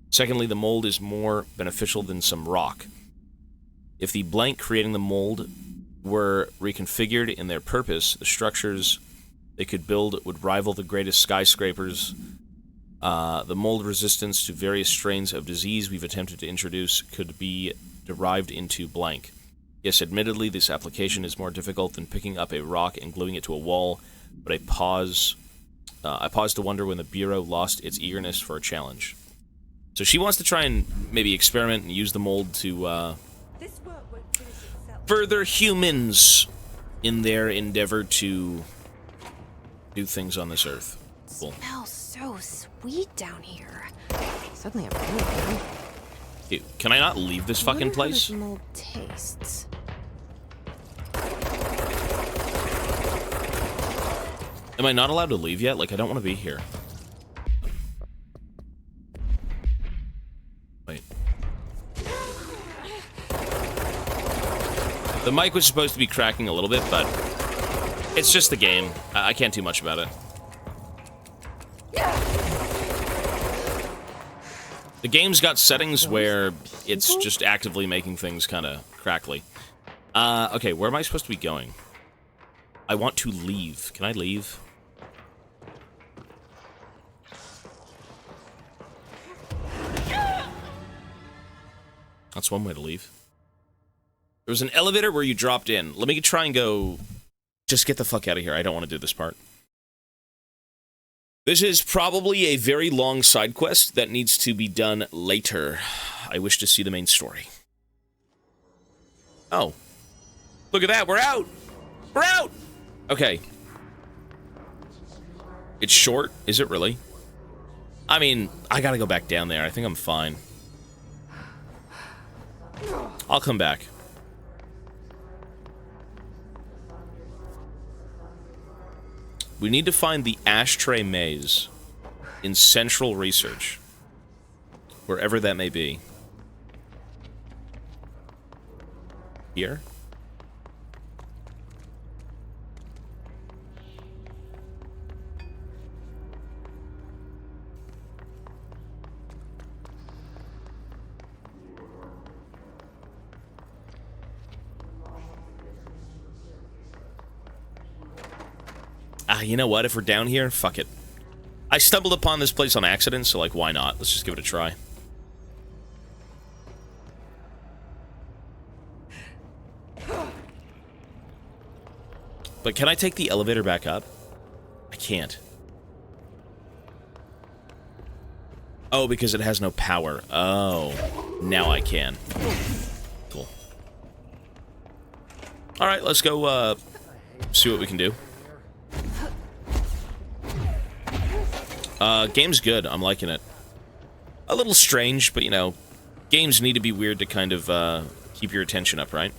Secondly, the mold is more beneficial than some rock. If the blank creating the mold were reconfigured in their purpose, the structures they could build would rival the greatest skyscrapers. The mold resistance to various strains of disease we've attempted to introduce could be derived into blank. Yes, admittedly, this application is more difficult than picking up a rock and gluing it to a wall, but I pause to wonder when the Bureau lost its eagerness for a challenge. So she wants to try and maybe experiment and use the mold to further humans in their endeavor to do things on this earth. Cool. It smells so sweet down here. Suddenly I'm really hungry. Dude, can I not leave this fucking place? How this mold tastes. Am I not allowed to leave yet? Like, I don't want to be here. Wait. The mic was supposed to be cracking a little bit, but it's just the game. I can't do much about it. The game's got settings where it's just actively making things kind of crackly. Okay, where am I supposed to be going? I want to leave. Can I leave? That's one way to leave. There was an elevator where you dropped in. Let me try and go... Just get the fuck out of here. I don't want to do this part. This is probably a very long side quest that needs to be done later. I wish to see the main story. Oh. Look at that. We're out. We're out. Okay. It's short. Is it really? I mean, I gotta go back down there. I think I'm fine. I'll come back. We need to find the ashtray maze in Central Research, wherever that may be. Here? You know what? If we're down here, fuck it. I stumbled upon this place on accident, so, like, why not? Let's just give it a try. But can I take the elevator back up? I can't. Oh, because it has no power. Oh, now I can. Cool. All right, let's go see what we can do. Game's good. I'm liking it. A little strange, but, you know, games need to be weird to kind of keep your attention up, right?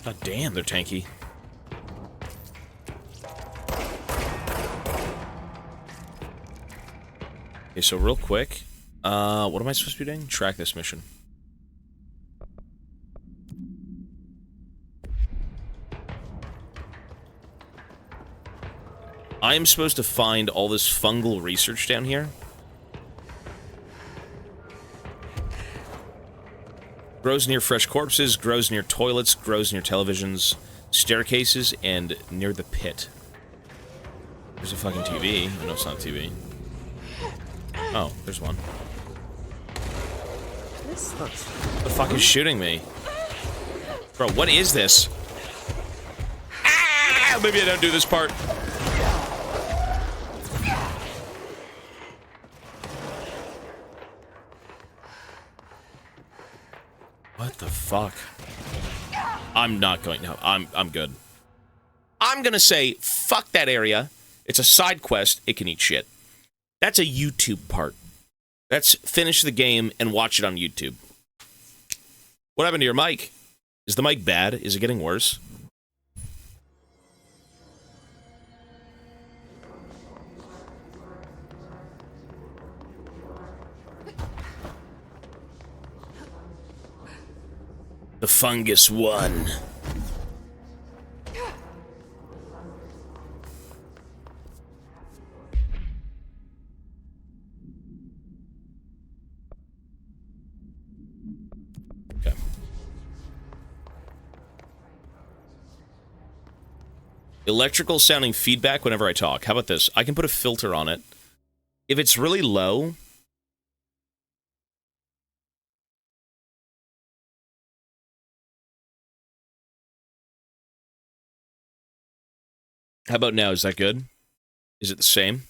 God damn, they're tanky. Okay, so real quick, what am I supposed to be doing? Track this mission. I am supposed to find all this fungal research down here. Grows near fresh corpses, grows near toilets, grows near televisions, staircases, and near the pit. There's a fucking TV. No, it's not a TV. Oh, there's one. What the fuck is shooting me? Bro, what is this? Ah! Maybe I don't do this part. What the fuck? I'm not going. No, I'm good. I'm gonna say fuck that area. It's a side quest. It can eat shit. That's a YouTube part. Let's finish the game and watch it on YouTube. What happened to your mic? Is the mic bad? Is it getting worse? The fungus won. Okay. Electrical sounding feedback whenever I talk. How about this? I can put a filter on it. If it's really low, how about now? Is that good? Is it the same?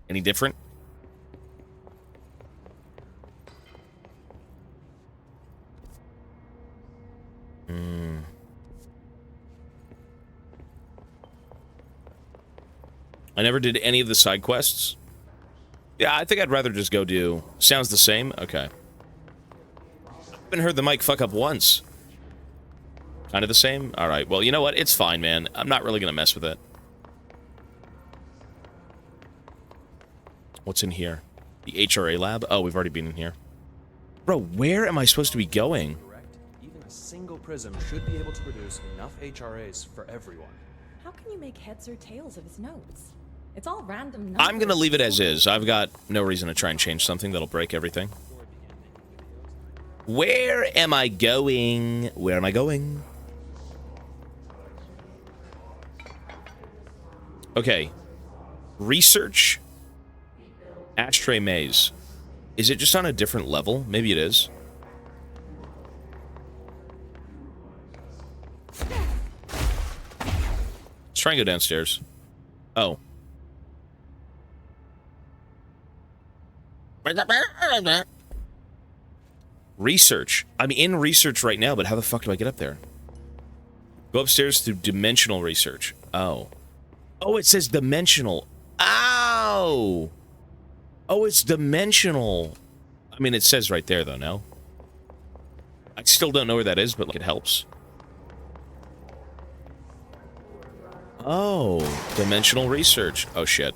Any different? I never did any of the side quests. Yeah, I think I'd rather just go do... Sounds the same? Okay. I haven't heard the mic fuck up once. Kind of the same? Alright, well, you know what? It's fine, man. I'm not really gonna mess with it. What's in here? The HRA lab? Oh, we've already been in here. Bro, where am I supposed to be going? Even a single prism should be able to produce enough HRAs for everyone. How can you make heads or tails of his notes? It's all random numbers. I'm gonna leave it as is. I've got no reason to try and change something that'll break everything. Where am I going? Where am I going? Okay. Research. Ashtray maze. Is it just on a different level? Maybe it is. Let's try and go downstairs. Oh. Research. I'm in research right now, but how the fuck do I get up there? Go upstairs to dimensional research. Oh. Oh, it says dimensional. Ow! Oh, it's dimensional. I mean, it says right there, though, no? I still don't know where that is, but, like, it helps. Oh, dimensional research. Oh, shit.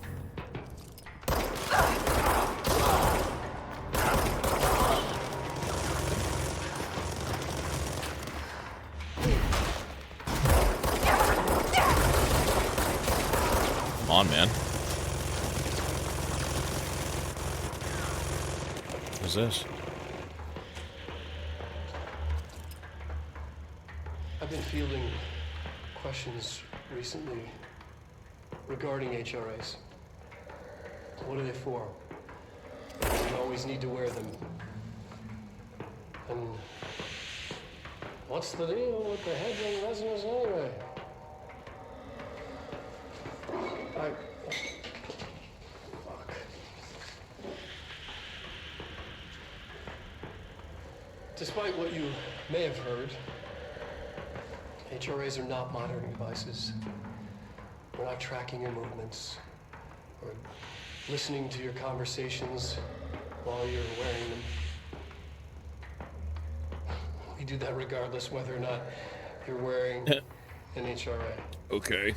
Come on, man. is this? I've been fielding questions recently regarding HRAs. What are they for? You always need to wear them. And what's the deal with the hedging resonance anyway? Fuck. Despite what you may have heard, HRAs are not monitoring devices. We're not tracking your movements or listening to your conversations while you're wearing them. We do that regardless whether or not you're wearing an HRA. Okay.